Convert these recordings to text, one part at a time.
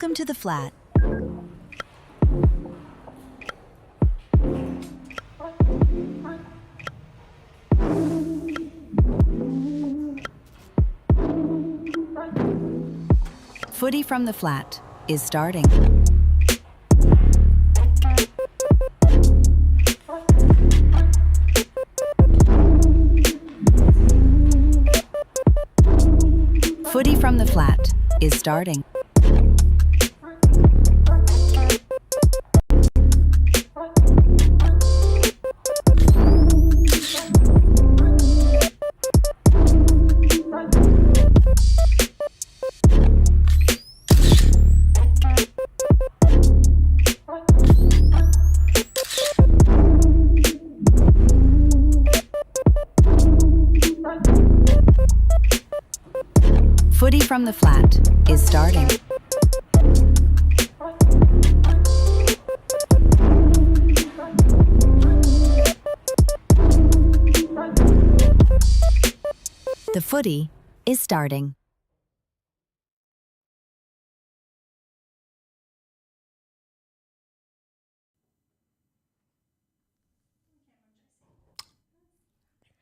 Welcome to the flat. Footy from the flat is starting. Footy from the flat is starting. Footy from the flat is starting. The footy is starting.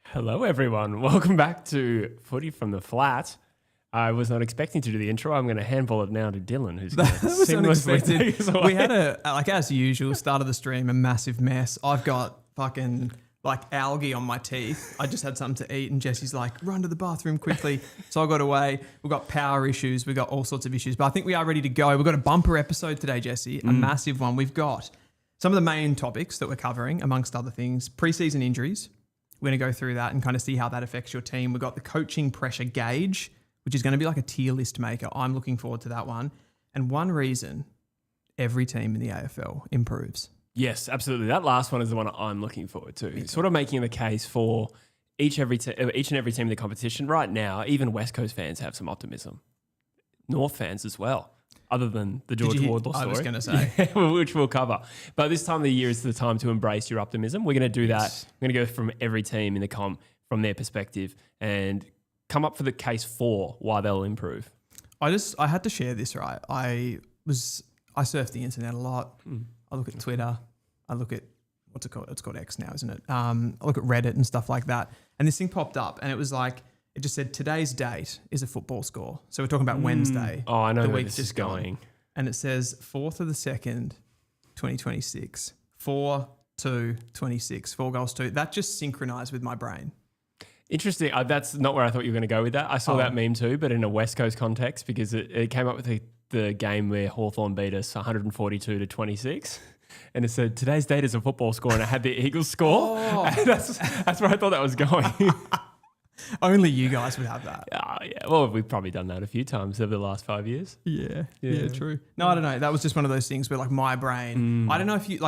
Hello, everyone. Welcome back to Footy from the Flat. I was not expecting to do the intro. I'm going to handball it now to Dylan, who's going to seamlessly take us away. We had as usual, start of the stream, a massive mess. I've got fucking algae on my teeth. I just had something to eat and Jesse's like, run to the bathroom quickly. So I got away. We've got power issues. We've got all sorts of issues, but I think we are ready to go. We've got a bumper episode today, Jesse, a massive one. We've got some of the main topics that we're covering, amongst other things, preseason injuries. We're going to go through that and kind of see how that affects your team. We've got the coaching pressure gauge, which is going to be like a tier list maker. I'm looking forward to that one. And one reason every team in the AFL improves. Yes, absolutely. That last one is the one I'm looking forward to. Sort of making the case for each and every team in the competition. Right now, even West Coast fans have some optimism. North fans as well, other than the George Wardlaw story. I was going to say. Yeah, which we'll cover. But this time of the year is the time to embrace your optimism. We're going to do that. We're going to go from every team in the comp from their perspective and come up for the case for why they'll improve. I had to share this, right? I surf the internet a lot. I look at Twitter. I look at, what's it called? It's called X now, isn't it? I look at Reddit and stuff like that. And this thing popped up and it was like, it just said, today's date is a football score. So we're talking about Wednesday. Oh, I know the where week's this is going. And it says 4th of the 2nd, 2026. 4-2-26. 4 goals 2. That just synchronized with my brain. Interesting. That's not where I thought you were going to go with that. I saw that meme too, but in a West Coast context because it came up with the game where Hawthorn beat us 142-26. And it said, today's date is a football score, and it had the Eagles score. Oh. And that's where I thought that was going. Only you guys would have that. Yeah. Well, we've probably done that a few times over the last 5 years. Yeah, true. No, I don't know. That was just one of those things where my brain, I don't know if you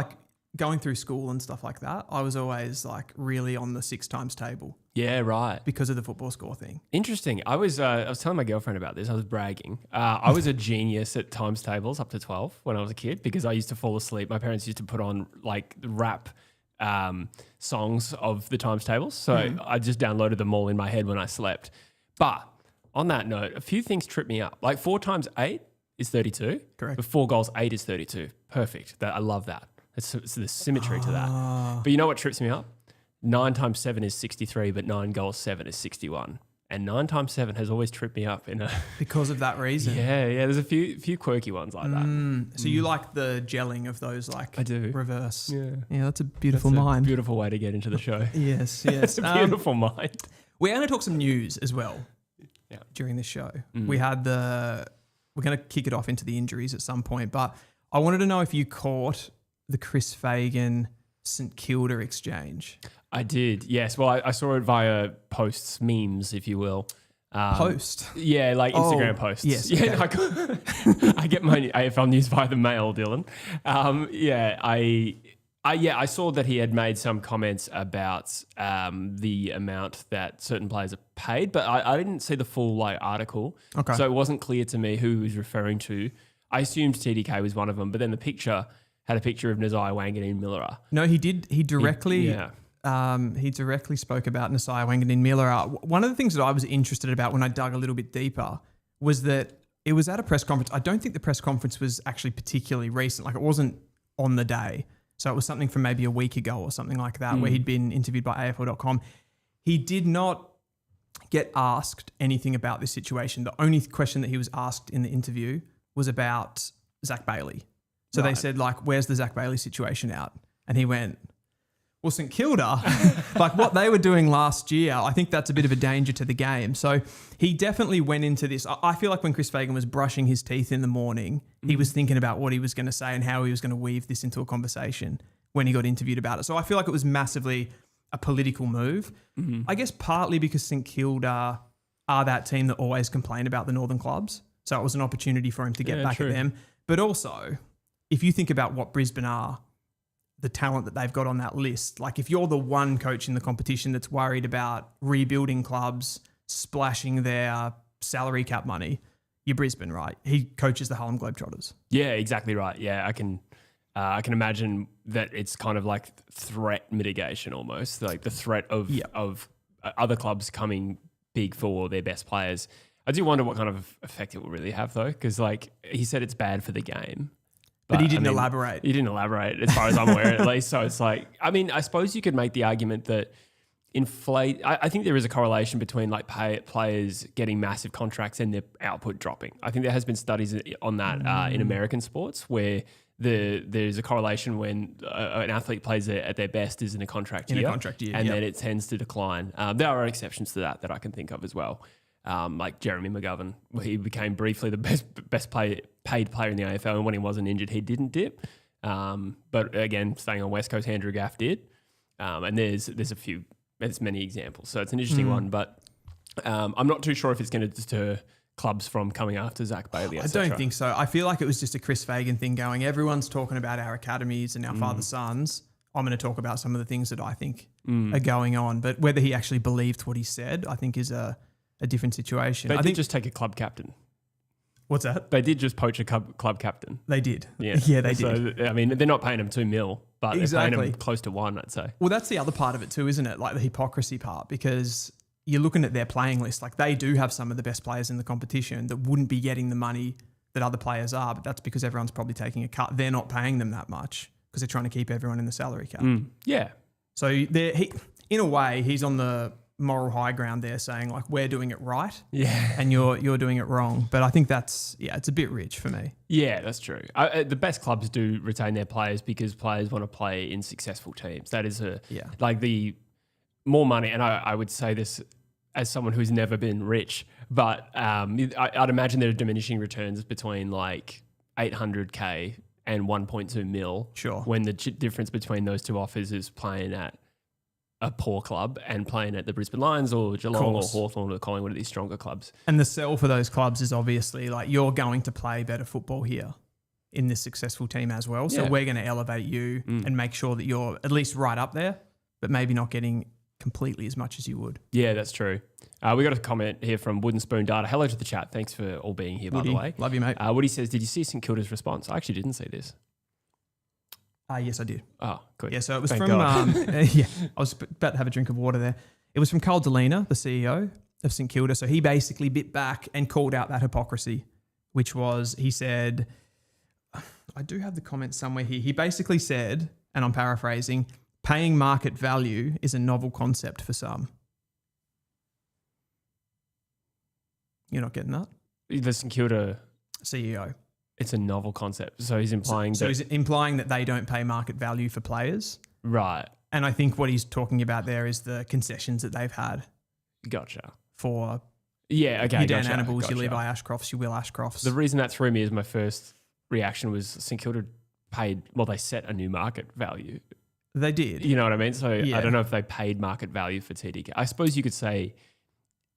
going through school and stuff like that, I was always really on the 6 times table. Yeah, right. Because of the football score thing. Interesting. I was telling my girlfriend about this. I was bragging. I was a genius at times tables up to 12 when I was a kid because I used to fall asleep. My parents used to put on rap songs of the times tables. So I just downloaded them all in my head when I slept. But on that note, a few things trip me up. 4 times 8 is 32. Correct. But 4 goals 8 is 32. Perfect. I love that. It's the symmetry to that. But you know what trips me up? 9 times 7 is 63, but 9 goals 7 is 61. And 9 times 7 has always tripped me up because of that reason. Yeah. There's a few quirky ones like that. So you like the gelling of those I do. reverse. Yeah. That's a beautiful mind. Beautiful way to get into the show. Yes. It's a beautiful mind. We're going to talk some news as well. Yeah. During this show. We're going to kick it off into the injuries at some point, but I wanted to know if you caught the Chris Fagan St Kilda exchange. I did, yes. Well, I saw it via posts, memes, if you will. Post? Yeah, Instagram posts. Yes. Yeah, okay. I get my AFL news via the mail, Dylan. I saw that he had made some comments about the amount that certain players are paid, but I didn't see the full article. Okay. So it wasn't clear to me who he was referring to. I assumed TDK was one of them, but then the picture had a picture of Nasiah Wanganeen-Miller. No, he did. He directly spoke about Nasiah Wanganeen-Miller. One of the things that I was interested about when I dug a little bit deeper was that It was at a press conference. I don't think the press conference was actually particularly recent. Like it wasn't on the day. So it was something from maybe a week ago or something like that where he'd been interviewed by AFL.com. He did not get asked anything about this situation. The only question that he was asked in the interview was about Zach Bailey. So they said, like, where's the Zach Bailey situation at? And he went, well, St Kilda, like what they were doing last year, I think that's a bit of a danger to the game. So he definitely went into this. I feel like when Chris Fagan was brushing his teeth in the morning, he was thinking about what he was going to say and how he was going to weave this into a conversation when he got interviewed about it. So I feel like it was massively a political move. I guess partly because St Kilda are that team that always complain about the Northern clubs. So it was an opportunity for him to get back at them. But also, if you think about what Brisbane are, the talent that they've got on that list. Like if you're the one coach in the competition that's worried about rebuilding clubs, splashing their salary cap money, you're Brisbane, right? He coaches the Harlem Globetrotters. Yeah, exactly right. Yeah, I can imagine that it's kind of like threat mitigation almost, like the threat of other clubs coming big for their best players. I do wonder what kind of effect it will really have though, because like he said it's bad for the game. But he didn't elaborate. He didn't elaborate as far as I'm aware at least. So it's like, I mean, I suppose you could make the argument that I think there is a correlation between like players getting massive contracts and their output dropping. I think there has been studies on that in American sports where there's a correlation when an athlete plays at their best is in a contract year. And then it tends to decline. There are exceptions to that I can think of as well. Like Jeremy McGovern, he became briefly the best paid player in the AFL, and when he wasn't injured, he didn't dip. But again, staying on West Coast, Andrew Gaff did. And there's many examples. So it's an interesting one, but I'm not too sure if it's going to deter clubs from coming after Zach Bailey. I don't think so. I feel like it was just a Chris Fagan thing going, everyone's talking about our academies and our father sons. I'm going to talk about some of the things that I think are going on. But whether he actually believed what he said, I think is a different situation. They did just take a club captain. What's that? They did just poach a club captain. They did. Yeah, they did. So, I mean, they're not paying him $2 million, but they're paying him close to $1 million, I'd say. Well, that's the other part of it too, isn't it? Like the hypocrisy part, because you're looking at their playing list. Like they do have some of the best players in the competition that wouldn't be getting the money that other players are, but that's because everyone's probably taking a cut. They're not paying them that much because they're trying to keep everyone in the salary cap. Yeah. So in a way, he's on the moral high ground there saying like, we're doing it right. Yeah. And you're doing it wrong. But I think it's a bit rich for me. Yeah, that's true. The best clubs do retain their players because players want to play in successful teams. That is like the more money. And I would say this as someone who's never been rich, but I'd imagine there are diminishing returns between like 800K and 1.2 mil. Sure. When the difference between those two offers is playing at a poor club and playing at the Brisbane Lions or Geelong or Hawthorn or Collingwood, these stronger clubs. And the sell for those clubs is obviously like you're going to play better football here in this successul team as well. So we're going to elevate you and make sure that you're at least right up there, but maybe not getting completely as much as you would. Yeah, that's true. We got a comment here from Wooden Spoon Data. Hello to the chat. Thanks for all being here, Woody, by the way. Love you, mate. Woody says, did you see St Kilda's response? I actually didn't see this. Yes, I did. Oh, good. Yeah, so it was Thank from, I was about to have a drink of water there. It was from Carl Delena, the CEO of St Kilda. So he basically bit back and called out that hypocrisy, which was, he said, I do have the comment somewhere here. He basically said, and I'm paraphrasing, paying market value is a novel concept for some. You're not getting that? The St Kilda CEO. It's a novel concept. So he's implying so he's implying that they don't pay market value for players. Right. And I think what he's talking about there is the concessions that they've had. Gotcha. For okay, your Dan Annabels, your Levi Ashcrofts, your Will Ashcrofts. The reason that threw me as my first reaction was St Kilda they set a new market value. They did. You know what I mean? So I don't know if they paid market value for TDK. I suppose you could say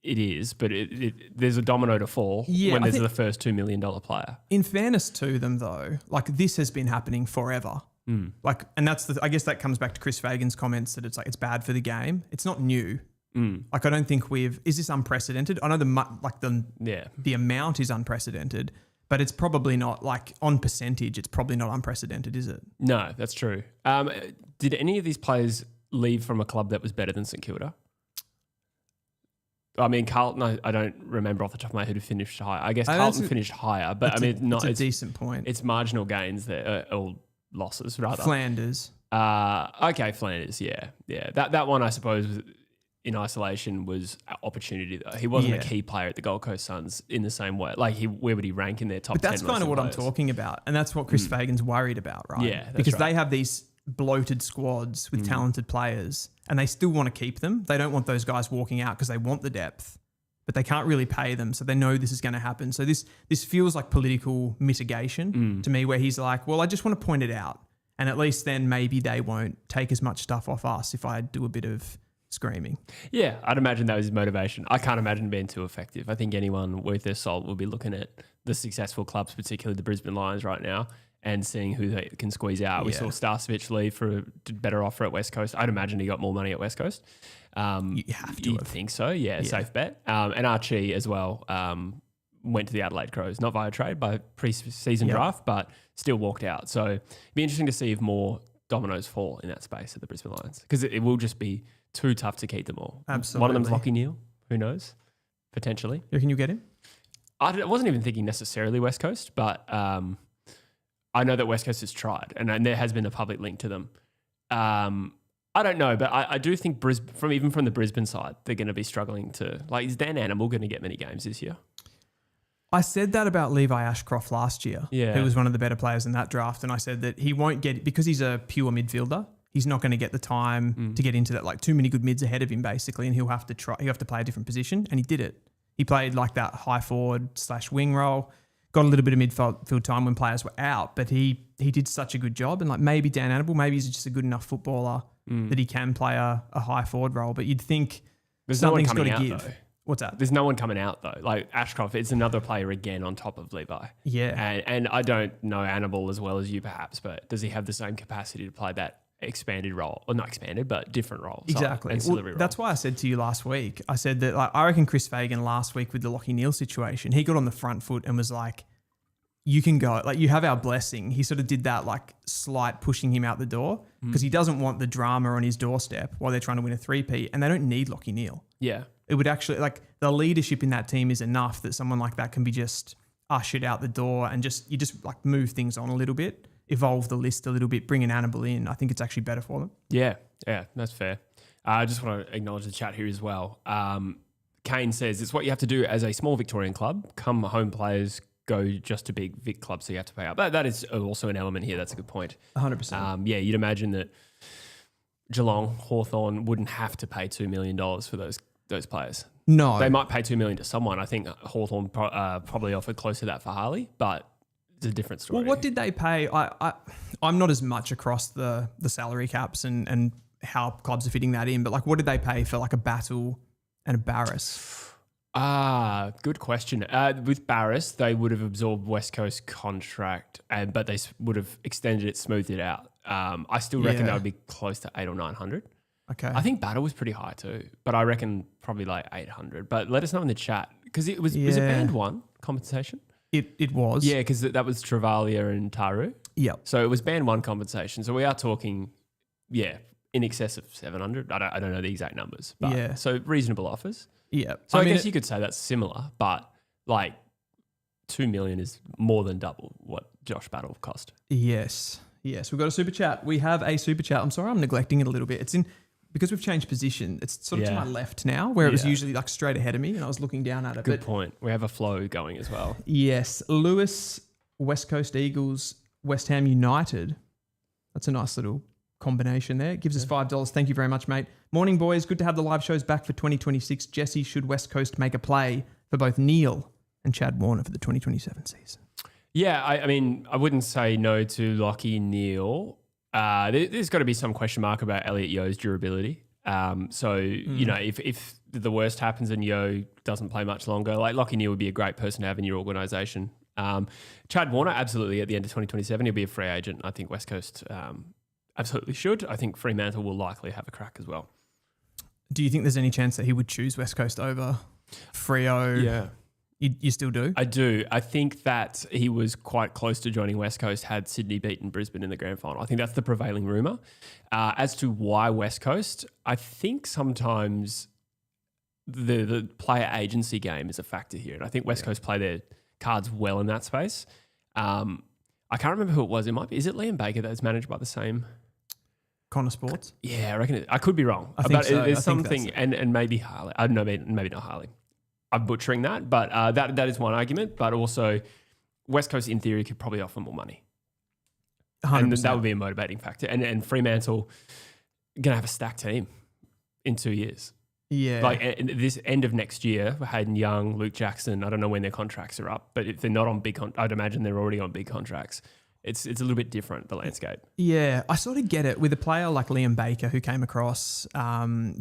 it is, but there's a domino to fall when there's the first $2 million player. In fairness to them, though, like this has been happening forever. Like, and that's I guess that comes back to Chris Fagan's comments that it's like it's bad for the game. It's not new. Like I don't think is this unprecedented? I know the amount is unprecedented, but it's probably not like on percentage. It's probably not unprecedented, is it? No, that's true. Did any of these players leave from a club that was better than St Kilda? I mean, Carlton, I don't remember off the top of my head who finished higher. I guess I Carlton finished higher, but I mean, it's a decent point. It's marginal gains there, or losses rather. Flanders. Okay, Flanders, yeah. That one, I suppose, in isolation was opportunity though. He wasn't a key player at the Gold Coast Suns in the same way. Like, where would he rank in their top 10? But that's kind of what I'm talking about, and that's what Chris Fagan's worried about, right? Yeah, that's because right. they have these bloated squads with talented players, and they still want to keep them. They don't want those guys walking out because they want the depth, but they can't really pay them, so they know this is going to happen. So this feels like political mitigation to me, where he's like, well, I just want to point it out, and at least then maybe they won't take as much stuff off us if I do a bit of screaming. Yeah, I'd imagine that was his motivation. I can't imagine being too effective. I think anyone worth their salt will be looking at the successful clubs, particularly the Brisbane Lions right now, and seeing who they can squeeze out. We saw Starcevich leave for a better offer at West Coast. I'd imagine he got more money at West Coast. You have to. You'd think so, yeah, safe bet. And Archie as well went to the Adelaide Crows, not via trade, by pre-season draft, but still walked out. So it'd be interesting to see if more dominoes fall in that space at the Brisbane Lions, because it will just be too tough to keep them all. Absolutely. One of them's Lachie Neale. Who knows? Potentially. You reckon you get him? I wasn't even thinking necessarily West Coast, but I know that West Coast has tried, and there has been a public link to them. I don't know, but I do think Brisbane, from the Brisbane side, they're going to be struggling to, like, is Dan Animal going to get many games this year? I said that about Levi Ashcroft last year, Yeah. who was one of the better players in that draft, and I said that he won't get, because he's a pure midfielder, he's not going to get the time to get into that, like too many good mids ahead of him basically, and he'll have to play a different position, and he did it. He played like that high forward / wing role, got a little bit of midfield time when players were out, but he did such a good job, and like maybe Dan Annable, maybe he's just a good enough footballer that he can play a high forward role, but you'd think There's no one something's got coming to out, give. though. What's that? There's no one coming out though. Like Ashcroft, it's another player again on top of Levi. Yeah. And I don't know Annabelle as well as you perhaps, but does he have the same capacity to play that expanded role? Or not expanded, but different role. Exactly. Ancillary role. That's why I said to you last week, I said that like, I reckon Chris Fagan last week with the Lachie Neale situation, he got on the front foot and was like, you can go, like you have our blessing. He sort of did that like slight pushing him out the door because he doesn't want the drama on his doorstep while they're trying to win a 3P, and they don't need Lachie Neale. Yeah. It would actually, like the leadership in that team is enough that someone like that can be just ushered out the door and you just like move things on a little bit, evolve the list a little bit, bring an Annable in. I think it's actually better for them. Yeah, that's fair. I just want to acknowledge the chat here as well. Kane says, it's what you have to do as a small Victorian club. Come home players go just to big Vic clubs, so you have to pay up. That is also an element here. That's a good point. 100%. Yeah, you'd imagine that Geelong, Hawthorn wouldn't have to pay $2 million for those players. No. They might pay $2 million to someone. I think Hawthorn probably offered close to that for Harley, but it's a different story. Well, what did they pay? I'm not as much across the salary caps and how clubs are fitting that in, but like what did they pay for like a Battle and a Barris? Good question. With Barris, they would have absorbed West Coast contract, but they would have extended it, smoothed it out. I still reckon that would be close to 800 or 900. Okay. I think Battle was pretty high too, but I reckon probably like 800. But let us know in the chat, because it was it band one compensation? It was. Yeah, because that was Travalia and Taru. Yep. So it was band one compensation. So we are talking, in excess of 700. I don't know the exact numbers, but so reasonable offers. Yeah. So I guess you could say that's similar, but like 2 million is more than double what Josh Battle cost. Yes. We've got a super chat. We have a super chat. I'm sorry, I'm neglecting it a little bit. It's in, because we've changed position, it's sort of to my left now, where it was usually like straight ahead of me and I was looking down at it. Good point. We have a flow going as well. Yes. Lewis, West Coast Eagles, West Ham United. That's a nice little combination there. It gives us $5. Thank you very much, mate. Morning, boys. Good to have the live shows back for 2026. Jesse, should West Coast make a play for both Neale and Chad Warner for the 2027 season? Yeah, I mean, I wouldn't say no to Lachie Neale. There's got to be some question mark about Elliot Yeo's durability. You know, if the worst happens and Yeo doesn't play much longer, like Lachie Neale would be a great person to have in your organisation. Chad Warner, absolutely, at the end of 2027, he'll be a free agent. I think West Coast absolutely should. I think Fremantle will likely have a crack as well. Do you think there's any chance that he would choose West Coast over Freo? Yeah. You still do? I do. I think that he was quite close to joining West Coast had Sydney beaten Brisbane in the grand final. I think that's the prevailing rumour. As to why West Coast, I think sometimes the player agency game is a factor here. And I think West Coast play their cards well in that space. I can't remember who it was. Is it Liam Baker that's managed by the same? Connor Sports? Yeah, I reckon I could be wrong. I think so. There's I think something, and maybe Harley. I don't know, maybe not Harley. I'm butchering that, but that is one argument. But also, West Coast in theory could probably offer more money. 100%. And that would be a motivating factor. And Fremantle going to have a stacked team in 2 years. Yeah. Like this end of next year, Hayden Young, Luke Jackson, I don't know when their contracts are up, but if they're not on big, I'd imagine they're already on big contracts. It's a little bit different, the landscape. Yeah, I sort of get it with a player like Liam Baker who came across,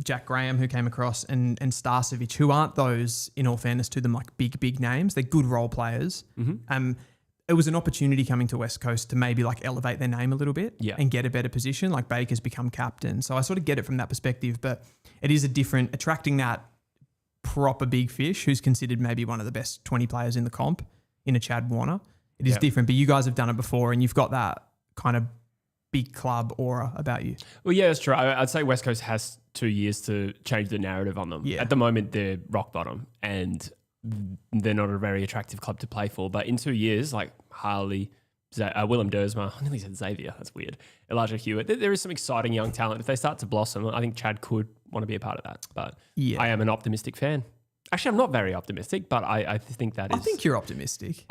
Jack Graham who came across, and Starcevic, who aren't those, in all fairness to them, like big names. They're good role players. It was an opportunity coming to West Coast to maybe like elevate their name a little bit and get a better position. Like Baker's become captain. So I sort of get it from that perspective, but it is attracting that proper big fish who's considered maybe one of the best 20 players in the comp in a Chad Warner. It is different, but you guys have done it before and you've got that kind of big club aura about you. Well, yeah, that's true. I'd say West Coast has 2 years to change the narrative on them. Yeah. At the moment, they're rock bottom and they're not a very attractive club to play for. But in 2 years, like Harley, Willem Dersma, I nearly said Xavier, that's weird, Elijah Hewitt, there is some exciting young talent. If they start to blossom, I think Chad could want to be a part of that. But I am an optimistic fan. Actually, I'm not very optimistic, but I think that is... I think you're optimistic.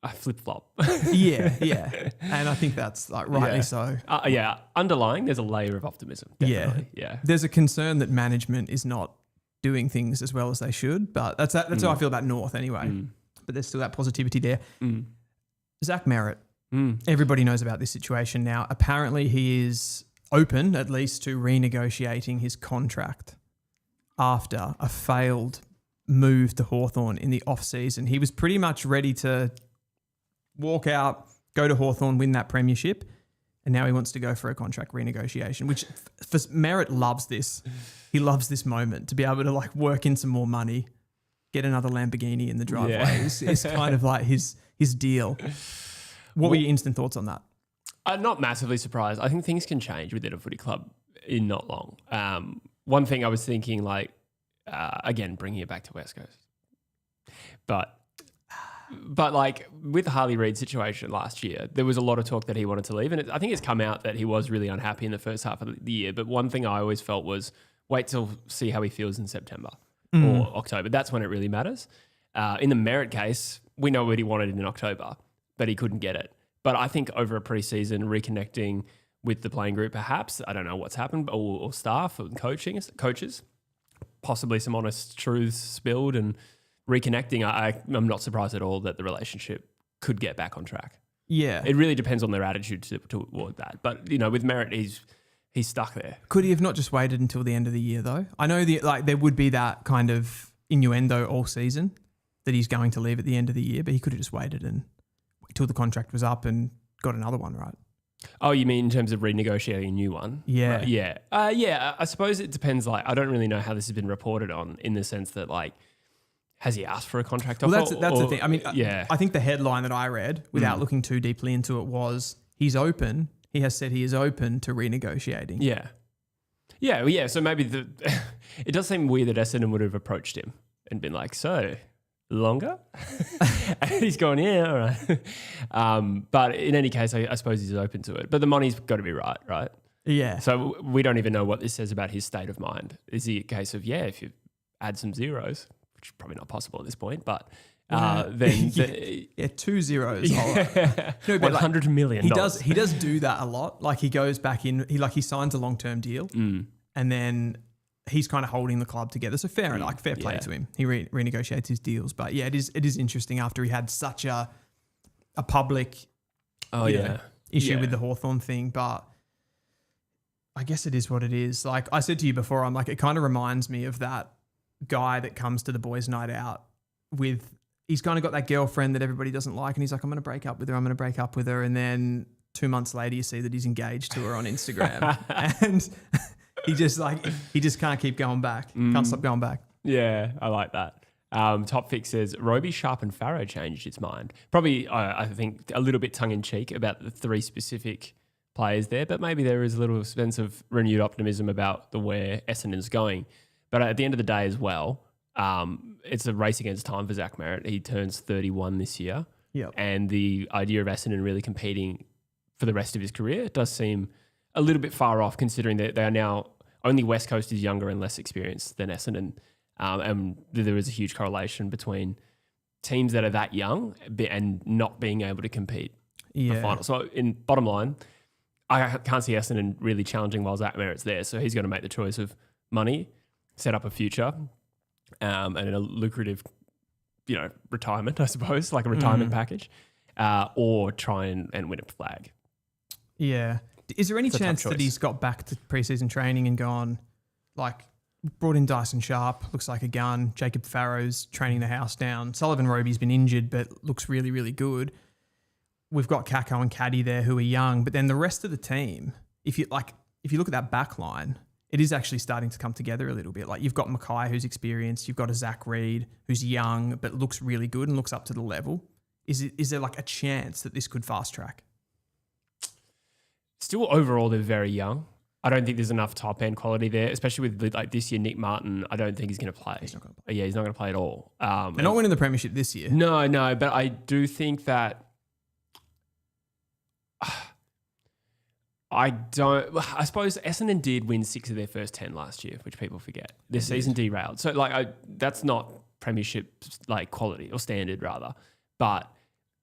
I flip-flop. Yeah. And I think that's like rightly so. Underlying, there's a layer of optimism. Definitely. Yeah. There's a concern that management is not doing things as well as they should, but that's how I feel about North anyway. But there's still that positivity there. Zach Merritt. Everybody knows about this situation now. Apparently he is open at least to renegotiating his contract after a failed move to Hawthorn in the off-season. He was pretty much ready to walk out, go to Hawthorn, win that premiership, and now he wants to go for a contract renegotiation, which for Merritt loves this. He loves this moment to be able to like work in some more money, get another Lamborghini in the driveway. Yeah. It's kind of like his deal. What were your instant thoughts on that? I'm not massively surprised. I think things can change within a footy club in not long. One thing I was thinking, like, again, bringing it back to West Coast, but like with the Harley Reid situation last year, there was a lot of talk that he wanted to leave. And I think it's come out that he was really unhappy in the first half of the year. But one thing I always felt was wait till see how he feels in September or October. That's when it really matters. In the Merritt case, we know what he wanted in October, but he couldn't get it. But I think over a pre-season, reconnecting with the playing group, perhaps, I don't know what's happened, or staff and coaches, possibly some honest truths spilled and reconnecting, I'm not surprised at all that the relationship could get back on track. Yeah. It really depends on their attitude toward that. But, with Merritt, he's stuck there. Could he have not just waited until the end of the year, though? I know there would be that kind of innuendo all season that he's going to leave at the end of the year, but he could have just waited until the contract was up and got another one, right? Oh, you mean in terms of renegotiating a new one? Yeah. Right, yeah. I suppose it depends. Like, I don't really know how this has been reported on in the sense that, like, has he asked for a contract offer? Well, that's the thing. I mean, I think the headline that I read, without looking too deeply into it, was he's open. He has said he is open to renegotiating. Yeah. Yeah. So maybe it does seem weird that Essendon would have approached him and been like, so longer? And he's going, yeah, all right. But in any case, I suppose he's open to it. But the money's got to be right? Yeah. So we don't even know what this says about his state of mind. Is he a case of, if you add some zeros, which is probably not possible at this point, but then... 2 zeros. Yeah. No, but $100 million. He does do that a lot. Like he goes back in, he signs a long-term deal and then he's kind of holding the club together. So fair play to him. He renegotiates his deals. But yeah, it is interesting after he had such a public issue with the Hawthorn thing. But I guess it is what it is. Like I said to you before, I'm like, it kind of reminds me of that guy that comes to the boys' night out he's kind of got that girlfriend that everybody doesn't like and he's like, I'm going to break up with her. And then 2 months later you see that he's engaged to her on Instagram and he just can't keep going back. Can't stop going back. Yeah, I like that. Top Fix says Roby, Sharp and Farrow changed its mind. Probably, I think, a little bit tongue-in-cheek about the three specific players there, but maybe there is a little sense of renewed optimism about where Essendon's going. But at the end of the day as well, it's a race against time for Zach Merritt. He turns 31 this year. Yep. And the idea of Essendon really competing for the rest of his career does seem a little bit far off, considering that they are now only West Coast is younger and less experienced than Essendon. And there is a huge correlation between teams that are that young and not being able to compete for finals. So in bottom line, I can't see Essendon really challenging while Zach Merritt's there. So he's going to make the choice of money, set up a future, and a lucrative, retirement, I suppose, like a retirement package, or try and win a flag. Yeah. Is there any chance that he's got back to preseason training and gone, like, brought in Dyson Sharp, looks like a gun. Jacob Farrow's training the house down. Sullivan Roby's been injured, but looks really, really good. We've got Kako and Caddy there who are young, but then the rest of the team, if you look at that back line, it is actually starting to come together a little bit. Like you've got Mackay who's experienced, you've got a Zach Reed who's young but looks really good and looks up to the level. Is there like a chance that this could fast track? Still, overall, they're very young. I don't think there's enough top end quality there, especially with like this year, Nick Martin. I don't think he's going to play. He's not going to play. Yeah, he's not going to play at all. They're not winning the premiership this year. No, but I do think that I suppose Essendon did win 6 of their first 10 last year, which people forget. Their season derailed. So that's not premiership like quality or standard rather, but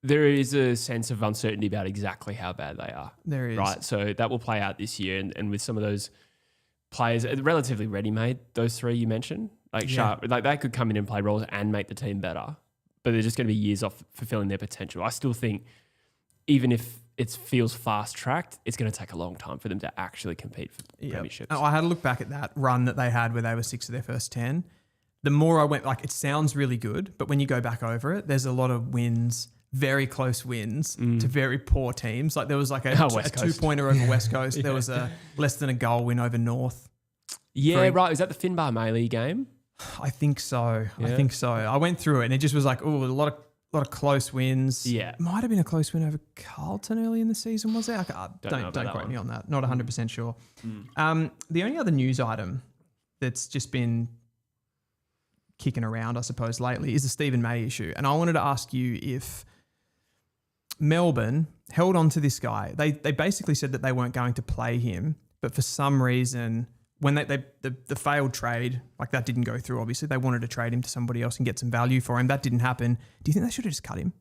there is a sense of uncertainty about exactly how bad they are. There is. Right. So that will play out this year. And with some of those players, relatively ready-made, those 3 you mentioned, Sharp, like they could come in and play roles and make the team better, but they're just going to be years off fulfilling their potential. I still think even if it feels fast-tracked, it's going to take a long time for them to actually compete for premierships. I had a look back at that run that they had where they were 6 of their first 10. The more I went, it sounds really good, but when you go back over it, there's a lot of wins, very close wins to very poor teams. Like there was like a 2-pointer over West Coast. There was a less than a goal win over North. Yeah, right. Is that the Finbar Melee game? I think so. Yeah. I went through it and it just was like, a lot of close wins. Yeah. Might have been a close win over Carlton early in the season, was it? Don't quote me on that. Not 100% sure. The only other news item that's just been kicking around, I suppose, lately is the Stephen May issue. And I wanted to ask you if Melbourne held on to this guy. They basically said that they weren't going to play him, but for some reason, when the failed trade, that didn't go through, obviously, they wanted to trade him to somebody else and get some value for him. That didn't happen. Do you think they should have just cut him?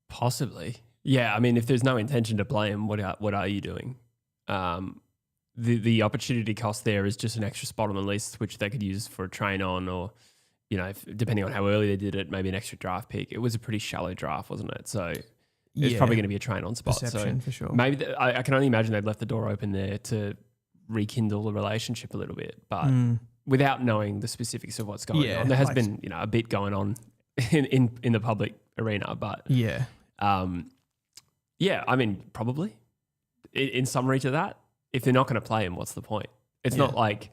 Possibly. Yeah, I mean, if there's no intention to play him, what are you doing? The opportunity cost there is just an extra spot on the list, which they could use for a train on or, depending on how early they did it, maybe an extra draft pick. It was a pretty shallow draft, wasn't it? So it's probably going to be a train on spot. Perception, for sure. Maybe I can only imagine they've left the door open there to rekindle the relationship a little bit, but without knowing the specifics of what's going on. There has been, a bit going on in the public arena, but I mean, probably in summary to that, if they're not going to play him, what's the point? It's not like,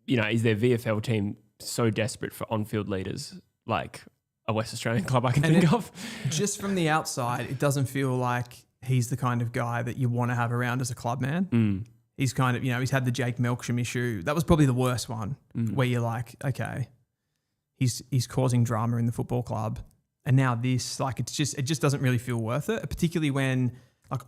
is their VFL team so desperate for on-field leaders like a West Australian club I can think of? Just from the outside, it doesn't feel like he's the kind of guy that you want to have around as a club man. He's kind of, he's had the Jake Melksham issue. That was probably the worst one where you're like, okay, he's causing drama in the football club. And now this, it just doesn't really feel worth it, particularly when,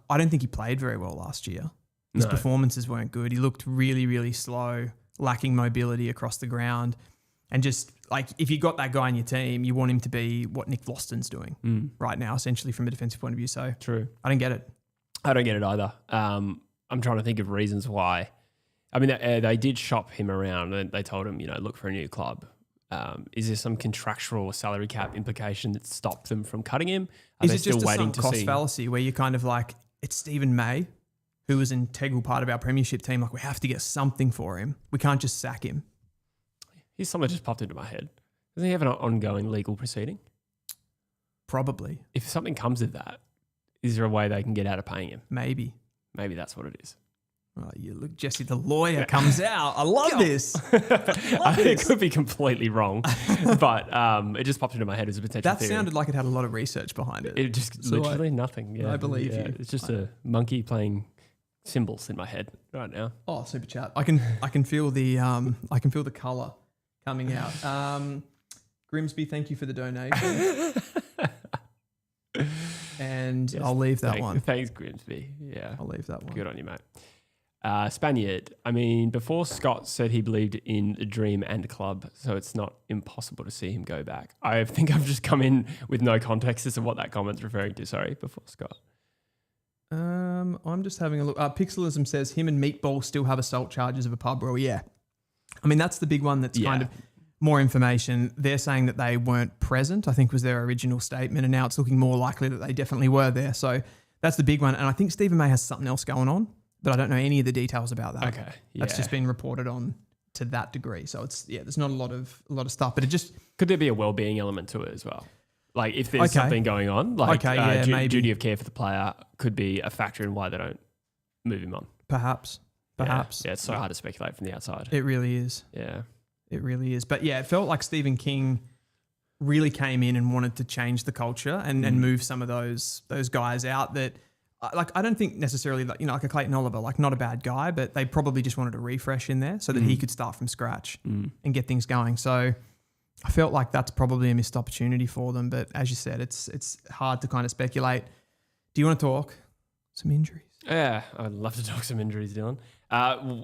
I don't think he played very well last year. His performances weren't good. He looked really, really slow, lacking mobility across the ground. And just if you got that guy in your team, you want him to be what Nick Vlaston's doing right now, essentially from a defensive point of view. So true. I don't get it. I don't get it either. I'm trying to think of reasons why. I mean, they did shop him around and they told him, look for a new club. Is there some contractual or salary cap implication that stopped them from cutting him? Is it just a sunk cost fallacy where you're kind of it's Stephen May, who was an integral part of our premiership team. We have to get something for him. We can't just sack him. Here's something that just popped into my head. Doesn't he have an ongoing legal proceeding? Probably. If something comes of that, is there a way they can get out of paying him? Maybe that's what it is. Oh, you look, Jesse, the lawyer comes out. I love this. It could be completely wrong, but it just popped into my head as a potential theory. That sounded like it had a lot of research behind it. It just literally nothing. Yeah, I believe you. It's just a monkey playing symbols in my head right now. Oh, super chat. I can feel the colour coming out. Grimsby, thank you for the donation. And I'll leave that one. Thanks, Grimsby. Yeah. I'll leave that one. Good on you, mate. Spaniard. I mean, before Scott said he believed in the dream and club, so it's not impossible to see him go back. I think I've just come in with no context as to what that comment's referring to. Sorry, before Scott. I'm just having a look. Pixelism says him and Meatball still have assault charges of a pub brawl. Yeah. I mean, that's the big one that's kind of more information. They're saying that they weren't present, I think was their original statement, and now it's looking more likely that they definitely were there. So that's the big one. And I think Stephen May has something else going on, but I don't know any of the details about that. Okay. Yeah. That's just been reported on to that degree. So it's, there's not a lot of stuff, but it just... Could there be a well-being element to it as well? Like if there's something going on, like maybe. duty of care for the player could be a factor in why they don't move him on. Perhaps. Yeah, it's so hard to speculate from the outside. It really is. Yeah. It really is. But yeah, it felt like Stephen King really came in and wanted to change the culture and move some of those guys out that, like, I don't think necessarily, like, like a Clayton Oliver, like not a bad guy, but they probably just wanted a refresh in there so that he could start from scratch and get things going. So I felt like that's probably a missed opportunity for them. But as you said, it's hard to kind of speculate. Do you want to talk some injuries? Yeah, I'd love to talk some injuries, Dylan.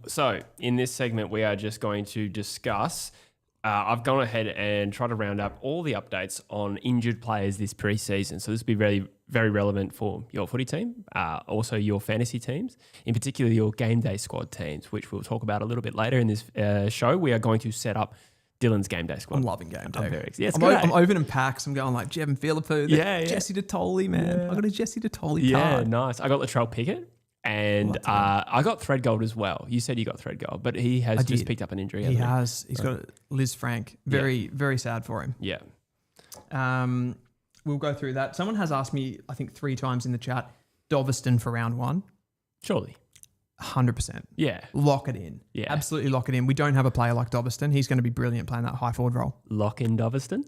So in this segment, we are just going to discuss. I've gone ahead and tried to round up all the updates on injured players this pre-season. So this will be very, very relevant for your footy team, also your fantasy teams, in particular your game day squad teams, which we'll talk about a little bit later in this show. We are going to set up Dylan's game day squad. I'm loving game day. I'm very excited. I'm opening packs. I'm going like Jevon Philippou. Jesse Detoli, man. Yeah. I got a Jesse Detoli card. card. Nice. I got Latrell Pickett. And I got Threadgold as well. You said you got Threadgold, but he has just picked up an injury. He has. He's got Liz Frank. Very, very sad for him. Yeah. We'll go through that. Someone has asked me, I think 3 times in the chat, Doveston for round 1. Surely. 100%. Yeah. Lock it in. Yeah. Absolutely lock it in. We don't have a player like Doveston. He's going to be brilliant playing that high forward role. Lock in Doveston?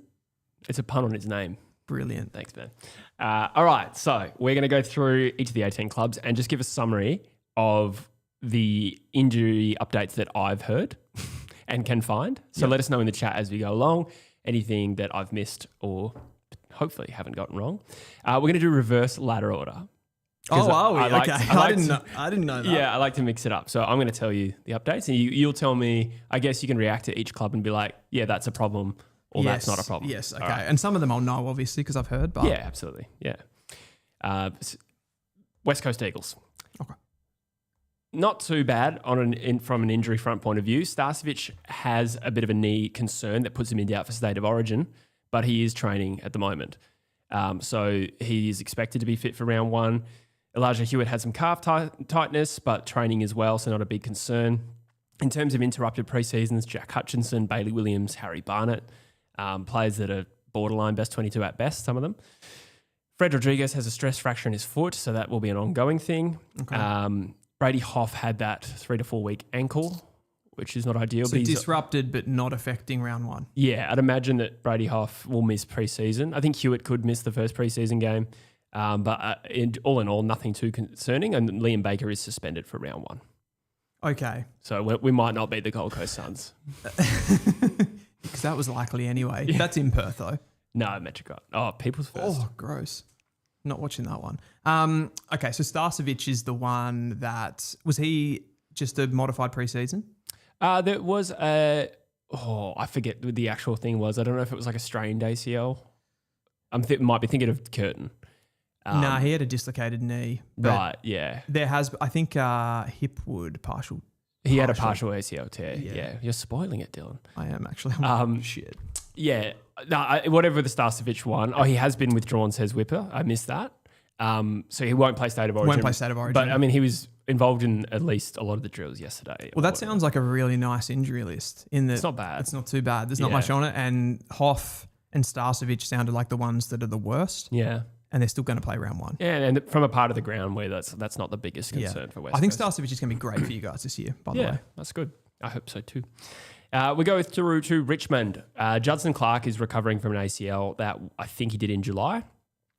It's a pun on his name. Brilliant. Thanks, man. All right, so we're going to go through each of the 18 clubs and just give a summary of the injury updates that I've heard and can find. So let us know in the chat as we go along, anything that I've missed or hopefully haven't gotten wrong. We're going to do reverse ladder order. Okay. I didn't know that. Yeah, I like to mix it up. So I'm going to tell you the updates and you'll tell me, I guess you can react to each club and be like, yeah, that's a problem. Or that's not a problem. Yes, okay. Right. And some of them I'll know, obviously, because I've heard. But yeah, absolutely. Yeah. West Coast Eagles. Okay. Not too bad from an injury front point of view. Starcevic has a bit of a knee concern that puts him in doubt for State of Origin, but he is training at the moment. So he is expected to be fit for round 1. Elijah Hewitt had some calf tightness, but training as well, so not a big concern. In terms of interrupted pre-seasons, Jack Hutchinson, Bailey Williams, Harry Barnett, players that are borderline best 22 at best, some of them. Fred Rodriguez has a stress fracture in his foot, so that will be an ongoing thing. Okay. Brady Hoff had that 3 to 4 week ankle, which is not ideal. So disrupted but not affecting round 1. Yeah, I'd imagine that Brady Hoff will miss pre-season. I think Hewitt could miss the first pre-season game, but all in all, nothing too concerning. And Liam Baker is suspended for round 1. Okay. So we might not beat the Gold Coast Suns. Because that was likely anyway. Yeah. That's in Perth though. No, Metricot. Oh, People's First. Oh, gross. Not watching that one. Okay, so Starcevic is the one that... Was he just a modified preseason? There was I forget what the actual thing was. I don't know if it was like a strained ACL. Might be thinking of Curtin. Nah, he had a dislocated knee. Right, yeah. There has... I think Hipwood partial... He had a partial ACL tear. Yeah. You're spoiling it, Dylan. I am actually. Shit. Yeah. No, whatever the Starcevic one. Oh, he has been withdrawn, says Whipper. I missed that. So he won't play State of Origin. But, I mean, he was involved in at least a lot of the drills yesterday. Well, that sounds like a really nice injury list. It's not bad. It's not too bad. There's not much on it. And Hoff and Starcevic sounded like the ones that are the worst. Yeah. And they're still going to play round 1. Yeah, and from a part of the ground where that's not the biggest concern for West Coast. I think Starcevic is going to be great for you guys this year, by the way. Yeah, that's good. I hope so too. We go through to Richmond. Judson Clark is recovering from an ACL that I think he did in July.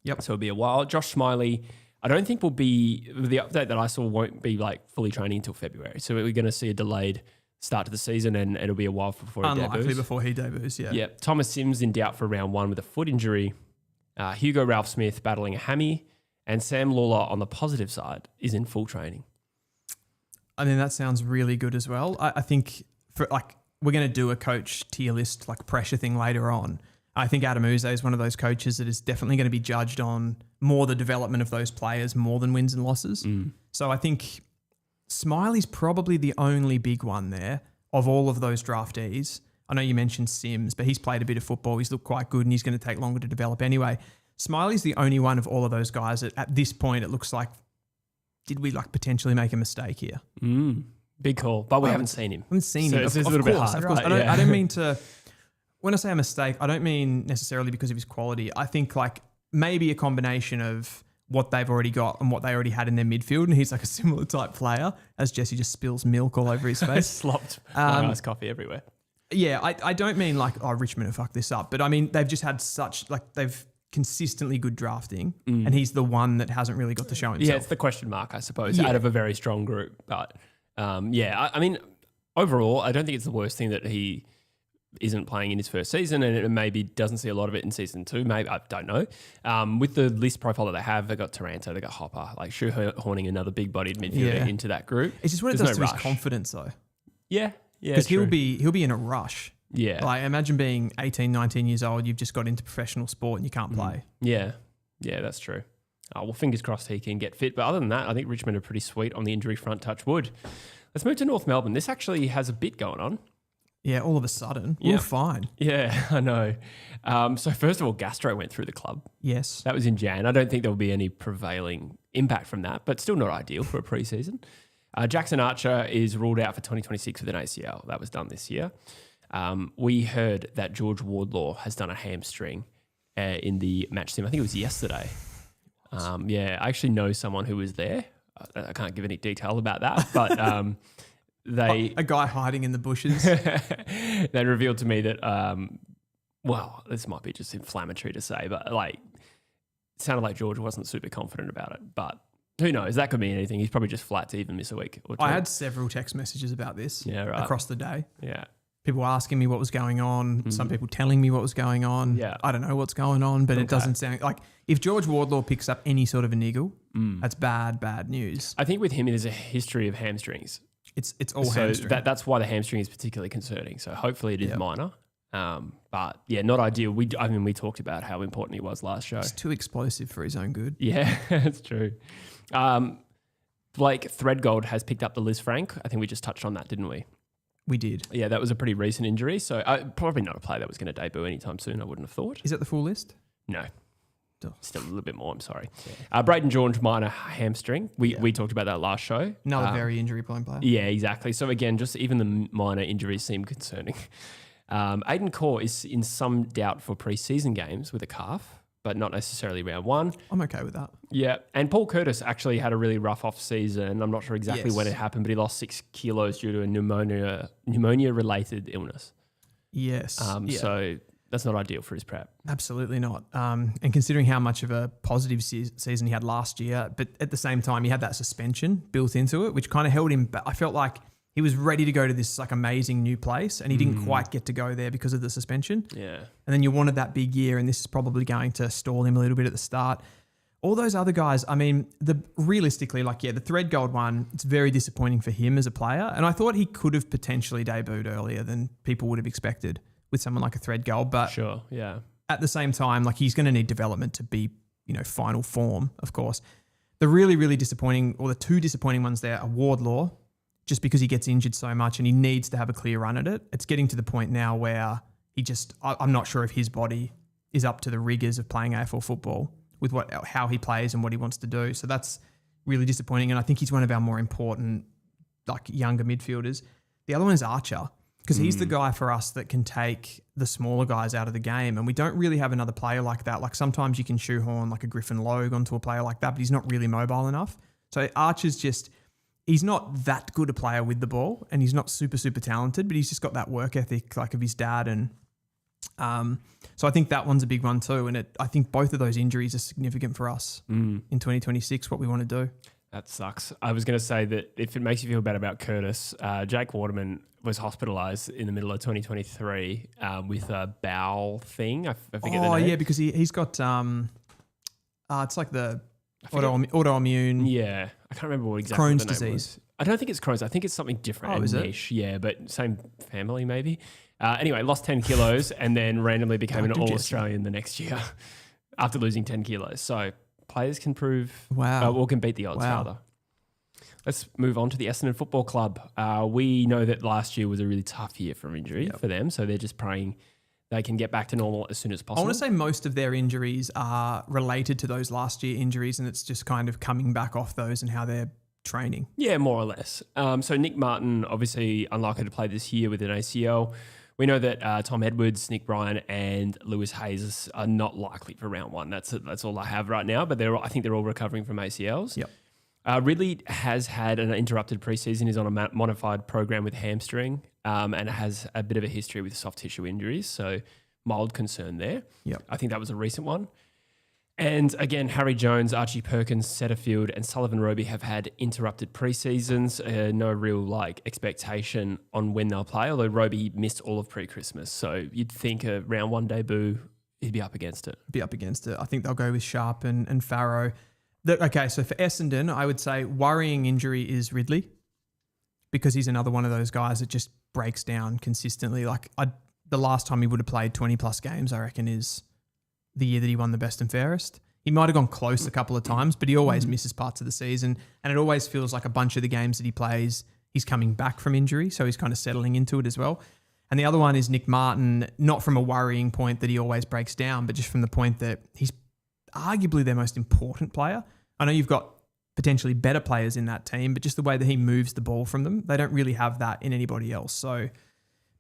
Yep. So it'll be a while. Josh Smiley I don't think we'll be, the update that I saw won't be like fully training until February. So we're going to see a delayed start to the season and it'll be a while before he Unlikely debuts. before he debuts, yeah. Yeah. Thomas Sims in doubt for round 1 with a foot injury. Hugo Ralph Smith battling a hammy. And Sam Lawler on the positive side is in full training. I mean, that sounds really good as well. I think for like we're going to do a coach tier list like pressure thing later on. I think Adam Uze is one of those coaches that is definitely going to be judged on more the development of those players more than wins and losses. So I think Smiley's probably the only big one there of all of those draftees. I know you mentioned Sims, but he's played a bit of football. He's looked quite good and he's going to take longer to develop anyway. Smiley's the only one of all of those guys that at this point it looks like, did we like potentially make a mistake here? Big call, but we haven't seen him. I haven't seen him. It's Of a little bit course, hard, of course. right? I don't mean to, when I say a mistake, I don't mean necessarily because of his quality. I think like maybe a combination of what they've already got and what they already had in their midfield. And he's like a similar type player as Jesse just spills milk all over his face. Slopped iced coffee everywhere. Yeah, I don't mean like, oh, Richmond have fucked this up. But I mean, they've just had such, like they've consistently good drafting and he's the one that hasn't really got to show himself. Yeah, it's the question mark, I suppose, out of a very strong group. But I mean, overall, I don't think it's the worst thing that he isn't playing in his first season and it maybe doesn't see a lot of it in season 2. Maybe, I don't know. With the list profile that they have, they've got Taranto, they've got Hopper, like shoehorning another big-bodied midfielder into that group. It's just what it does to his confidence though. Yeah. Because he'll be in a rush. Yeah. Like imagine being 18, 19 years old, you've just got into professional sport and you can't play. Yeah, that's true. Well, fingers crossed he can get fit. But other than that, I think Richmond are pretty sweet on the injury front, touch wood. Let's move to North Melbourne. This actually has a bit going on. Yeah, all of a sudden. We're fine. Yeah, I know. So first of all, Gastro went through the club. Yes. That was in Jan. I don't think there will be any prevailing impact from that, but still not ideal for a pre-season. Jackson Archer is ruled out for 2026 with an ACL. That was done this year. We heard that George Wardlaw has done a hamstring in the match sim. I think it was yesterday. I actually know someone who was there. I can't give any detail about that, but a guy hiding in the bushes. They revealed to me that, this might be just inflammatory to say, but like, it sounded like George wasn't super confident about it, but who knows? That could mean anything. He's probably just flat to even miss a week or two. I had several text messages about this across the day. Yeah. People asking me what was going on. Some people telling me what was going on. Yeah. I don't know what's going on, but it doesn't sound like if George Wardlaw picks up any sort of a niggle, that's bad news. I think with him, there's a history of hamstrings. It's all hamstring. That's why the hamstring is particularly concerning. So hopefully it is minor. But yeah, not ideal. We talked about how important he was last show. He's too explosive for his own good. Yeah, that's true. Blake Threadgold has picked up the Liz Frank. I think we just touched on that, didn't we? We did. Yeah, that was a pretty recent injury. So probably not a player that was going to debut anytime soon, I wouldn't have thought. Is that the full list? No. Still a little bit more, I'm sorry. Braden George, minor hamstring. We talked about that last show. Another very injury-prone player. Yeah, exactly. So again, just even the minor injuries seem concerning. Aiden Core is in some doubt for pre-season games with a calf, but not necessarily round 1. I'm okay with that. Yeah, and Paul Curtis actually had a really rough off-season. I'm not sure exactly when it happened, but he lost 6 kilos due to a pneumonia-related illness. Yes. So that's not ideal for his prep. Absolutely not. And considering how much of a positive season he had last year, but at the same time, he had that suspension built into it, which kind of held him back. I felt like he was ready to go to this like amazing new place and he didn't quite get to go there because of the suspension. Yeah. And then you wanted that big year and this is probably going to stall him a little bit at the start. All those other guys, I mean, realistically, the Threadgold one, it's very disappointing for him as a player. And I thought he could have potentially debuted earlier than people would have expected with someone like a Threadgold. But sure, yeah. At the same time, like he's going to need development to be, final form, of course. The really, really disappointing, or the two disappointing ones there are Wardlaw, just because he gets injured so much and he needs to have a clear run at it. It's getting to the point now where I'm not sure if his body is up to the rigors of playing AFL football with how he plays and what he wants to do. So that's really disappointing. And I think he's one of our more important, younger midfielders. The other one is Archer, because he's the guy for us that can take the smaller guys out of the game. And we don't really have another player like that. Like sometimes you can shoehorn like a Griffin Logue onto a player like that, but he's not really mobile enough. So Archer's he's not that good a player with the ball and he's not super, super talented, but he's just got that work ethic like of his dad. And So I think that one's a big one too. And I think both of those injuries are significant for us in 2026, what we want to do. That sucks. I was going to say that if it makes you feel better about Curtis, Jake Waterman was hospitalised in the middle of 2023 with a bowel thing. I forget the name. Oh, yeah, because he's got, it's like the autoimmune. Yeah, I can't remember what exactly Crohn's the name disease. was. I don't think it's Crohn's. I think it's something different and is it? niche. Yeah, but same family maybe. Anyway, lost 10 kilos and then randomly became an Dr. Jesse. All-Australian the next year after losing 10 kilos. So players can prove, Wow. or can beat the odds rather. Let's move on to the Essendon Football Club. We know that last year was a really tough year from injury for them, so they're just praying they can get back to normal as soon as possible. I want to say most of their injuries are related to those last year injuries, and it's just kind of coming back off those and how they're training. Yeah, more or less. So Nick Martin, obviously unlikely to play this year with an ACL. We know that Tom Edwards, Nick Bryan, and Lewis Hayes are not likely for round one. That's all I have right now, but I think they're all recovering from ACLs. Yep. Ridley has had an interrupted preseason. He's on a modified program with hamstring and has a bit of a history with soft tissue injuries, so mild concern there. Yep. I think that was a recent one. And again, Harry Jones, Archie Perkins, Setterfield, and Sullivan Roby have had interrupted preseasons. No real expectation on when they'll play, although Roby missed all of pre-Christmas. So you'd think a round one debut, he'd be up against it. I think they'll go with Sharp and Farrow. Okay, so for Essendon, I would say worrying injury is Ridley because he's another one of those guys that just breaks down consistently. The last time he would have played 20 plus games, I reckon, is the year that he won the best and fairest. He might have gone close a couple of times, but he always misses parts of the season. And it always feels like a bunch of the games that he plays, he's coming back from injury. So he's kind of settling into it as well. And the other one is Nick Martin, not from a worrying point that he always breaks down, but just from the point that he's arguably their most important player. I know you've got potentially better players in that team, but just the way that he moves the ball from them, they don't really have that in anybody else. So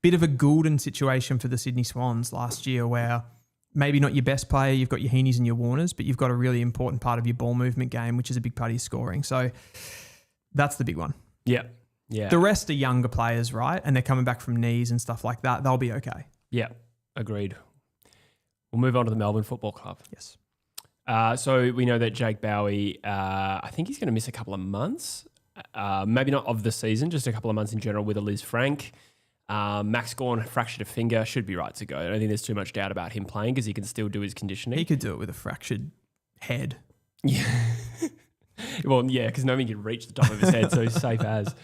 bit of a Goulden situation for the Sydney Swans last year where maybe not your best player, you've got your Heenies and your Warners, but you've got a really important part of your ball movement game, which is a big part of your scoring. So that's the big one. Yeah. Yeah. The rest are younger players, right? And they're coming back from knees and stuff like that. They'll be okay. Yeah. Agreed. We'll move on to the Melbourne Football Club. Yes. So we know that Jake Bowie, I think he's going to miss a couple of months, maybe not of the season, just a couple of months in general with a Liz Frank. Max Gawn fractured a finger, should be right to go. I don't think there's too much doubt about him playing because he can still do his conditioning. He could do it with a fractured head. Yeah. Well, yeah, because nobody can reach the top of his head, so he's safe as.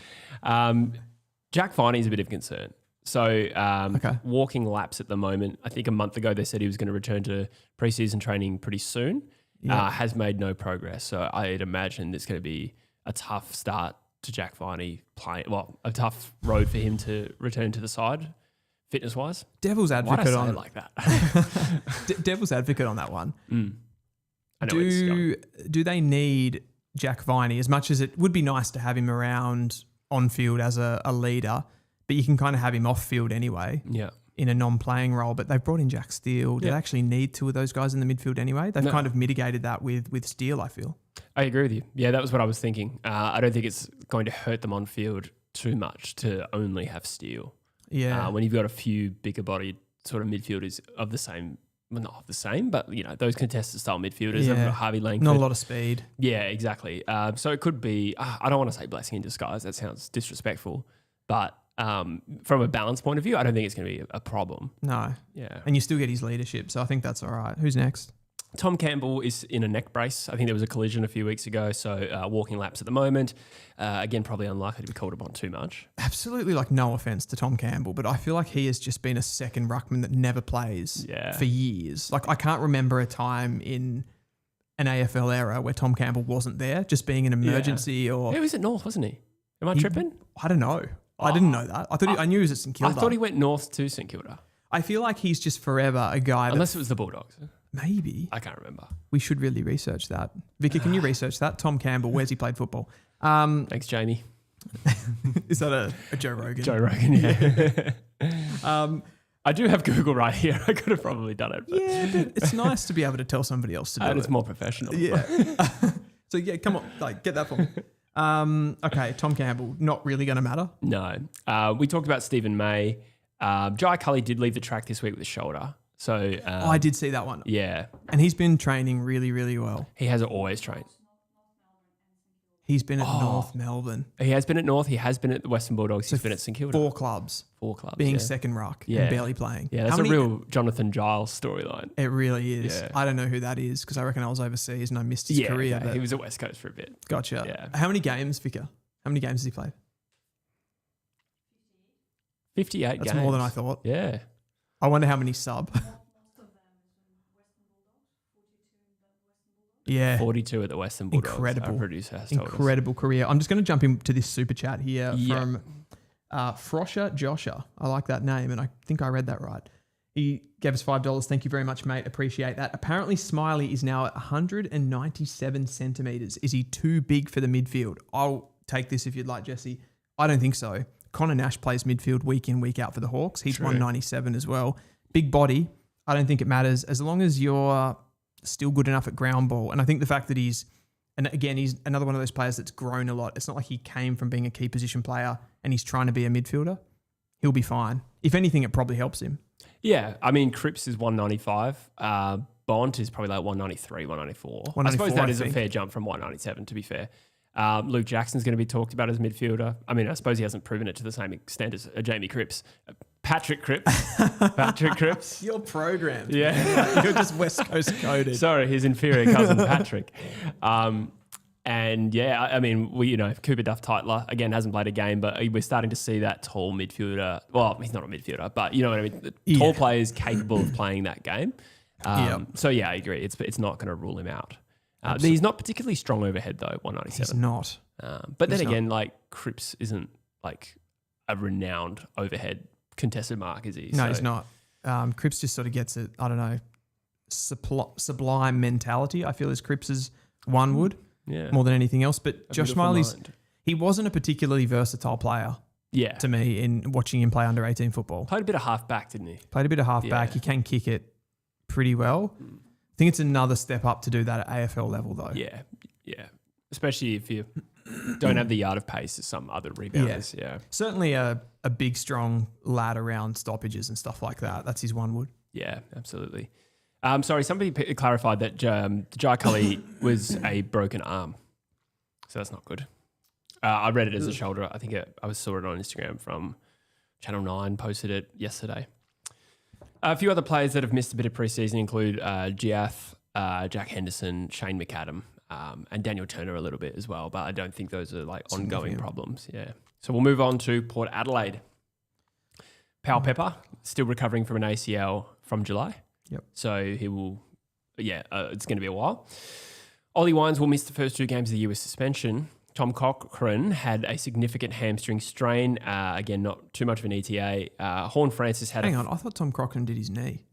Jack Viney is a bit of concern. So walking laps at the moment. I think a month ago they said he was going to return to preseason training pretty soon. Has made no progress. So I'd imagine it's going to be a tough start to Jack Viney playing. Well, a tough road for him to return to the side, fitness wise. Devil's advocate on on like that. Devil's advocate on that one. I know where it's going. Do they need Jack Viney as much as it would be nice to have him around on field as a leader? But you can kind of have him off field anyway in a non-playing role. But they've brought in Jack Steele. Do they actually need two of those guys in the midfield anyway? They've kind of mitigated that with Steele, I feel. I agree with you. Yeah, that was what I was thinking. I don't think it's going to hurt them on field too much to only have Steele. Yeah. When you've got a few bigger bodied sort of midfielders of the same, well, not of the same, but, those contested style midfielders. They've got Harvey Langford. Not a lot of speed. Yeah, exactly. So it could be, I don't want to say blessing in disguise. That sounds disrespectful. But from a balance point of view, I don't think it's going to be a problem. No. Yeah. And you still get his leadership, so I think that's all right. Who's next? Tom Campbell is in a neck brace. I think there was a collision a few weeks ago, so walking laps at the moment. Again, probably unlikely to be called upon too much. Absolutely, no offense to Tom Campbell, but I feel like he has just been a second ruckman that never plays for years. I can't remember a time in an AFL era where Tom Campbell wasn't there, just being an emergency or... He was at North, wasn't he? Am I tripping? I don't know. I didn't know that. I knew he was at St Kilda. I thought he went North to St Kilda. I feel like he's just forever a guy Unless it was the Bulldogs. Maybe. I can't remember. We should really research that. Vicky, can you research that? Tom Campbell, where's he played football? Thanks, Jamie. Is that a Joe Rogan? Joe Rogan, yeah. I do have Google right here. I could have probably done it. But. Yeah, but it's nice to be able to tell somebody else to do it. And it's more professional. Yeah. So, come on, get that for me. Okay, Tom Campbell, not really going to matter. No. We talked about Stephen May. Jai Cully did leave the track this week with a shoulder. So I did see that one. yeah, And he's been training really, really well. he has always trained. He's been at North Melbourne. He has been at North. He has been at the Western Bulldogs. He's been at St Kilda. 4 clubs. 4 clubs. Being yeah. second ruck Yeah. and barely playing. Yeah, that's a real Jonathan Giles storyline. It really is. Yeah. I don't know who that is because I reckon I was overseas and I missed his career. Okay. But He was at West Coast for a bit. gotcha. Yeah. How many games, Vicar? How many games has he played? 58 That's games. more than I thought. Yeah. I wonder how many sub. Yeah. 42 at the Western Bulldogs. Incredible. Our producer has told us. Incredible career. I'm just going to jump into this super chat here Yeah. from Frosher Josher. I like that name, and I think I read that right. He gave us $5. Thank you very much, mate. Appreciate that. Apparently, Smiley is now at 197 centimetres. Is he too big for the midfield? I'll take this if you'd like, Jesse. I don't think so. Connor Nash plays midfield week in, week out for the Hawks. He's True. 197 as well. Big body. I don't think it matters as long as you're still good enough at ground ball. And I think the fact that he's another one of those players that's grown a lot. It's not like he came from being a key position player and he's trying to be a midfielder. He'll be fine. If anything, it probably helps him. Yeah. I mean, Cripps is 195. Bont is probably like 193, 194. I 194, suppose that I is a think. fair jump from 197, to be fair. Luke Jackson's going to be talked about as midfielder. I mean, I suppose he hasn't proven it to the same extent as Jamie Cripps. Patrick Cripps. Patrick Cripps. You're programmed. Yeah. You're just West Coast coded. Sorry, his inferior cousin Patrick. And yeah, I mean, Cooper Duff Titler, again, hasn't played a game, but we're starting to see that tall midfielder. Well, he's not a midfielder, but you know what I mean? The tall players capable of playing that game. So yeah, I agree. It's not going to rule him out. He's not particularly strong overhead though, 197. He's not. But then again, like Cripps isn't like a renowned overhead contested mark, is he? No, So- he's not. Cripps just sort of gets it, I don't know, sublime mentality, I feel, is Cripps's one would Yeah. more than anything else. But A Josh beautiful Smiley's, mind. he wasn't a particularly versatile player Yeah. to me in watching him play under 18 football. Played a bit of half back, didn't he? Played a bit of halfback. Yeah. He can kick it pretty well. I think it's another step up to do that at AFL level though. Yeah. Yeah. Especially if you don't have the yard of pace as some other rebounders. Yeah. Certainly a big, strong lad around stoppages and stuff like that. That's his one would. Yeah, absolutely. Sorry, somebody clarified that Jai Cully was a broken arm. So that's not good. I read it as a shoulder. I think I saw it on Instagram from Channel 9, posted it yesterday. A few other players that have missed a bit of preseason include Giath, Jack Henderson, Shane McAdam, and Daniel Turner a little bit as well. But I don't think those are like ongoing problems. Yeah. So we'll move on to Port Adelaide. Powell Pepper, still recovering from an ACL from July. Yep. So he will, it's going to be a while. Ollie Wines will miss the first 2 games of the year with suspension. Tom Cochrane had a significant hamstring strain. Again, not too much of an ETA. Horn Francis had Hang on, I thought Tom Cochrane did his knee.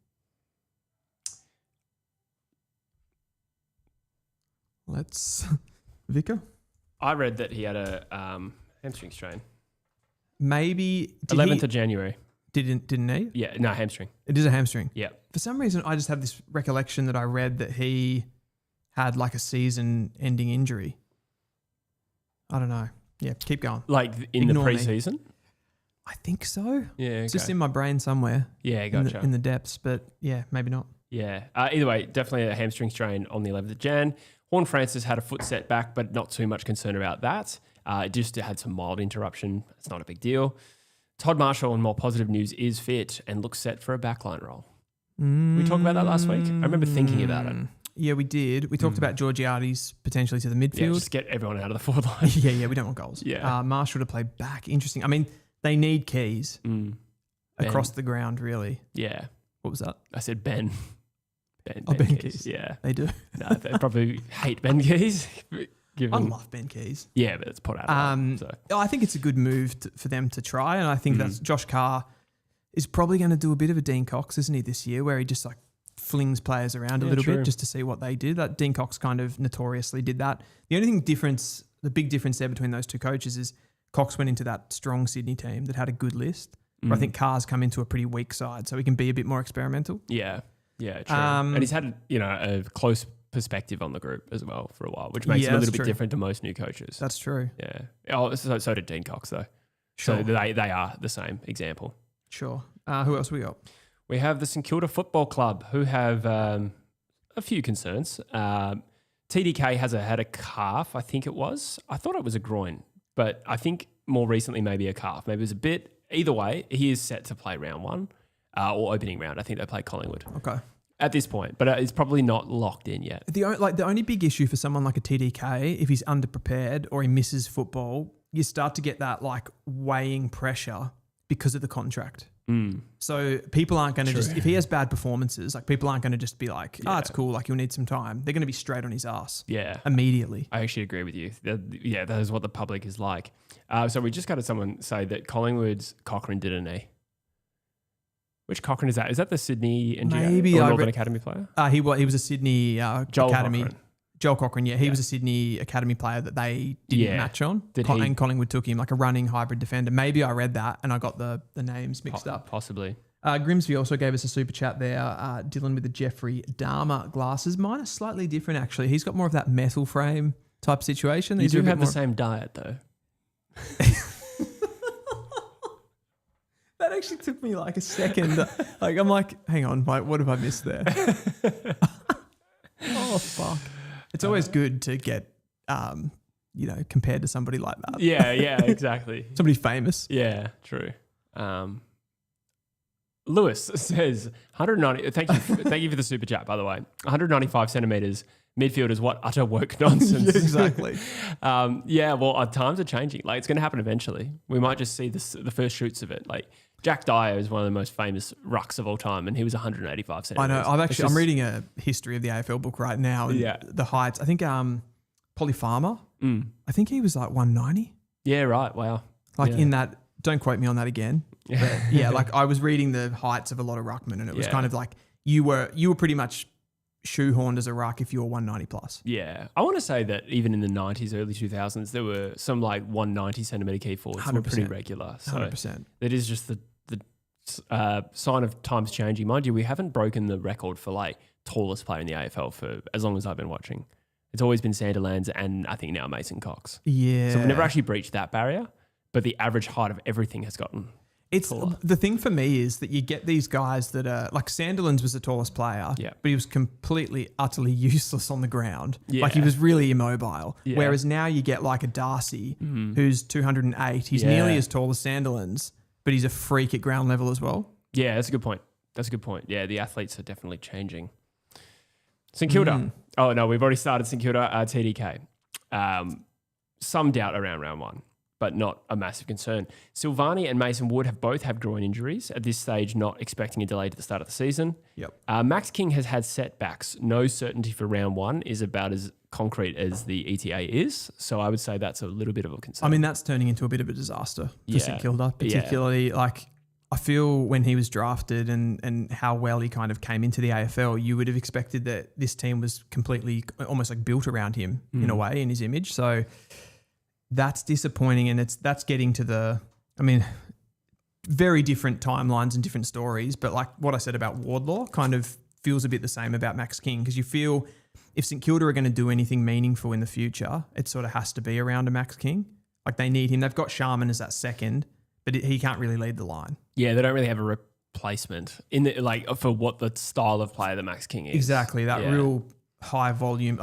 Let's Vicar. I read that he had a hamstring strain. Maybe 11th of January. didn't he? Yeah, no, hamstring. It is a hamstring. Yeah. For some reason, I just have this recollection that I read that he had like a season-ending injury. I don't know. Yeah, keep going. Like in Ignore the me. preseason? I think so. Yeah, okay. It's just in my brain somewhere. Yeah, in gotcha. the depths, but yeah, maybe not. Yeah. Either way, definitely a hamstring strain on the 11th of Jan. Horn Francis had a foot setback, but not too much concern about that. It just had some mild interruption. It's not a big deal. Todd Marshall, and more positive news, is fit and looks set for a backline role. We talked about that last week. I remember thinking about it. Yeah, we did. We talked about Georgiades potentially to the Yeah, midfield. just get everyone out of the forward line. yeah, we don't want goals. Yeah. Marshall to play back. Interesting. I mean, they need keys across Ben. the ground, really. Yeah. What was that? I said Ben. Ben Keys. Yeah. They do. No, they probably hate Ben Keys. I Given, love Ben Keys. yeah, but it's put out. So. I think it's a good move for them to try, and I think that's Josh Carr is probably going to do a bit of a Dean Cox, isn't he, this year, where he just like flings players around a little true. bit just to see what they did. That Dean Cox kind of notoriously did that. The only the big difference there between those two coaches is Cox went into that strong Sydney team that had a good list. Where I think Carr's come into a pretty weak side, so he can be a bit more experimental. Yeah, true. And he's had a close perspective on the group as well for a while, which makes him a that's little bit true. different to most new coaches. That's true. Yeah. Oh, so did Dean Cox though. Sure. So they are the same example. Sure. Who else we got? We have the St Kilda Football Club, who have a few concerns. TDK has had a calf, I think it was. I thought it was a groin, but I think more recently maybe a calf. Maybe it was a bit. Either way, he is set to play round one or opening round. I think they play Collingwood. Okay. At this point, but it's probably not locked in yet. The only big issue for someone like a TDK, if he's underprepared or he misses football, you start to get that like weighing pressure because of the contract. So people aren't going to just, if he has bad performances, like people aren't going to just be like, it's cool, like you'll need some time. They're going to be straight on his ass. Yeah. Immediately. I actually agree with you. That is what the public is like. So we just got someone say that Collingwood's Cochrane did a knee. Which Cochrane is that? Is that the Sydney NGA Maybe or Northern Academy player? He was a Sydney Academy. Cochrane. Joel Cochrane, he was a Sydney Academy player that they didn't match on. And Collingwood took him like a running hybrid defender. Maybe I read that and I got the names mixed up. Possibly. Grimsby also gave us a super chat there. Dylan with the Jeffrey Dahmer glasses. Mine are slightly different actually. He's got more of that metal frame type situation. You do have the same diet though. That actually took me like a second. Like I'm like, hang on, mate, what have I missed there? Oh fuck. It's always good to get, compared to somebody like that. Yeah, exactly. Somebody famous. Yeah, true. Lewis says 190. Thank you for the super chat, by the way. 195 centimeters. Midfielders, what utter woke nonsense. Yeah, exactly. Well, times are changing. Like it's going to happen eventually. We might just see the first shoots of it. Like Jack Dyer is one of the most famous rucks of all time, and he was 185 centimeters. I know. I'm reading a history of the AFL book right now. And the heights. I think Polly Farmer. I think he was like 190. Yeah. Right. Wow. In that. Don't quote me on that again. But like I was reading the heights of a lot of ruckmen, and it was kind of like you were pretty much shoehorned as a ruck if you were 190 plus. Yeah. I want to say that even in the 90s, early 2000s, there were some like 190 centimeter key forwards that were pretty regular. So 100%. That is just the sign of times changing. Mind you, we haven't broken the record for like tallest player in the AFL for as long as I've been watching. It's always been Sandilands and I think now Mason Cox. Yeah. So we've never actually breached that barrier, but the average height of everything has gotten taller. The thing for me is that you get these guys that are like Sandilands was the tallest player, but he was completely, utterly useless on the ground. Yeah. Like he was really immobile. Yeah. Whereas now you get like a Darcy who's 208. He's nearly as tall as Sandilands, but he's a freak at ground level as well. Yeah, that's a good point. Yeah, the athletes are definitely changing. St Kilda. Oh, no, we've already started St Kilda. TDK. Some doubt around round one, but not a massive concern. Silvani and Mason Wood have both had groin injuries. At this stage, not expecting a delay to the start of the season. Yep. Max King has had setbacks. No certainty for round one is about as concrete as the ETA is. So I would say that's a little bit of a concern. I mean, that's turning into a bit of a disaster for St Kilda, particularly like I feel when he was drafted and how well he kind of came into the AFL, you would have expected that this team was completely almost like built around him in a way, in his image. So that's disappointing, and that's getting to very different timelines and different stories. But like what I said about Wardlaw kind of feels a bit the same about Max King, because you feel if St Kilda are going to do anything meaningful in the future, it sort of has to be around a Max King. Like they need him. They've got Sharman as that second, but he can't really lead the line. Yeah, they don't really have a replacement for what the style of player that Max King is. Exactly, that real high volume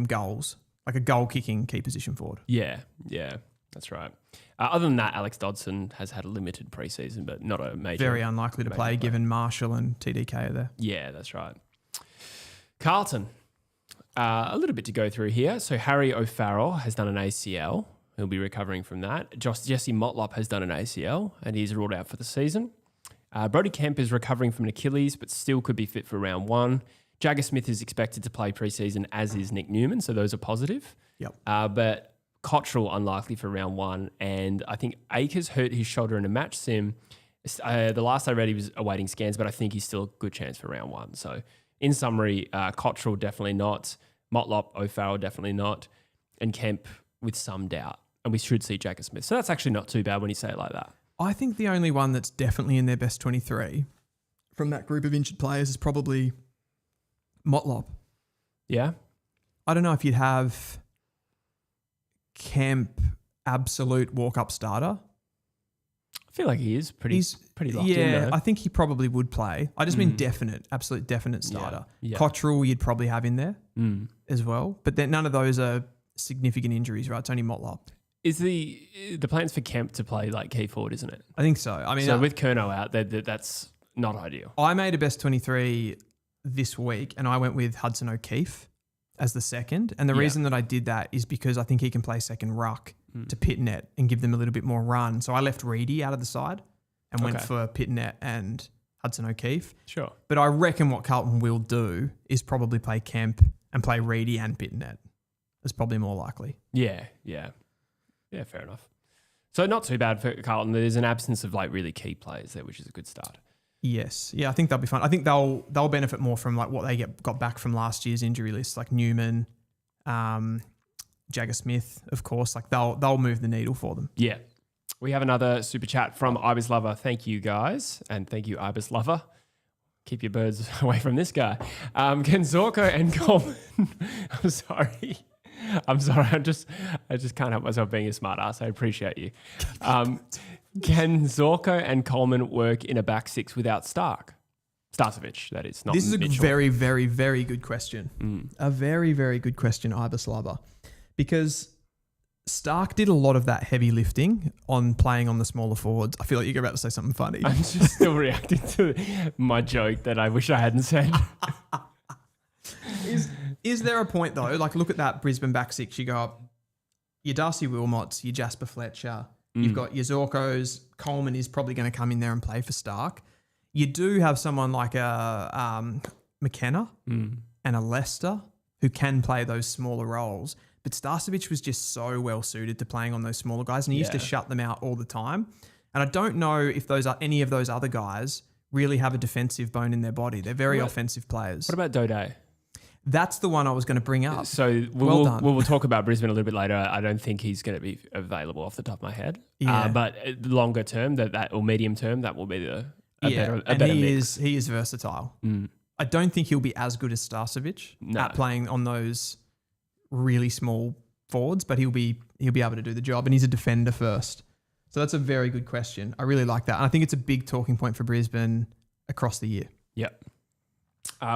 goals. Like a goal-kicking key position forward. Yeah, that's right. Other than that, Alex Dodson has had a limited preseason, but not a major. Very unlikely to play given Marshall and TDK are there. Yeah, that's right. Carlton, a little bit to go through here. So Harry O'Farrell has done an ACL. He'll be recovering from that. Jesse Motlop has done an ACL, and he's ruled out for the season. Brody Kemp is recovering from an Achilles, but still could be fit for round one. Jagger Smith is expected to play preseason, as is Nick Newman, so those are positive. Yep. But Cottrell unlikely for round one, and I think Akers hurt his shoulder in a match sim. The last I read, he was awaiting scans, but I think he's still a good chance for round one. So in summary, Cottrell definitely not, Motlop, O'Farrell definitely not, and Kemp with some doubt. And we should see Jagger Smith. So that's actually not too bad when you say it like that. I think the only one that's definitely in their best 23 from that group of injured players is probably Motlop. Yeah. I don't know if you'd have Kemp absolute walk-up starter. I feel like he is pretty locked in. Yeah, though. I think he probably would play. I just mean definite, absolute definite starter. Cottrell you'd probably have in there as well. But then none of those are significant injuries, right? It's only Motlop. Is the plans for Kemp to play like key forward, isn't it? I think so. I mean, so with Curnow out, that's not ideal. I made a best 23 this week and I went with Hudson O'Keefe as the second. And the reason that I did that is because I think he can play second ruck to Pitnet and give them a little bit more run. So I left Reedy out of the side and went for Pitnet and Hudson O'Keefe. Sure. But I reckon what Carlton will do is probably play Kemp and play Reedy and Pitnet. That's probably more likely. Yeah, fair enough. So not too bad for Carlton. There's an absence of like really key players there, which is a good start. Yes. Yeah, I think they'll be fine. I think they'll benefit more from like what they got back from last year's injury list, like Newman, Jagger Smith, of course. Like they'll move the needle for them. Yeah. We have another super chat from Ibis Lover. Thank you, guys. And thank you, Ibis Lover. Keep your birds away from this guy. Can Zorko and Coleman... I'm sorry. I just can't help myself being a smart ass. I appreciate you. Can Zorko and Coleman work in a back six without Stark? Starcevic, that is. Not This is Mitchell. a very, very, very good question. A very, very good question, Ibis Lover. Because Stark did a lot of that heavy lifting on playing on the smaller forwards. I feel like you're about to say something funny. I'm just still reacting to my joke that I wish I hadn't said. Is there a point though? Like look at that Brisbane back six. You go up your Darcy Wilmots, your Jasper Fletcher. You've got your Zorkos. Coleman is probably going to come in there and play for Stark. You do have someone like a McKenna and a Leicester who can play those smaller roles. But Starcevic was just so well suited to playing on those smaller guys, and he used to shut them out all the time. And I don't know if any of those other guys really have a defensive bone in their body. They're very offensive players. What about Dode? That's the one I was going to bring up. So we'll talk about Brisbane a little bit later. I don't think he's going to be available off the top of my head. Yeah. But longer term, that or medium term, that will be a better mix. He is versatile. I don't think he'll be as good as Starcevic at playing on those really small forwards, but he'll be able to do the job, and he's a defender first. So that's a very good question. I really like that. And I think it's a big talking point for Brisbane across the year. Yep.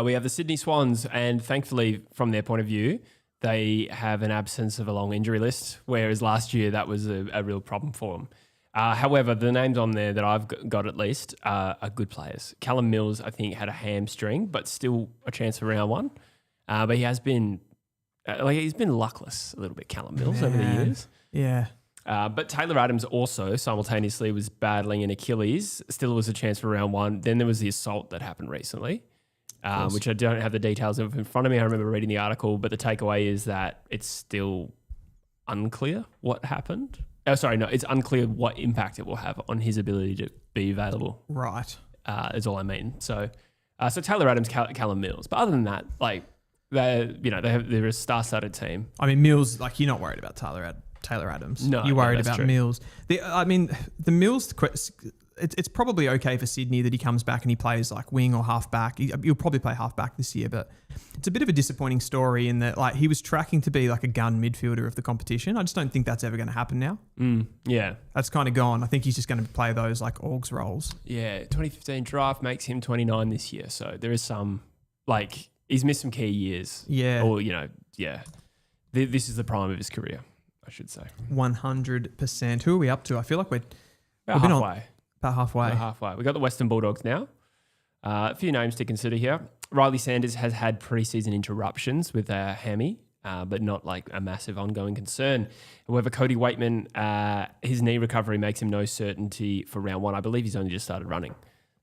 We have the Sydney Swans, and thankfully, from their point of view, they have an absence of a long injury list, whereas last year that was a real problem for them. However, the names on there that I've got at least are good players. Callum Mills, I think, had a hamstring, but still a chance for round one. But he has been he's been luckless a little bit, Callum Mills, over the years. Yeah. But Taylor Adams also simultaneously was battling an Achilles. Still was a chance for round one. Then there was the assault that happened recently, which I don't have the details of in front of me. I remember reading the article, but the takeaway is that it's still unclear what happened. Oh, sorry, no, it's unclear what impact it will have on his ability to be available. Right. Is all I mean. So Taylor Adams, Callum Mills. But other than that, like they're a star-studded team. I mean, Mills, like you're not worried about Taylor Adams. No, you're worried that's about true. Mills. The Mills. It's probably okay for Sydney that he comes back and he plays like wing or half back. He'll probably play half back this year, but it's a bit of a disappointing story in that like he was tracking to be like a gun midfielder of the competition. I just don't think that's ever going to happen now. Yeah. That's kind of gone. I think he's just going to play those like Augs roles. Yeah, 2015 draft makes him 29 this year. So there is some, like, he's missed some key years. Yeah. Or, this is the prime of his career, I should say. 100%. Who are we up to? I feel like we've been halfway. About halfway. Halfway. We got the Western Bulldogs now. A few names to consider here. Riley Sanders has had preseason interruptions with a hammy, but not like a massive ongoing concern. However, Cody Waitman, his knee recovery makes him no certainty for round one. I believe he's only just started running.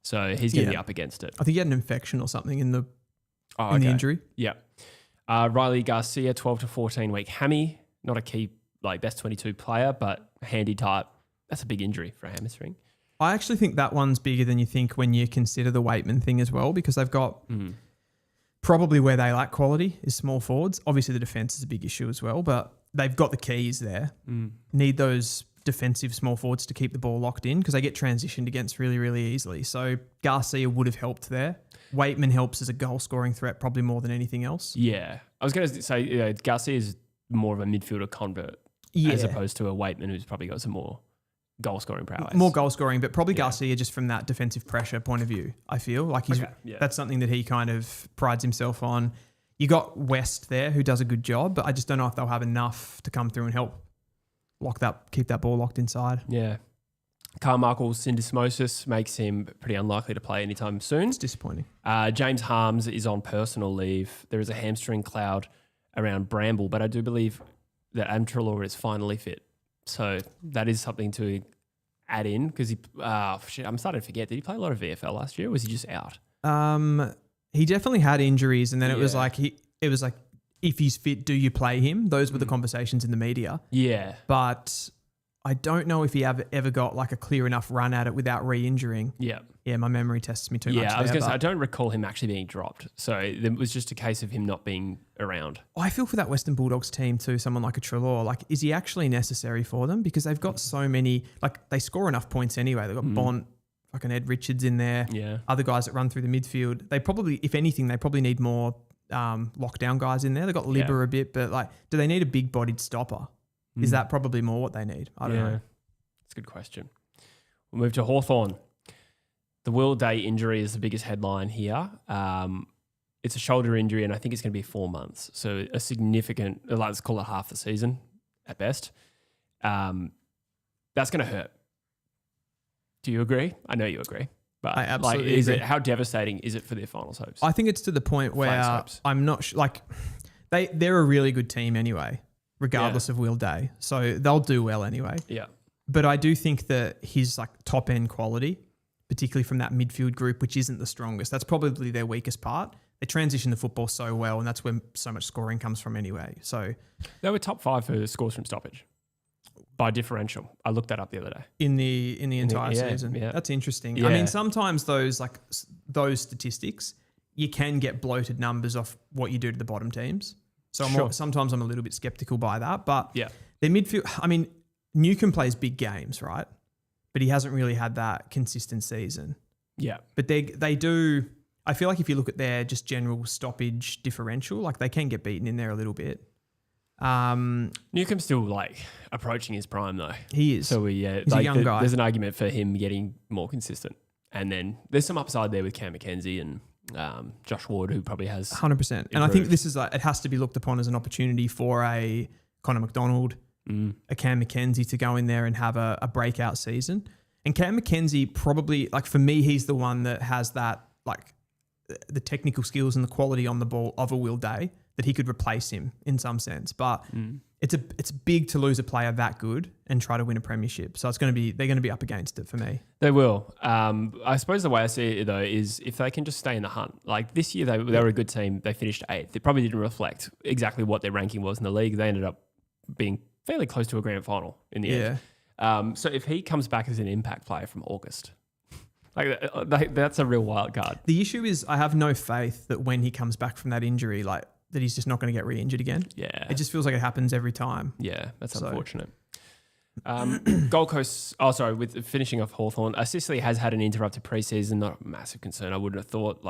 So he's going to be up against it. I think he had an infection or something in the injury. Yeah. Riley Garcia, 12 to 14 week hammy. Not a key, like best 22 player, but handy type. That's a big injury for a hamstring. I actually think that one's bigger than you think when you consider the Waitman thing as well, because they've got probably where they lack quality is small forwards. Obviously, the defense is a big issue as well, but they've got the keys there. Need those defensive small forwards to keep the ball locked in because they get transitioned against really, really easily. So Garcia would have helped there. Waitman helps as a goal-scoring threat probably more than anything else. Yeah. I was going to say Garcia is more of a midfielder convert as opposed to a Waitman who's probably got some more goal scoring prowess. More goal scoring, but probably Garcia just from that defensive pressure point of view. I feel like that's something that he kind of prides himself on. You got West there who does a good job, but I just don't know if they'll have enough to come through and help keep that ball locked inside. Yeah. Carmichael's syndesmosis makes him pretty unlikely to play anytime soon. It's disappointing. James Harms is on personal leave. There is a hamstring cloud around Bramble, but I do believe that Adam Treloar is finally fit. So that is something to add in because I'm starting to forget. Did he play a lot of VFL last year or was he just out? He definitely had injuries and then it was like if he's fit, do you play him? Those were the conversations in the media. Yeah. But I don't know if he ever got like a clear enough run at it without re-injuring. Yeah. Yeah, my memory tests me too much. Yeah, I was going to say, I don't recall him actually being dropped. So it was just a case of him not being around. I feel for that Western Bulldogs team too, someone like a Treloar. Like, is he actually necessary for them? Because they've got so many, like they score enough points anyway. They've got Bont, fucking Ed Richards in there. Yeah. Other guys that run through the midfield. They probably, if anything, they probably need more lockdown guys in there. They've got Libber a bit, but like, do they need a big-bodied stopper? Is that probably more what they need? I don't know. That's a good question. We'll move to Hawthorn. The Will Day injury is the biggest headline here. It's a shoulder injury, and I think it's going to be 4 months. So a significant, let's call it half the season at best. That's going to hurt. Do you agree? I know you agree. But I absolutely agree. How devastating is it for their finals hopes? I think it's to the point where I'm not like they're a really good team anyway, regardless of Will Day. So they'll do well anyway. Yeah. But I do think that his like top end quality, particularly from that midfield group, which isn't the strongest, that's probably their weakest part. They transition the football so well, and that's where so much scoring comes from anyway. So they were top 5 for scores from stoppage by differential. I looked that up the other day. In the entire season. Yeah. That's interesting. Yeah. I mean, sometimes those statistics, you can get bloated numbers off what you do to the bottom teams. So sometimes I'm a little bit skeptical by that. But their midfield, I mean, Newcomb plays big games, right? But he hasn't really had that consistent season. Yeah. But they do, I feel like if you look at their just general stoppage differential, like they can get beaten in there a little bit. Newcomb's still like approaching his prime though. He is. So he's a young guy. There's an argument for him getting more consistent. And then there's some upside there with Cam McKenzie and Josh Ward, who probably has 100%. And I think this is it has to be looked upon as an opportunity for a Connor McDonald, a Cam McKenzie to go in there and have a breakout season. And Cam McKenzie probably, like for me, he's the one that has that, like the technical skills and the quality on the ball of a Will Day that he could replace him in some sense. But it's big to lose a player that good and try to win a premiership. So they're going to be up against it for me. They will. I suppose the way I see it though is if they can just stay in the hunt. Like this year, they were a good team. They finished 8th. It probably didn't reflect exactly what their ranking was in the league. They ended up being fairly close to a grand final in the end. So if he comes back as an impact player from August, that's a real wild card. The issue is I have no faith that when he comes back from that injury, like that he's just not going to get re-injured again. Yeah. It just feels like it happens every time. Yeah, that's unfortunate. Gold Coast, with finishing off Hawthorn, Sicily has had an interrupted preseason, not a massive concern. I wouldn't have thought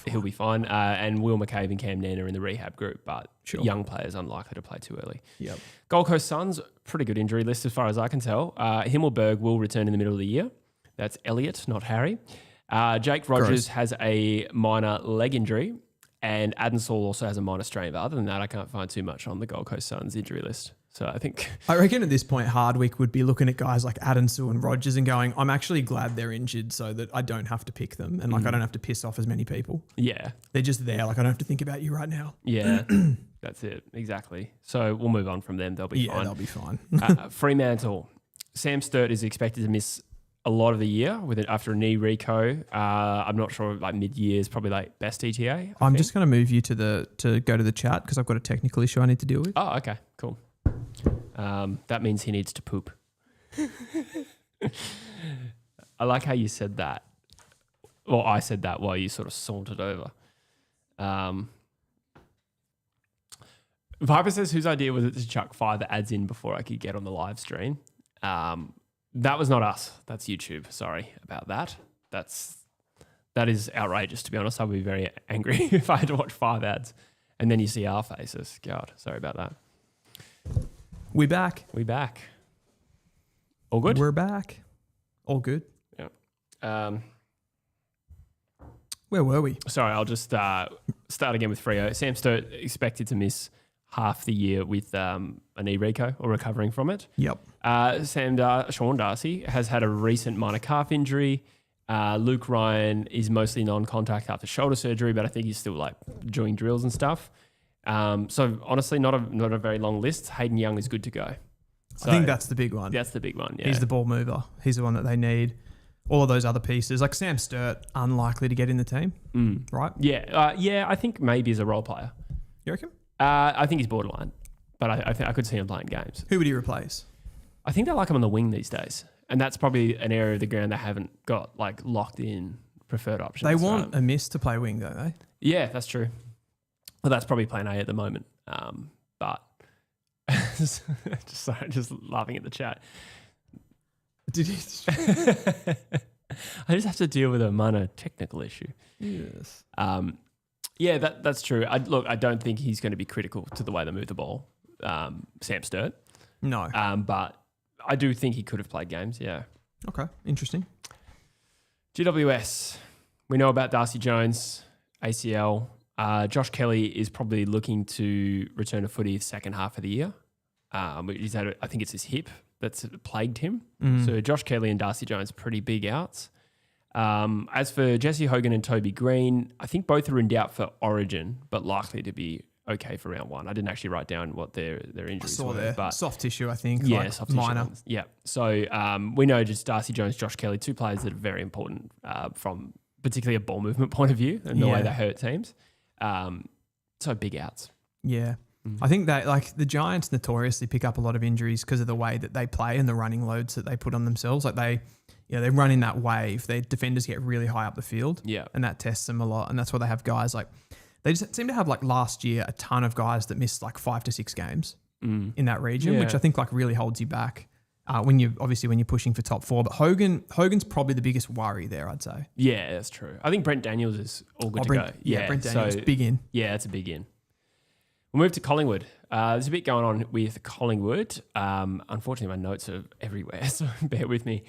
he'll be fine. And Will McCabe and Cam Nairn are in the rehab group, but young players unlikely to play too early. Yep. Gold Coast Suns, pretty good injury list as far as I can tell. Himmelberg will return in the middle of the year. That's Elliot, not Harry. Jake Rogers has a minor leg injury. And Adensall also has a minor strain. But other than that, I can't find too much on the Gold Coast Suns injury list. So I reckon at this point, Hardwick would be looking at guys like Adensall and Rogers and going, I'm actually glad they're injured so that I don't have to pick them. And I don't have to piss off as many people. Yeah. They're just there. Like I don't have to think about you right now. Yeah, that's it. Exactly. So we'll move on from them. They'll be fine. Yeah, they'll be fine. Fremantle. Sam Sturt is expected to miss a lot of the year after a knee reco. I'm not sure, like mid-year is probably like best ETA. I'm just going to move you to go to the chat because I've got a technical issue I need to deal with. Oh, okay, cool. That means he needs to poop. I like how you said that. Or I said that while you sort of sauntered over. Viper says, whose idea was it to chuck 5 ads in before I could get on the live stream? That was not us. That's YouTube. Sorry about that. That is outrageous, to be honest. I would be very angry if I had to watch 5 ads and then you see our faces. God, sorry about that. We back. All good? We're back. All good. Yeah. Where were we? Sorry, I'll just start again with Freo. Sam Sturt expected to miss half the year with a knee reco or recovering from it. Yep. Sean Darcy has had a recent minor calf injury. Luke Ryan is mostly non-contact after shoulder surgery, but I think he's still like doing drills and stuff. So honestly, not a very long list. Hayden Young is good to go. So I think that's the big one. That's the big one. Yeah. He's the ball mover. He's the one that they need. All of those other pieces, like Sam Sturt, unlikely to get in the team, right? Yeah. I think maybe as a role player. You reckon? I think he's borderline, but I think I could see him playing games. Who would he replace? I think they like him on the wing these days, and that's probably an area of the ground they haven't got like locked in preferred options. They want a miss to play wing, don't they? Yeah, that's true. Well, that's probably plan A at the moment. But just laughing at the chat. Did you? I just have to deal with a minor technical issue. Yes. Yeah, that's true. I don't think he's going to be critical to the way they move the ball, Sam Sturt. No. But I do think he could have played games, yeah. Okay, interesting. GWS, we know about Darcy Jones, ACL. Josh Kelly is probably looking to return to footy the second half of the year. He's had, I think it's his hip that's plagued him. So Josh Kelly and Darcy Jones, pretty big outs. As for Jesse Hogan and Toby Green, I think both are in doubt for Origin, but likely to be okay for round one. I didn't actually write down what their injuries were. There. But soft tissue, I think. Yeah, like soft tissue minor. ones. Yeah. So we know just Darcy Jones, Josh Kelly, two players that are very important from particularly a ball movement point of view and the way they hurt teams. So big outs. Yeah. I think that like the Giants notoriously pick up a lot of injuries because of the way that they play and the running loads that they put on themselves. Like they run in that wave. Their defenders get really high up the field. Yeah. And and that tests them a lot. And that's why they have guys like, they just seem to have like last year a ton of guys that missed like 5 to 6 games in that region, which I think like really holds you back when you're pushing for top 4. But Hogan's probably the biggest worry there, I'd say. Yeah, that's true. I think Brent Daniels is all good to go. Yeah, Brent Daniels, big in. Yeah, that's a big in. We'll move to Collingwood. There's a bit going on with Collingwood. Unfortunately, my notes are everywhere, so bear with me.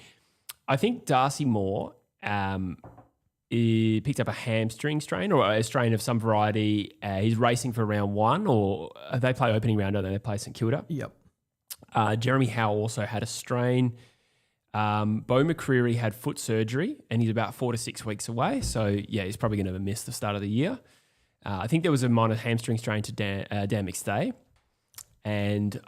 I think Darcy Moore he picked up a hamstring strain or a strain of some variety. He's racing for round 1, or they play opening round, don't they? They play St Kilda. Yep. Jeremy Howe also had a strain. Bo McCreary had foot surgery and he's about 4 to 6 weeks away. So, yeah, he's probably going to miss the start of the year. I think there was a minor hamstring strain to Dan McStay. And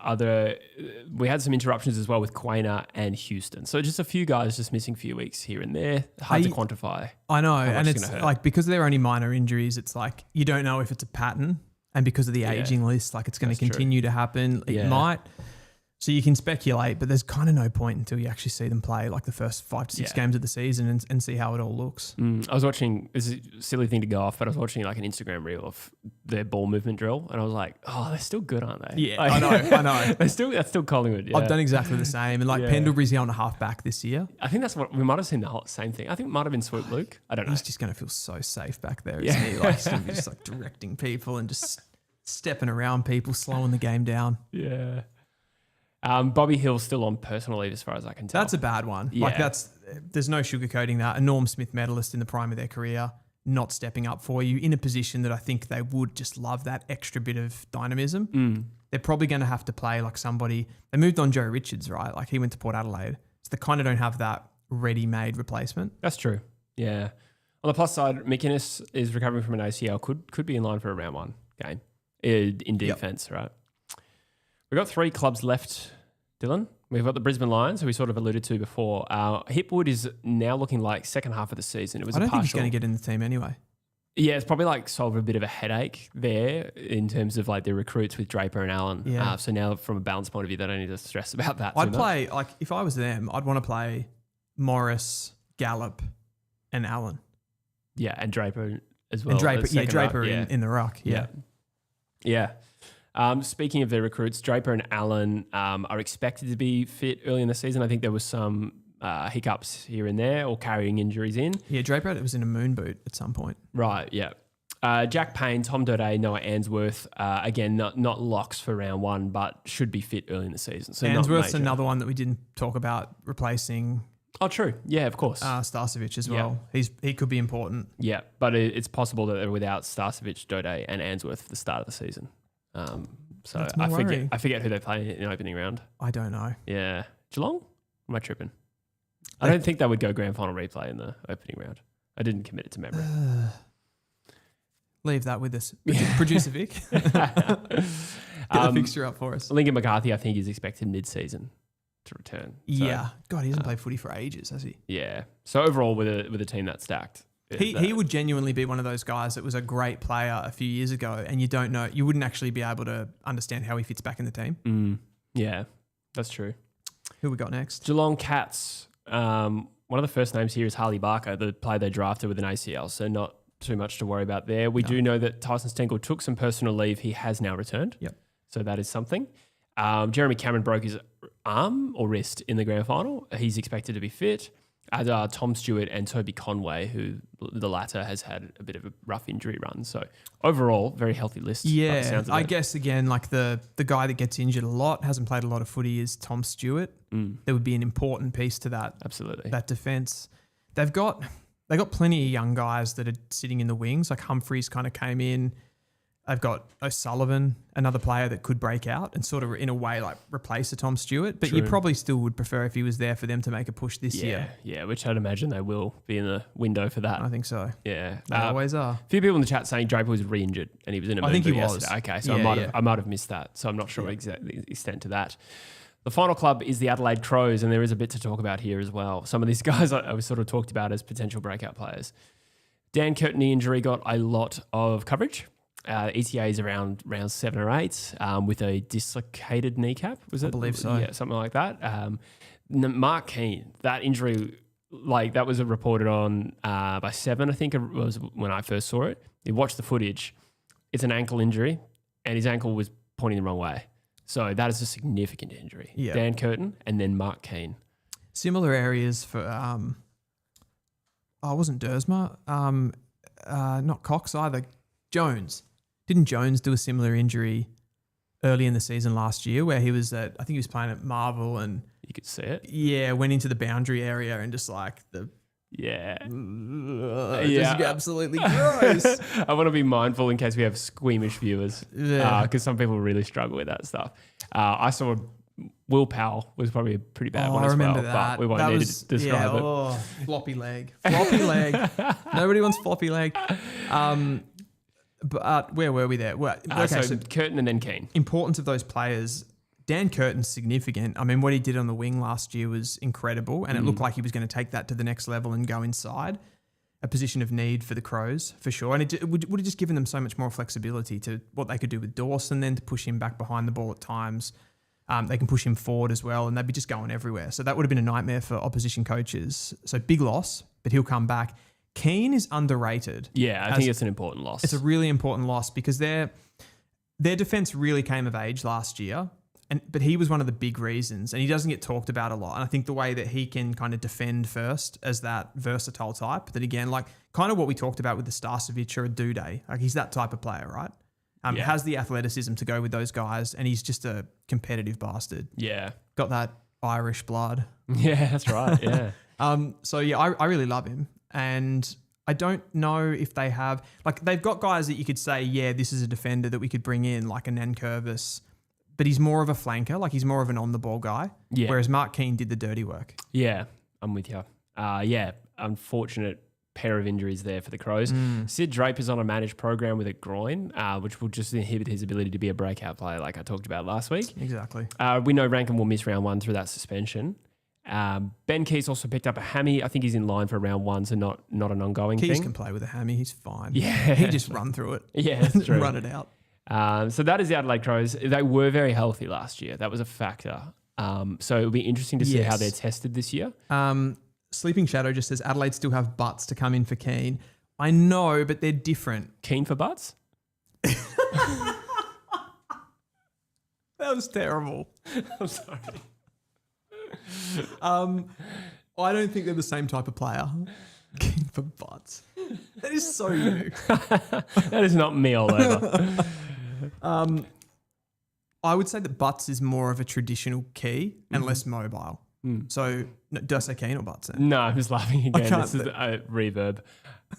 we had some interruptions as well with Quainer and Houston. So just a few guys just missing a few weeks here and there. Hard to quantify. I know. And it's like, because they're only minor injuries, it's like you don't know if it's a pattern. And because of the aging list, like it's going to continue to happen. It might. So you can speculate, but there's kind of no point until you actually see them play like the first 5 to 6 games of the season and see how it all looks. I was watching, this is a silly thing to go off, but I was watching like an Instagram reel of their ball movement drill and I was like, oh, they're still good, aren't they? Yeah, I know. That's still Collingwood. Yeah. I've done exactly the same. And like Pendlebury's on a halfback this year. I think that's what, we might have seen the whole same thing. I think it might have been Swoop Luke. I don't know. He's just going to feel so safe back there, isn't he? Like he's going to be just like directing people and just stepping around people, slowing the game down. Yeah. Bobby Hill's still on personal leave as far as I can tell. That's a bad one. Yeah. Like there's no sugarcoating that. A Norm Smith medalist in the prime of their career, not stepping up for you in a position that I think they would just love that extra bit of dynamism. They're probably going to have to play like somebody. They moved on Joe Richards, right? Like he went to Port Adelaide. So they kind of don't have that ready-made replacement. That's true. Yeah. On the plus side, McInnes is recovering from an ACL. Could be in line for a round 1 game in defence, right? We've got 3 clubs left, Dylan. We've got the Brisbane Lions, who we sort of alluded to before. Hipwood is now looking like second half of the season. I don't think he's going to get in the team anyway. Yeah, it's probably like solve a bit of a headache there in terms of like the recruits with Draper and Allen. Yeah. So now from a balance point of view, they don't need to stress about that. I'd play, like if I was them, I'd want to play Morris, Gallup and Allen. Yeah, and Draper as well. And Draper in the ruck. Yeah. Speaking of their recruits, Draper and Allen are expected to be fit early in the season. I think there was some hiccups here and there or carrying injuries in. Yeah, Draper was in a moon boot at some point. Right, yeah. Jack Payne, Tom Doedee, Noah Answorth, again, not locks for round one, but should be fit early in the season. So Answorth's another one that we didn't talk about replacing Oh, true. Yeah, of course. Starcevic as well. He could be important. Yeah, but it's possible that they're without Starcevic, Doedee, and Answorth for the start of the season. So That's more worrying. I forget who they play in opening round. I don't know. Yeah, Geelong? Am I tripping? I don't think they would go grand final replay in the opening round. I didn't commit it to memory. Leave that with us. Producer Vic. Get the fixture up for us. Lincoln McCarthy, I think, is expected mid-season to return. So, Yeah. God, he hasn't played footy for ages, has he? Yeah. So overall, with a team that's stacked, He would genuinely be one of those guys that was a great player a few years ago, and you wouldn't actually be able to understand how he fits back in the team. Yeah, that's true. Who we got next? Geelong Cats. One of the first names here is Harley Barker, the player they drafted with an ACL, so not too much to worry about there. We do know that Tyson Stengel took some personal leave. He has now returned. Yep. So that is something. Jeremy Cameron broke his arm or wrist in the grand final. He's expected to be fit. As are Tom Stewart and Toby Conway, who the latter has had a bit of a rough injury run. So overall, very healthy list. Yeah, I guess again, like the guy that gets injured a lot, hasn't played a lot of footy, is Tom Stewart. There would be an important piece to that. Absolutely. That defence. They got plenty of young guys that are sitting in the wings. Like Humphreys kind of came in. They've got O'Sullivan, another player that could break out and sort of in a way like replace a Tom Stewart. But you probably still would prefer if he was there for them to make a push this year. Yeah, which I'd imagine they will be in the window for that. I think so. Yeah. They always are. A few people in the chat saying Draper was re-injured and he was in a I think he yesterday. was. Okay, so I might have missed that. So I'm not sure exactly the extent to that. The final club is the Adelaide Crows, and there is a bit to talk about here as well. Some of these guys I was sort of talked about as potential breakout players. Dan Curtin, the injury, got a lot of coverage. ETA is around round 7 or 8 with a dislocated kneecap, was it? I believe so. Yeah, something like that. Mark Keane, that injury, like that was reported on by 7, I think it was when I first saw it. You watch the footage, it's an ankle injury and his ankle was pointing the wrong way. So that is a significant injury. Yeah. Dan Curtin and then Mark Keane. Similar areas for, wasn't Dersma, not Cox either, Jones. Didn't Jones do a similar injury early in the season last year where he was I think he was playing at Marvel and You could see it. yeah, went into the boundary area and just like just absolutely gross. I want to be mindful in case we have squeamish viewers because some people really struggle with that stuff. I saw Will Powell was probably a pretty bad one as well. I remember that. But we won't need to describe it. Oh, floppy leg. Floppy leg. Nobody wants floppy leg. But where were we there? Well, so Curtin and then Keane. Importance of those players. Dan Curtin's significant. I mean, what he did on the wing last year was incredible, and it looked like he was going to take that to the next level and go inside. A position of need for the Crows, for sure. And it would have just given them so much more flexibility to what they could do with Dawson, then to push him back behind the ball at times. They can push him forward as well, and they'd be just going everywhere. So that would have been a nightmare for opposition coaches. So big loss, but he'll come back. Keane is underrated. Yeah, I think it's an important loss. It's a really important loss because their defense really came of age last year, but he was one of the big reasons, and he doesn't get talked about a lot. And I think the way that he can kind of defend first as that versatile type, that again, like kind of what we talked about with the Starcevic or a Duday, like he's that type of player, right? Has the athleticism to go with those guys, and he's just a competitive bastard. Yeah. Got that Irish blood. Yeah, that's right. Yeah. I really love him. And I don't know if they have, like they've got guys that you could say, yeah, this is a defender that we could bring in, like a Nankervis, but he's more of a flanker, like he's more of an on-the-ball guy, whereas Mark Keane did the dirty work. Yeah, I'm with you. Unfortunate pair of injuries there for the Crows. Sid Draper's on a managed program with a groin, which will just inhibit his ability to be a breakout player like I talked about last week. Exactly. We know Rankin will miss round 1 through that suspension. Ben Keys also picked up a hammy. I think he's in line for round 1, so not an ongoing thing. Keys can play with a hammy. He's fine. Yeah. He just run through it. Yeah, that's true. Run it out. So that is the Adelaide Crows. They were very healthy last year. That was a factor. So it'll be interesting to see how they're tested this year. Sleeping Shadow just says Adelaide still have butts to come in for Keane. I know, but they're different. Keen for butts? That was terrible. I'm sorry. I don't think they're the same type of player. Keen for butts. That is so you. That is not me all over. I would say that butts is more of a traditional key and less mobile. So, did I say keen or butts then? No, I'm just laughing again. can't This is a reverb.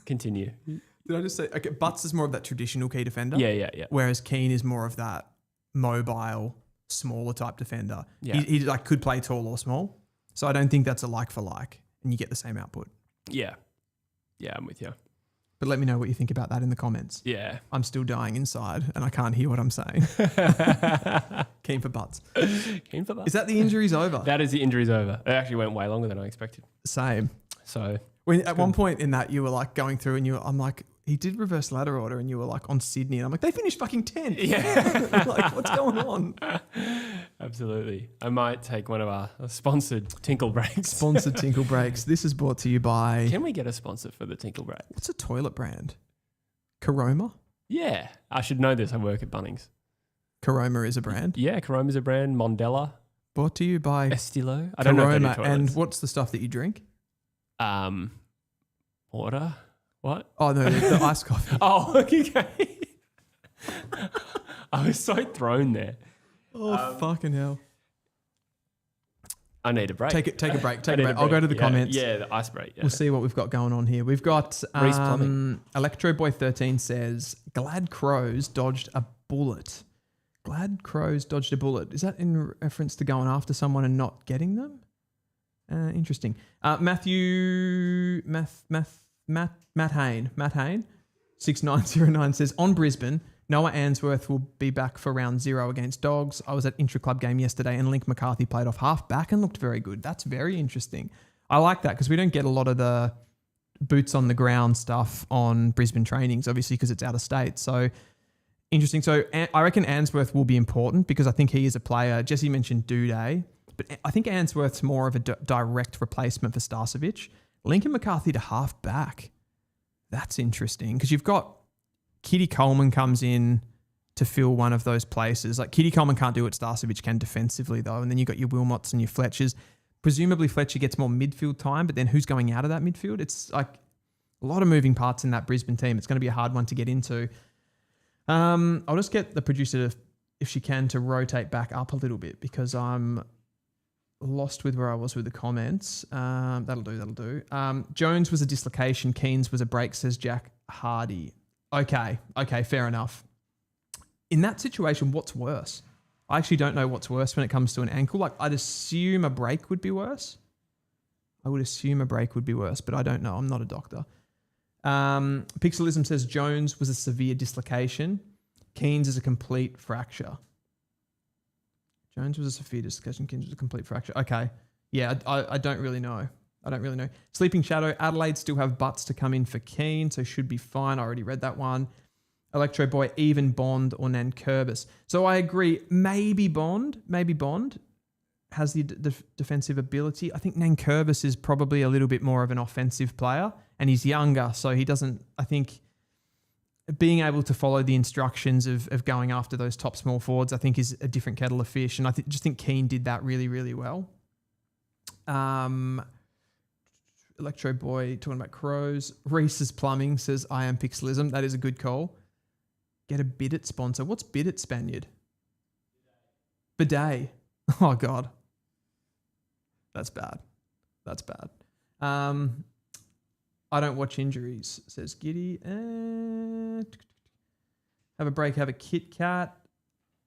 Continue. Did I just say, okay, butts is more of that traditional key defender. Yeah. Whereas Keane is more of that mobile, smaller type defender. Yeah. He like could play tall or small. So I don't think that's a like for like and you get the same output. Yeah. Yeah, I'm with you. But let me know what you think about that in the comments. Yeah. I'm still dying inside and I can't hear what I'm saying. Keen for butts. Keen for that. Is that the injuries over? That is the injuries over. It actually went way longer than I expected. Same. So At one point in that you were like going through and I'm like, he did reverse ladder order and you were like on Sydney and I'm like, they finished fucking 10th. yeah. Like, what's going on? Absolutely. I might take one of our sponsored Tinkle breaks. Sponsored Tinkle Breaks. This is brought to you by... Can we get a sponsor for the Tinkle break? What's a toilet brand? Caroma? Yeah. I should know this. I work at Bunnings. Caroma is a brand. Yeah, Caroma's a brand. Mondella. Brought to you by Estilo. I don't know if they do Caroma. toilets. And what's the stuff that you drink? Water? What? Oh, no, the iced coffee. Oh, okay. I was so thrown there. Oh, fucking hell. I need a break. Take a break. I Take a need break. I'll go to the comments. Yeah, the ice break. Yeah. We'll see what we've got going on here. We've got Reece Plumbing. Electro Boy 13 says, Glad Crows dodged a bullet. Glad Crows dodged a bullet. Is that in reference to going after someone and not getting them? Interesting. Matt Hayne, 6909 says, on Brisbane, Noah Answorth will be back for round 0 against Dogs. I was at intra-club game yesterday and Link McCarthy played off half back and looked very good. That's very interesting. I like that because we don't get a lot of the boots on the ground stuff on Brisbane trainings, obviously because it's out of state. So interesting. So I reckon Answorth will be important because I think he is a player. Jesse mentioned Duday, but I think Answorth's more of a direct replacement for Starcevic. Lincoln McCarthy to half back. That's interesting because you've got Kitty Coleman comes in to fill one of those places. Like Kitty Coleman can't do what Starcevic can defensively though. And then you've got your Wilmots and your Fletchers. Presumably Fletcher gets more midfield time, but then who's going out of that midfield? It's like a lot of moving parts in that Brisbane team. It's going to be a hard one to get into. I'll just get the producer, if she can, to rotate back up a little bit because I'm lost with where I was with the comments. That'll do. Jones was a dislocation. Keynes was a break, says Jack Hardy. Okay, fair enough. In that situation, what's worse? I actually don't know what's worse when it comes to an ankle. Like, I'd assume a break would be worse. But I don't know. I'm not a doctor. Pixelism says Jones was a severe dislocation. Keynes is a complete fracture. Jones was a severe dislocation. Keynes was a complete fracture. Okay. Yeah, I don't really know. Sleeping Shadow, Adelaide still have butts to come in for Keane, so should be fine. I already read that one. Electro Boy, even Bond or Nankervis. So I agree. Maybe Bond has the defensive ability. I think Nankervis is probably a little bit more of an offensive player and he's younger, so he doesn't, I think, being able to follow the instructions of going after those top small forwards, I think is a different kettle of fish. And I just think Keane did that really, really well. Electro Boy talking about Crows. Reese's Plumbing says, I am Pixelism. That is a good call. Get a Bidet sponsor. What's Bidet, Spaniard? Bidet. Oh, God. That's bad. I don't watch injuries, says Giddy. Have a break, have a Kit Kat.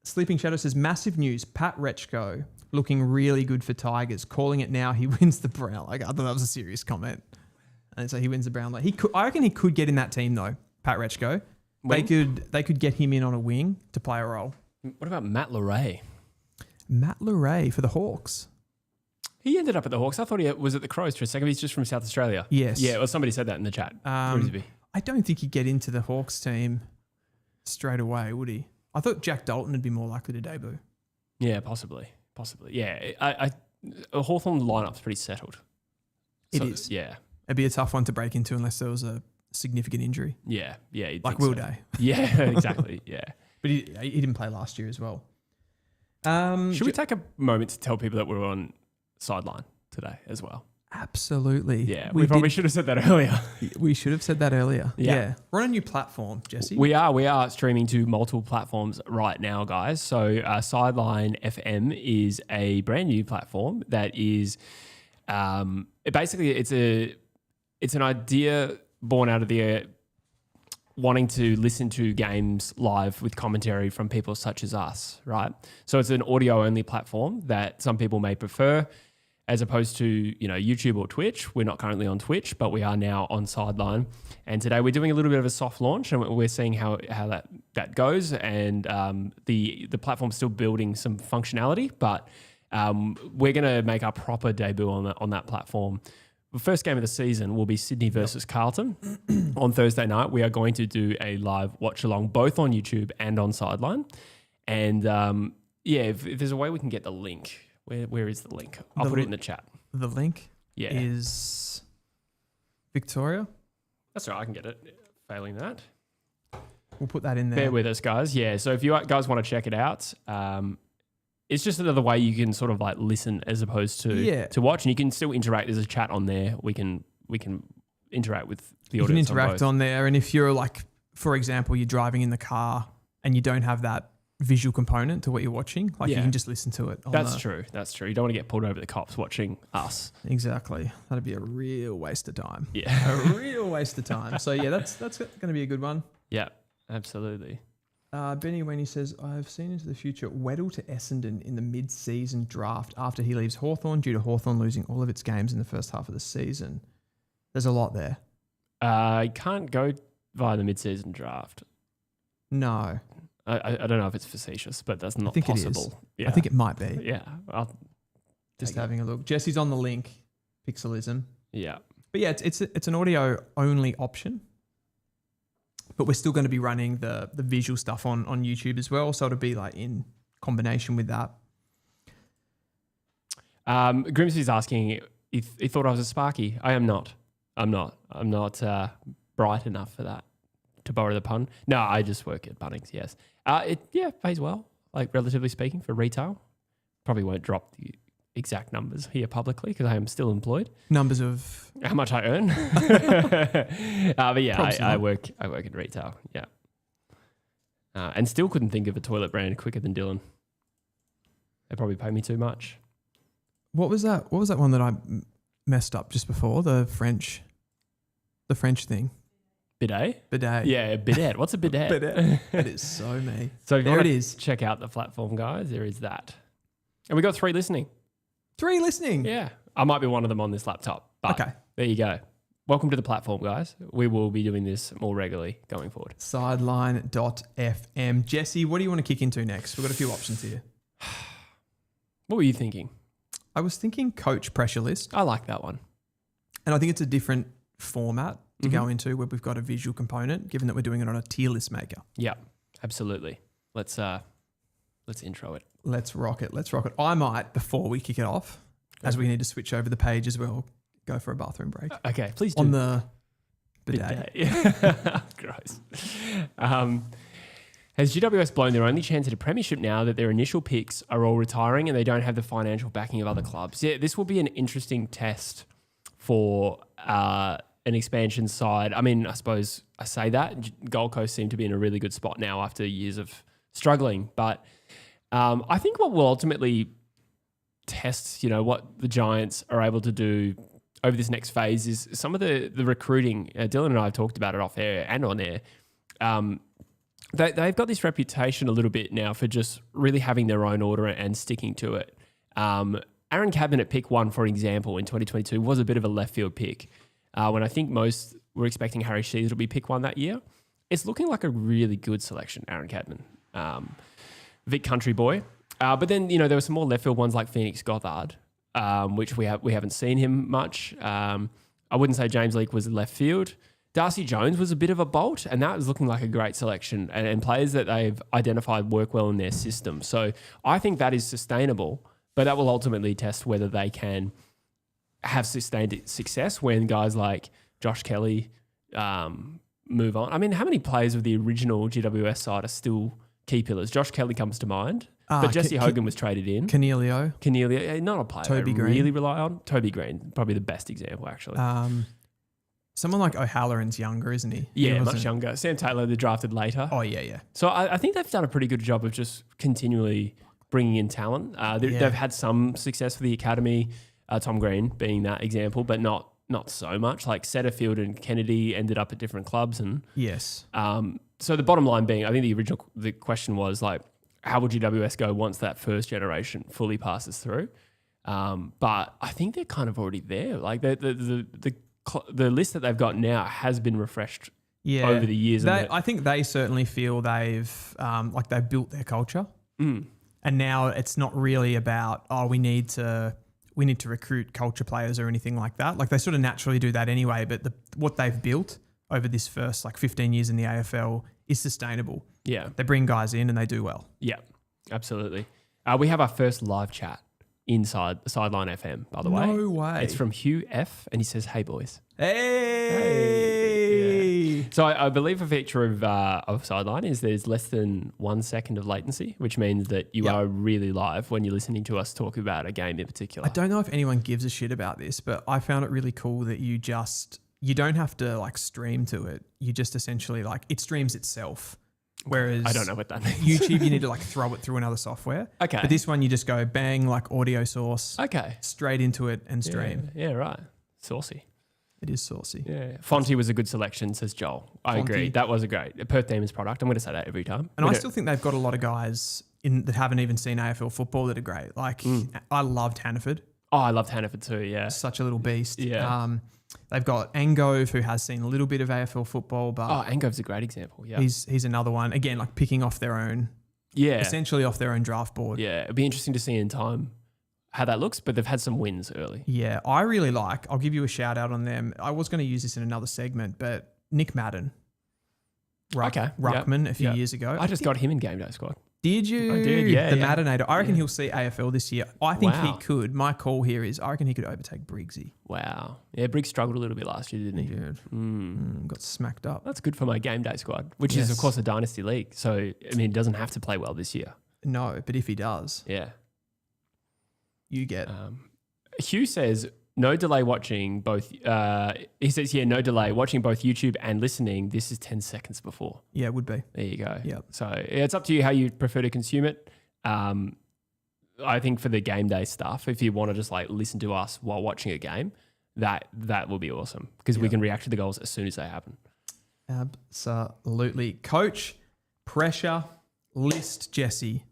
Sleeping Shadow says, massive news. Pat Rechko looking really good for Tigers. Calling it now, he wins the Brown. Like, I thought that was a serious comment. And so he wins the Brown. I reckon he could get in that team though, Pat Rechko. They could get him in on a wing to play a role. What about Matt Leray? Matt Leray for the Hawks. He ended up at the Hawks. I thought he was at the Crows for a second. He's just from South Australia. Yes. Yeah, well, somebody said that in the chat. Grimsby. I don't think he'd get into the Hawks team straight away, would he? I thought Jack Dalton would be more likely to debut. Yeah, possibly. Yeah, Hawthorn lineup's pretty settled. It is. Yeah. It'd be a tough one to break into unless there was a significant injury. Yeah. Like Will Day. Yeah, exactly. Yeah. But he didn't play last year as well. Should we take a moment to tell people that we're on sideline today as well? Absolutely. Yeah, we probably should have said that earlier. We should have said that earlier. Yeah. We're on a new platform, Jesse. We are streaming to multiple platforms right now, guys. So Sideline FM is a brand new platform that is basically it's an idea born out of the wanting to listen to games live with commentary from people such as us, right? So it's an audio only platform that some people may prefer, as opposed to, YouTube or Twitch. We're not currently on Twitch, but we are now on Sideline. And today we're doing a little bit of a soft launch, and we're seeing how that goes. And the platform's still building some functionality, but we're going to make our proper debut on that platform. The first game of the season will be Sydney versus Carlton on Thursday night. We are going to do a live watch along, both on YouTube and on Sideline. And if there's a way we can get the link. Where is the link? I'll put it in the chat. The link Yeah. is Victoria. That's right, I can get it. Failing that. We'll put that in there. Bear with us, guys. Yeah, so if you guys want to check it out, it's just another way you can sort of like listen as opposed to watch, and you can still interact. There's a chat on there. We can interact with the audience. You can interact on there, and if you're like, for example, you're driving in the car and you don't have that visual component to what you're watching, you can just listen to it. That's true. You don't want to get pulled over the cops watching us. Exactly. That'd be a real waste of time. Yeah. A real waste of time. So yeah, that's going to be a good one. Yeah, absolutely. Benny Wenny says, I've seen into the future Weddle to Essendon in the mid-season draft after he leaves Hawthorn due to Hawthorn losing all of its games in the first half of the season. There's a lot there. I can't go via the mid-season draft. No. I don't know if it's facetious, but that's not think possible. It is. Yeah. I think it might be. Yeah. Just having a look. Jesse's on the link, Pixelism. Yeah. But yeah, it's an audio only option. But we're still going to be running the visual stuff on YouTube as well. So it'll be like in combination with that. Grimsby's asking if he thought I was a Sparky. I am not. I'm not bright enough for that, to borrow the pun. No, I just work at Bunnings, yes. It pays well, like relatively speaking, for retail. Probably won't drop the exact numbers here publicly because I am still employed. Numbers of how much I earn. But yeah, I work in retail. Yeah. And still couldn't think of a toilet brand quicker than Dylan. They probably pay me too much. What was that one that I messed up just before? The French thing. Bidet? Bidet. Yeah, bidet. What's a bidet? Bidet. That is so me. So there it is. Check out the platform, guys. There is that. And we got 3 listening. 3 listening? Yeah. I might be one of them on this laptop. But okay. There you go. Welcome to the platform, guys. We will be doing this more regularly going forward. Sideline.fm. Jesse, what do you want to kick into next? We've got a few options here. What were you thinking? I was thinking coach pressure list. I like that one. And I think it's a different format to go into where we've got a visual component, given that we're doing it on a tier list maker. Yeah, absolutely. Let's intro it. Let's rock it. I might, before we kick it off, as we need to switch over the page as well, go for a bathroom break. Okay, please do. On the bidet. Gross. Has GWS blown their only chance at a premiership now that their initial picks are all retiring and they don't have the financial backing of other clubs? Yeah, this will be an interesting test for an expansion side. I mean, I suppose I say that. Gold Coast seem to be in a really good spot now after years of struggling. But I think what will ultimately test, what the Giants are able to do over this next phase is some of the recruiting. Dylan and I have talked about it off air and on air. They've got this reputation a little bit now for just really having their own order and sticking to it. Aaron Cadman at pick 1, for example, in 2022 was a bit of a left field pick. When I think most were expecting Harry Shearer to be pick 1 that year. It's looking like a really good selection, Aaron Cadman. Vic Country Boy. But then, there were some more left field ones like Phoenix Gothard, which we haven't seen him much. I wouldn't say James Leake was left field. Darcy Jones was a bit of a bolt, and that was looking like a great selection and players that they've identified work well in their system. So I think that is sustainable, but that will ultimately test whether they can have sustained success when guys like Josh Kelly move on. I mean, how many players of the original GWS side are still key pillars. Josh Kelly comes to mind, but Jesse Hogan was traded in. Cornelio. Not a player Toby I Green. really rely on. Toby Green, probably the best example, actually. Someone like O'Halloran's younger, isn't he? Yeah, much younger. Sam Taylor, they drafted later. Oh, yeah. So I think they've done a pretty good job of just continually bringing in talent. They've had some success with the academy, Tom Green being that example, but not so much. Like Setterfield and Kennedy ended up at different clubs. And yes. So the bottom line being, I think the question was like, how would GWS go once that first generation fully passes through? But I think they're kind of already there. Like the list that they've got now has been refreshed over the years. I think they certainly feel they've built their culture, and now it's not really about we need to recruit culture players or anything like that. Like they sort of naturally do that anyway. But what they've built over this first 15 years in the AFL is sustainable. Yeah, they bring guys in and they do well. Yeah, absolutely. We have our first live chat inside Sideline FM, by the way. No way. It's from Hugh F, and he says, "Hey boys." Hey. Yeah. So I believe a feature of Sideline is there's less than 1 second of latency, which means that you are really live when you're listening to us talk about a game in particular. I don't know if anyone gives a shit about this, but I found it really cool that you don't have to stream to it. You just essentially it streams itself. Whereas I don't know what that means. YouTube, you need to throw it through another software. Okay. But this one, you just go bang, audio source. Okay. Straight into it and stream. Yeah, right. Saucy. It is saucy. Yeah. Fonty was a good selection, says Joel. I agree. That was a Perth Demons product. I'm going to say that every time. And I still think they've got a lot of guys that haven't even seen AFL football that are great. I loved Hannaford. Oh, I loved Hannaford too, yeah. Such a little beast. Yeah. They've got Angove, who has seen a little bit of AFL football, but Angove's a great example. Yeah, he's another one. Again, picking off their own, essentially off their own draft board. Yeah, it'd be interesting to see in time how that looks, but they've had some wins early. Yeah, I really I'll give you a shout out on them. I was going to use this in another segment, but Nick Madden, Ruckman, a few years ago. I just got him in game day squad. Did you? I did, yeah. The Maddinator. I reckon he'll see AFL this year. I think he could. My call here is I reckon he could overtake Briggsy. Wow. Yeah, Briggs struggled a little bit last year, didn't he? He did. Got smacked up. That's good for my game day squad, which is, of course, a dynasty league. So, he doesn't have to play well this year. No, but if he does, you get. Hugh says, no delay watching both. He says here, no delay watching both YouTube and listening. This is 10 seconds before. Yeah, it would be. There you go. Yeah. So it's up to you how you prefer to consume it. I think for the game day stuff, if you want to just listen to us while watching a game, that will be awesome because we can react to the goals as soon as they happen. Absolutely. Coach, pressure, list, Jesse.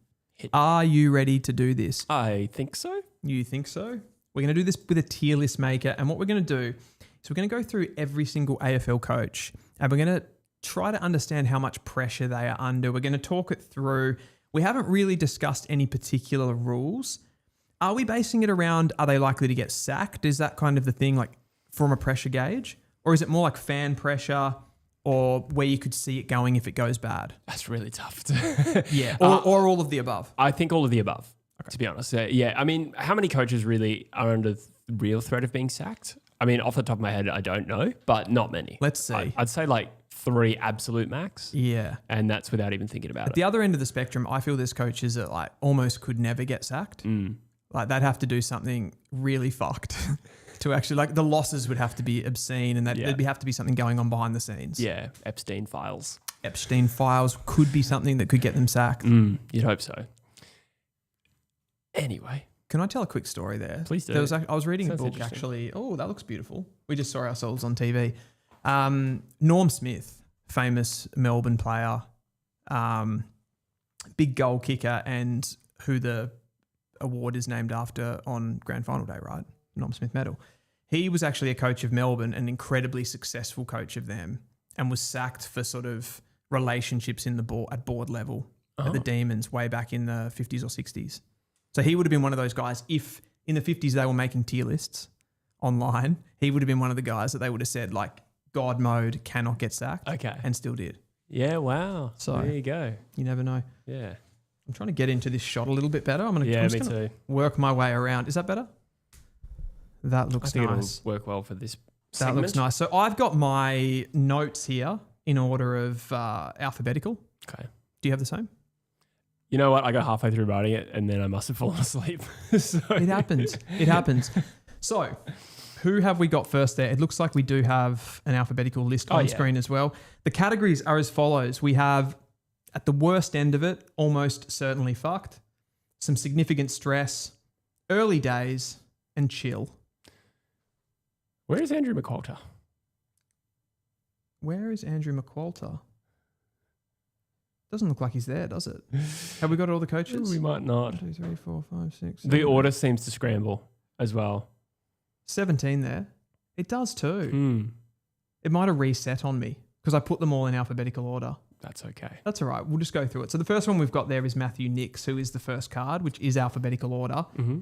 Are you ready to do this? I think so. You think so? We're going to do this with a tier list maker. And what we're going to do is we're going to go through every single AFL coach and we're going to try to understand how much pressure they are under. We're going to talk it through. We haven't really discussed any particular rules. Are we basing it around, are they likely to get sacked? Is that kind of the thing, from a pressure gauge? Or is it more fan pressure or where you could see it going if it goes bad? That's really tough. Yeah. Or all of the above? I think all of the above. To be honest. How many coaches really are under real threat of being sacked? Off the top of my head, I don't know, but not many. Let's see. I'd say 3 absolute max. Yeah. And that's without even thinking about it. At the other end of the spectrum, I feel there's coaches that almost could never get sacked. They'd have to do something really fucked to actually, the losses would have to be obscene and there'd have to be something going on behind the scenes. Yeah. Epstein files could be something that could get them sacked. You'd hope so. Anyway. Can I tell a quick story there? Please do. I was reading a book actually. Oh, that looks beautiful. We just saw ourselves on TV. Norm Smith, famous Melbourne player, big goal kicker and who the award is named after on grand final day, right? Norm Smith medal. He was actually a coach of Melbourne, an incredibly successful coach of them, and was sacked for sort of relationships at board level at the Demons way back in the 50s or 60s. So he would have been one of those guys. If in the 50s they were making tier lists online, he would have been one of the guys that they would have said God mode cannot get sacked. Okay. And still did. Yeah, wow. So there you go. You never know. Yeah. I'm trying to get into this shot a little bit better. I'm me just too. Work my way around. Is that better? That looks nice. I think it'll work well for this segment. That looks nice. So I've got my notes here in order of alphabetical. Okay. Do you have the same? You know what? I got halfway through writing it and then I must have fallen asleep. So- It happens. It happens. So, who have we got first there? It looks like we do have an alphabetical list on screen as well. The categories are as follows. We have, at the worst end of it, almost certainly fucked, some significant stress, early days, and chill. Where is Andrew McQualter? Where is Andrew McQualter? Doesn't look like he's there, does it? Have we got all the coaches? We might not. 1, 2, 3, 4, 5, 6. The 7, order seems to scramble as well. 17 there. It does too. Hmm. It might have reset on me because I put them all in alphabetical order. That's okay. That's all right. We'll just go through it. So the first one we've got there is Matthew Nix, who is the first card, which is alphabetical order. Mm-hmm.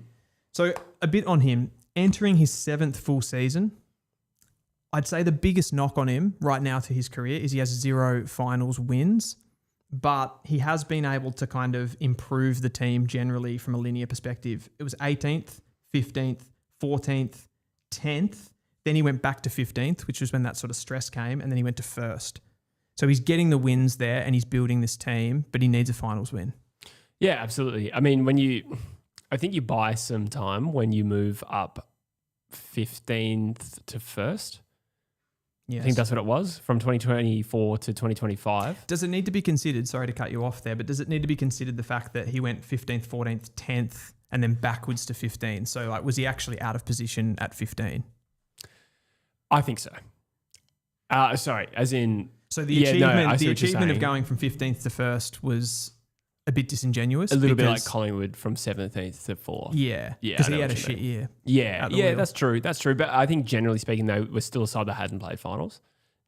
So a bit on him. Entering his 7th full season, I'd say the biggest knock on him right now to his career is he has 0 finals wins, but he has been able to kind of improve the team generally from a linear perspective. It was 18th, 15th, 14th, 10th. Then he went back to 15th, which was when that sort of stress came, and then he went to 1st. So he's getting the wins there and he's building this team, but he needs a finals win. Yeah, absolutely. I mean, I think you buy some time when you move up 15th to 1st. Yes. I think that's what it was, from 2024 to 2025. Does it need to be considered, sorry to cut you off there, but does it need to be considered the fact that he went 15th, 14th, 10th, and then backwards to 15? So like, was he actually out of position at 15? I think so. Sorry, as in... So the achievement, saying. of going from 15th to 1st was a bit disingenuous. A little bit like Collingwood from 17th to 4th. Yeah, Yeah, because I he know had a what you shit mean. year. Yeah, wheel. that's true. That's true. But I think generally speaking, though, we're still a side that hadn't played finals.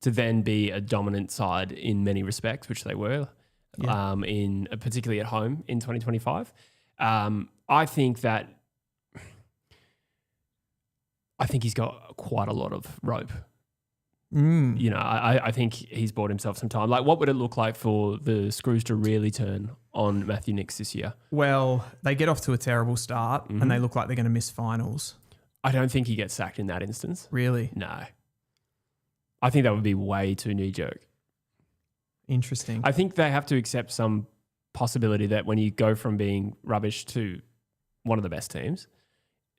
To then be a dominant side in many respects, which they were, in particularly at home in 2025. I think he's got quite a lot of rope. You know, I think he's bought himself some time. Like, what would it look like for the screws to really turn on Matthew Nix this year? Well, they get off to a terrible start and they look like they're going to miss finals. I don't think he gets sacked in that instance. Really? No. I think that would be way too knee-jerk. Interesting. I think they have to accept some possibility that when you go from being rubbish to one of the best teams,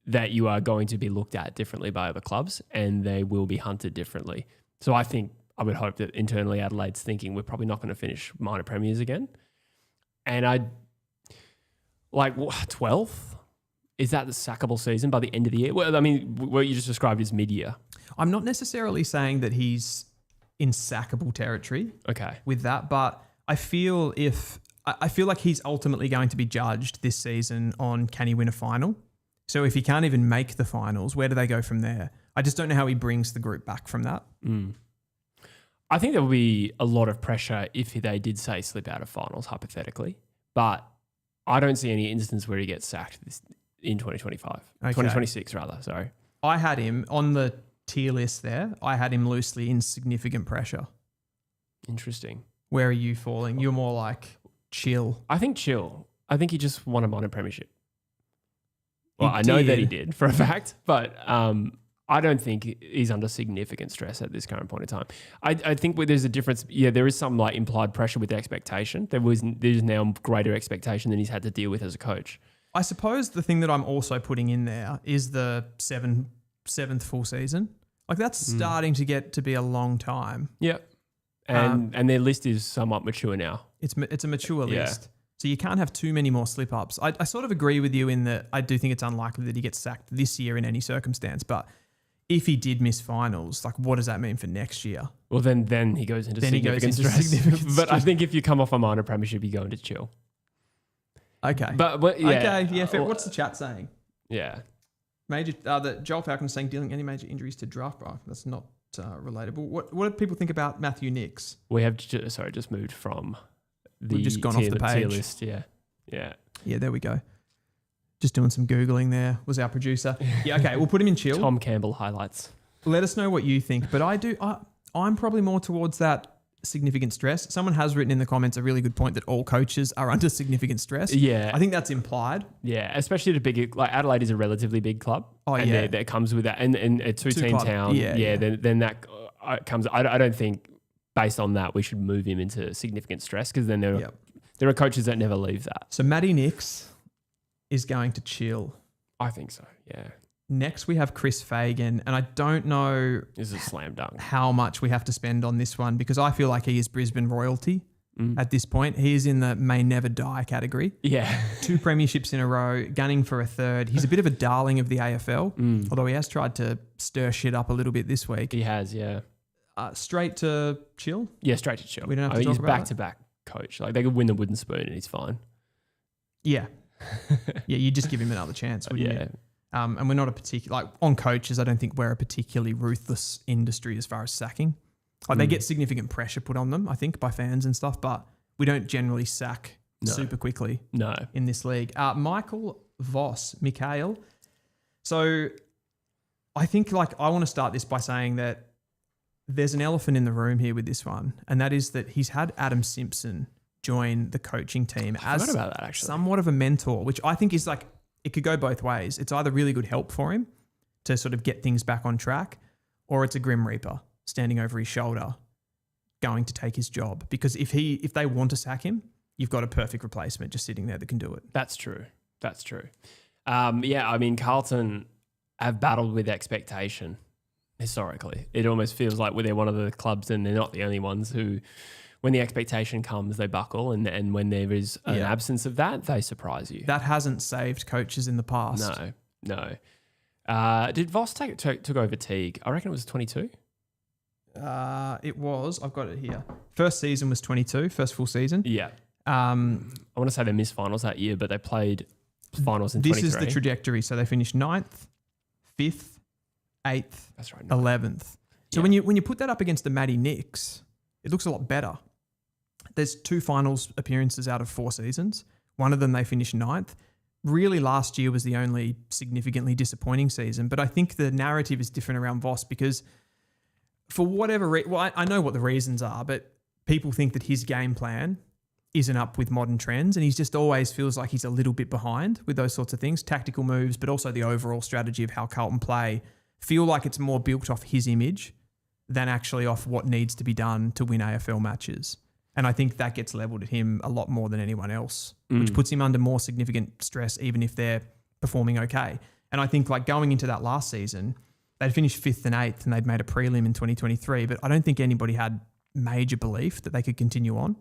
that you are going to be looked at differently by other clubs and they will be hunted differently. So I would hope that internally Adelaide's thinking we're probably not going to finish minor premiers again. And 12th? Is that the sackable season by the end of the year? Well, I mean, what you just described is mid-year. I'm not necessarily saying that he's in sackable territory with that, but I feel like he's ultimately going to be judged this season on can he win a final? So if he can't even make the finals, where do they go from there? I just don't know how he brings the group back from that. I think there will be a lot of pressure if they did say slip out of finals, hypothetically. But I don't see any instance where he gets sacked in 2025. 2026, rather, sorry. I had him on the tier list there. I had him loosely in significant pressure. Interesting. Where are you falling? You're more like chill. I think chill. I think he just won a minor premiership. Well, I know that he did for a fact, but I don't think he's under significant stress at this current point in time. I think there's a difference. Yeah, there is some like implied pressure with expectation. There's now greater expectation than he's had to deal with as a coach. I suppose the thing that I'm also putting in there is the seventh full season. Like that's starting to get to be a long time. Yep. And their list is somewhat mature now. It's a mature list. So you can't have too many more slip-ups. I sort of agree with you in that I do think it's unlikely that he gets sacked this year in any circumstance. But if he did miss finals, like what does that mean for next year? Well, then he goes into significant stress. But I think if you come off a minor premiership, you go into chill. Okay. But yeah. Okay, yeah. Fair. What's the chat saying? Yeah. The Joel Falcon saying dealing any major injuries to draft. Oh, that's not relatable. What do people think about Matthew Nix? We have just moved from... We've just gone off the page. Tier list, yeah. Yeah, there we go. Just doing some Googling there, was our producer. Yeah, okay, we'll put him in chill. Tom Campbell highlights. Let us know what you think. But I'm probably more towards that significant stress. Someone has written in the comments a really good point that all coaches are under significant stress. Yeah. I think that's implied. Yeah, especially at a big, like Adelaide is a relatively big club. Oh, and yeah. that comes with that. And a two-team town. Yeah. Then that comes, I don't think... Based on that, we should move him into significant stress because then there There are coaches that never leave that. So Matty Nix is going to chill. I think so, yeah. Next, we have Chris Fagan, and I don't know This is a slam dunk. how much we have to spend on this one because I feel like he is Brisbane royalty at this point. He is in the may never die category. Yeah. 2 premierships in a row, gunning for a third. He's a bit of a darling of the AFL, although he has tried to stir shit up a little bit this week. He has, yeah. Straight to chill. Yeah, straight to chill. We don't have to He's talk about back-to-back coach. Like, they could win the wooden spoon and he's fine. Yeah. Yeah, you just give him another chance, wouldn't Yeah. you? And we're not a particular, like on coaches, I don't think we're a particularly ruthless industry as far as sacking. Like they get significant pressure put on them, I think, by fans and stuff, but we don't generally sack super quickly in this league. Michael Voss, Mikhail. So I think I want to start this by saying that there's an elephant in the room here with this one, and that is that he's had Adam Simpson join the coaching team I as forgot about that, actually. somewhat of a mentor, which I think is it could go both ways. It's either really good help for him to sort of get things back on track, or it's a grim reaper standing over his shoulder, going to take his job. Because if they want to sack him, you've got a perfect replacement just sitting there that can do it. That's true. Yeah, I mean, Carlton have battled with expectation historically. It almost feels like they're one of the clubs, and they're not the only ones who, when the expectation comes, they buckle, and when there is an absence of that, they surprise you. That hasn't saved coaches in the past. No. Did Voss took over Teague? I reckon it was 22. It was. I've got it here. First season was 22, first full season. Yeah. I want to say they missed finals that year, but they played finals in 23. This is the trajectory. So they finished 9th, 5th, 8th, That's right, 11th. So when you put that up against the Matty Nix, it looks a lot better. There's 2 finals appearances out of 4 seasons. One of them they finished 9th. Really, last year was the only significantly disappointing season. But I think the narrative is different around Voss because for whatever reason, I know what the reasons are, but people think that his game plan isn't up with modern trends, and he just always feels like he's a little bit behind with those sorts of things, tactical moves, but also the overall strategy of how Carlton play feel like it's more built off his image than actually off what needs to be done to win AFL matches. And I think that gets levelled at him a lot more than anyone else, which puts him under more significant stress, even if they're performing okay. And I think going into that last season, they'd finished 5th and 8th and they'd made a prelim in 2023, but I don't think anybody had major belief that they could continue on.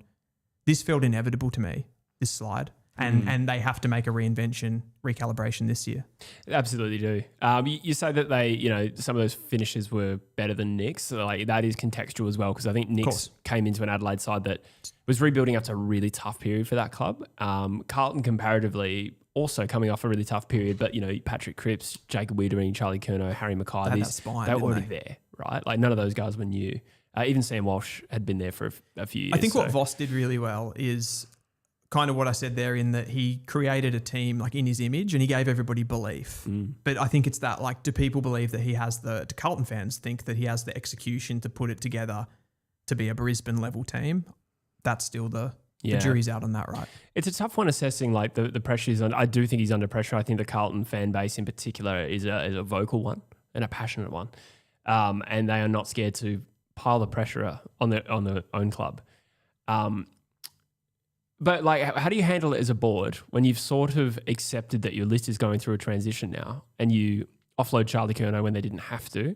This felt inevitable to me, this slide. And they have to make a recalibration this year. They absolutely do. You say that they, some of those finishes were better than Nick's. So that is contextual as well, because I think Nick's came into an Adelaide side that was rebuilding after a really tough period for that club. Carlton comparatively also coming off a really tough period, but Patrick Cripps, Jacob Wiedering, Charlie Curnow, Harry Mackay, they're already there, right? Like none of those guys were new. Even Sam Walsh had been there for a few years. I think what Voss did really well is kind of what I said there, in that he created a team in his image and he gave everybody belief. But I think it's that do people believe that he has do Carlton fans think that he has the execution to put it together to be a Brisbane level team? That's still the jury's out on that, right? It's a tough one assessing the pressures on. I do think he's under pressure. I think the Carlton fan base in particular is a vocal one and a passionate one. And they are not scared to pile the pressure on their own club. But how do you handle it as a board when you've sort of accepted that your list is going through a transition now, and you offload Charlie Curnow when they didn't have to,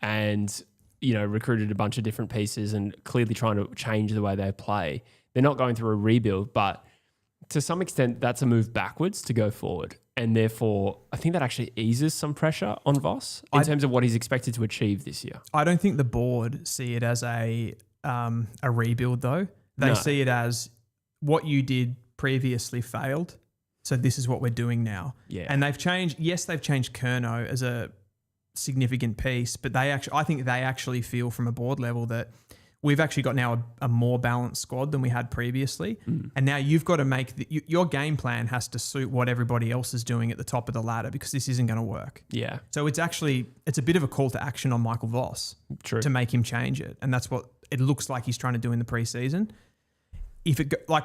and recruited a bunch of different pieces and clearly trying to change the way they play? They're not going through a rebuild, but to some extent that's a move backwards to go forward, and therefore I think that actually eases some pressure on Voss in terms of what he's expected to achieve this year. I don't think the board see it as a rebuild though. They see it as what you did previously failed, so this is what we're doing now. Yeah. And they've changed Curnow as a significant piece, but I think they actually feel from a board level that we've actually got now a more balanced squad than we had previously. And now you've got to make your game plan has to suit what everybody else is doing at the top of the ladder, because this isn't going to work. Yeah. So it's a bit of a call to action on Michael Voss to make him change it. And that's what it looks like he's trying to do in the preseason.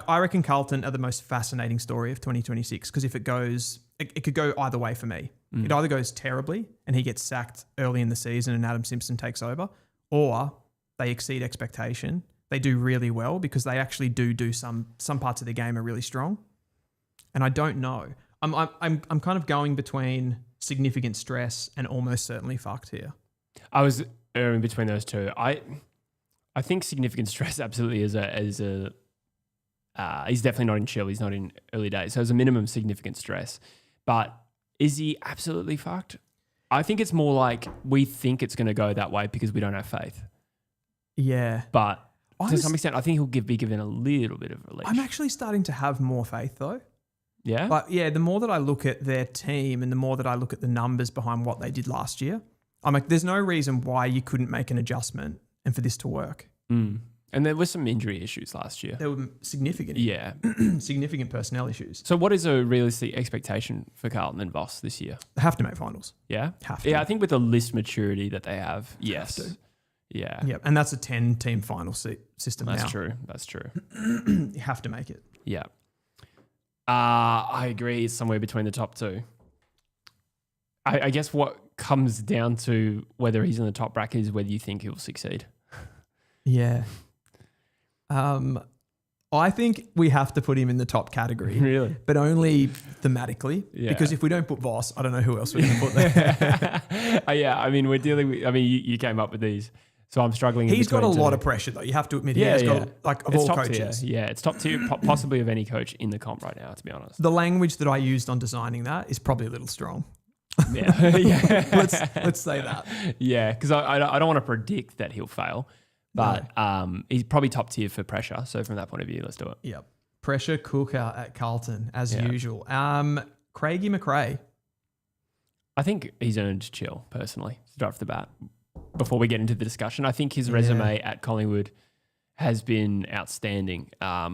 I reckon Carlton are the most fascinating story of 2026, because if it goes, it could go either way for me. It either goes terribly and he gets sacked early in the season and Adam Simpson takes over, or they exceed expectation they do really well because they actually do some parts of the game are really strong. And I don't know. I'm kind of going between significant stress and almost certainly fucked here. I was erring between those two. I think significant stress absolutely is a he's definitely not in chill. He's not in early days. So as a minimum significant stress. But is he absolutely fucked? I think it's more like we think it's going to go that way because we don't have faith. Yeah. But to some extent, I think he'll be given a little bit of relief. I'm actually starting to have more faith though. Yeah? But yeah, the more that I look at their team and the more that I look at the numbers behind what they did last year, I'm like, there's no reason why you couldn't make an adjustment and for this to work. Mm. And there were some injury issues last year. There were significant, significant personnel issues. So what is a realistic expectation for Carlton and Voss this year? They have to make finals. Yeah? Have to. Yeah, I think with the list maturity that they have, yes. Have to. Yeah. Yeah, and that's a 10-team final system now. That's true. You have to make it. Yeah. I agree. It's somewhere between the top two. I guess what comes down to whether he's in the top bracket is whether you think he'll succeed. Yeah. I think we have to put him in the top category. Really? But only thematically. Yeah. Because if we don't put Voss, I don't know who else we're going to put there. Yeah, I mean, we're dealing with, you came up with these. So I'm struggling. He's got a lot of pressure, though. You have to admit, he has got, like, of it's all top coaches. Tier. Yeah, it's top tier, possibly of any coach in the comp right now, to be honest. The language that I used on designing that is probably a little strong. Yeah. Yeah. Let's say that. Yeah, because I don't want to predict that he'll fail, but he's probably top tier for pressure. So from that point of view, let's do it. Yep. Pressure cooker at Carlton, as usual. Craigie McRae. I think he's earned chill, personally, straight off the bat. Before we get into the discussion, I think his resume at Collingwood has been outstanding.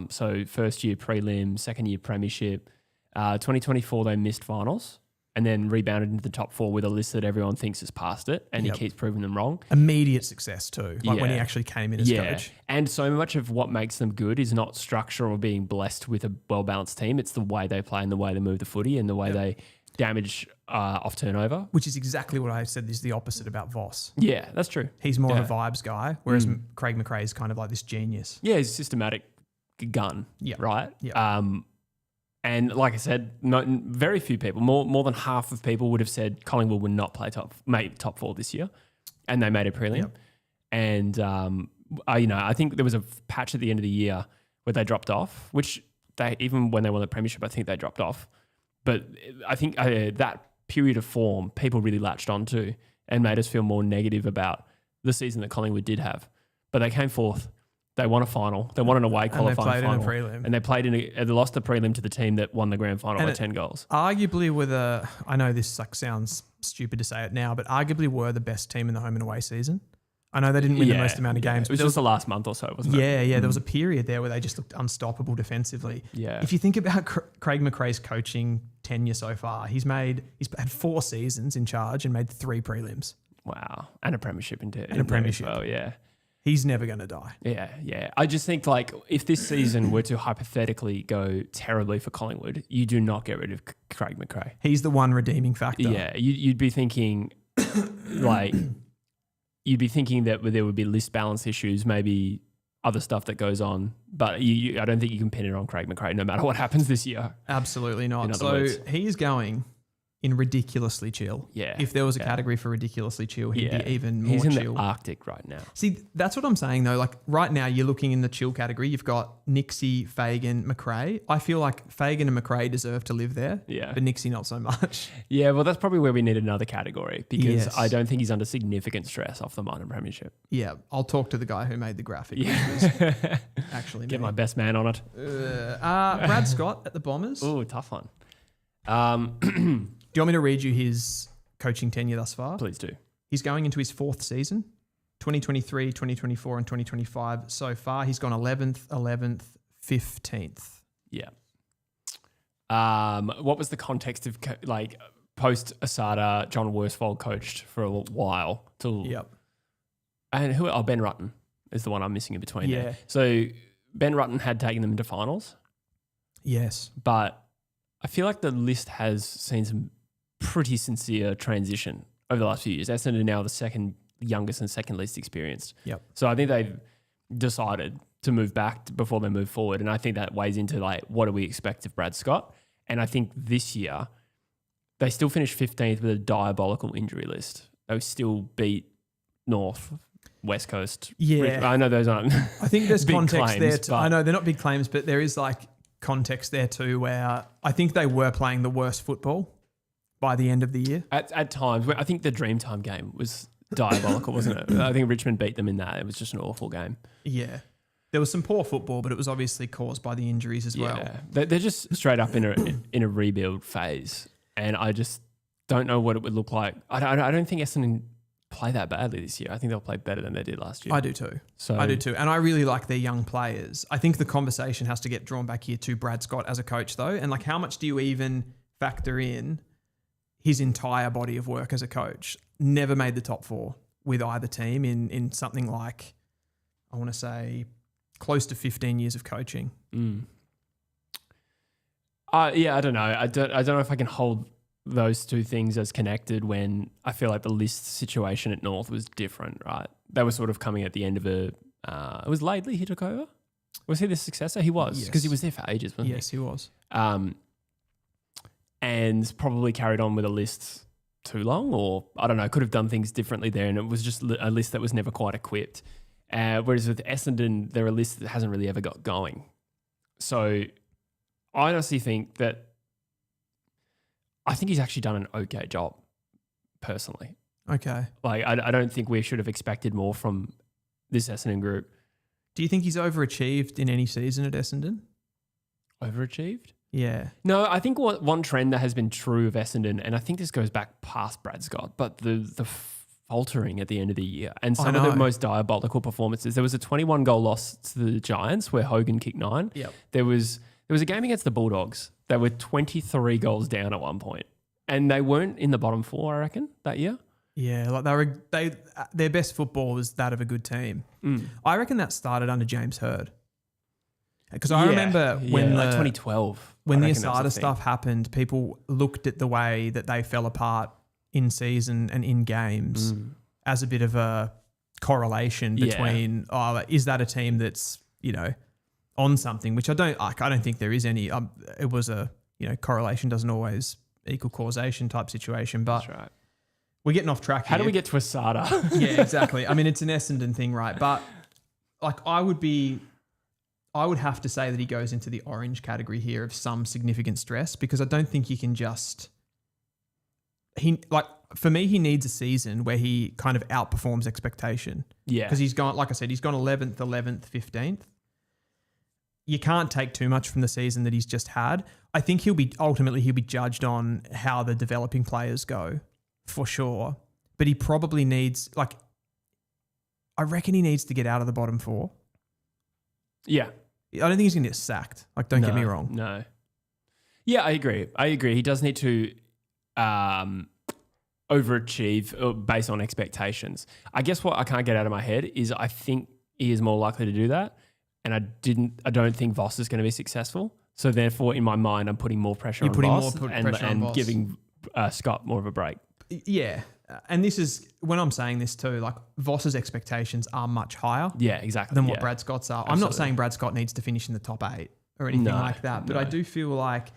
So first year prelim, second year premiership. 2024 they missed finals and then rebounded into the top four with a list that everyone thinks has passed it, and he keeps proving them wrong. Immediate success too, like when he actually came in as coach. And so much of what makes them good is not structure or being blessed with a well-balanced team. It's the way they play and the way they move the footy and the way they damage off turnover. Which is exactly what I said is the opposite about Voss. Yeah, that's true. He's more of a vibes guy, whereas Craig McRae is kind of like this genius. Yeah, he's a systematic gun, right? Yeah. And like I said, very few people, more than half of people would have said Collingwood would not make top four this year, and they made a prelim. Yep. And I think there was a patch at the end of the year where they dropped off, which they even when they won the premiership, I think they dropped off. But I think that period of form, people really latched onto and made us feel more negative about the season that Collingwood did have. But they came fourth. They won a final. They won an away qualifying final. And they played in a prelim. And they played they lost the prelim to the team that won the grand final by 10 goals. Arguably I know this sounds stupid to say it now, but arguably were the best team in the home and away season. I know they didn't win the most amount of games. It was just the last month or so, wasn't it? Yeah. There was a period there where they just looked unstoppable defensively. Yeah. If you think about Craig McRae's coaching tenure so far, he's had 4 seasons in charge and made 3 prelims. Wow. And a premiership in a premiership. Oh, yeah. He's never going to die. Yeah. I just think like if this season were to hypothetically go terribly for Collingwood, you do not get rid of Craig McRae. He's the one redeeming factor. Yeah. You'd be thinking you'd be thinking that there would be list balance issues, maybe other stuff that goes on. But I don't think you can pin it on Craig McRae no matter what happens this year. Absolutely not. So he is going in ridiculously chill. Yeah. If there was a category for ridiculously chill, he'd be even more chill. He's in the Arctic right now. See, that's what I'm saying though. Like right now you're looking in the chill category. You've got Nixie, Fagan, McRae. I feel like Fagan and McRae deserve to live there. Yeah. But Nixie not so much. Yeah, well that's probably where we need another category because I don't think he's under significant stress off the minor premiership. Yeah. I'll talk to the guy who made the graphic. Yeah. Actually get my best man on it. Brad Scott at the Bombers. Oh, tough one. Do you want me to read you his coaching tenure thus far? Please do. He's going into his 4th season, 2023, 2024, and 2025. So far, he's gone 11th, 15th. Yeah. What was the context of post Asada, John Worsfold coached for a while? And Ben Rutten is the one I'm missing in between there. So Ben Rutten had taken them into finals. Yes. But I feel like the list has seen some pretty sincere transition over the last few years. Essendon are now the second youngest and second least experienced. Yep. So I think they've decided to move back before they move forward. And I think that weighs into like, what do we expect of Brad Scott? And I think this year they still finished 15th with a diabolical injury list. They still beat North, West Coast. Yeah. I know those aren't I think there's big context claims, there too. but- I know they're not big claims, but there is like context there too where I think they were playing the worst football by the end of the year. At times. I think the Dreamtime game was diabolical, wasn't it? I think Richmond beat them in that. It was just an awful game. Yeah. There was some poor football, but it was obviously caused by the injuries as well. They're just straight up in a rebuild phase. And I just don't know what it would look like. I don't think Essendon play that badly this year. I think they'll play better than they did last year. I do too. So I do too. And I really like their young players. I think the conversation has to get drawn back here to Brad Scott as a coach though. And like, how much do you even factor in his entire body of work as a coach? Never made the top 4 with either team in something like, I want to say, close to 15 years of coaching. Yeah, I don't know. I don't know if I can hold those two things as connected when I feel like the list situation at North was different, right? They were sort of coming at the end of it was Laidley he took over? Was he the successor? He was, because he was there for ages, wasn't he? Yes, he was. And probably carried on with a list too long, or I don't know, could have done things differently there, and it was just a list that was never quite equipped. Whereas with Essendon, they're a list that hasn't really ever got going. So I honestly think that I think he's actually done an okay job, personally. Okay. Like, I don't think we should have expected more from this Essendon group. Do you think he's overachieved in any season at Essendon? Overachieved? Yeah. No, I think one trend that has been true of Essendon, and I think this goes back past Brad Scott, but the faltering at the end of the year and some of the most diabolical performances. There was a 21-goal loss to the Giants where Hogan kicked 9. Yep. There was a game against the Bulldogs. They were 23 goals down at one point, and they weren't in the bottom 4, I reckon, that year. Yeah, like their best football was that of a good team. I reckon that started under James Hird. Because I remember when like 2012, when the Asada stuff happened, people looked at the way that they fell apart in season and in games as a bit of a correlation between is that a team that's, you know, on something, which I don't think there is any. It was a, you know, correlation doesn't always equal causation type situation, but that's right. We're getting off track here. How do we get to Asada? Yeah, exactly. I mean, it's an Essendon thing, right? But like I would have to say that he goes into the orange category here of some significant stress, because I don't think you can just, for me, he needs a season where he kind of outperforms expectation. Yeah. Because he's gone, like I said, he's gone 11th, 15th. You can't take too much from the season that he's just had. I think he'll be judged on how the developing players go, for sure. But he probably needs, I reckon he needs to get out of the bottom 4. Yeah. I don't think he's going to get sacked. Don't get me wrong. No. Yeah, I agree. He does need to overachieve based on expectations. I guess what I can't get out of my head is I think he is more likely to do that. And I don't think Voss is going to be successful. So therefore, in my mind, I'm putting more pressure on Voss and giving Scott more of a break. Yeah. And this is, when I'm saying this too, Voss's expectations are much higher than what Brad Scott's are. Absolutely. I'm not saying Brad Scott needs to finish in the top 8 or anything like that, but I do feel like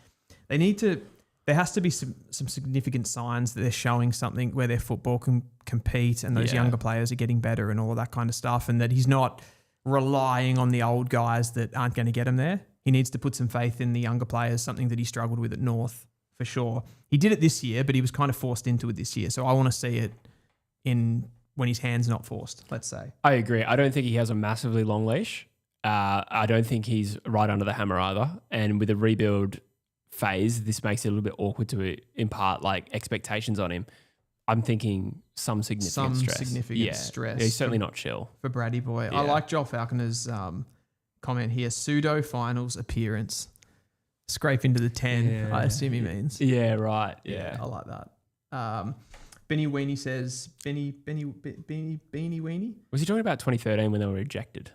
there has to be some significant signs that they're showing something where their football can compete and those younger players are getting better and all of that kind of stuff, and that he's not relying on the old guys that aren't going to get him there. He needs to put some faith in the younger players, something that he struggled with at North for sure. He did it this year, but he was kind of forced into it this year. So I want to see it when his hand's not forced, let's say. I agree. I don't think he has a massively long leash. I don't think he's right under the hammer either. And with a rebuild phase, this makes it a little bit awkward to impart expectations on him. I'm thinking some significant stress. Yeah, he's certainly not chill. For Braddy boy. Yeah. I like Joel Falconer's comment here. Pseudo finals appearance. Scrape into the 10, I assume he means. Yeah, right. Yeah. I like that. Benny Weenie says, Beanie Weenie? Was he talking about 2013 when they were ejected?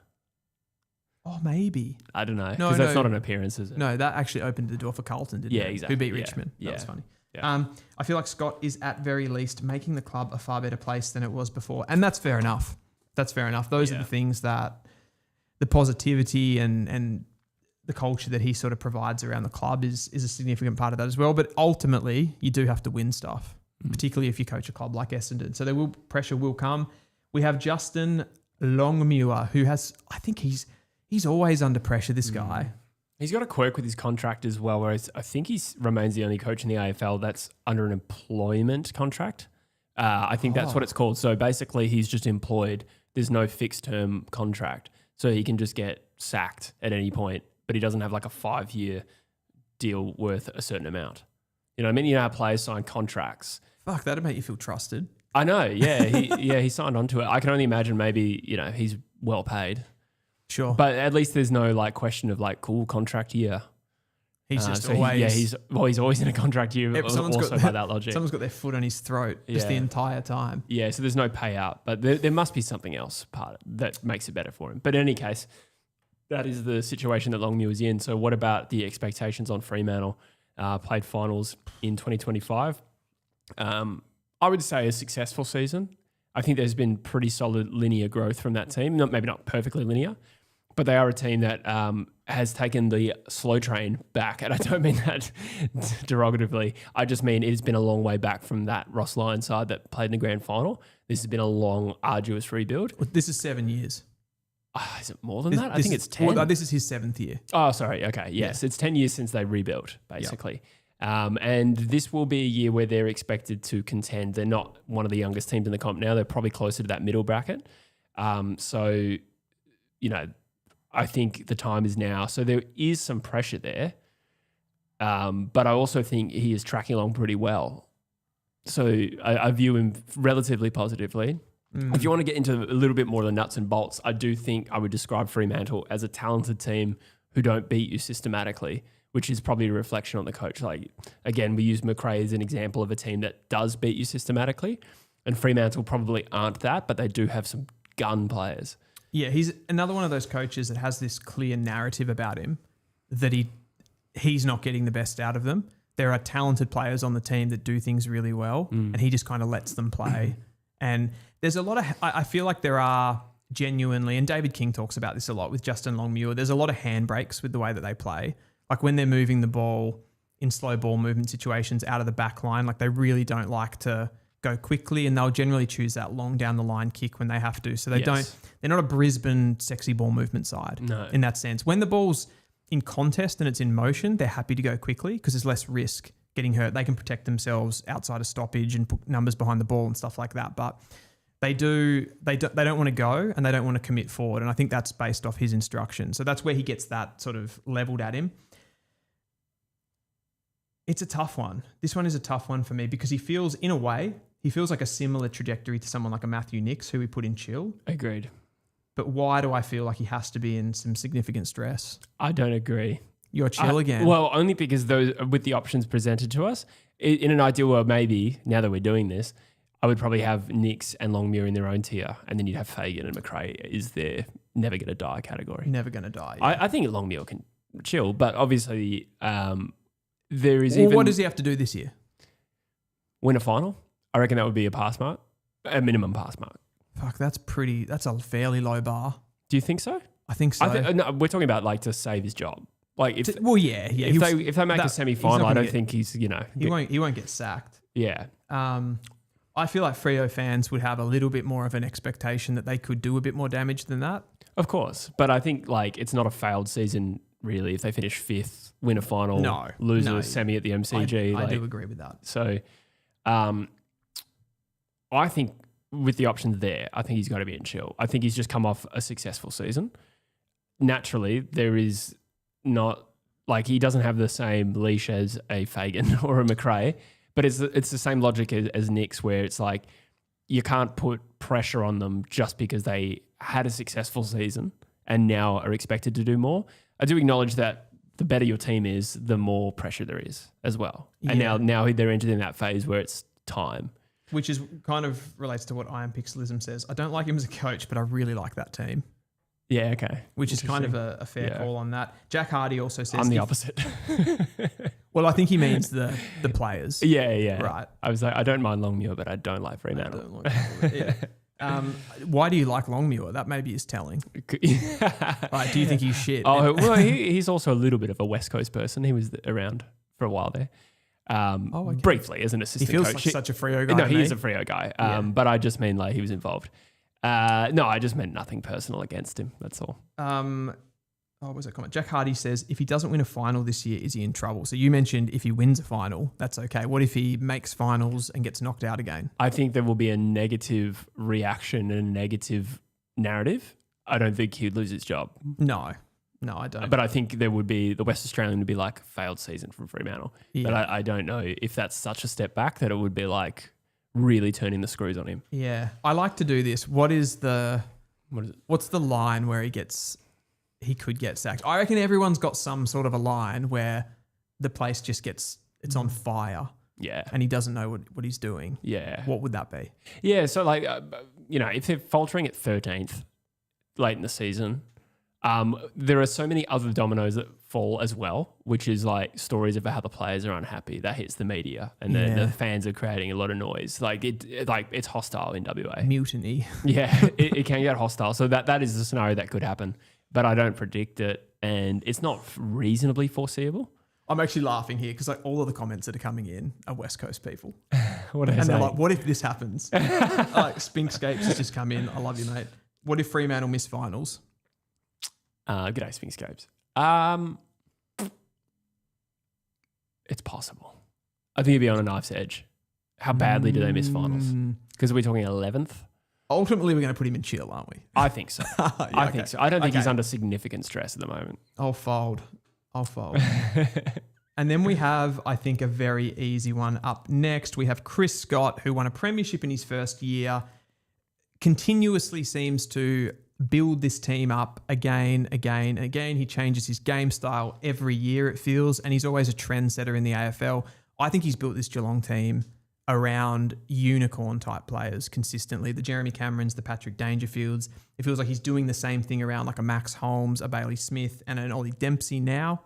Oh, maybe. I don't know. Because that's not an appearance, is it? No, that actually opened the door for Carlton, didn't it? Yeah, exactly. Who beat Richmond. That was funny. Yeah. I feel like Scott is at very least making the club a far better place than it was before. And that's fair enough. Those are the things that the positivity and the culture that he sort of provides around the club is a significant part of that as well. But ultimately, you do have to win stuff, particularly if you coach a club like Essendon. So pressure will come. We have Justin Longmuir, who I think he's always under pressure, this guy. He's got a quirk with his contract as well, whereas I think he remains the only coach in the AFL that's under an employment contract. I think that's what it's called. So basically, he's just employed. There's no fixed term contract. So he can just get sacked at any point, but he doesn't have like a 5-year deal worth a certain amount. You know what I mean? You know how players sign contracts. Fuck, that'd make you feel trusted. I know, yeah. He signed on to it. I can only imagine maybe, he's well paid. Sure. But at least there's no like question of like, cool contract year. He's just always... he's always in a contract year also by that logic. Someone's got their foot on his throat just the entire time. Yeah, so there's no payout, but there must be something else that makes it better for him. But in any case, that is the situation that Longmuir is in. So what about the expectations on Fremantle? Played finals in 2025. I would say a successful season. I think there's been pretty solid linear growth from that team. Maybe not perfectly linear, but they are a team that has taken the slow train back. And I don't mean that derogatively. I just mean it's been a long way back from that Ross Lyon side that played in the grand final. This has been a long, arduous rebuild. This is 7 years. Is it more than that? I think it's 10. Well, this is his 7th year. Oh, sorry. Okay. Yes. It's 10 years since they rebuilt, basically. Yep. And this will be a year where they're expected to contend. They're not one of the youngest teams in the comp now. They're probably closer to that middle bracket. So, I think the time is now. So there is some pressure there. But I also think he is tracking along pretty well. So I view him relatively positively. If you want to get into a little bit more of the nuts and bolts, I do think I would describe Fremantle as a talented team who don't beat you systematically, which is probably a reflection on the coach. Like, again, we use McRae as an example of a team that does beat you systematically, and Fremantle probably aren't that, but they do have some gun players. Yeah, he's another one of those coaches that has this clear narrative about him that he's not getting the best out of them. There are talented players on the team that do things really well, and he just kind of lets them play. And there's a lot of, I feel like there are genuinely, and David King talks about this a lot with Justin Longmuir, there's a lot of handbrakes with the way that they play. Like when they're moving the ball in slow ball movement situations out of the back line, like they really don't like to go quickly, and they'll generally choose that long down the line kick when they have to. So they're not a Brisbane sexy ball movement side in that sense. When the ball's in contest and it's in motion, they're happy to go quickly because there's less risk getting hurt. They can protect themselves outside of stoppage and put numbers behind the ball and stuff like that. But they don't want to go and they don't want to commit forward. And I think that's based off his instruction. So that's where he gets that sort of leveled at him. It's a tough one. This one is a tough one for me because he feels like a similar trajectory to someone like a Matthew Nicks who we put in chill. Agreed. But why do I feel like he has to be in some significant stress? I don't agree. You're chill again. Well, only because with the options presented to us, in an ideal world, maybe now that we're doing this, I would probably have Nicks and Longmuir in their own tier, and then you'd have Fagan and McRae is their never going to die category. Never going to die. Yeah. I think Longmuir can chill, but obviously there is what does he have to do this year? Win a final. I reckon that would be a minimum pass mark. Fuck, that's a fairly low bar. Do you think so? I think so. No, we're talking about like to save his job. Like if they make a semi-final, I don't think he's he won't get sacked. Yeah. I feel like Freo fans would have a little bit more of an expectation that they could do a bit more damage than that. Of course, but I think like it's not a failed season really if they finish 5th, win a final, lose a semi at the MCG. I do agree with that. So, I think with the options there, I think he's got to be in chill. I think he's just come off a successful season. Naturally, there is not like he doesn't have the same leash as a Fagan or a McRae, but it's the same logic as Nicks, where it's like you can't put pressure on them just because they had a successful season and now are expected to do more. I do acknowledge that the better your team is, the more pressure there is as well. And now they're entered in that phase where it's time. Which is kind of relates to what Iron Pixelism says. I don't like him as a coach, but I really like that team. Yeah, okay. Which is kind of a fair call on that. Jack Hardy also says... I'm the opposite. Well, I think he means the players. Yeah. Right. I was like, I don't mind Longmuir, but I don't like Fremantle. Why do you like Longmuir? That maybe is telling. Like, do you think he's shit? Oh, well, he's also a little bit of a West Coast person. He was around for a while there. Okay. Briefly as an assistant He feels coach. like such a Freo guy. No, to he me. is a Freo guy. But I just mean like he was involved. No, I just meant nothing personal against him. That's all. What was that comment? Jack Hardy says, if he doesn't win a final this year, is he in trouble? So you mentioned if he wins a final, that's okay. What if he makes finals and gets knocked out again? I think there will be a negative reaction and a negative narrative. I don't think he'd lose his job. No, I don't. But I think there would be, the West Australian would be like failed season from Fremantle. Yeah. But I don't know if that's such a step back that it would be like really turning the screws on him. Yeah. I like to do this. What's the line where he could get sacked? I reckon everyone's got some sort of a line where the place just it's on fire. Yeah. And he doesn't know what he's doing. Yeah. What would that be? Yeah. So like, if they're faltering at 13th late in the season, there are so many other dominoes that fall as well, which is like stories about how the players are unhappy. That hits the media and the fans are creating a lot of noise. Like it's hostile in WA. Mutiny. Yeah, it can get hostile. So that is the scenario that could happen, but I don't predict it, and it's not reasonably foreseeable. I'm actually laughing here because like all of the comments that are coming in are West Coast people. What are they and they're saying? like, what if this happens? Like Spinkscapes has just come in. I love you, mate. What if Fremantle miss finals? G'day, Spinkscapes. It's possible. I think it'd be on a knife's edge. How badly do they miss finals? Because we're talking 11th. Ultimately, we're going to put him in chill, aren't we? I think so. I think so. I don't think he's under significant stress at the moment. I'll fold. And then we have, I think, a very easy one up next. We have Chris Scott, who won a premiership in his first year, continuously seems to build this team up again. He changes his game style every year, it feels, and he's always a trendsetter in the AFL. I think he's built this Geelong team around unicorn-type players consistently. The Jeremy Camerons, the Patrick Dangerfields. It feels like he's doing the same thing around like a Max Holmes, a Bailey Smith, and an Ollie Dempsey now.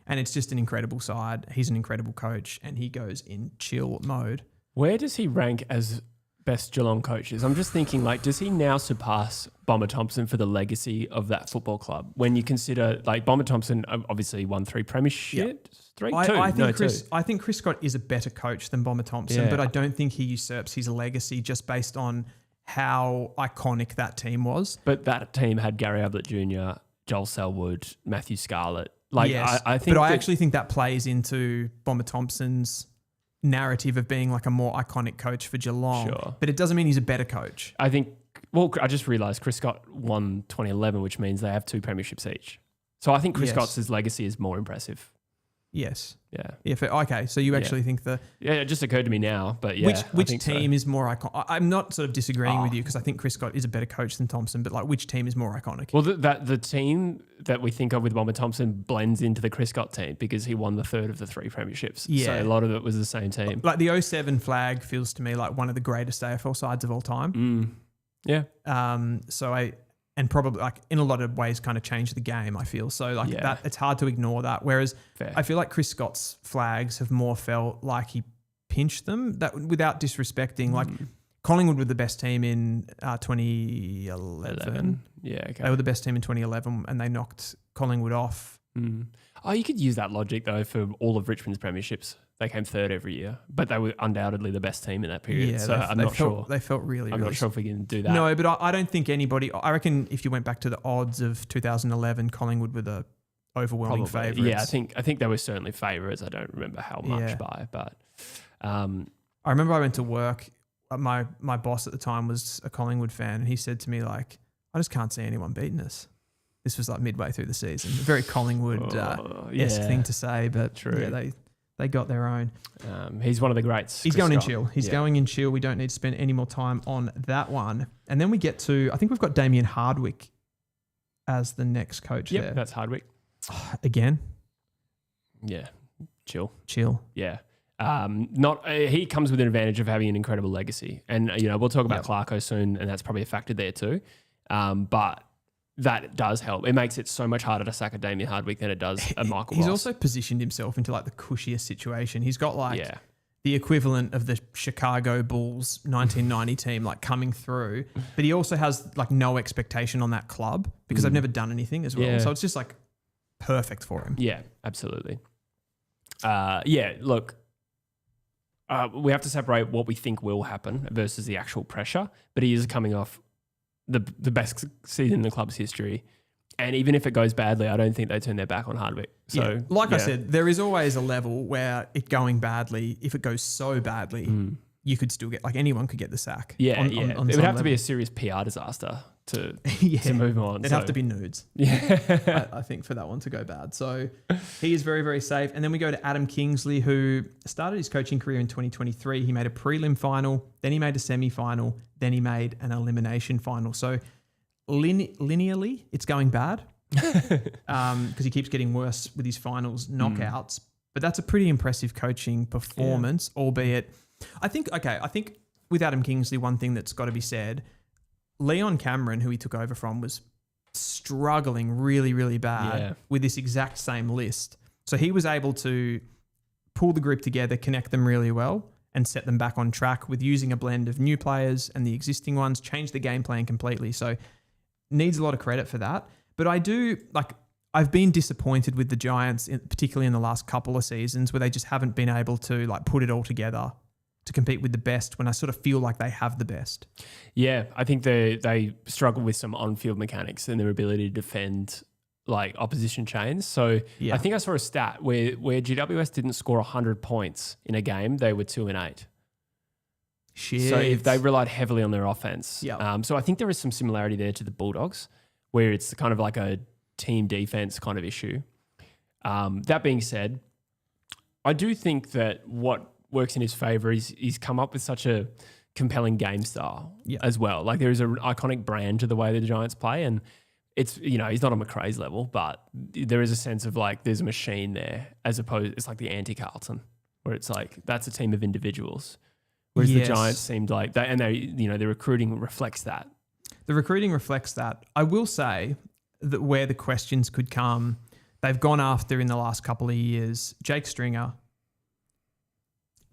And it's just an incredible side. He's an incredible coach, and he goes in chill mode. Where does he rank as best Geelong coaches? I'm just thinking, like, does he now surpass Bomber Thompson for the legacy of that football club? When you consider, like, Bomber Thompson obviously won 3 premierships. I think Chris Scott is a better coach than Bomber Thompson, Yeah. but I don't think he usurps his legacy just based on how iconic that team was. But that team had Gary Ablett Jr., Joel Selwood, Matthew Scarlett. Like, yes, I think, but I actually think that plays into Bomber Thompson's narrative of being like a more iconic coach for Geelong. Sure. But it doesn't mean he's a better coach. I think. Well, I just realised Chris Scott won 2011, which means they have 2 premierships each. So I think Chris Scott's legacy is more impressive. Yes. Yeah. Yeah. Okay. So you actually think it just occurred to me now, but yeah. Which team is more iconic? I'm not sort of disagreeing with you because I think Chris Scott is a better coach than Thompson, but like which team is more iconic? Well, the team that we think of with Bomber Thompson blends into the Chris Scott team because he won the 3rd of the 3 premierships. Yeah. So a lot of it was the same team. Like the 07 flag feels to me like one of the greatest AFL sides of all time. Yeah. And probably like in a lot of ways kind of changed the game, I feel. So like that, it's hard to ignore that. Whereas Fair. I feel like Chris Scott's flags have more felt like he pinched them, that without disrespecting. Like Collingwood were the best team in 2011. Yeah, okay. They were the best team in 2011 and they knocked Collingwood off. Oh, you could use that logic though for all of Richmond's premierships. They came 3rd every year, but they were undoubtedly the best team in that period. Yeah, so I'm not sure. They felt really, I'm really not sure if we can do that. No, but I don't think anybody. I reckon if you went back to the odds of 2011, Collingwood were the overwhelming favourites. Yeah, I think they were certainly favourites. I don't remember how much by, but I remember I went to work. My boss at the time was a Collingwood fan, and he said to me like, "I just can't see anyone beating us." This was like midway through the season. A very Collingwood thing to say, but true. Yeah, they got their own. He's one of the greats. He's going in chill. He's going in chill. We don't need to spend any more time on that one. And then we get to, I think we've got Damien Hardwick as the next coach there. That's Hardwick. Again? Yeah. Chill. Yeah. He comes with an advantage of having an incredible legacy. And, we'll talk about Clarko soon, and that's probably a factor there too. But that does help. It makes it so much harder to sack a Damien Hardwick than it does a Michael He's Ross. also positioned himself into like the cushiest situation. He's got like the equivalent of the Chicago Bulls 1990 team, like coming through. But he also has like no expectation on that club because they've never done anything as well. Yeah. So it's just like perfect for him. Yeah, absolutely. Look, we have to separate what we think will happen versus the actual pressure. But he is coming off the best season in the club's history. And even if it goes badly, I don't think they turn their back on Hardwick. So, I said, there is always a level where it going badly, if it goes so badly, you could still get, like anyone could get the sack. Yeah, on it would have to be a serious PR disaster to move on. It'd have to be nudes. Yeah. I think for that one to go bad. So he is very, very safe. And then we go to Adam Kingsley, who started his coaching career in 2023. He made a prelim final, then he made a semi-final, then he made an elimination final. So linearly, it's going bad because he keeps getting worse with his finals knockouts. But that's a pretty impressive coaching performance, albeit I think with Adam Kingsley, one thing that's got to be said, Leon Cameron, who he took over from, was struggling really, really bad with this exact same list. So he was able to pull the group together, connect them really well, and set them back on track with using a blend of new players and the existing ones, change the game plan completely. So needs a lot of credit for that. But I've been disappointed with the Giants, particularly in the last couple of seasons, where they just haven't been able to like put it all together to compete with the best when I sort of feel like they have the best. Yeah, I think they struggle with some on-field mechanics and their ability to defend like opposition chains. So I think I saw a stat where GWS didn't score 100 points in a game, they were 2-8. Shit. So if they relied heavily on their offense. Yep. So I think there is some similarity there to the Bulldogs, where it's kind of like a team defense kind of issue. That being said, I do think that what works in his favour is he's come up with such a compelling game style as well. Like there is an iconic brand to the way that the Giants play, and it's, you know, he's not on McRae's level, but there is a sense of like there's a machine there, as opposed, it's like the anti-Carlton, where it's like that's a team of individuals. Whereas the Giants seemed like that, and the recruiting reflects that. The recruiting reflects that. I will say that where the questions could come, they've gone after in the last couple of years, Jake Stringer.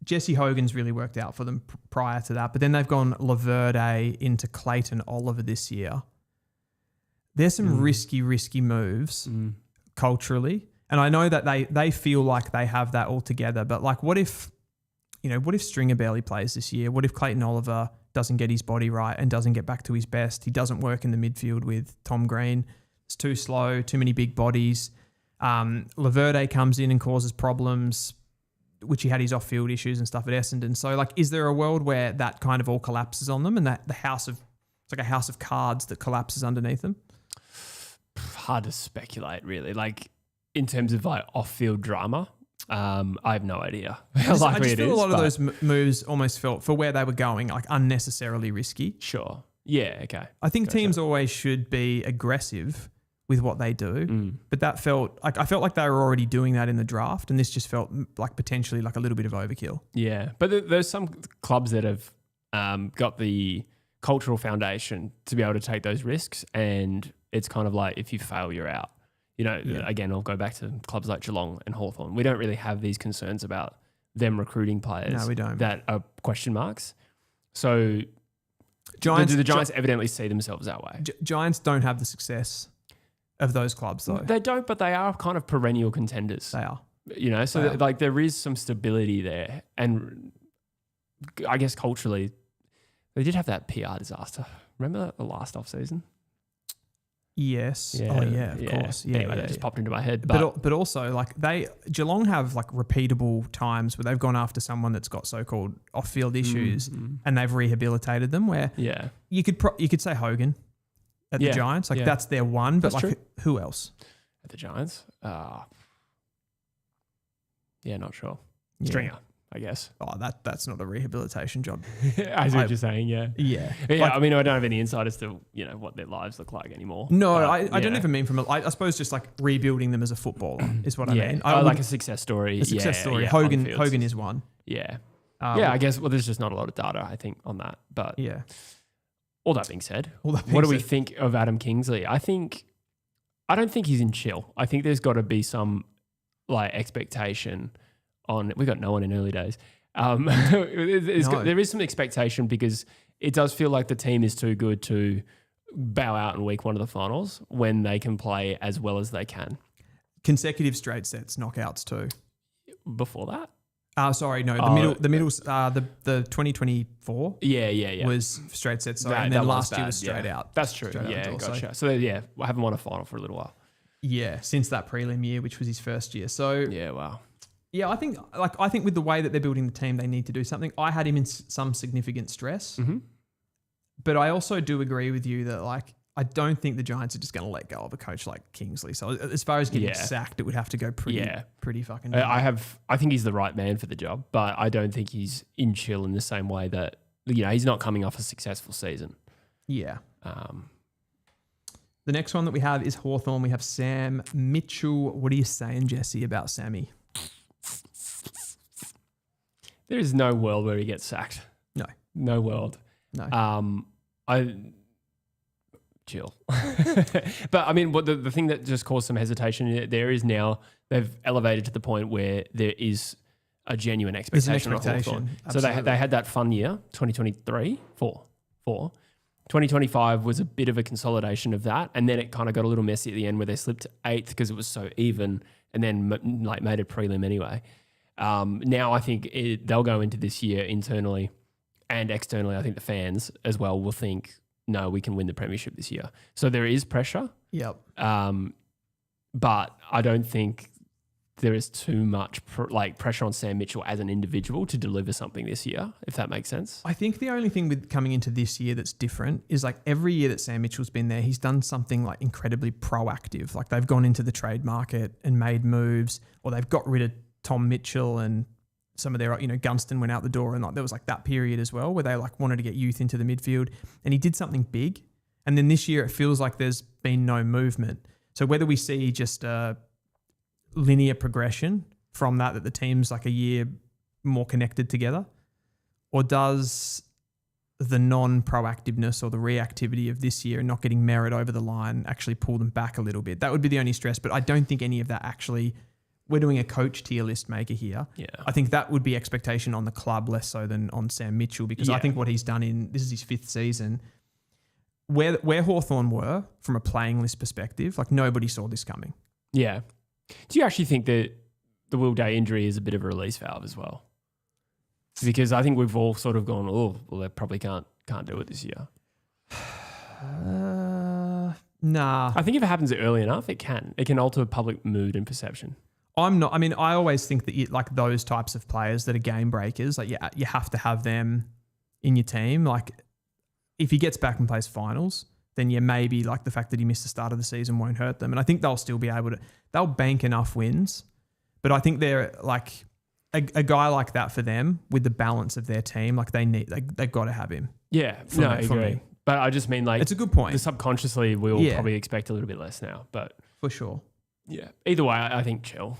Jesse Hogan's really worked out for them prior to that, but then they've gone Laverde into Clayton Oliver this year. There's some risky moves culturally. And I know that they feel like they have that all together, but like what if Stringer barely plays this year? What if Clayton Oliver doesn't get his body right and doesn't get back to his best? He doesn't work in the midfield with Tom Green. It's too slow, too many big bodies. Laverde comes in and causes problems, which he had his off-field issues and stuff at Essendon. So like, is there a world where that kind of all collapses on them and that it's like a house of cards that collapses underneath them? Hard to speculate, really. Like in terms of like off-field drama, I have no idea how likely it is. I just feel a lot of those moves almost felt, for where they were going, like unnecessarily risky. Sure. Yeah, okay. I think teams always should be aggressive with what they do, but that felt like, I felt like they were already doing that in the draft, and this just felt like potentially like a little bit of overkill. Yeah, but there's some clubs that have got the cultural foundation to be able to take those risks, and it's kind of like if you fail, you're out. You know, again, I'll go back to clubs like Geelong and Hawthorn. We don't really have these concerns about them recruiting players. No, we don't. That are question marks. So do the Giants evidently see themselves that way? Giants don't have the success of those clubs, though. They don't, but they are kind of perennial contenders. They are. You know, so like there is some stability there. And I guess culturally, they did have that PR disaster. Remember that the last off-season? Yes. Yeah. Oh, yeah, of course. Yeah, anyway, that just popped into my head. But also, like Geelong have like repeatable times where they've gone after someone that's got so-called off-field issues and they've rehabilitated them. Where you could say Hogan at the Giants, like that's their one. But that's like who else at the Giants? Not sure. Yeah. Stringer, I guess. Oh, that's not a rehabilitation job. I see what you're saying. Yeah. Like, I mean, I don't have any insight as to what their lives look like anymore. No, I don't even mean I suppose just like rebuilding them as a footballer is what I mean. Like a success story. A success story. Hogan is one. Yeah. I guess. Well, there's just not a lot of data, I think, on that. But all that being said, what do we think of Adam Kingsley? I don't think he's in chill. I think there's got to be some like expectation on. We got no one in early days. There is some expectation because it does feel like the team is too good to bow out in week one of the finals when they can play as well as they can. Consecutive straight sets, knockouts too. Before that? Sorry, no. The 2024 was straight sets. Sorry, and then last year was straight out. That's true. Yeah, gotcha. So I haven't won a final for a little while. Yeah, since that prelim year, which was his first year. So yeah, wow. Yeah, I think with the way that they're building the team, they need to do something. I had him in some significant stress, but I also do agree with you that I don't think the Giants are just going to let go of a coach like Kingsley. So as far as getting sacked, it would have to go pretty fucking. I think he's the right man for the job, but I don't think he's in chill in the same way that he's not coming off a successful season. Yeah. The next one that we have is Hawthorn. We have Sam Mitchell. What are you saying, Jesse, about Sammy? There is no world where he gets sacked. No world. No. Chill. But I mean, what the thing that just caused some hesitation there is now they've elevated to the point where there is a genuine expectation. Of Hawthorn. So they had that fun year, 2023, 4. 2025 was a bit of a consolidation of that, and then it kind of got a little messy at the end where they slipped to 8th because it was so even, and then made a prelim anyway. Now I think they'll go into this year internally and externally. I think the fans as well will think, no, we can win the premiership this year. So there is pressure. Yep. But I don't think there is too much pressure on Sam Mitchell as an individual to deliver something this year, if that makes sense. I think the only thing with coming into this year that's different is every year that Sam Mitchell's been there, he's done something incredibly proactive. They've gone into the trade market and made moves, or they've got rid of Tom Mitchell and some of their, Gunston went out the door, and there was that period as well where they wanted to get youth into the midfield, and he did something big. And then this year it feels like there's been no movement. So whether we see just a linear progression from that the team's a year more connected together, or does the non-proactiveness or the reactivity of this year and not getting merit over the line actually pull them back a little bit? That would be the only stress, but I don't think any of that actually. We're doing a coach tier list maker here. Yeah. I think that would be expectation on the club less so than on Sam Mitchell, because I think what he's done this is his 5th season, where Hawthorn were from a playing list perspective, nobody saw this coming. Yeah. Do you actually think that the Will Day injury is a bit of a release valve as well? Because I think we've all sort of gone, they probably can't do it this year. Nah. I think if it happens early enough, it can. It can alter public mood and perception. I always think that those types of players that are game breakers, you have to have them in your team. If he gets back and plays finals, then maybe the fact that he missed the start of the season won't hurt them. And I think they'll still be able to, they'll bank enough wins. But I think they're a guy like that for them with the balance of their team, they've got to have him. Yeah, I agree. But I just mean it's a good point. Subconsciously we'll probably expect a little bit less now, but for sure. Yeah. Either way, I think chill.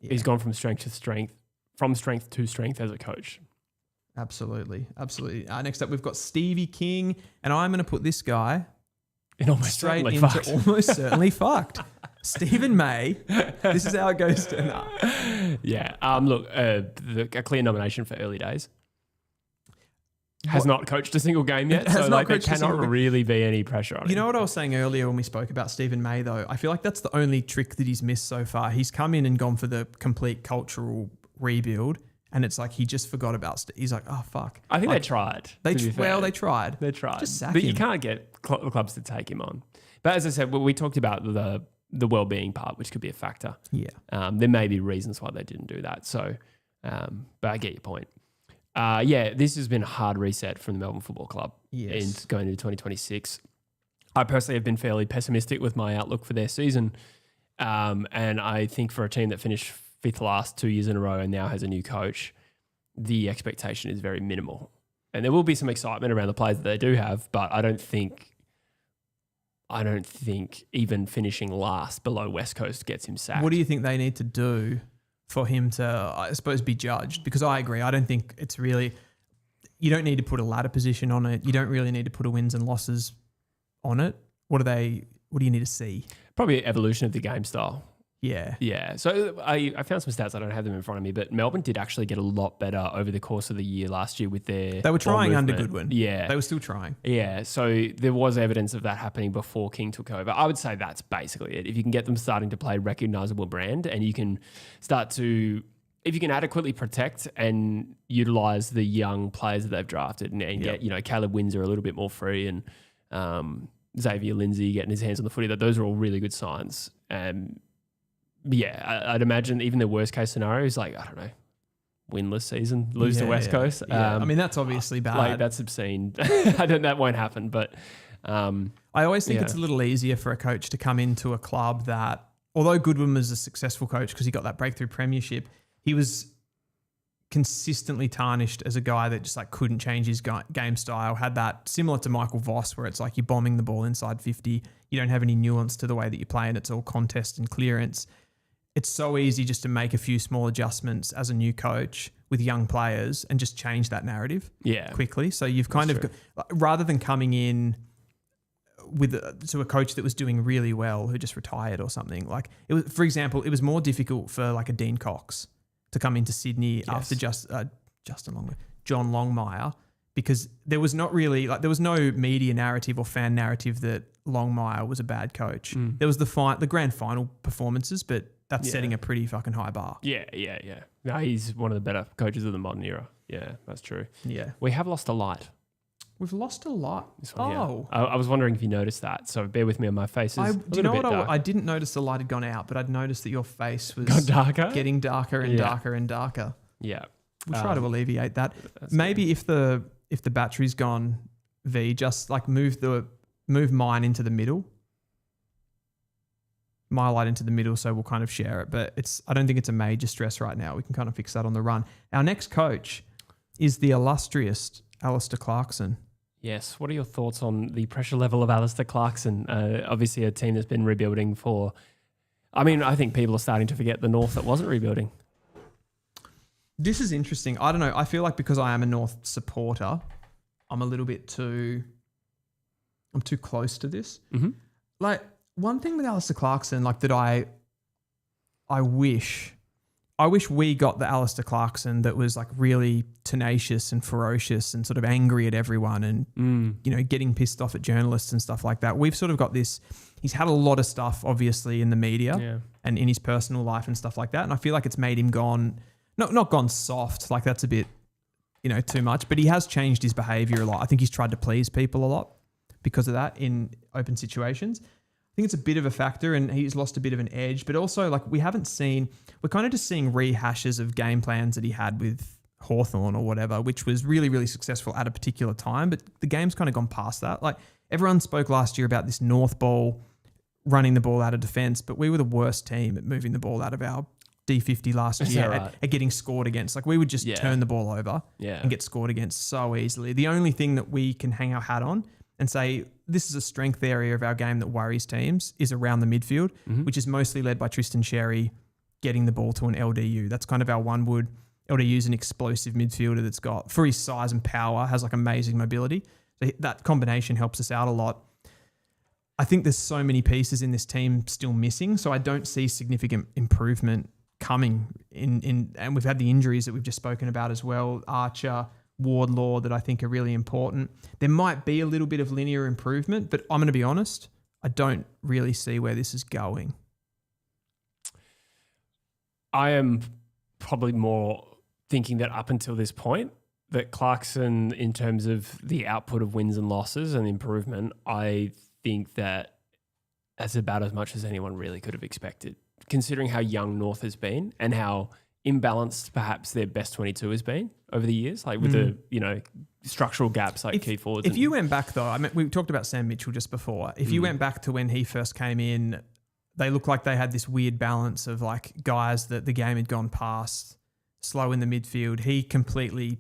He's gone from strength to strength as a coach. Absolutely. Next up, we've got Stevie King, and I'm going to put this guy straight into fucked. almost certainly fucked. Stephen May. This is how it goes. Yeah. Look, a clear nomination for early days. Has not coached a single game yet, so there cannot really be any pressure on him. You know what I was saying earlier when we spoke about Stephen May, though? I feel like that's the only trick that he's missed so far. He's come in and gone for the complete cultural rebuild, and it's he just forgot about he's oh, fuck. I think they tried. They tried. They tried. Just sack but him. You can't get clubs to take him on. But as I said, we talked about the well-being part, which could be a factor. Yeah. There may be reasons why they didn't do that. So, but I get your point. This has been a hard reset from the Melbourne Football Club in going into 2026. I personally have been fairly pessimistic with my outlook for their season. And I think for a team that finished 5th last 2 years in a row and now has a new coach, the expectation is very minimal. And there will be some excitement around the players that they do have, but I don't think even finishing last below West Coast gets him sacked. What do you think they need to do for him to, I suppose, be judged? Because I agree. I don't think it's really, you don't need to put a ladder position on it. You don't really need to put a wins and losses on it. What do you need to see? Probably evolution of the game style. Yeah. Yeah. So I found some stats. I don't have them in front of me, but Melbourne did actually get a lot better over the course of the year last year with their They were ball trying under movement. Goodwin. Yeah. They were still trying. Yeah. So there was evidence of that happening before King took over. I would say that's basically it. If you can get them starting to play recognizable brand and you can start to, if you can adequately protect and utilize the young players that they've drafted and get, Caleb Windsor a little bit more free and Xavier Lindsay getting his hands on the footy, those are all really good signs. I'd imagine even the worst case scenario is like, I don't know, winless season, lose to West Coast. Yeah. I mean, that's obviously bad. Like, that's obscene. That won't happen. But I always think it's a little easier for a coach to come into a club that, although Goodwin was a successful coach because he got that breakthrough premiership, he was consistently tarnished as a guy that just like couldn't change his game style, had that similar to Michael Voss where it's like you're bombing the ball inside 50, you don't have any nuance to the way that you play and it's all contest and clearance. It's so easy just to make a few small adjustments as a new coach with young players and just change that narrative quickly. So you've kind of, rather than coming in to a coach that was doing really well who just retired or something, like it was, for example, it was more difficult for like a Dean Cox to come into Sydney after John Longmire, because there was not really there was no media narrative or fan narrative that Longmire was a bad coach. There was the grand final performances, but that's setting a pretty fucking high bar. Yeah. No, he's one of the better coaches of the modern era. Yeah, that's true. Yeah. We have lost a light. We've lost a lot. I was wondering if you noticed that. So bear with me on my face. Do you know what? I didn't notice the light had gone out, but I'd noticed that your face was darker? getting darker and darker and darker. Yeah. We'll try to alleviate that. Maybe if the battery's gone, V, just like move mine into the middle. My light into the middle, so we'll kind of share it. But I don't think it's a major stress right now. We can kind of fix that on the run. Our next coach is the illustrious Alistair Clarkson. Yes. What are your thoughts on the pressure level of Alistair Clarkson? Obviously a team that's been rebuilding I think people are starting to forget the North that wasn't rebuilding. This is interesting. I don't know. I feel like because I am a North supporter, I'm too close to this. Mm-hmm. Like, one thing with Alistair Clarkson, like that I wish we got the Alistair Clarkson that was like really tenacious and ferocious and sort of angry at everyone and, getting pissed off at journalists and stuff like that. We've sort of got this, he's had a lot of stuff obviously in the media and in his personal life and stuff like that. And I feel like it's made him not gone soft, like that's a bit, too much, but he has changed his behavior a lot. I think he's tried to please people a lot because of that in open situations. I think it's a bit of a factor and he's lost a bit of an edge, but also like we're kind of just seeing rehashes of game plans that he had with Hawthorn or whatever, which was really, really successful at a particular time, but the game's kind of gone past that. Like everyone spoke last year about this North ball, running the ball out of defence, but we were the worst team at moving the ball out of our D50 last year at getting scored against. Like we would just turn the ball over and get scored against so easily. The only thing that we can hang our hat on and say this is a strength area of our game that worries teams is around the midfield, which is mostly led by Tristan Sherry getting the ball to an LDU. That's kind of our one wood. LDU is an explosive midfielder that's got, for his size and power, has like amazing mobility. So that combination helps us out a lot. I think there's so many pieces in this team still missing, so I don't see significant improvement coming in and we've had the injuries that we've just spoken about as well. Archer, Wardlaw, that I think are really important. There might be a little bit of linear improvement, but I'm going to be honest, I don't really see where this is going. I am probably more thinking that up until this point, that Clarkson, in terms of the output of wins and losses and improvement, I think that that's about as much as anyone really could have expected, considering how young North has been and how imbalanced perhaps their best 22 has been over the years, like with the, structural gaps like key forwards. If you went back though, I mean, we talked about Sam Mitchell just before. If you went back to when he first came in, they looked like they had this weird balance of like guys that the game had gone past, slow in the midfield. He completely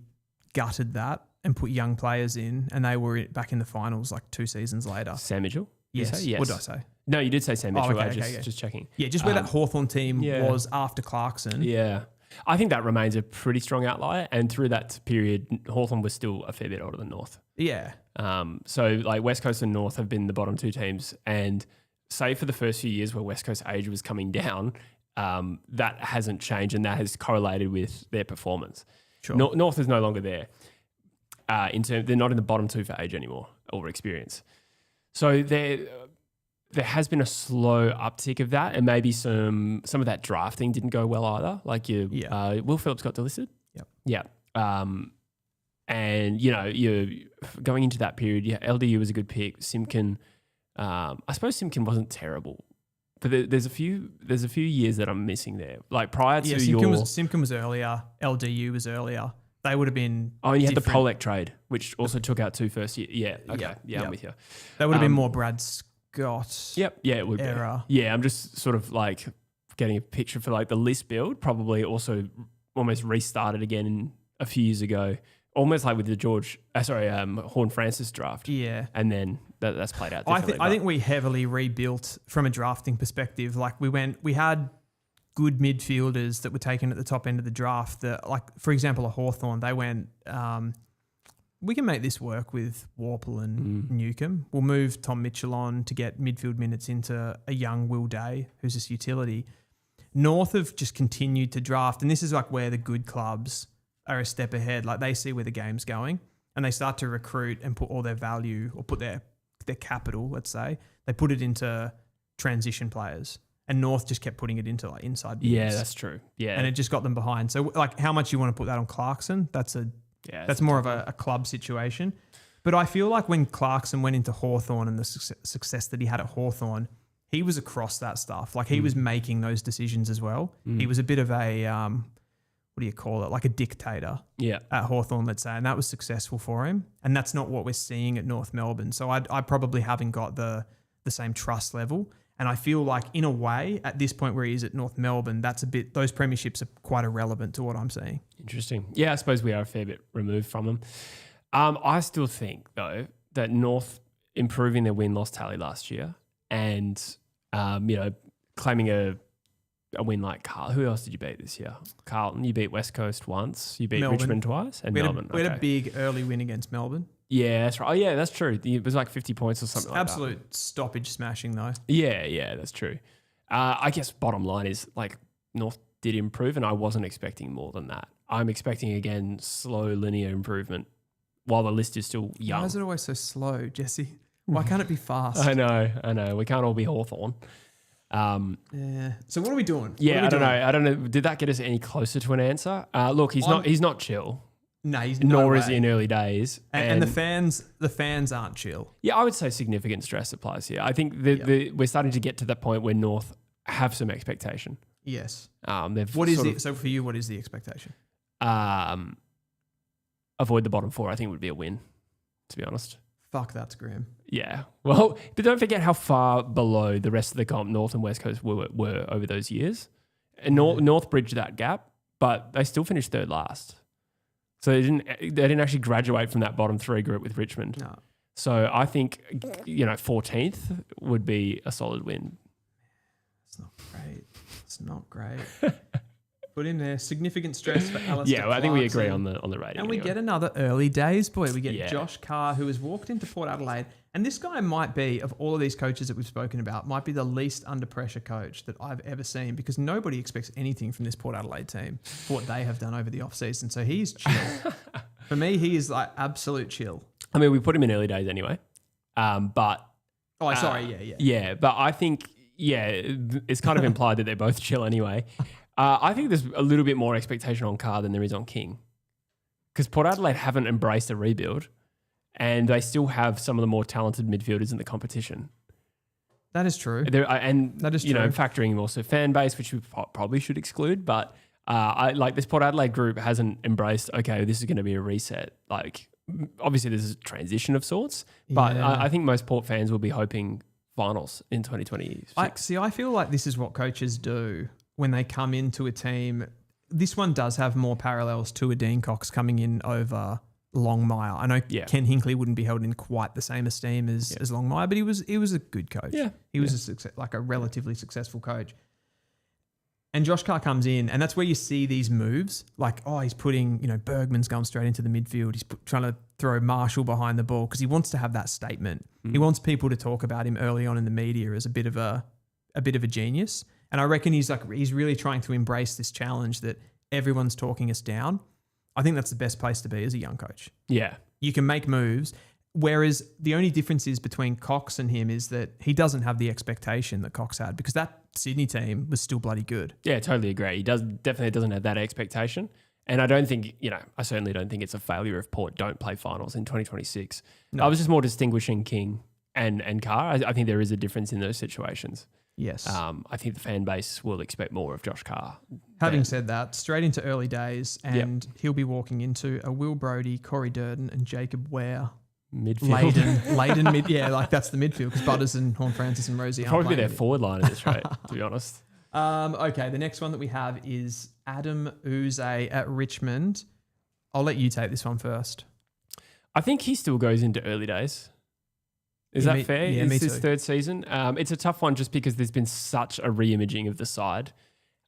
gutted that and put young players in, and they were back in the finals like 2 seasons later. Sam Mitchell? Yes. Yes. What did I say? No, you did say Sam Mitchell. Okay. Just checking. Yeah, just where that Hawthorn team was after Clarkson. Yeah. I think that remains a pretty strong outlier. And through that period, Hawthorn was still a fair bit older than North. Yeah. So like West Coast and North have been the bottom 2 teams. And say for the first few years where West Coast age was coming down, that hasn't changed and that has correlated with their performance. Sure. North is no longer there. They're not in the bottom 2 for age anymore or experience. So there has been a slow uptick of that, and maybe some of that drafting didn't go well either. Like Will Phillips got delisted. Yep. Yeah. And you're going into that period. Yeah, LDU was a good pick. Simkin, I suppose Simkin wasn't terrible, but there's a few years that I'm missing there. Like prior to Simkin was earlier. LDU was earlier. They would have been. Oh, and you had the Polek trade, which also took out 2 first year. Yeah. Okay. Yeah, I'm with you. That would have been more Brad Scott. Yep. Yeah, it would era. be. Yeah, I'm just sort of like getting a picture for like the list build. Probably also almost restarted again a few years ago, almost like with the Horn Francis draft. Yeah, and then that's played out differently. I think we heavily rebuilt from a drafting perspective. Like we had good midfielders that were taken at the top end of the draft. That, like, for example, a Hawthorn, they went, we can make this work with Warple and Newcomb. We'll move Tom Mitchell on to get midfield minutes into a young Will Day, who's this utility. North have just continued to draft, and this is like where the good clubs are a step ahead. Like, they see where the game's going and they start to recruit and put all their value, or put their capital, let's say, they put it into transition players. And North just kept putting it into like inside bids. Yeah, that's true. Yeah. And it just got them behind. So like, how much you want to put that on Clarkson? That's more of a club situation. But I feel like when Clarkson went into Hawthorn and the success that he had at Hawthorn, he was across that stuff. Like, he was making those decisions as well. He was a bit of a, what do you call it? Like a dictator at Hawthorn, let's say. And that was successful for him. And that's not what we're seeing at North Melbourne. So I probably haven't got the same trust level. And I feel like, in a way, at this point where he is at North Melbourne, those premierships are quite irrelevant to what I'm seeing. Interesting. Yeah, I suppose we are a fair bit removed from them. I still think, though, that North improving their win-loss tally last year and, claiming a win like Carlton. Who else did you beat this year? Carlton. You beat West Coast once. You beat Melbourne. Richmond twice. And Melbourne. We had a big early win against Melbourne. Yeah, that's right. Oh, yeah, that's true. It was like 50 points or something like that. Absolute stoppage smashing, though. Yeah, that's true. I guess bottom line is, like, North did improve, and I wasn't expecting more than that. I'm expecting, again, slow linear improvement while the list is still young. Why is it always so slow, Jesse? Why can't it be fast? I know. We can't all be Hawthorn. Yeah. So what are we doing? Yeah, I don't know. Did that get us any closer to an answer? Look, he's not chill. No, he's nor is he in early days. And the fans aren't chill. Yeah, I would say significant stress applies here. I think we're starting to get to that point where North have some expectation. Yes. What is it? So for you, what is the expectation? Avoid the bottom 4. I think would be a win, to be honest. Fuck, that's grim. Yeah. Well, but don't forget how far below the rest of the comp North and West Coast were over those years. And North bridged that gap, but they still finished third last. So they didn't actually graduate from that bottom 3 group with Richmond. No. So I think 14th would be a solid win. It's not great. Put in there significant stress for Alistair Yeah, well, I think we agree on the rating. And we get another early days boy. We get Josh Carr, who has walked into Port Adelaide, and this guy might be, of all of these coaches that we've spoken about, might be the least under pressure coach that I've ever seen, because nobody expects anything from this Port Adelaide team for what they have done over the offseason. So he's chill. For me, he is like absolute chill. I mean, we put him in early days anyway, but... Oh, sorry, yeah. Yeah, but I think, it's kind of implied that they're both chill anyway. I think there's a little bit more expectation on Carr than there is on King, because Port Adelaide haven't embraced a rebuild and they still have some of the more talented midfielders in the competition. That is true. That is true. Factoring also fan base, which we probably should exclude, but I like this Port Adelaide group hasn't embraced, okay, this is going to be a reset. Like, obviously there's a transition of sorts, but I think most Port fans will be hoping finals in 2026. I feel like this is what coaches do when they come into a team. This one does have more parallels to a Dean Cox coming in over Longmire. I know Ken Hinkley wouldn't be held in quite the same esteem as Longmire, but he was a good coach. Yeah. He was a relatively successful coach. And Josh Carr comes in, and that's where you see these moves. Like, he's putting, Bergman's going straight into the midfield. He's trying to throw Marshall behind the ball because he wants to have that statement. He wants people to talk about him early on in the media as a bit of a genius. And I reckon he's really trying to embrace this challenge that everyone's talking us down. I think that's the best place to be as a young coach. Yeah. You can make moves. Whereas the only difference is between Cox and him is that he doesn't have the expectation that Cox had because that Sydney team was still bloody good. Yeah, totally agree. He definitely doesn't have that expectation. And I don't think, I certainly don't think it's a failure if Port don't play finals in 2026. No. I was just more distinguishing King and Carr. I think there is a difference in those situations. Yes. I think the fan base will expect more of Josh Carr. Having said that, straight into early days, and he'll be walking into a Will Brodie, Corey Durden, and Jacob Ware. Midfield. Laden mid. Yeah, like that's the midfield because Butters and Horn Francis and Rosie aren't Probably be playing their forward line at this rate, to be honest. Okay, the next one that we have is Adam Uze at Richmond. I'll let you take this one first. I think he still goes into early days. Is that fair? Yeah, It's me his too. third season. It's a tough one just because there's been such a re-imaging of the side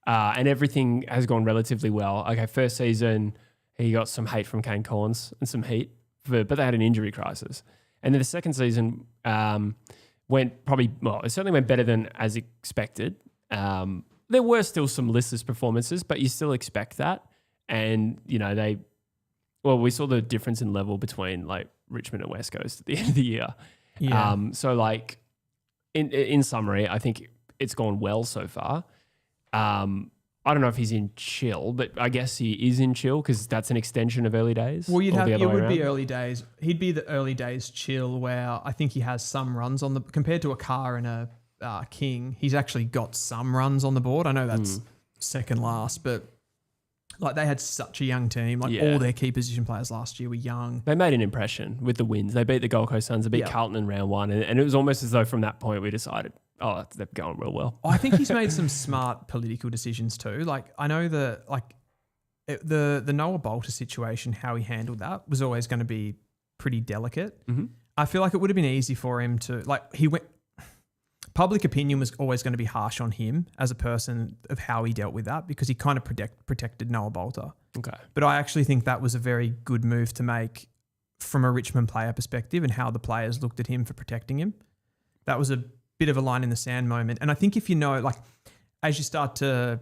and everything has gone relatively well. Okay, first season, he got some hate from Kane Corns and some heat, but they had an injury crisis. And then the second season it certainly went better than as expected. There were still some listless performances, but you still expect that. And, we saw the difference in level between like Richmond and West Coast at the end of the year. Yeah. In summary, I think it's gone well so far. I don't know if he's in chill, but I guess he is in chill because that's an extension of early days. Well, it would be around. early days. He'd be the early days chill where I think he has some runs on the compared to a Carr and a King. He's actually got some runs on the board. I know that's second last, but like they had such a young team. Like all their key position players last year were young. They made an impression with the wins. They beat the Gold Coast Suns. They beat Carlton in round one, and it was almost as though from that point we decided, they're going real well. I think he's made some smart political decisions too. Like I know the Noah Bolter situation, how he handled that was always going to be pretty delicate. Mm-hmm. I feel like it would have been easy for him to public opinion was always going to be harsh on him as a person of how he dealt with that because he kind of protected Noah Bolter. Okay. But I actually think that was a very good move to make from a Richmond player perspective and how the players looked at him for protecting him. That was a bit of a line in the sand moment. And I think if as you start to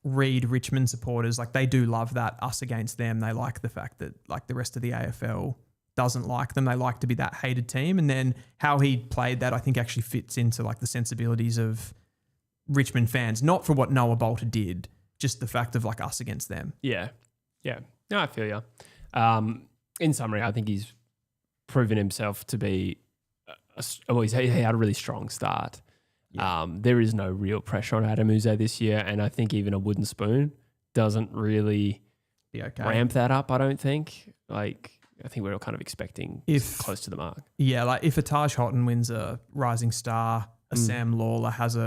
read Richmond supporters, like they do love that us against them. They like the fact that like the rest of the AFL doesn't like them. They like to be that hated team. And then how he played that, I think actually fits into like the sensibilities of Richmond fans, not for what Noah Bolter did, just the fact of like us against them. Yeah. Yeah. No, I feel you. In summary, I think he's proven himself to be, he had a really strong start. Yeah. There is no real pressure on Adam Uze this year. And I think even a wooden spoon doesn't really ramp that up, I don't think. I think we're all kind of expecting close to the mark. Yeah, like if a Taj Houghton wins a Rising Star, a Sam Lawler has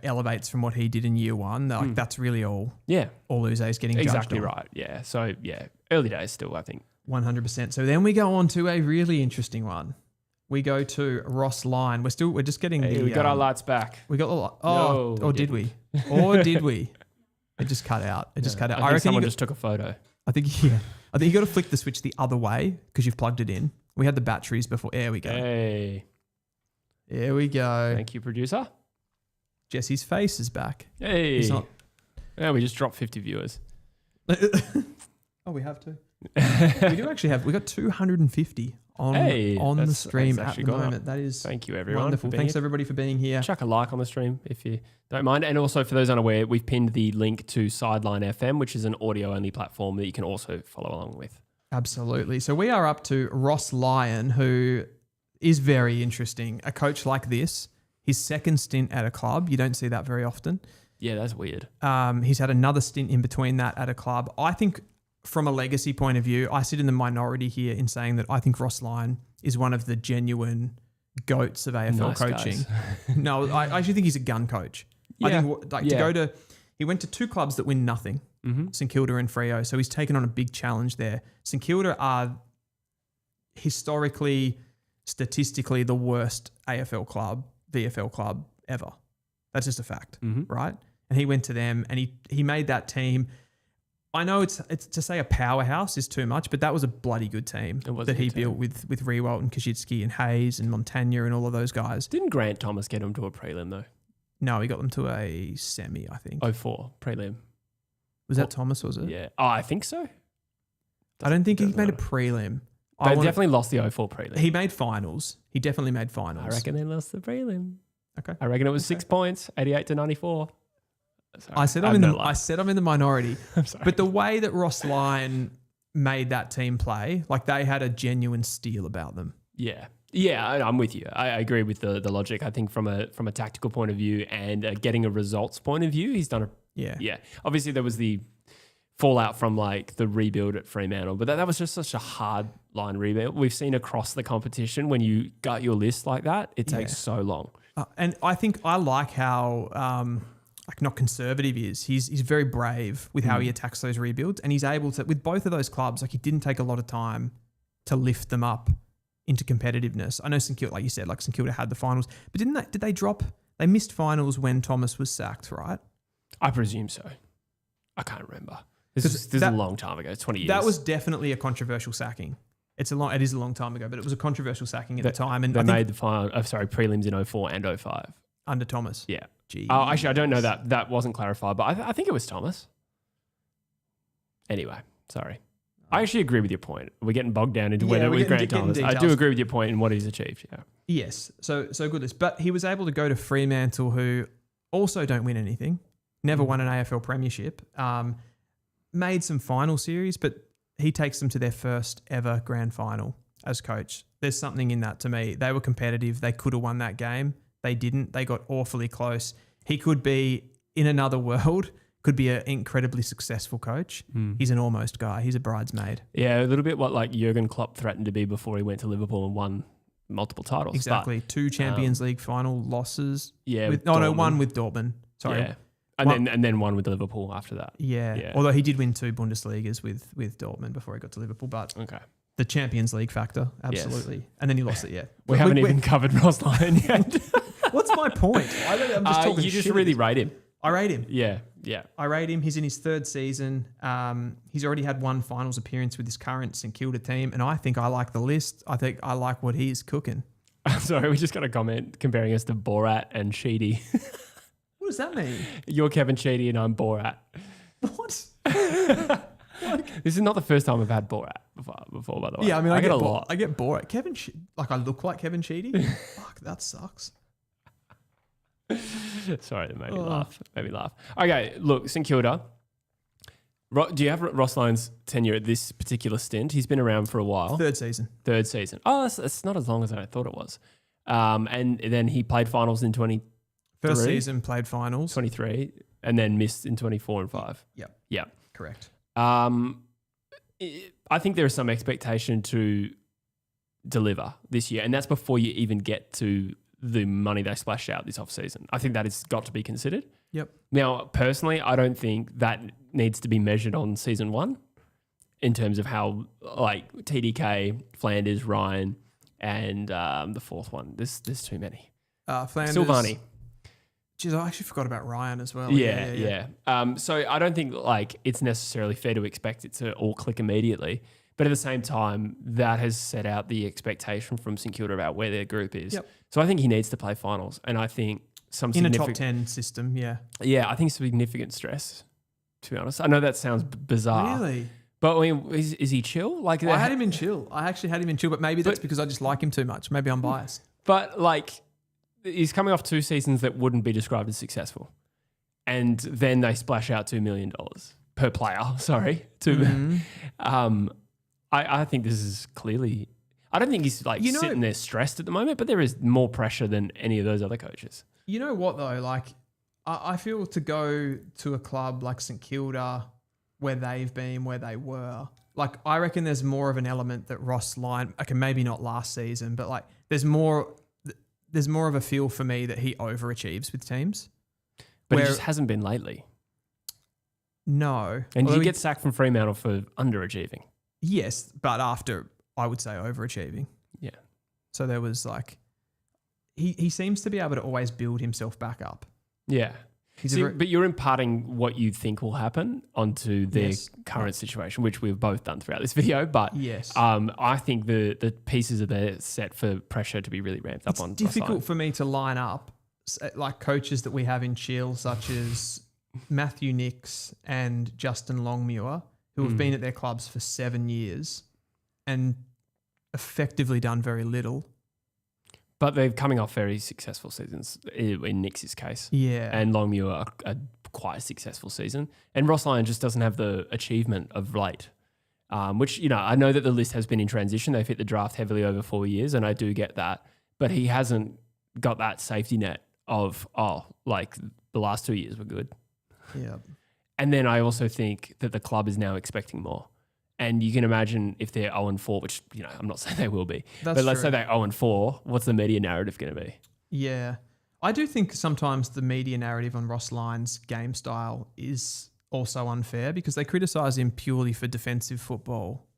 elevates from what he did in year one, that's really all Uze is getting judged on. Exactly right, yeah. So, early days still, I think. 100%. So then we go on to a really interesting one. We go to Ross Lyon. We're just getting we got our lights back. We got did we? Or did we? It just cut out. I reckon someone just took a photo. I think you got to flick the switch the other way because you've plugged it in. We had the batteries before. There we go. Hey. There we go. Thank you, producer. Jesse's face is back. Hey. He's not. Yeah, we just dropped 50 viewers. We have to. We do actually have. We got 250 on the stream at the moment. That is thank you, everyone. Wonderful. Thanks everybody for being here. Chuck a like on the stream if you don't mind. And also for those unaware, we've pinned the link to Sideline FM, which is an audio-only platform that you can also follow along with. Absolutely. So we are up to Ross Lyon, who is very interesting. A coach like this, his second stint at a club, you don't see that very often. Yeah, that's weird. He's had another stint in between that at a club. I think from a legacy point of view, I sit in the minority here in saying that I think Ross Lyon is one of the genuine goats of AFL coaching. No, I actually think he's a gun coach. Yeah. I think he went to two clubs that win nothing, St Kilda and Freo. So he's taken on a big challenge there. St Kilda are historically, statistically the worst AFL club, VFL club ever. That's just a fact, right? And he went to them and he made that team. I know it's to say a powerhouse is too much, but that was a bloody good team It was that a good he team. built with Rewalt and Kaczynski and Hayes and Montagna and all of those guys. Didn't Grant Thomas get him to a prelim though? No, he got them to a semi, I think. 04 prelim. Was that Thomas, was it? Yeah. Oh, I think so. I don't think he doesn't made a matter. prelim. They definitely lost the 04 prelim. He made finals. He definitely made finals. I reckon they lost the prelim. Okay. I reckon it was 6 points, 88 to 94. Sorry, I said have I'm in no the luck. I said I'm in the minority. I'm sorry. But the way that Ross Lyon made that team play, like they had a genuine steal about them. Yeah, I'm with you. I agree with the logic. I think from a tactical point of view and getting a results point of view, he's done a Yeah. Obviously, there was the fallout from like the rebuild at Fremantle, but that was just such a hard line rebuild. We've seen across the competition when you gut your list like that, it takes so long. And I think I like how like not conservative he is. He's very brave with how he attacks those rebuilds, and he's able to with both of those clubs. Like he didn't take a lot of time to lift them up into competitiveness. I know St Kilda, like you said, like St Kilda had the finals, but did they drop? They missed finals when Thomas was sacked, right? I presume so. I can't remember. This is a long time ago, 20 years. That was definitely a controversial sacking. It is a long time ago, but it was a controversial sacking at the time. And they I think made the final. Prelims in 04 and 05. under Thomas. Yeah. Jeez. Oh, actually, I don't know that. That wasn't clarified, but I think it was Thomas. Anyway, sorry. I actually agree with your point. We're getting bogged down into whether it was Grant Thomas. I do agree with your point in what he's achieved. Yeah. Yes. So good list. But he was able to go to Fremantle, who also don't win anything, never won an AFL premiership, made some final series, but he takes them to their first ever grand final as coach. There's something in that to me. They were competitive. They could have won that game. They didn't. They got awfully close. He could be in another world, could be an incredibly successful coach. He's an almost guy. He's a bridesmaid. Yeah, a little bit what like Jurgen Klopp threatened to be before he went to Liverpool and won multiple titles. Exactly. But, 2 Champions League final losses. Yeah. One with Dortmund. Sorry. Yeah. And then one with Liverpool after that. Yeah. Although he did win 2 Bundesligas with Dortmund before he got to Liverpool, but Okay. the Champions League factor, absolutely. And then he lost it, yeah. We haven't even covered Ross Lyon yet. What's my point? I'm just talking you just shit. really rate him. I rate him. Yeah. I rate him. He's in his 3rd season. He's already had 1 finals appearance with his current St Kilda team, and I think I like the list. I think I like what he's cooking. Sorry, we just got a comment comparing us to Borat and Sheedy. What does that mean? You're Kevin Sheedy and I'm Borat. What? This is not the first time I've had Borat before, by the way. Yeah, I mean, I get a lot. I get bored. I look like Kevin Sheedy? Fuck, that sucks. Sorry, that made me laugh. Okay, look, St Kilda. Do you have Ross Lyon's tenure at this particular stint? He's been around for a while. 3rd season. 3rd season. Oh, that's not as long as I thought it was. And then he played finals in 1st season, played finals. 23, and then missed in 24 and 5. Yep. Yeah. Correct. I think there is some expectation to deliver this year, and that's before you even get to the money they splashed out this offseason. I think that has got to be considered. Yep. Now, personally, I don't think that needs to be measured on season 1 in terms of how, like, TDK, Flanders, Ryan, and the 4th one. There's too many. Flanders. Silvani. Jeez, I actually forgot about Ryan as well. Yeah. So I don't think like it's necessarily fair to expect it to all click immediately. But at the same time, that has set out the expectation from St Kilda about where their group is. Yep. So I think he needs to play finals. And I think in a top 10 system, yeah. Yeah, I think significant stress, to be honest. I know that sounds bizarre. Really? But I mean, is he chill? Like I had him in chill. I actually had him in chill, but maybe that's because I just like him too much. Maybe I'm biased. But like, he's coming off 2 seasons that wouldn't be described as successful. And then they splash out $2 million per player. Sorry. I think this is clearly, I don't think he's like sitting there stressed at the moment, but there is more pressure than any of those other coaches. You know what though? Like, I feel to go to a club like St Kilda where they've been, where they were, like, I reckon there's more of an element that Ross Lyon, okay, maybe not last season, but like there's more of a feel for me that he overachieves with teams. But he just hasn't been lately. No. And did he get sacked from Fremantle for underachieving? Yes, but after, I would say, overachieving. Yeah. So there was like, he seems to be able to always build himself back up. Yeah. But you're imparting what you think will happen onto their Yes. current situation, which we've both done throughout this video. But Yes. I think the pieces are there set for pressure to be really ramped up on. It's difficult for me to line up like coaches that we have in Chill, such as Matthew Nix and Justin Longmuir, who have been at their clubs for 7 years and effectively done very little. But they're coming off very successful seasons in Nix's case. Yeah. And Longmuir a quite a successful season. And Ross Lyon just doesn't have the achievement of late, which, I know that the list has been in transition. They've hit the draft heavily over 4 years, and I do get that. But he hasn't got that safety net of, the last 2 years were good. Yeah. And then I also think that the club is now expecting more. And you can imagine if they're 0-4, which, I'm not saying they will be. But let's say they're 0-4, what's the media narrative going to be? Yeah. I do think sometimes the media narrative on Ross Lyon's game style is also unfair because they criticise him purely for defensive football,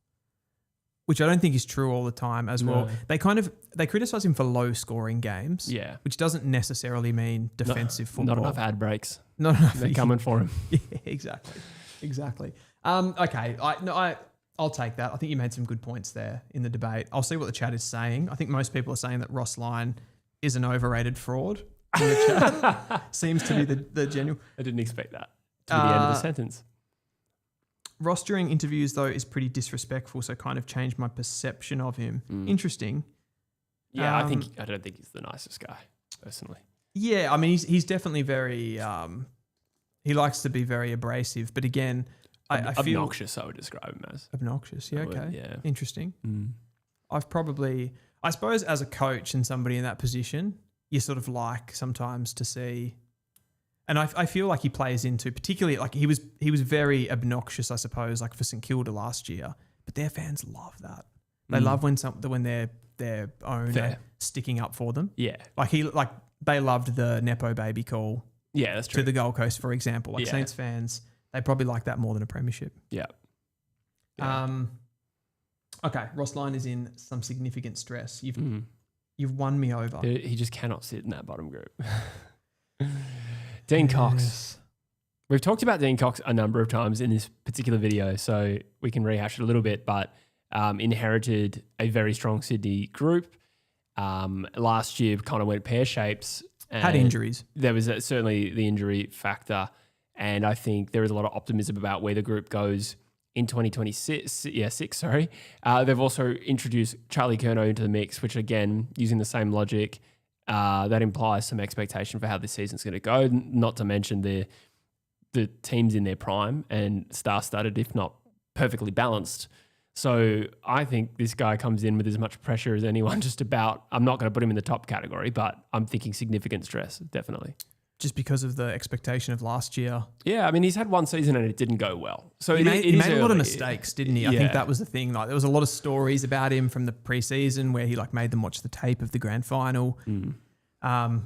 which I don't think is true all the time as well. They criticise him for low scoring games, which doesn't necessarily mean defensive football. Not enough ad breaks. Not enough. They're coming for him. Yeah, exactly. Okay, I'll take that. I think you made some good points there in the debate. I'll see what the chat is saying. I think most people are saying that Ross Lyon is an overrated fraud in the chat. Seems to be the genuine. I didn't expect that to be the end of the sentence. Ross during interviews, though, is pretty disrespectful, so kind of changed my perception of him. Interesting. Yeah, I don't think he's the nicest guy, personally. Yeah, I mean, he's definitely very... he likes to be very abrasive, but again... I feel obnoxious, I would describe him as. Obnoxious, yeah, okay. Yeah. Interesting. I suppose as a coach and somebody in that position, you sort of like sometimes to see, and I feel like he plays into, particularly like he was very obnoxious, I suppose, like for St Kilda last year, but their fans love that. They love when their own are sticking up for them. Yeah. They loved the Nepo baby call. Yeah, that's true. To the Gold Coast, for example. Saints fans, they probably like that more than a premiership. Yeah. Okay, Ross Lyon is in some significant stress. You've won me over. He just cannot sit in that bottom group. Dean Cox. We've talked about Dean Cox a number of times in this particular video, so we can rehash it a little bit, but inherited a very strong Sydney group. Last year kind of went pear-shaped. Had injuries. There was certainly the injury factor. And I think there is a lot of optimism about where the group goes in 2026. They've also introduced Charlie Curnow into the mix, which again, using the same logic, that implies some expectation for how this season's going to go. Not to mention the teams in their prime and star-studded, if not perfectly balanced. So I think this guy comes in with as much pressure as anyone just about. I'm not going to put him in the top category, but I'm thinking significant stress, definitely. Just because of the expectation of last year. Yeah, I mean, he's had one season and it didn't go well. So he made a lot of mistakes, didn't he? I think that was the thing. Like, there was a lot of stories about him from the preseason where he made them watch the tape of the grand final, ad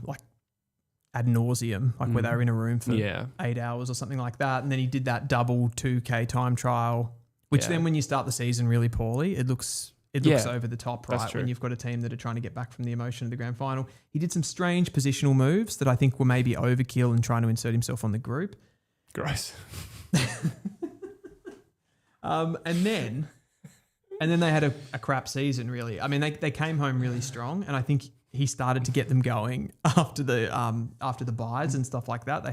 nauseum, where they were in a room for 8 hours or something like that. And then he did that double 2K time trial, which then when you start the season really poorly, it looks over the top, right? When you've got a team that are trying to get back from the emotion of the grand final. He did some strange positional moves that I think were maybe overkill and trying to insert himself on the group. Gross. And then they had a crap season, really. I mean, they came home really strong, and I think he started to get them going after the byes and stuff like that.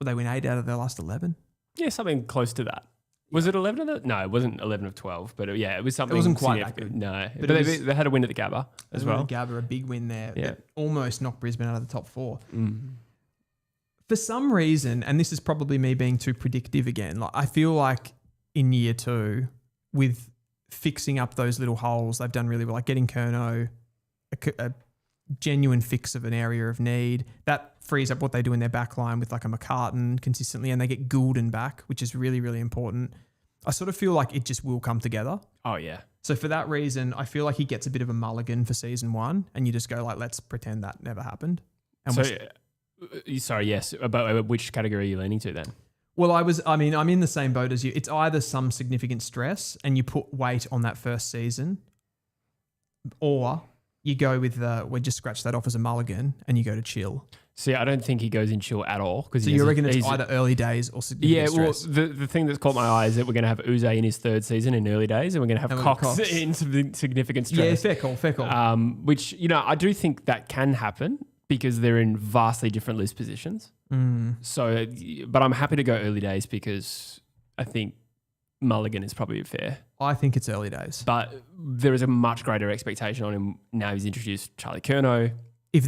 They win 8 out of their last 11? Yeah, something close to that. Was it 11 of the? No, it wasn't 11 of 12, but it was something. It wasn't quite that good. No, but they had a win at the Gabba as well. Gabba, a big win there. That almost knocked Brisbane out of the top 4. For some reason, and this is probably me being too predictive again, I feel like in year 2, with fixing up those little holes, they've done really well, like getting Curnow, a genuine fix of an area of need. That frees up what they do in their back line with a McCartan consistently, and they get Goulden back, which is really, really important. I sort of feel like it just will come together. Oh, yeah. So for that reason, I feel like he gets a bit of a mulligan for season 1, and you just go let's pretend that never happened. And yes. About which category are you leaning to then? Well, I'm in the same boat as you. It's either some significant stress and you put weight on that first season, or you go with we just scratch that off as a mulligan and you go to chill. See, I don't think he goes in chill at all. So you reckon it's either early days or significant stress? Well, the thing that's caught my eye is that we're going to have Uze in his third season in early days, and we're going to have Cox in significant stress. Yeah, fair call. Which, I do think that can happen because they're in vastly different list positions. So, but I'm happy to go early days because I think mulligan is probably fair. I think it's early days. But there is a much greiter expectation on him now he's introduced Charlie Curnow. If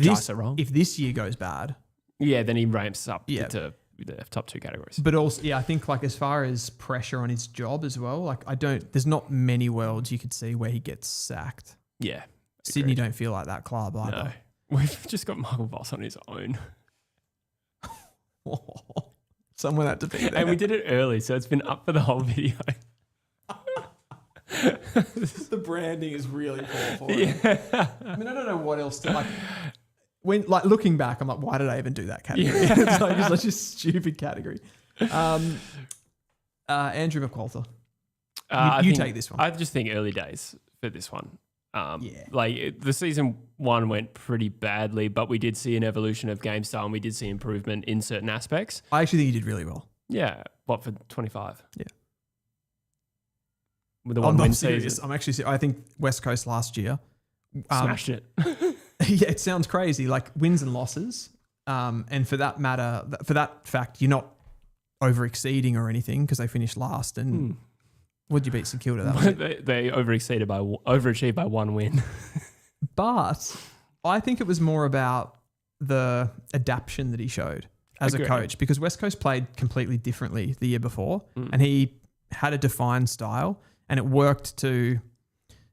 this year goes bad, then he ramps up to the top 2 categories. But also, I think like as far as pressure on his job as well, like there's not many worlds you could see where he gets sacked. Yeah. Sydney don't feel like that club either. No. We've just got Michael Voss on his own. Someone had to be there. And we did it early, so it's been up for the whole video. The branding is really poor for it. I mean, I don't know what else to like. When looking back, I'm like, why did I even do that category? It's like it's such a stupid category. Andrew McQualter, you take this one. I just think early days for this one. The season 1 went pretty badly, but we did see an evolution of game style and we did see improvement in certain aspects. I actually think he did really well. Yeah. What, for 25? Yeah. With the one win season. I'm actually serious. I think West Coast last year smashed it. Yeah, it sounds crazy, like wins and losses. And for that matter, for that fact, you're not over exceeding or anything because they finished last. And would you beat St Kilda? They overachieved by 1 win. But I think it was more about the adaptation that he showed as a coach because West Coast played completely differently the year before and he had a defined style and it worked to,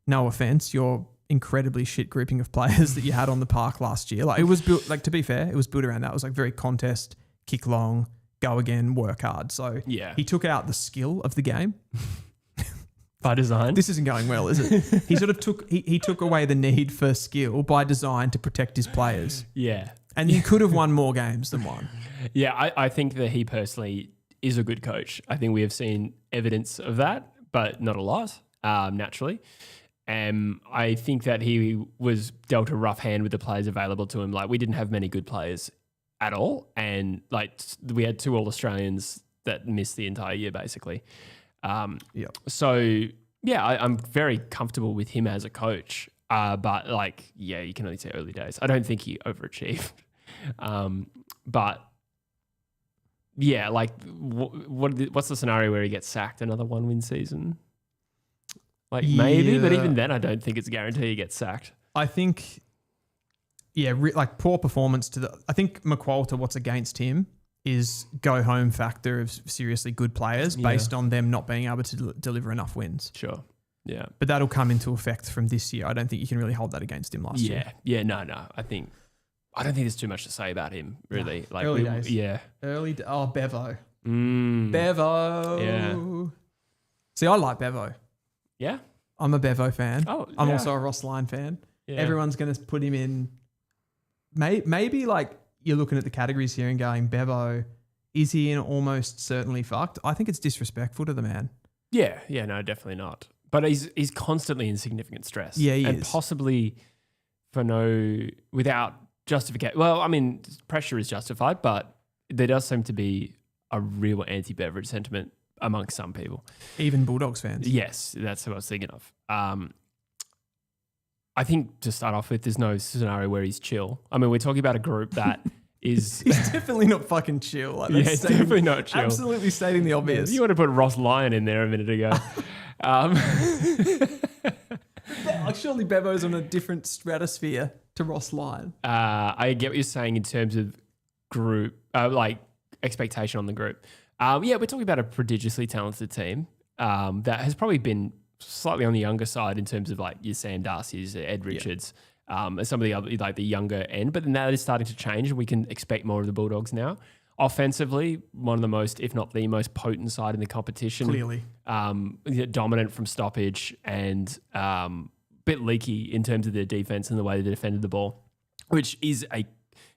no offense, your incredibly shit grouping of players that you had on the park last year. Like it was built, like to be fair, it was built around that. It was like very contest, kick long, go again, work hard. So he took out the skill of the game. By design. This isn't going well, is it? He sort of took away the need for skill by design to protect his players. Yeah. And you could have won more games than one. Yeah, I think that he personally is a good coach. I think we have seen evidence of that, but not a lot, naturally. I think that he was dealt a rough hand with the players available to him. Like we didn't have many good players at all. And like we had 2 All-Australians that missed the entire year basically. So yeah, I'm very comfortable with him as a coach. But like, yeah, you can only say early days. I don't think he overachieved. But yeah, like what's the scenario where he gets sacked? Another 1-win season? Like maybe, but even then I don't think it's a guarantee he gets sacked. I think, like poor performance I think McQualter, what's against him is go home factor of seriously good players based on them not being able to deliver enough wins. Sure. Yeah. But that'll come into effect from this year. I don't think you can really hold that against him last year. Yeah. No. I don't think there's too much to say about him, really. No. Like early days. Yeah. Bevo. Bevo. Yeah. See, I like Bevo. Yeah? I'm a Bevo fan. Oh, yeah. I'm also a Ross Lyon fan. Yeah. Everyone's going to put him in. Maybe like you're looking at the categories here and going, Bevo, is he in almost certainly fucked? I think it's disrespectful to the man. Yeah. No, definitely not. But he's constantly in significant stress. Yeah, he and is. Possibly without justification. Well, I mean, pressure is justified, but there does seem to be a real anti-Beveridge sentiment amongst some people. Even Bulldogs fans. Yes, that's what I was thinking of. I think to start off with, there's no scenario where he's chill. I mean, we're talking about a group that is... He's definitely not fucking chill. Like, he's definitely not chill. Absolutely stating the obvious. You want to put Ross Lyon in there a minute ago. Surely Bevo's on a different stratosphere to Ross Lyon. I get what you're saying in terms of group, like expectation on the group. We're talking about a prodigiously talented team that has probably been slightly on the younger side in terms of like your Sam Darcy's, Ed Richards, and some of the other, like the younger end. But then that is starting to change and we can expect more of the Bulldogs now. Offensively, one of the most, if not the most potent side in the competition. Clearly. Dominant from stoppage and bit leaky in terms of their defense and the way they defended the ball, which is a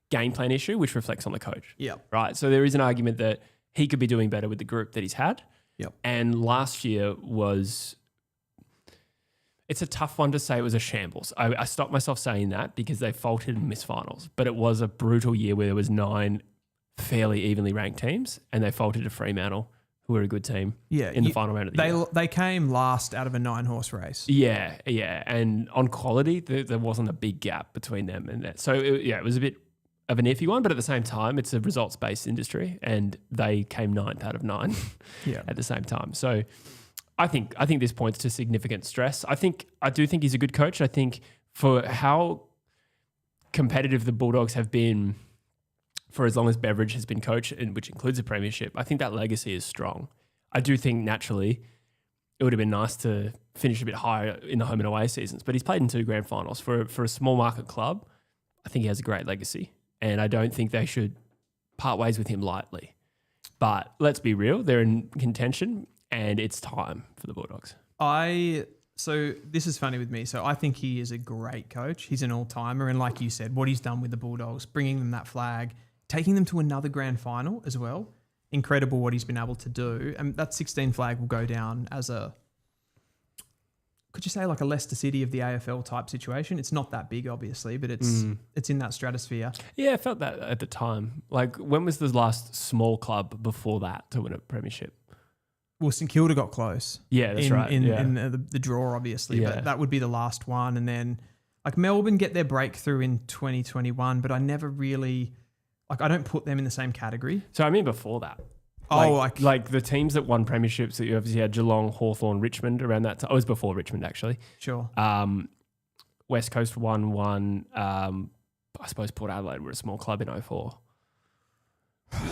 game plan issue, which reflects on the coach. Yeah. Right. So there is an argument that he could be doing better with the group that he's had. Yep. And last year was It's a tough one to say it was a shambles. I stopped myself saying that because they faltered and missed finals. But it was a brutal year where there was 9 fairly evenly ranked teams and they faltered to Fremantle, who were a good team in the final round of the year. They came last out of a 9-horse race. Yeah. And on quality, there wasn't a big gap between them and that. So, it was a bit of an iffy one, but at the same time, it's a results-based industry and they came 9th out of 9 at the same time. So I think this points to significant stress. I do think he's a good coach. I think for how competitive the Bulldogs have been for as long as Beveridge has been coach, which includes a premiership, I think that legacy is strong. I do think naturally it would have been nice to finish a bit higher in the home and away seasons, but he's played in 2 grand finals. For a small market club, I think he has a great legacy, and I don't think they should part ways with him lightly. But let's be real, they're in contention, and it's time for the Bulldogs. So this is funny with me. So I think he is a great coach. He's an all-timer, and like you said, what he's done with the Bulldogs, bringing them that flag, taking them to another grand final as well. Incredible what he's been able to do. And that 16 flag will go down as could you say like a Leicester City of the AFL type situation? It's not that big, obviously, but it's in that stratosphere. Yeah, I felt that at the time. Like, when was the last small club before that to win a premiership? Well, St Kilda got close. Yeah, that's right. In the draw, obviously, but that would be the last one. And then like Melbourne get their breakthrough in 2021, but I never really... Like, I don't put them in the same category. So, I mean before that. Like the teams that won premierships that you obviously had Geelong, Hawthorn, Richmond around that time. Oh, it was before Richmond, actually. Sure. West Coast won one. I suppose Port Adelaide were a small club in 2004.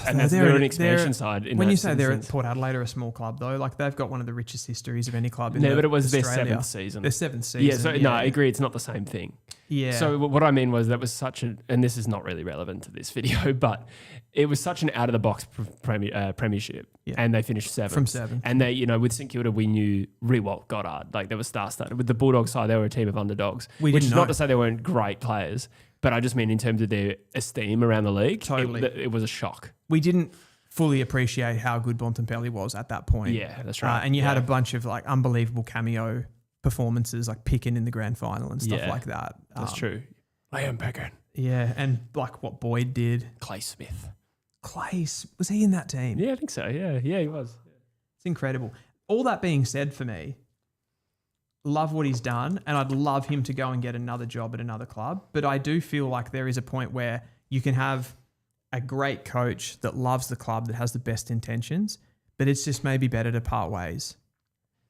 And they're an expansion side. When you say they're at Port Adelaide are a small club, though, like they've got one of the richest histories of any club in Australia. But it was their 7th season. Their 7th season. Yeah, no, I agree. It's not the same thing. Yeah. So what I mean was that was such an, and this is not really relevant to this video, but it was such an out of the box premiership, and they finished 7th. From 7th. And they, with St Kilda, we knew Riewoldt, Goddard, like they were star-studded. With the Bulldogs side, they were a team of underdogs, which is not to say they weren't great players, but I just mean in terms of their esteem around the league, totally. It was a shock. We didn't fully appreciate how good Bontempelli was at that point. Yeah, that's right. And you had a bunch of like unbelievable cameo performances, like Picken in the grand final and stuff like that. That's true. Liam Picken. Yeah, and like what Boyd did. Clay Smith. Was he in that team? Yeah, I think so. Yeah, he was. It's incredible. All that being said, for me, love what he's done, and I'd love him to go and get another job at another club. But I do feel like there is a point where you can have a great coach that loves the club, that has the best intentions, but it's just maybe better to part ways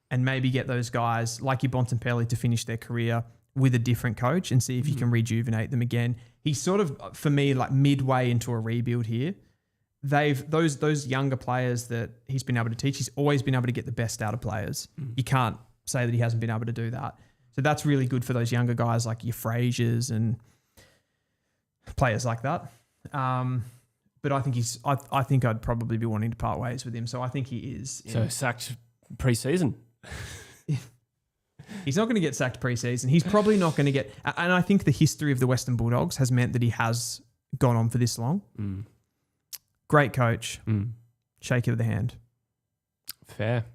and maybe get those guys like your Bontempelli to finish their career with a different coach and see if you can rejuvenate them again. He's sort of, for me, like midway into a rebuild here. Those younger players that he's been able to teach, he's always been able to get the best out of players. You can't say that he hasn't been able to do that. So that's really good for those younger guys like your Frasers and players like that. But I think I think I'd probably be wanting to part ways with him. So I think he is. So sacked pre-season. He's not going to get sacked pre-season. He's probably not going to get... And I think the history of the Western Bulldogs has meant that he has gone on for this long. Great coach. Shake of the hand. Fair.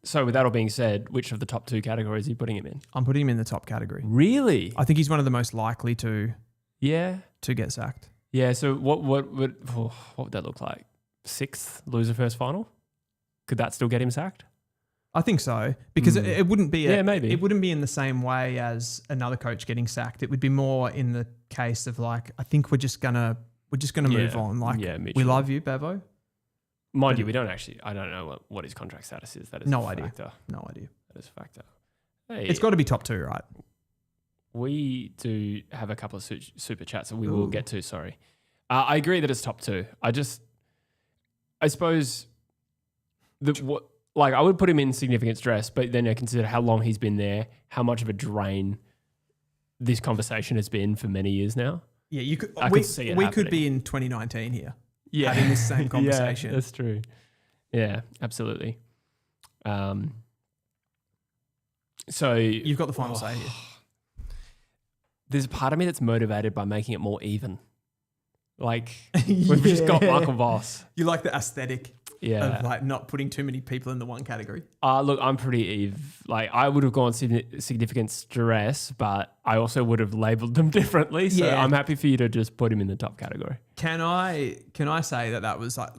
So with that all being said, which of the top 2 categories are you putting him in? I'm putting him in the top category. Really? I think he's one of the most likely to get sacked. Yeah, so what would that look like? 6th, loser first final? Could that still get him sacked? I think so, because it wouldn't be maybe. It wouldn't be in the same way as another coach getting sacked. It would be more in the case of like, I think we're just gonna move on. Like, we love you, Bevo. Mind you, we don't actually. I don't know what his contract status is. That is no a idea. Factor. No idea. That is a factor. Hey, it's got to be top 2, right? We do have a couple of super chats that we will get to. Sorry, I agree that it's top 2. I suppose I would put him in significant stress, but then I consider how long he's been there, how much of a drain this conversation has been for many years now. Yeah, you could. I could see it we happening. could be in 2019 here. Yeah, having this same conversation. Yeah, that's true. Yeah, absolutely. So you've got the final say here. There's a part of me that's motivated by making it more even. Like we've just got Michael Voss. You like the aesthetic. Yeah. of like not putting too many people in the one category? Look, I'm pretty like I would have gone significant stress, but I also would have labelled them differently. So Yeah. I'm happy for you to just put him in the top category. Can I say that was like,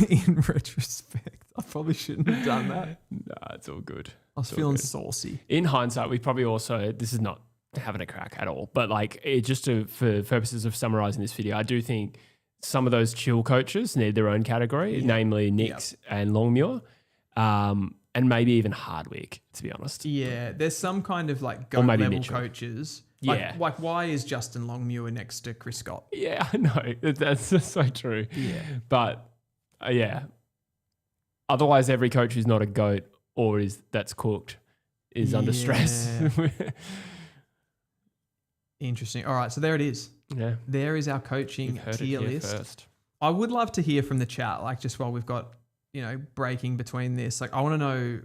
in retrospect, I probably shouldn't have done that. No, it's all good. I was feeling saucy. In hindsight, we probably also, this is not having a crack at all, but like for purposes of summarising this video, I do think some of those chill coaches need their own category, namely Nix and Longmuir, and maybe even Hardwick, to be honest. Yeah, there's some kind of like GOAT level Mitchell. Coaches. Yeah. Like why is Justin Longmuir next to Chris Scott? Yeah, I know. That's so true. Yeah. But yeah. Otherwise, every coach who's not a GOAT or that's cooked is under stress. Interesting. All right, so there it is. Yeah. There is our coaching tier list. First. I would love to hear from the chat, like just while we've got, breaking between this. Like I want to know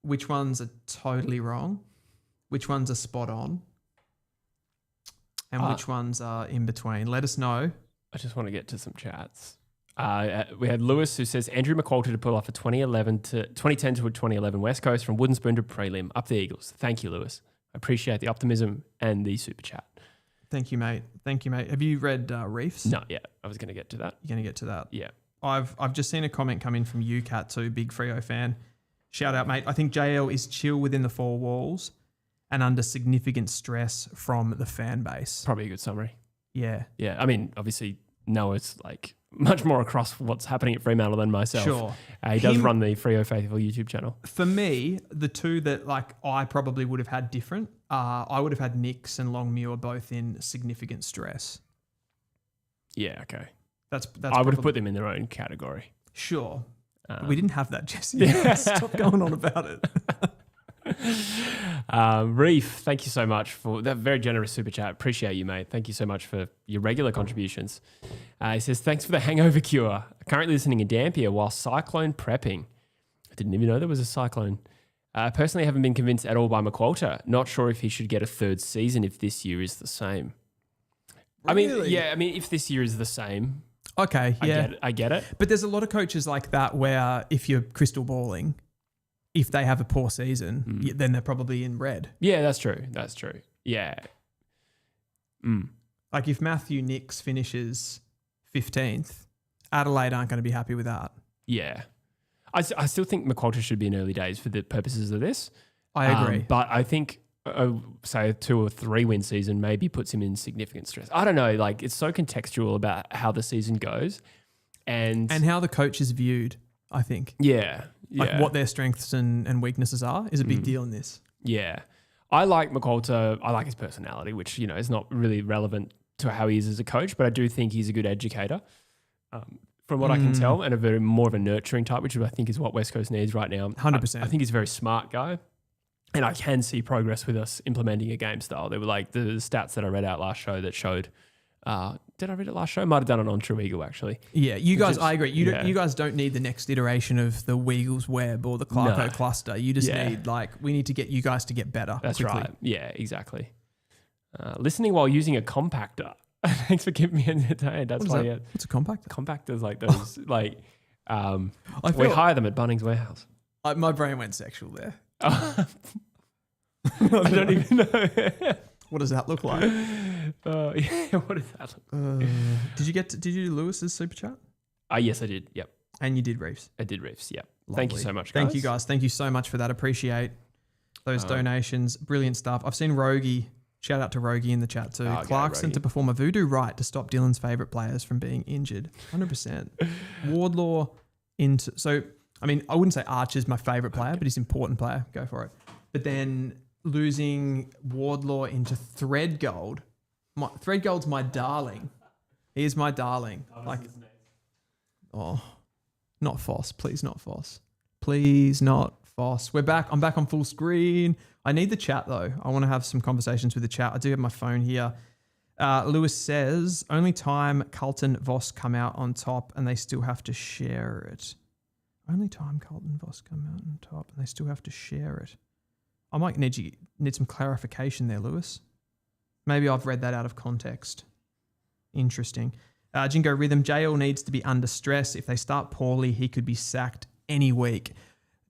which ones are totally wrong, which ones are spot on, and which ones are in between. Let us know. I just want to get to some chats. We had Lewis who says Andrew McQualter to pull off a 2010 to a 2011 West Coast from wooden spoon to prelim. Up the Eagles. Thank you, Lewis. I appreciate the optimism and the super chat. Thank you, mate. Have you read Reefs? Not yet. I was going to get to that. You're going to get to that? Yeah. I've just seen a comment come in from UCAT too, big Freo fan. Shout out, mate. I think JL is chill within the four walls and under significant stress from the fan base. Probably a good summary. Yeah. Yeah. I mean, obviously, Noah's like much more across what's happening at Fremantle than myself. Sure. He does run the Freo Faithful YouTube channel. For me, the two that like I probably would have had different, I would have had Nix and Longmuir both in significant stress. Yeah, okay. That's I would have put them in their own category. Sure. We didn't have that, Jesse. Stop going on about it. Reef, thank you so much for that very generous super chat. Appreciate you, mate. Thank you so much for your regular contributions. He says, thanks for the hangover cure. Currently listening in Dampier while cyclone prepping. I didn't even know there was a cyclone. Personally, haven't been convinced at all by McQualter. Not sure if he should get a third season if this year is the same. Really? I mean, if this year is the same, Okay, yeah. I get it. But there's a lot of coaches like that where if you're crystal balling, if they have a poor season, then they're probably in red. Yeah, that's true. Yeah. Like if Matthew Nix finishes 15th, Adelaide aren't going to be happy with that. Yeah. I still think McQualter should be in early days for the purposes of this. I agree. But I think, say, a 2 or 3 win season maybe puts him in significant stress. I don't know. Like, it's so contextual about how the season goes. And how the coach is viewed, I think. Yeah. Like what their strengths and weaknesses are is a big deal in this. Yeah. I like McQualter. I like his personality, which, is not really relevant to how he is as a coach, but I do think he's a good educator. From what I can tell, and more of a nurturing type, which I think is what West Coast needs right now. 100%. I think he's a very smart guy, and I can see progress with us implementing a game style. There were like the stats that I read out last show that showed. Did I read it last show? Might have done it on True Eagle actually. Yeah, you guys, I agree. You guys don't need the next iteration of the Weagles web or the Clarko cluster. You just need we need to get you guys to get better. That's quickly. right. Yeah, exactly. Listening while using a compactor. Thanks for keeping me entertained. That's why. What's a compactor? Compactors like those, we hire them at Bunnings Warehouse. My brain went sexual there. I don't even know. What does that look like? Yeah, what does that look like? Did you do Lewis's super chat? Yes, I did. Yep. And you did Reefs. I did Reefs. Yep. Lovely. Thank you so much, guys. Thank you, guys. Thank you so much for that. Appreciate those donations. Brilliant stuff. I've seen Rogie. Shout out to Rogie in the chat too. Clarkson to perform a voodoo rite to stop Dylan's favourite players from being injured. 100%. Wardlaw I wouldn't say Archer's my favourite player, but he's an important player. Go for it. But then losing Wardlaw into Threadgold. Threadgold's my darling. He is my darling. Not Foss. Please not Foss. Please not Foss. We're back. I'm back on full screen. I need the chat though. I want to have some conversations with the chat. I do have my phone here. Lewis says, only time Carlton Voss come out on top and they still have to share it. Only time Carlton Voss come out on top and they still have to share it. I might need some clarification there, Lewis. Maybe I've read that out of context. Interesting. Jingo Rhythm, JL needs to be under stress. If they start poorly, he could be sacked any week.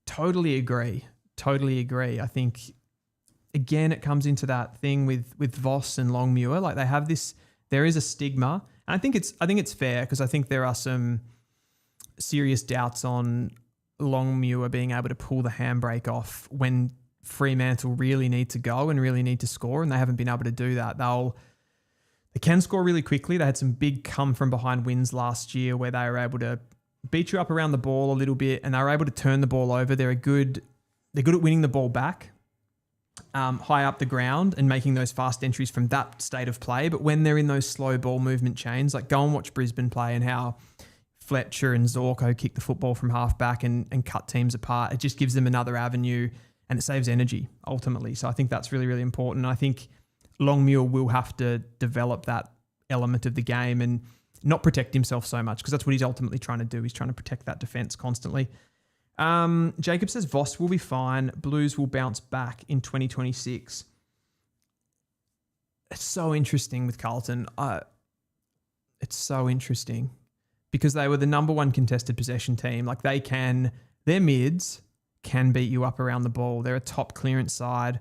Totally agree. I think, again, it comes into that thing with Voss and Longmuir. Like they have this, there is a stigma. And I think it's fair because I think there are some serious doubts on Longmuir being able to pull the handbrake off when Fremantle really need to go and really need to score, and they haven't been able to do that. They can score really quickly. They had some big come from behind wins last year where they were able to beat you up around the ball a little bit, and they were able to turn the ball over. They're good at winning the ball back high up the ground and making those fast entries from that state of play. But when they're in those slow ball movement chains, like go and watch Brisbane play and how Fletcher and Zorko kick the football from half back and cut teams apart. It just gives them another avenue and it saves energy ultimately. So I think that's really, really important. I think Longmuir will have to develop that element of the game and not protect himself so much because that's what he's ultimately trying to do. He's trying to protect that defense constantly. Jacob says Voss will be fine. Blues will bounce back in 2026. It's so interesting with Carlton. It's so interesting because they were the number one contested possession team. Like their mids can beat you up around the ball. They're a top clearance side.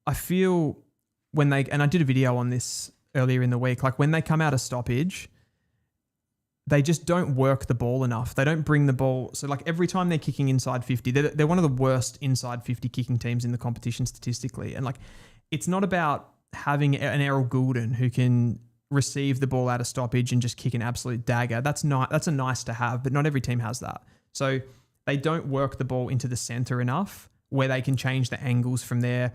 I feel and I did a video on this earlier in the week, like when they come out of stoppage, they just don't work the ball enough. They don't bring the ball. So like every time they're kicking inside 50, they're one of the worst inside 50 kicking teams in the competition statistically. And like, it's not about having an Errol Goulden who can receive the ball out of stoppage and just kick an absolute dagger. That's a nice to have, but not every team has that. So they don't work the ball into the center enough where they can change the angles from there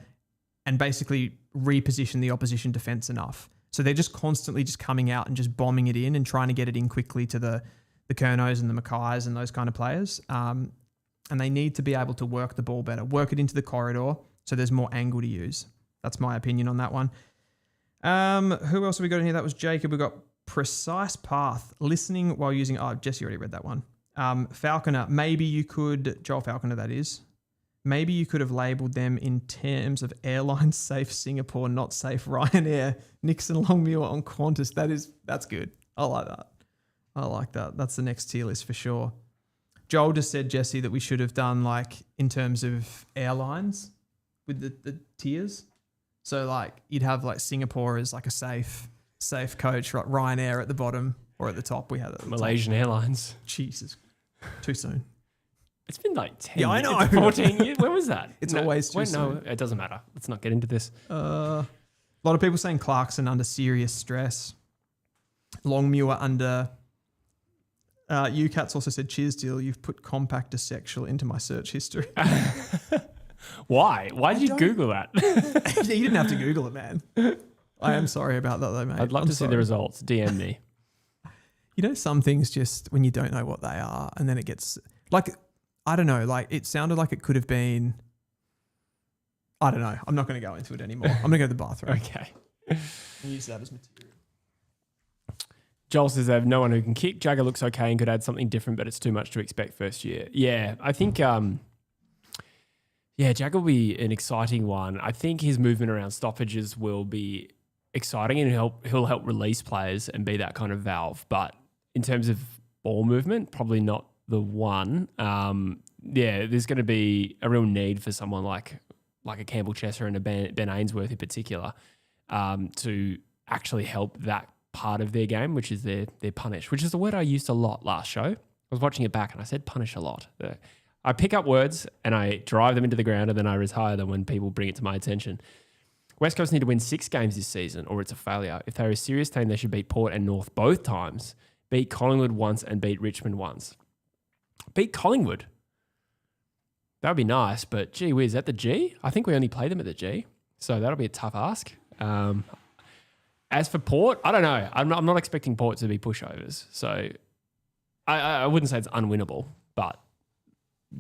and basically reposition the opposition defense enough. So they're just constantly just coming out and just bombing it in and trying to get it in quickly to the Kernos and the Mackays and those kind of players. And they need to be able to work the ball better, work it into the corridor so there's more angle to use. That's my opinion on that one. Who else have we got in here? That was Jacob. We've got Precise Path, listening while using... Oh, Jesse already read that one. Falconer, maybe you could... Joel Falconer, that is. Maybe you could have labelled them in terms of airline safe Singapore, not safe Ryanair. Nixon Longmuir on Qantas. That's good. I like that. That's the next tier list for sure. Joel just said, Jesse, that we should have done like in terms of airlines with the tiers. So like you'd have like Singapore as like a safe coach, right? Ryanair at the bottom or at the top. We had it Malaysian Airlines. Jesus, too soon. It's been like 10 I know. 14 years. When was that? It's always too soon. No, it doesn't matter. Let's not get into this. A lot of people saying Clarkson under serious stress. Longmuir under... UCats also said, cheers, Dill, you've put compactor sexual into my search history. Why? Why did you Google that? You didn't have to Google it, man. I am sorry about that though, mate. I'd love to see the results. DM me. You know, some things just when you don't know what they are and then it gets... Like... I don't know, like it sounded like it could have been, I don't know. I'm not going to go into it anymore. I'm going to go to the bathroom. Okay. And use that as material. Joel says they have no one who can kick. Jagger looks okay and could add something different, but it's too much to expect first year. Yeah, I think, Jagger will be an exciting one. I think his movement around stoppages will be exciting and he'll help release players and be that kind of valve. But in terms of ball movement, probably not the one. There's going to be a real need for someone like a Campbell Chesser and a Ben Ainsworth in particular to actually help that part of their game, which is their punish, which is the word I used a lot last show. I was watching it back and I said punish a lot. I pick up words and I drive them into the ground and then I retire them when people bring it to my attention. West Coast need to win 6 games this season or it's a failure. If they're a serious team, they should beat Port and North both times, beat Collingwood once and beat Richmond once. Beat Collingwood. That would be nice, but gee whiz, at the G? I think we only play them at the G, so that'll be a tough ask. As for Port, I don't know. I'm not expecting Port to be pushovers, so I wouldn't say it's unwinnable, but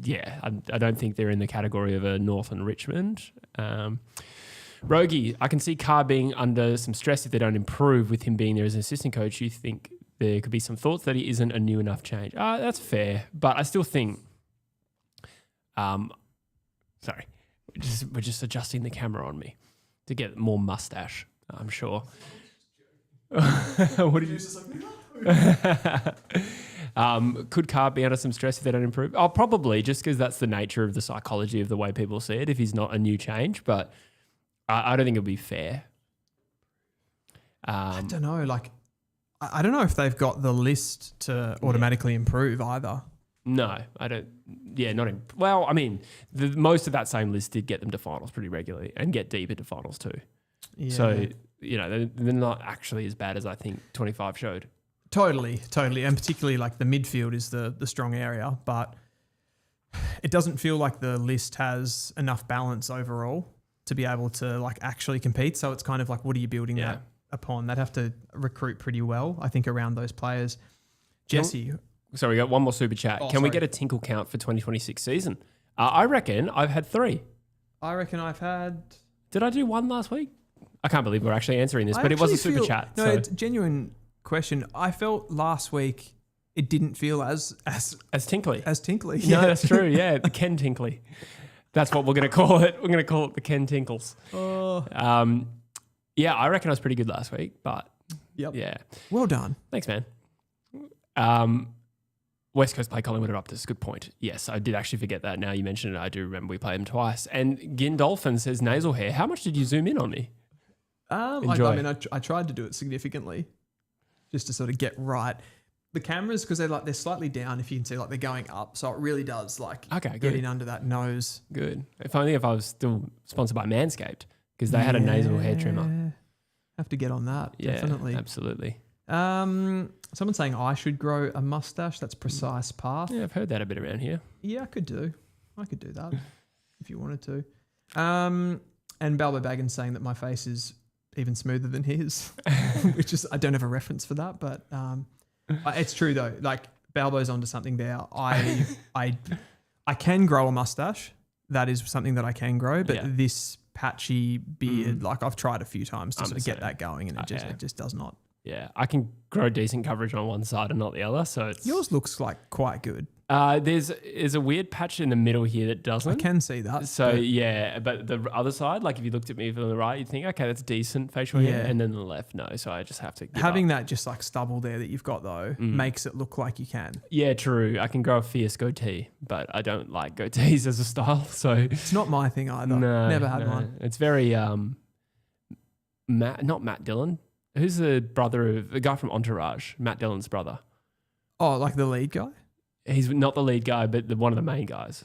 yeah, I don't think they're in the category of a North and Richmond. Rogie, I can see Carr being under some stress if they don't improve with him being there as an assistant coach. You think there could be some thoughts that he isn't a new enough change. That's fair, but I still think... sorry, we're just adjusting the camera on me to get more mustache, I'm sure. What did you? Could Carr be under some stress if they don't improve? Oh, probably, just because that's the nature of the psychology of the way people see it. If he's not a new change, but I don't think it'll be fair. I don't know. Like, I don't know if they've got the list to automatically improve either. No, I don't. Yeah, not in. Well, I mean, most of that same list did get them to finals pretty regularly and get deep into finals too. Yeah. So, they're not actually as bad as I think 25 showed. Totally. And particularly like the midfield is the strong area, but it doesn't feel like the list has enough balance overall to be able to like actually compete. So it's kind of like, what are you building that upon? They'd have to recruit pretty well, I think, around those players. Jesse. Sorry, we got one more super chat. Can we get a tinkle count for 2026 season? I reckon I've had 3. I reckon I've had... Did I do 1 last week? I can't believe we're actually answering this, but it was a super chat. No, it's a genuine question. I felt last week it didn't feel as tinkly. As tinkly. No, that's true. Yeah, the Ken Tinkley. That's what we're going to call it. We're going to call it the Ken Tinkles. Oh. Yeah, I reckon I was pretty good last week, but yeah. Well done. Thanks, man. West Coast play Collingwood are up. That's a good point. Yes, I did actually forget that. Now you mentioned it, I do remember we played them twice. And Gindolphin says nasal hair. How much did you zoom in on me? I tried to do it significantly just to sort of get right. The cameras, because they're slightly down, if you can see, like they're going up. So it really does get in under that nose. Good. If only if I was still sponsored by Manscaped, because they had a nasal hair trimmer. Have to get on that. Yeah, definitely. Absolutely. Someone's saying I should grow a mustache. That's precise path. Yeah, I've heard that a bit around here. Yeah, I could do that if you wanted to. And Balbo Baggins saying that my face is even smoother than his, which is, I don't have a reference for that, but it's true though. Like Balbo's onto something there. I can grow a mustache. That is something that I can grow, but this patchy beard, like I've tried a few times to sort of get that going, and it just does not. Yeah, I can grow decent coverage on one side and not the other. So yours looks like quite good. There's a weird patch in the middle here that doesn't. I can see that. So but the other side, like if you looked at me from the right, you'd think, okay, that's decent facial hair, and then the left, no. So I just have to having that just like stubble there that you've got though makes it look like you can. Yeah, true. I can grow a fierce goatee, but I don't like goatees as a style. So it's not my thing either. Never had one. It's very not Matt Dillon. Who's the brother of the guy from Entourage? Matt Dillon's brother. Oh, like the lead guy? He's not the lead guy, but one of the main guys.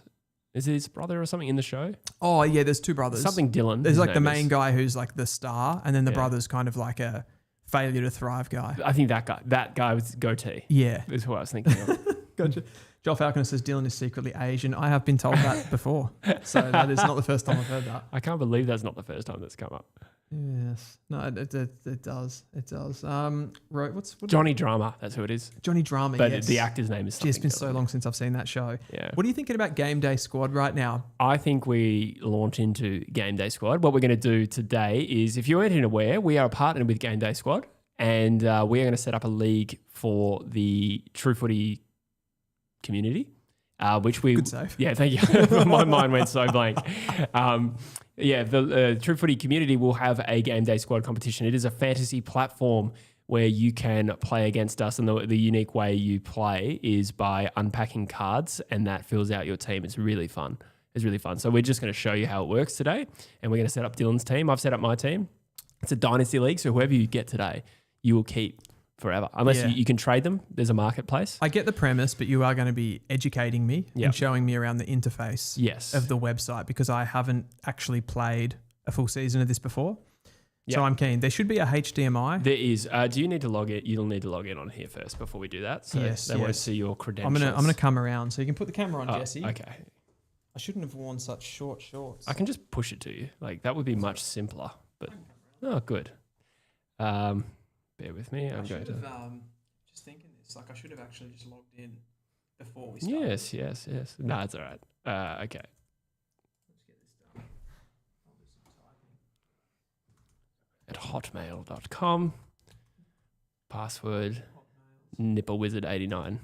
Is it his brother or something in the show? Oh, yeah, there's 2 brothers. Something Dillon. There's like the main guy who's like the star, and then the brother's kind of like a failure to thrive guy. I think that guy with goatee. Yeah. Is who I was thinking of. Gotcha. Joel Falconer says Dylan is secretly Asian. I have been told that before. So that is not the first time I've heard that. I can't believe that's not the first time that's come up. Yes. No, it does. It does. What's Johnny Drama, that's who it is. Johnny Drama, but yes. The actor's name is something. It's been so long since I've seen that show. Yeah. What are you thinking about Game Day Squad right now? I think we launch into Game Day Squad. What we're going to do today is, if you weren't aware, we are partnered with Game Day Squad, and we are going to set up a league for the True Footy community. Which we... Good save. Yeah, thank you. My mind went so blank. The True Footy community will have a Game Day Squad competition. It is a fantasy platform where you can play against us, and the unique way you play is by unpacking cards, and that fills out your team. It's really fun. So we're just going to show you how it works today, and we're going to set up Dylan's team. I've set up my team. It's a dynasty league, so whoever you get today, you will keep forever, unless you can trade them. There's a marketplace. I get the premise, but you are going to be educating me and showing me around the interface of the website, because I haven't actually played a full season of this before. So I'm keen. There should be a HDMI. There is. Do you need to log in? You'll need to log in on here first before we do that. So they won't see your credentials. I'm gonna come around, so you can put the camera on, Jesse. Okay. I shouldn't have worn such short shorts. I can just push it to you. Like that would be much simpler. But good. Bear with me. I'm going to. Just thinking this, like I should have actually just logged in before we started. Yes. No, it's all right. Okay. Let's get this done. I'll do some typing. At hotmail.com. Password nipperwizard89.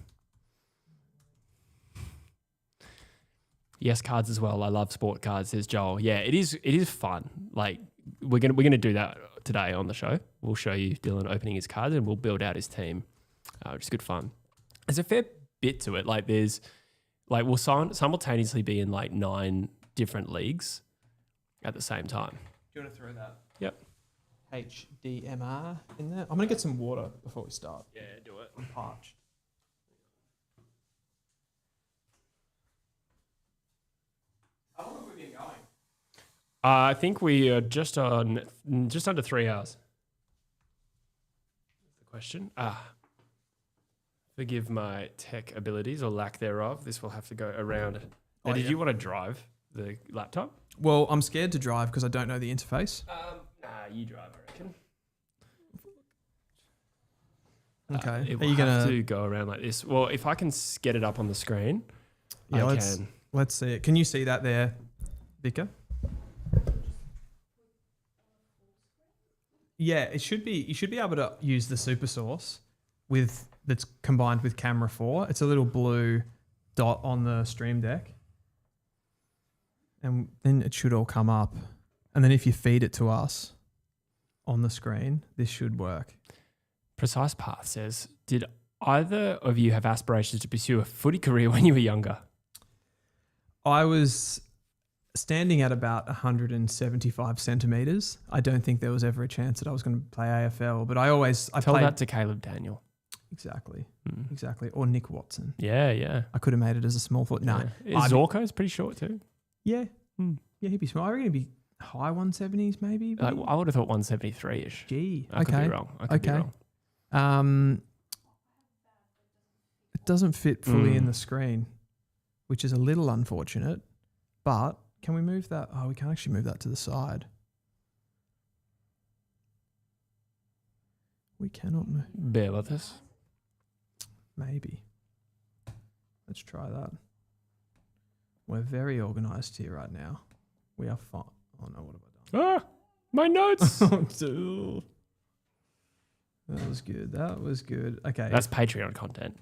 Yes, cards as well. I love sport cards, says Joel. Yeah, it is fun. Like we're gonna do that today on the show. We'll show you Dylan opening his cards and we'll build out his team, which is good fun. There's a fair bit to it. Like we'll simultaneously be in like 9 different leagues at the same time. Do you want to throw that? Yep. HDMR in there. I'm going to get some water before we start. Yeah, do it. I'm parched. How long have we been going? I think we are just under 3 hours. That's the question. Forgive my tech abilities or lack thereof. This will have to go around. Now, did you want to drive the laptop? Well, I'm scared to drive because I don't know the interface. Nah, you drive, I reckon. Okay. It will have to go around like this. Well, if I can get it up on the screen, Yeah, I can. Let's see it. Can you see that there, Vicar? Yeah, it should be. You should be able to use the super source that's combined with camera 4. It's a little blue dot on the stream deck, and then it should all come up. And then if you feed it to us on the screen, this should work. Precise Path says, did either of you have aspirations to pursue a footy career when you were younger? I was standing at about 175 centimeters. I don't think there was ever a chance that I was going to play AFL, but I Tell played that to Caleb Daniel. exactly, or Nick Watson. Yeah. I could have made it as a small foot. No, Zorko's pretty short too. yeah, he'd be small. I reckon he'd be high 170s maybe. Like, I would have thought 173-ish. Gee, I could be wrong. I could be wrong. It doesn't fit fully in the screen, which is a little unfortunate. But can we move that? Oh, we can actually move that to the side. We cannot move. Bear with us. Maybe. Let's try that. We're very organised here right now. We are fine. Oh no, what have I done? My notes. That was good. That was good. Okay. That's Patreon content,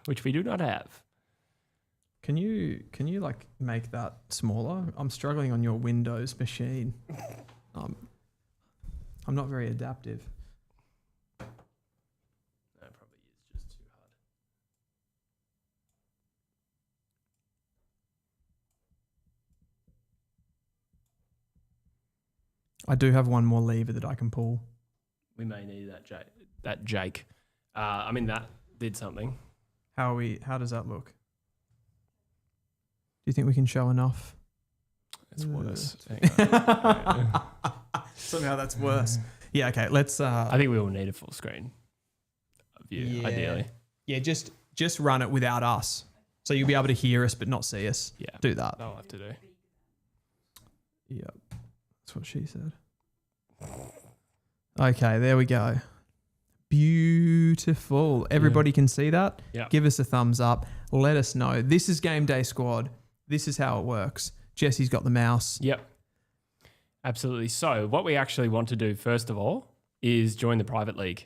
which we do not have. Can you like make that smaller? I'm struggling on your Windows machine. I'm not very adaptive. That probably is just too hard. I do have one more lever that I can pull. We may need that Jake. I mean, that did something. How does that look? Do you think we can show enough? It's worse. Somehow that's worse. Yeah, okay. Let's I think we will need a full screen view, ideally. Yeah, just run it without us. So you'll be able to hear us but not see us. Yeah. Do that. I'll have to do. Yep. That's what she said. Okay, there we go. Beautiful. Everybody can see that? Yeah. Give us a thumbs up. Let us know. This is Game Day Squad. This is how it works. Jesse's got the mouse. Yep. Absolutely. So what we actually want to do, first of all, is join the private league.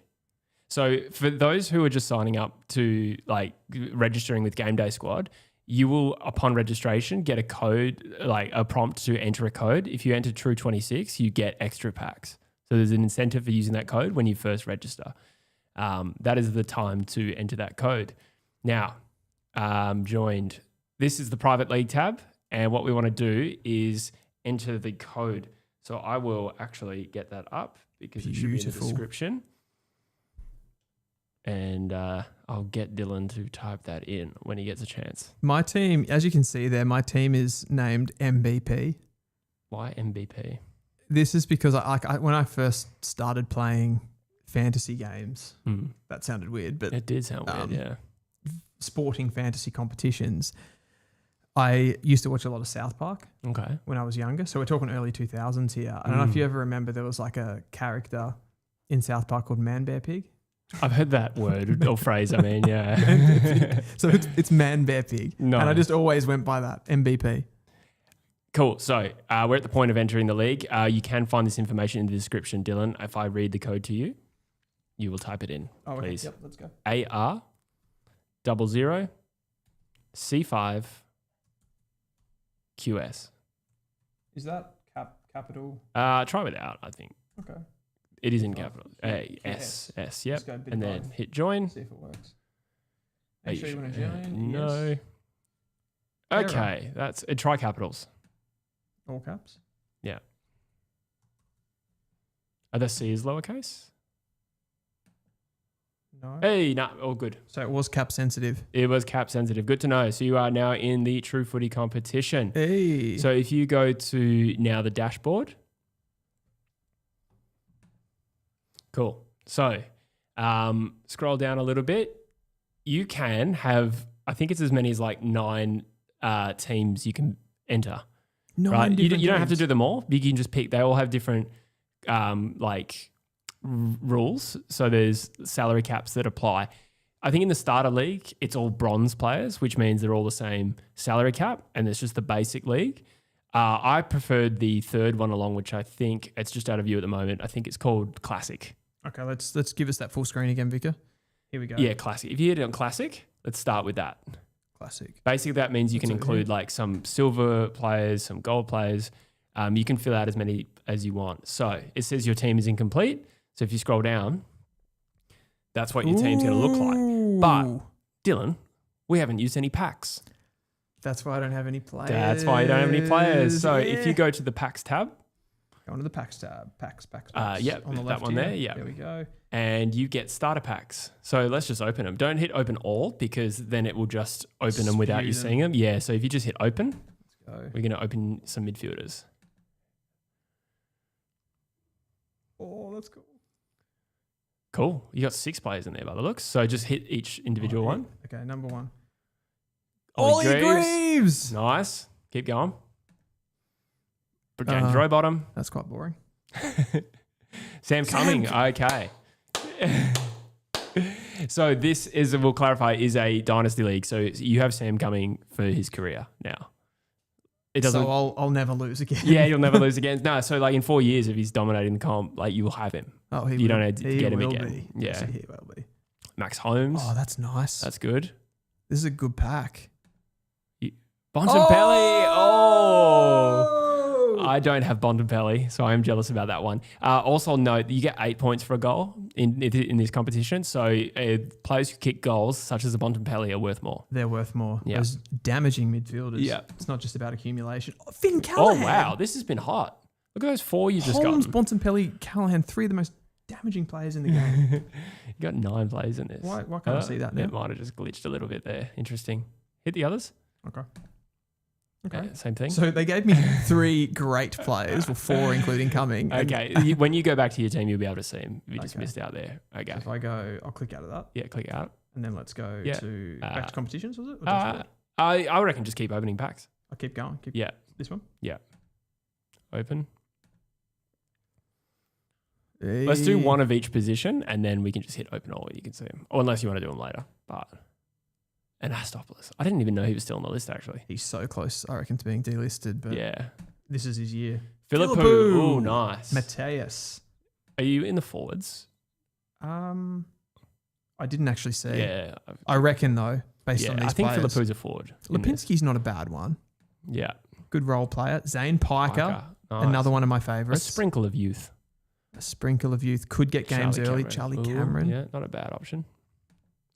So for those who are just signing up to like registering with Game Day Squad, you will, upon registration, get a code, like a prompt to enter a code. If you enter True26, you get extra packs. So there's an incentive for using that code when you first register. That is the time to enter that code. Now, joined. This is the private league tab. And what we want to do is enter the code. So I will actually get that up because it should be in the description. And I'll get Dylan to type that in when he gets a chance. My team, as you can see there, my team is named MVP. Why MVP? This is because when I first started playing fantasy games, that sounded weird, but it did sound weird, yeah. Sporting fantasy competitions. I used to watch a lot of South Park when I was younger. So we're talking early 2000s here. I don't know if you ever remember there was like a character in South Park called Man Bear Pig. I've heard that word or phrase, I mean, yeah. So it's Man Bear Pig. No. And I just always went by that, MVP. Cool. So we're at the point of entering the league. You can find this information in the description, Dylan. If I read the code to you, you will type it in, please. Yep, let's go. AR00 C5 QS. Is that capital? Try without, I think. Okay. It is in capital. S. Yep. Let's go a bit And of then both. hit join. See if it works. Are Make sure you want to sure? join. No. Yes. Okay, that's try capitals. All caps. Yeah. Are the C's lowercase? No. Hey, no, all good. So it was cap sensitive. It was cap sensitive. Good to know. So you are now in the True Footy competition. Hey. So if you go to now the dashboard. Cool. So scroll down a little bit. You can have, I think it's as many as like 9 teams you can enter. 9 Right? You different don't have to teams. do them all. You can just pick. They all have different rules. So there's salary caps that apply. I think in the starter league, it's all bronze players, which means they're all the same salary cap, and it's just the basic league. I preferred the third one along, which I think it's just out of view at the moment. I think it's called Classic. Okay, let's give us that full screen again, Vicar. Here we go. Yeah, Classic. If you hit it on Classic, let's start with that. Classic. Basically, that means you can That's over include like some silver players, some gold players. You can fill out as many as you want. So it says your team is incomplete. So if you scroll down, that's what your team's going to look like. But Dylan, we haven't used any packs. That's why I don't have any players. That's why you don't have any players. So if you go to the packs tab, go into the packs tab, packs. Yep, on the that left one here. there, yeah. There we go. and you get starter packs. So let's just open them. Don't hit open all because then it will just open them without you seeing them. Yeah, so if you just hit open, Let's go. we're going to open some midfielders. Oh, that's cool. Cool. You got 6 players in there by the looks. So just hit each individual one. Okay, number 1. Ollie Greaves. Nice. Keep going. James Rowbottom. That's quite boring. Sam Cumming. Okay. So this is, we'll clarify, is a dynasty league. So you have Sam Cumming for his career now. It doesn't. So I'll never lose again. Yeah, you'll never lose again. No, so like in 4 years, if he's dominating the comp, like you will have him. Oh, You don't need to get him will again. Be. Yeah. Yes, he will be. Max Holmes. Oh, that's nice. That's good. This is a good pack. Bontempelli. Oh. I don't have Bontempelli, so I am jealous about that one. Also note that you get 8 points for a goal in this competition. So players who kick goals, such as a Bontempelli, are worth more. They're worth more. Yeah. Those damaging midfielders. Yeah. It's not just about accumulation. Oh, Finn Oh, Callahan. wow. This has been hot. Look at those 4 you just Holmes, got. Bontempelli, Callahan, 3 of the most damaging players in the game. You got 9 players in this. Why can't I see that now? It might have just glitched a little bit there. Interesting. Hit the others. Okay. Okay. Yeah, same thing. So they gave me 3 great players, well, 4 including Cumming. and Okay. When you go back to your team, you'll be able to see him. You just Okay. missed out there. Okay. If I go, I'll click out of that, Yeah, click out. and then let's go Yeah. to back to competitions. Was it? Or I dashboard? I reckon just keep opening packs. I'll keep going. Keep Yeah. this one. Open. Let's do Hey. one of each position, and then we can just hit open all. You can see him, or unless you want to do them later. But Anastopoulos, I didn't even know he was still on the list actually. He's so close, I reckon, to being delisted. But Yeah, this is his year. Philippou. Philippou. Oh, nice. Mateus. Are you in the forwards? I didn't actually see. Yeah, I reckon though, based yeah. on these I think players. Philippou's a forward. in this. Lipinski's not a bad one. Yeah, Good role player. Zane Piker, Nice. another one of my A favourites. sprinkle of youth. A sprinkle of youth. Could get games early. Charlie Ooh, Cameron. Yeah, not a bad option.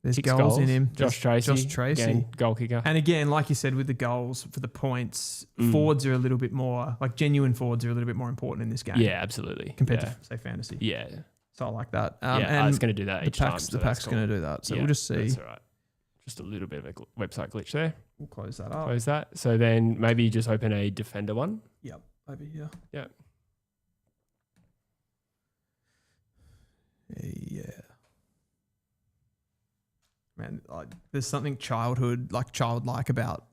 There's Kicks goals in him. Josh There's Tracy. Josh Tracy. Again, goal kicker. And again, like you said, with the goals for the points, Mm. forwards are a little bit more, like genuine forwards are a little bit more important in this game. Yeah, absolutely. Compared yeah. to, say, fantasy. Yeah. So I like that. Yeah, and it's going to do that the each pack's, time. So the pack's going to do that. So we'll just see. That's all right. Just a little bit of a website glitch there. We'll close that up. Close that. So then maybe just open a defender one. Yep. Over here. Yeah. Yeah. Man, there's something childlike about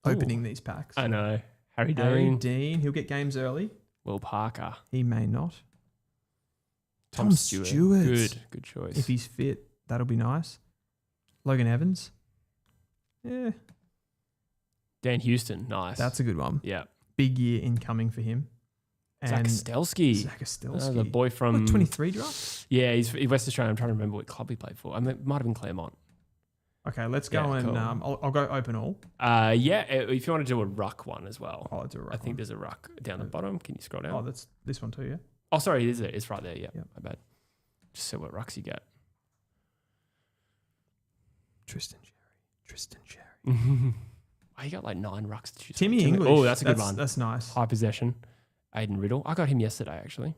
opening these packs. I know. Harry Harry Dean. Dean, he'll get games early. Will Parker. He may not. Tom Stewart. Good choice. If he's fit, that'll be nice. Logan Evans. Yeah, Dan Houston. Nice. that's a good one. yeah. Big year incoming for him. Zach And Stelsky. Zach Stelsky. The boy from 23 draft. Yeah, he's West Australian. I'm trying to remember what club he played for. I mean, it might have been Claremont. Okay, let's go Yeah, and cool. I'll go open all. Yeah, if you want to do a ruck one as well. Oh, it's a I think there's a ruck down the bottom. Can you scroll down? Oh, that's this one too, yeah. Oh, sorry, is it? It's right there. Yeah, Yep. my bad. Just see what rucks you get. Tristan Sherry. Oh, you got like 9 rucks to choose. Timmy from. English. Oh, that's a good one. That's nice. High possession. Aiden Riddle. I got him yesterday, actually.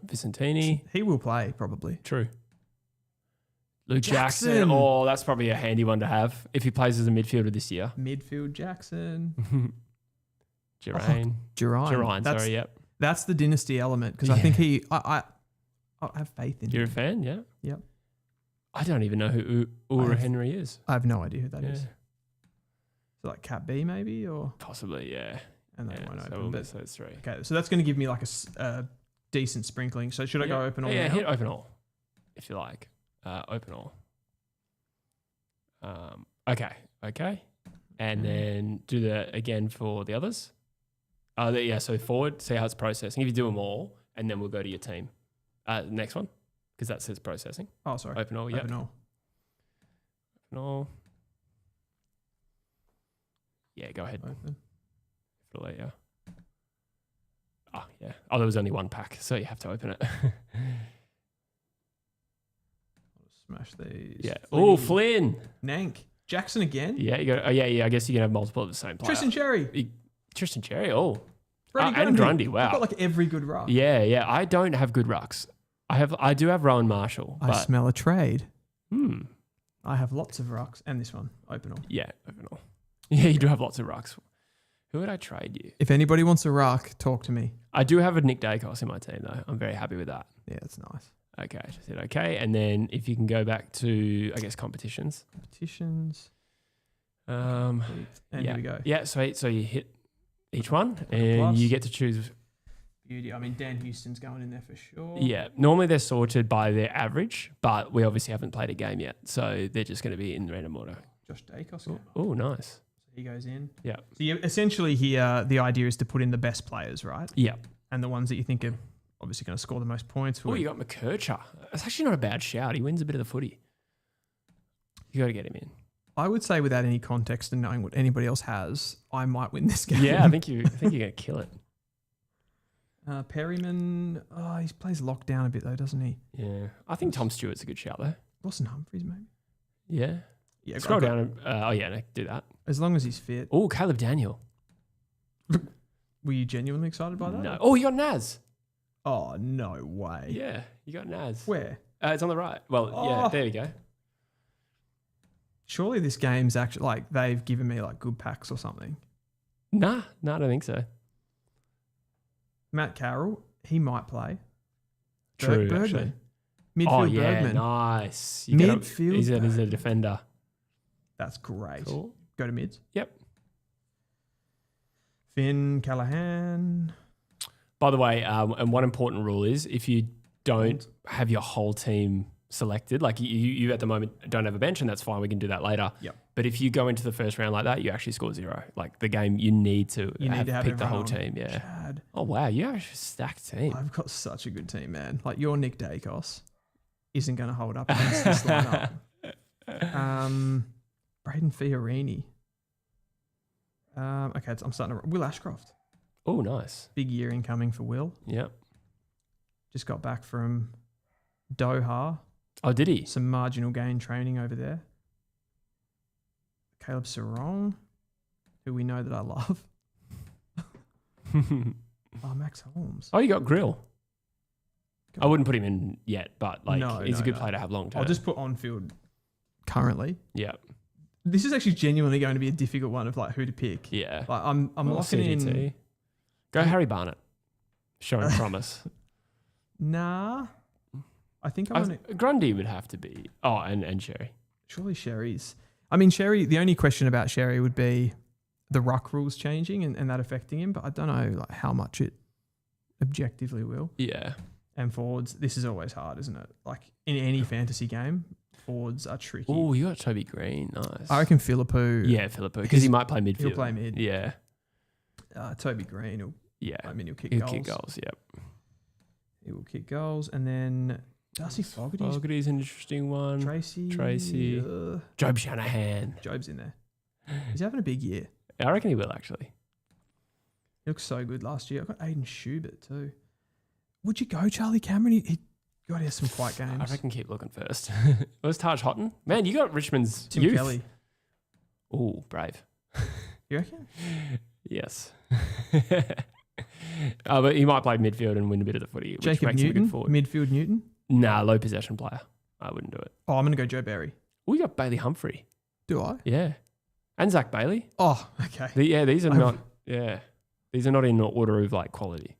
Vicentini. He will play probably. True. Luke Jackson. Jackson. Oh, that's probably a handy one to have if he plays as a midfielder this year. Midfield Jackson. Gerane. Gerine. Sorry, yep. That's the dynasty element because I think I have faith in You're a him. fan, yeah? Yep. I don't even know who Ura Henry is. I have no idea who that Yeah. is. So like Cat B maybe or Possibly, yeah. and they Yeah, won't so open. we'll But miss those 3. okay, so that's going to give me like a decent sprinkling. So should I go open all? Yeah, now? hit open all, if you like. Open all. Okay. And then do that again for the others. So forward, see how it's processing. If you do them all, and then we'll go to your team. Next one, because that says processing. Oh, sorry. Open all, yeah. Open all. Open all. Yeah, go ahead. Open. It'll let you. Oh, yeah. Oh, there was only 1 pack, so you have to open it. Smash these. Yeah. Oh, Flynn. Nank. Jackson again. Yeah, you got. Oh, yeah. I guess you can have multiple of the same player. Tristan Cherry. Tristan Cherry. Oh, Brady and Grundy. Wow. I've got like every good ruck. Yeah. I don't have good rucks. I do have Rowan Marshall. I But, smell a trade. hmm. I have lots of rucks and this one. Open all. Yeah, open all. Yeah, you do have lots of rucks. Who would I trade you? If anybody wants a ruck, talk to me. I do have a Nick Dacos in my team though. I'm very happy with that. Yeah, that's nice. Okay, just hit okay. And then if you can go back to, I guess, competitions. Competitions. And And here we go. Yeah, sweet. So you hit each one a and plus. you get to choose. Beauty. I mean, Dan Houston's going in there for sure. Yeah, normally they're sorted by their average, but we obviously haven't played a game yet. So they're just going to be in random order. Josh Dacos. Oh, nice. So he goes in. Yeah. So you essentially here, the idea is to put in the best players, right? Yeah. And the ones that you think are obviously going to score the most points. Oh, you got McKercher. That's actually not a bad shout. He wins a bit of the footy. You got to get him in. I would say without any context and knowing what anybody else has, I might win this game. Yeah, I think you're going to kill it. Perryman, he plays lockdown a bit though, doesn't he? Yeah. I think Tom Stewart's a good shout though. Lawson Humphries maybe. Yeah. Yeah, Scroll down. No, do that. As long as he's fit. Oh, Caleb Daniel. Were you genuinely excited by that? No. Oh, you got Naz. Oh, no way. Yeah, you got Naz. Where? It's on the right. Well, yeah, there we go. Surely this game's actually like they've given me like good packs or something. Nah, I don't think so. Matt Carroll, he might play. True, Bergman. actually. Midfield Oh, yeah, Bergman. nice. Midfield He's a Bergman. defender. That's great. Cool. Go to mids. Yep. Finn Callahan. By the way, and one important rule is if you don't have your whole team selected, like you at the moment don't have a bench, and that's fine. We can do that later. Yep. But if you go into the first round like that, you actually score 0. Like the game, you need to have pick the whole everyone team. on. Yeah. Chad. Oh wow, you have a stacked team. I've got such a good team, man. Like your Nick Dacos isn't going to hold up against this lineup. Braden Fiorini. Okay, I'm starting to... Will Ashcroft. Oh, nice. Big year incoming for Will. Yep. Just got back from Doha. Oh, did he? Some marginal gain training over there. Caleb Sarong, who we know that I love. Oh, Max Holmes. Oh, you got Grill. I wouldn't put him in yet, but like he's a good no. player to have long term. I'll just put on field currently. Yeah. This is actually genuinely going to be a difficult one of like who to pick. Yeah. Like I'm locking CDT. in. Go Harry Barnett. Showing promise. Nah. I think I'm going to... Grundy would have to be. Oh, and Sherry. Surely Sherry's... I mean, Sherry, the only question about Sherry would be the ruck rules changing and that affecting him, but I don't know like how much it objectively will. Yeah. And forwards, this is always hard, isn't it? Like in any fantasy game, forwards are tricky. Oh, you got Toby Green. Nice. I reckon Philippou... Yeah, Philippou, because he might play midfield. He'll play mid. Yeah. Toby Green will... Yeah. I mean, he'll kick He'll goals. kick goals, yep. He will kick goals. And then Darcy Fogarty's... Fogarty's an interesting one. Tracy. Job Shanahan. Job's in there. He's having a big year. I reckon he will, actually. He looked so good last year. I got Aiden Schubert too. Would you go Charlie Cameron? He got here some quiet games. I reckon keep looking first. Where's Taj Houghton? Man, you got Richmond's Tim youth. Kelly. Ooh, brave. You reckon? Yes. But he might play midfield and win a bit of the footy, which Jacob makes him a Newton, good forward. midfield Newton. Nah, low possession player. I wouldn't do it. Oh, I'm going to go Joe Barry. We got Bailey Humphrey. Do I? Yeah. And Zach Bailey. Oh, okay. These are not. Yeah. These are not in order of like quality.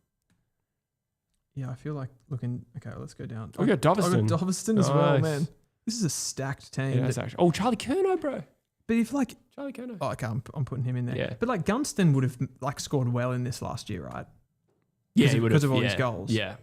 Yeah, I feel like looking. Okay, let's go down. We got Doveston. I got Doveston as well, Nice. man. This is a stacked team. Yeah, that's actually. Oh, Charlie Curnow, bro. But if like, Charlie Curnow. oh, okay, I'm putting him in there. Yeah. But like Gunston would have like scored well in this last year, right? Yeah, Because he of- would because have, of all his goals. Yeah.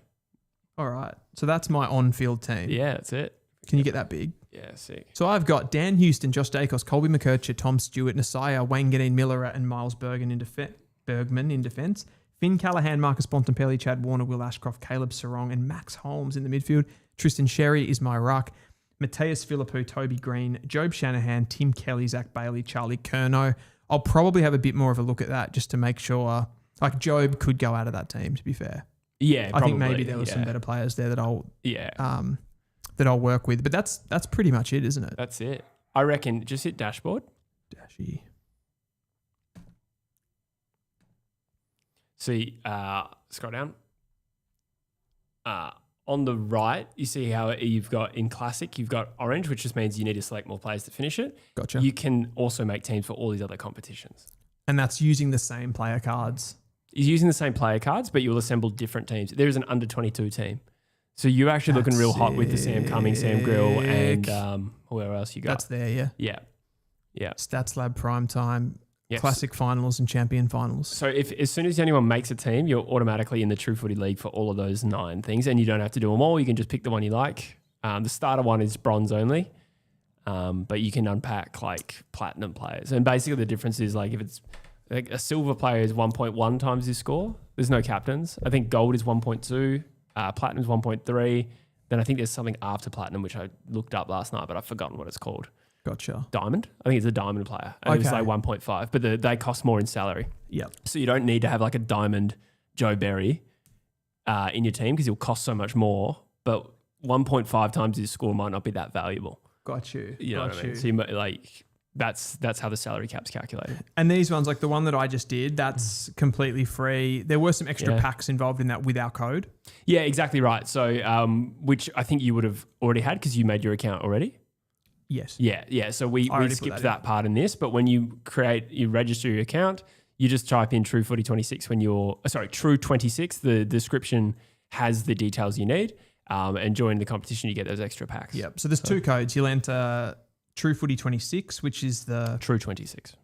All right. So that's my on-field team. Yeah, that's it. Can you get that big? Yeah, sick. So I've got Dan Houston, Josh Dacos, Colby McKercher, Tom Stewart, Nasaya, Wayne Ganine, Miller, and Miles Bergman in defence. Finn Callahan, Marcus Bontempelli, Chad Warner, Will Ashcroft, Caleb Sarong, and Max Holmes in the midfield. Tristan Sherry is my ruck. Mateus Philippou, Toby Green, Job Shanahan, Tim Kelly, Zach Bailey, Charlie Curnow. I'll probably have a bit more of a look at that just to make sure. Like Job could go out of that team, to be fair. Yeah, I think probably, maybe there were some better players there that I'll work with. But that's pretty much it, isn't it? That's it. I reckon just hit dashboard. Dashy. See, scroll down. On the right, you see how you've got in classic, you've got orange, which just means you need to select more players to finish it. Gotcha. You can also make teams for all these other competitions. And that's using the same player cards. You're using the same player cards, but you'll assemble different teams. There is an under 22 team. So you're actually looking real hot with the Sam Cummings, Sam Grill, and whoever else you got. That's there, yeah. Yeah. Yeah. Stats Lab Prime Time, Yes. Classic Finals and Champion Finals. So if as soon as anyone makes a team, you're automatically in the True Footy League for all of those 9 things, and you don't have to do them all. You can just pick the one you like. The starter one is bronze only, but you can unpack like platinum players. And basically the difference is like if it's like a silver player is 1.1 times his score. There's no captains. I think gold is 1.2, platinum is 1.3. Then I think there's something after platinum, which I looked up last night, but I've forgotten what it's called. Gotcha. Diamond. I think it's a diamond player. I think it's like 1.5, but they cost more in salary. Yep. So you don't need to have like a diamond Joe Berry in your team because he'll cost so much more. But 1.5 times his score might not be that valuable. Got you. You know what I mean? So you like that's how the salary cap's calculated. And these ones, like the one that I just did, that's completely free. There were some extra packs involved in that with our code. Yeah, exactly right. So which I think you would have already had because you made your account already. Yes. Yeah. So we skipped that in. part in this, but when you register your account, you just type in True Footy 26 when you're, True 26. The description has the details you need, and join the competition, you get those extra packs. Yep. So there's 2 codes. You'll enter True Footy 26, which is the True 26.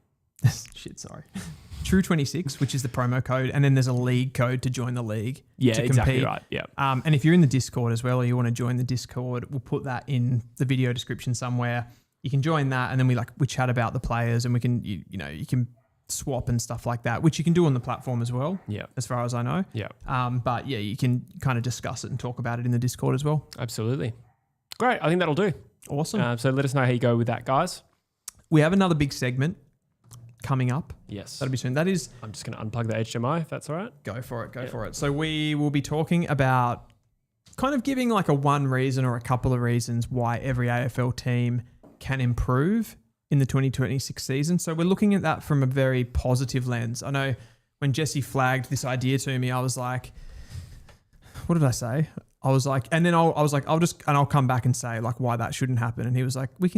True 26, which is the promo code, and then there's a league code to join the league. Yeah, to exactly compete. right. Yeah. And if you're in the Discord as well, or you want to join the Discord, we'll put that in the video description somewhere. You can join that, and then we chat about the players, and we can you can swap and stuff like that, which you can do on the platform as well. Yeah. As far as I know. Yeah. But yeah, you can kind of discuss it and talk about it in the Discord as well. Absolutely. Great. I think that'll do. Awesome. So let us know how you go with that, guys. We have another big segment coming up. Yes. That'll be soon. That is... I'm just going to unplug the HDMI if that's all right. Go for it. So we will be talking about kind of giving like a one reason or a couple of reasons why every AFL team can improve in the 2026 season. So we're looking at that from a very positive lens. I know when Jesse flagged this idea to me, I was like, what did I say? I was like, and then I was like, I'll come back and say like why that shouldn't happen. And he was like, we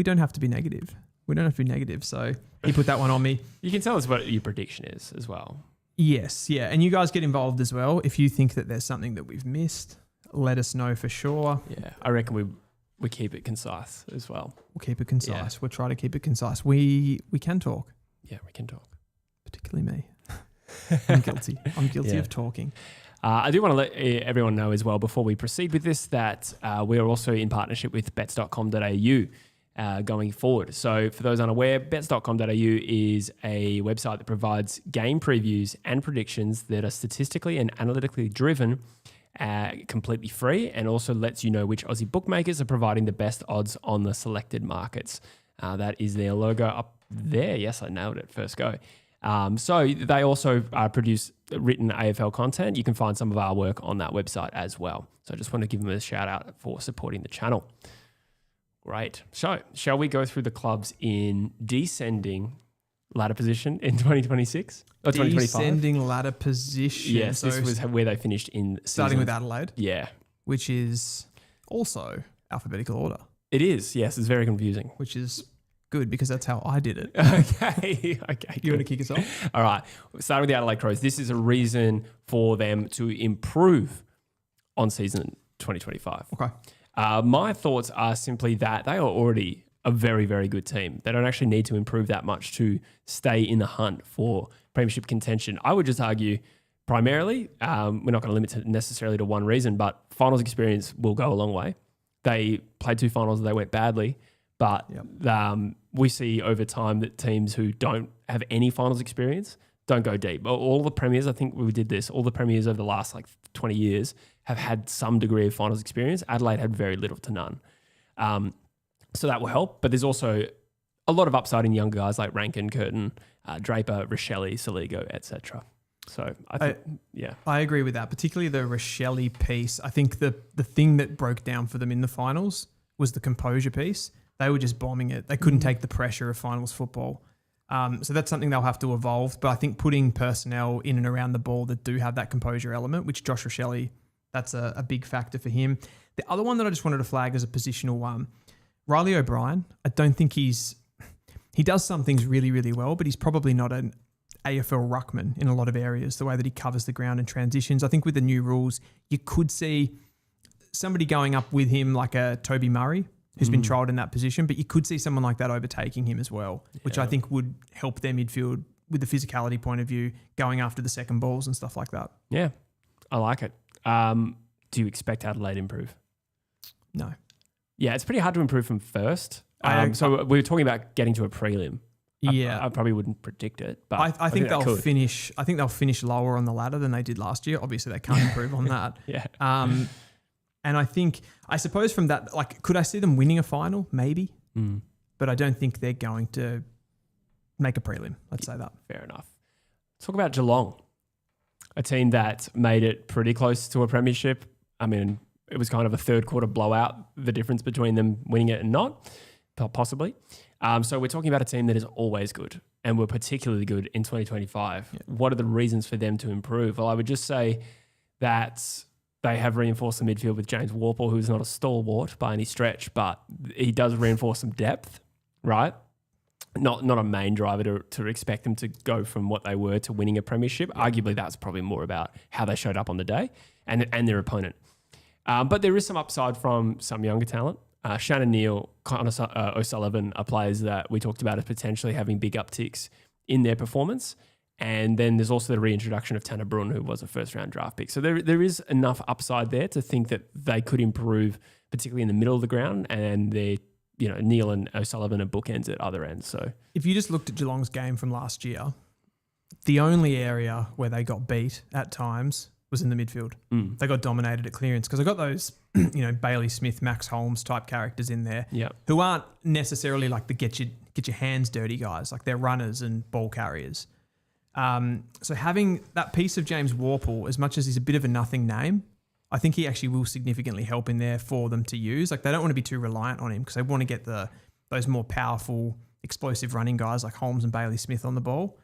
don't have to be negative. We don't have to be negative. So he put that one on me. You can tell us what your prediction is as well. Yes, yeah. And you guys get involved as well. If you think that there's something that we've missed, let us know for sure. Yeah, I reckon we keep it concise as well. We'll keep it concise. Yeah. We'll try to keep it concise. We can talk. Yeah, we can talk. Particularly me. I'm guilty. I'm guilty Yeah. of talking. I do want to let everyone know as well before we proceed with this that we are also in partnership with bets.com.au going forward. So for those unaware, bets.com.au is a website that provides game previews and predictions that are statistically and analytically driven, completely free, and also lets you know which Aussie bookmakers are providing the best odds on the selected markets. That is their logo up there. Yes, I nailed it. First go. So they also produce written AFL content. You can find some of our work on that website as well. So I just want to give them a shout out for supporting the channel. Great. So shall we go through the clubs in descending ladder position in 2026 or 2025? Descending ladder position. Yes, So this was where they finished in starting season. with Adelaide, Yeah, which is also alphabetical order, it is. Yes, it's very confusing. which is good because that's how I did it. Okay. You want to kick us off? All right. Starting with the Adelaide Crows. This is a reason for them to improve on season 2025. Okay. My thoughts are simply that they are already a very, very good team. They don't actually need to improve that much to stay in the hunt for premiership contention. I would just argue primarily, we're not going to limit it necessarily to one reason, but finals experience will go a long way. They played 2 finals and they went badly, but we see over time that teams who don't have any finals experience don't go deep. All the premiers, I think we did this, all the premiers over the last 20 years have had some degree of finals experience. Adelaide had very little to none. So that will help. But there's also a lot of upside in younger guys like Rankin, Curtin, Draper, Rochelle, Saligo, etc. So I think, I agree with that, particularly the Rochelle piece. I think the thing that broke down for them in the finals was the composure piece. They were just bombing it. They couldn't take the pressure of finals football. So that's something they'll have to evolve. But I think putting personnel in and around the ball that do have that composure element, which Josh Rochelle, that's a big factor for him. The other one that I just wanted to flag as a positional one, Riley O'Brien, I don't think he does some things really, really well, but he's probably not an AFL ruckman in a lot of areas, the way that he covers the ground and transitions. I think with the new rules, you could see somebody going up with him like a Toby Murray, who's been trialled in that position, but you could see someone like that overtaking him as well, which I think would help their midfield with the physicality point of view, going after the second balls and stuff like that. Yeah, I like it. Do you expect Adelaide to improve? No. Yeah, it's pretty hard to improve from first. I So we were talking about getting to a prelim. Yeah. I probably wouldn't predict it, but I think they'll could. finish. I think they'll finish lower on the ladder than they did last year. Obviously, they can't improve on that. Yeah. And I suppose from that, could I see them winning a final? Maybe. But I don't think they're going to make a prelim. Let's say that. Fair enough. Let's talk about Geelong, a team that made it pretty close to a premiership. I mean, it was kind of a third quarter blowout, the difference between them winning it and not, possibly. So we're talking about a team that is always good and were particularly good in 2025. Yeah. What are the reasons for them to improve? Well, I would just say that they have reinforced the midfield with James Warple, who's not a stalwart by any stretch, but he does reinforce some depth, right? Not a main driver to expect them to go from what they were to winning a premiership. Yeah. Arguably, that's probably more about how they showed up on the day and their opponent. But there is some upside from some younger talent. Shannon Neal, Connor O'Sullivan are players that we talked about as potentially having big upticks in their performance. And then there's also the reintroduction of Tanner Bruhn, who was a first-round draft pick. So there is enough upside there to think that they could improve, particularly in the middle of the ground. And Neal and O'Sullivan are bookends at other ends. So if you just looked at Geelong's game from last year, the only area where they got beat at times was in the midfield. They got dominated at clearance because I got those, Bailey Smith, Max Holmes type characters in there who aren't necessarily like the get your hands dirty guys. Like they're runners and ball carriers. So having that piece of James Warple, as much as he's a bit of a nothing name, I think he actually will significantly help in there for them to use. Like they don't want to be too reliant on him because they want to get those more powerful, explosive running guys like Holmes and Bailey Smith on the ball.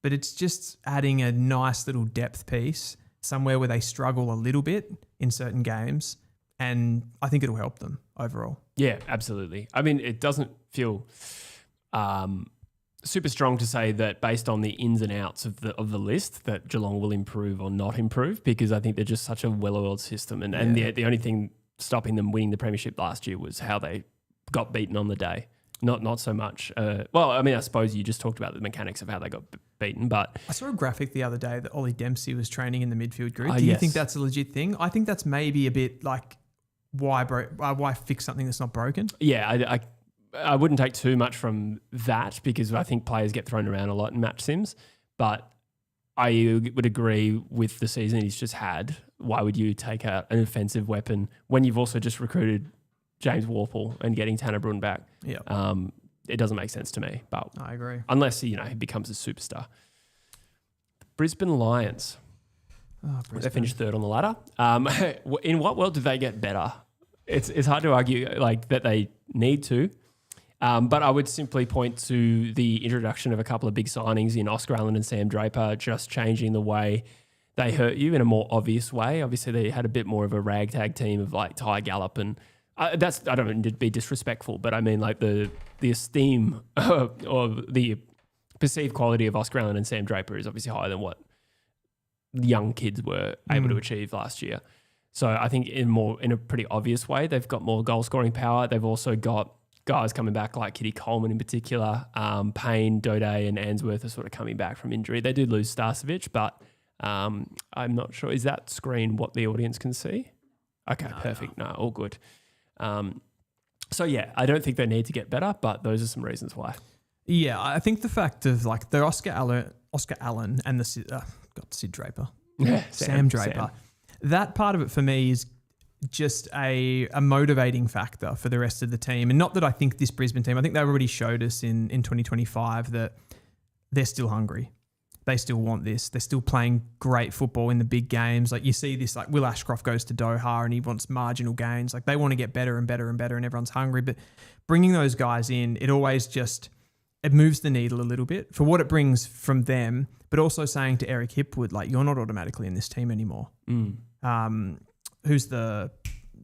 But it's just adding a nice little depth piece somewhere where they struggle a little bit in certain games. And I think it'll help them overall. Yeah, absolutely. I mean, it doesn't feel super strong to say that based on the ins and outs of the list that Geelong will improve or not improve, because I think they're just such a well-oiled system. And the only thing stopping them winning the premiership last year was how they got beaten on the day. Not so much. I suppose you just talked about the mechanics of how they got beaten, but I saw a graphic the other day that Ollie Dempsey was training in the midfield group. Do you think that's a legit thing? I think that's maybe a bit like why fix something that's not broken? Yeah, I wouldn't take too much from that because I think players get thrown around a lot in match sims, but I would agree with the season he's just had. Why would you take out an offensive weapon when you've also just recruited James Warple and getting Tanner Bruhn back? Yeah. It doesn't make sense to me, but I agree. Unless he becomes a superstar. Brisbane Lions. They finished third on the ladder. In what world did they get better? It's hard to argue like that they need to. But I would simply point to the introduction of a couple of big signings in Oscar Allen and Sam Draper, just changing the way they hurt you in a more obvious way. Obviously, they had a bit more of a ragtag team of like Ty Gallop and I don't mean to be disrespectful, but I mean like the esteem or the perceived quality of Oscar Allen and Sam Draper is obviously higher than what young kids were able to achieve last year. So I think in a pretty obvious way, they've got more goal scoring power. They've also got guys coming back like Kitty Coleman in particular. Payne, Dode and Answorth are sort of coming back from injury. They did lose Starcevic, but I'm not sure. Is that screen what the audience can see? Okay, perfect. No, all good. So yeah, I don't think they need to get better, but those are some reasons why. Yeah, I think the fact of like the Oscar Allen and the Sid Draper, Sam Draper, that part of it for me is just a motivating factor for the rest of the team. And not that I think this Brisbane team, I think they already showed us in 2025 that they're still hungry. They still want this. They're still playing great football in the big games. Like you see this, like Will Ashcroft goes to Doha and he wants marginal gains. Like they want to get better and better and better and everyone's hungry. But bringing those guys in, it always just, it moves the needle a little bit for what it brings from them, but also saying to Eric Hipwood, like, you're not automatically in this team anymore. Who's the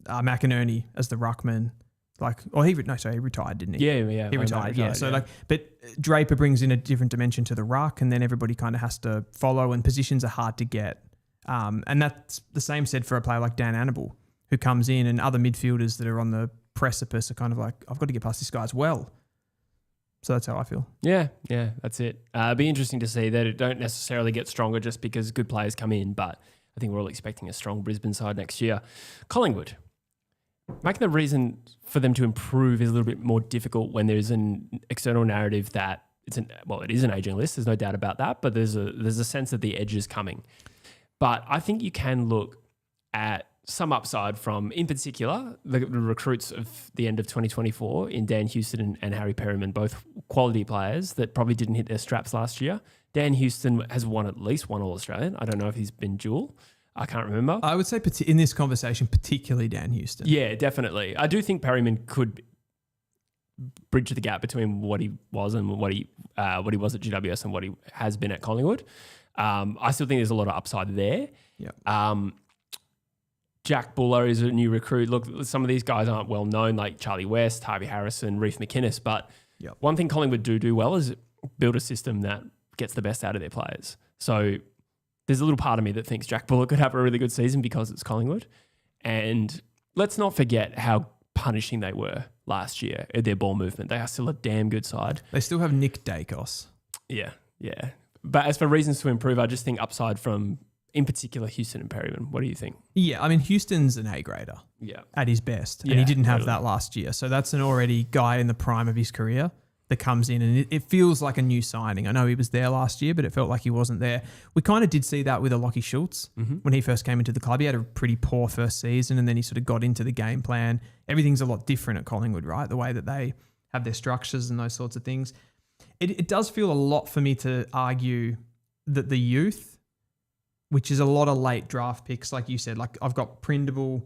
McInerney as the ruckman? Like, he retired, didn't he? Yeah. He retired, yeah. So but Draper brings in a different dimension to the ruck, and then everybody kind of has to follow, and positions are hard to get. And that's the same said for a player like Dan Annable, who comes in, and other midfielders that are on the precipice are kind of like, I've got to get past this guy as well. So that's how I feel. Yeah, that's it. It'd be interesting to see that it don't necessarily get stronger just because good players come in, but I think we're all expecting a strong Brisbane side next year. Collingwood. Making the reason for them to improve is a little bit more difficult when there's an external narrative that it is an aging list. There's no doubt about that, but there's a sense that the edge is coming. But I think you can look at some upside from, in particular, the recruits of the end of 2024 in Dan Houston and Harry Perryman, both quality players that probably didn't hit their straps last year. Dan Houston has won at least one All-Australian. I don't know if he's been dual. I can't remember. I would say in this conversation, particularly Dan Houston. Yeah, definitely. I do think Perryman could bridge the gap between what he was and what he was at GWS and what he has been at Collingwood. I still think there's a lot of upside there. Yeah. Jack Buller is a new recruit. Look, some of these guys aren't well known, like Charlie West, Harvey Harrison, Reef McInnes. But one thing Collingwood do well is build a system that gets the best out of their players. So there's a little part of me that thinks Jack Buller could have a really good season because it's Collingwood. And let's not forget how punishing they were last year at their ball movement. They are still a damn good side. They still have Nick Dacos. Yeah. But as for reasons to improve, I just think upside from, in particular, Houston and Perryman. What do you think? Yeah, I mean, Houston's an A-grader at his best, and he didn't have that last year. So that's an already guy in the prime of his career that comes in, and it feels like a new signing. I know he was there last year, but it felt like he wasn't there. We kind of did see that with Lockie Schultz when he first came into the club. He had a pretty poor first season, and then he sort of got into the game plan. Everything's a lot different at Collingwood, right? The way that they have their structures and those sorts of things. It does feel a lot for me to argue that the youth, which is a lot of late draft picks, like you said, like I've got Prindable,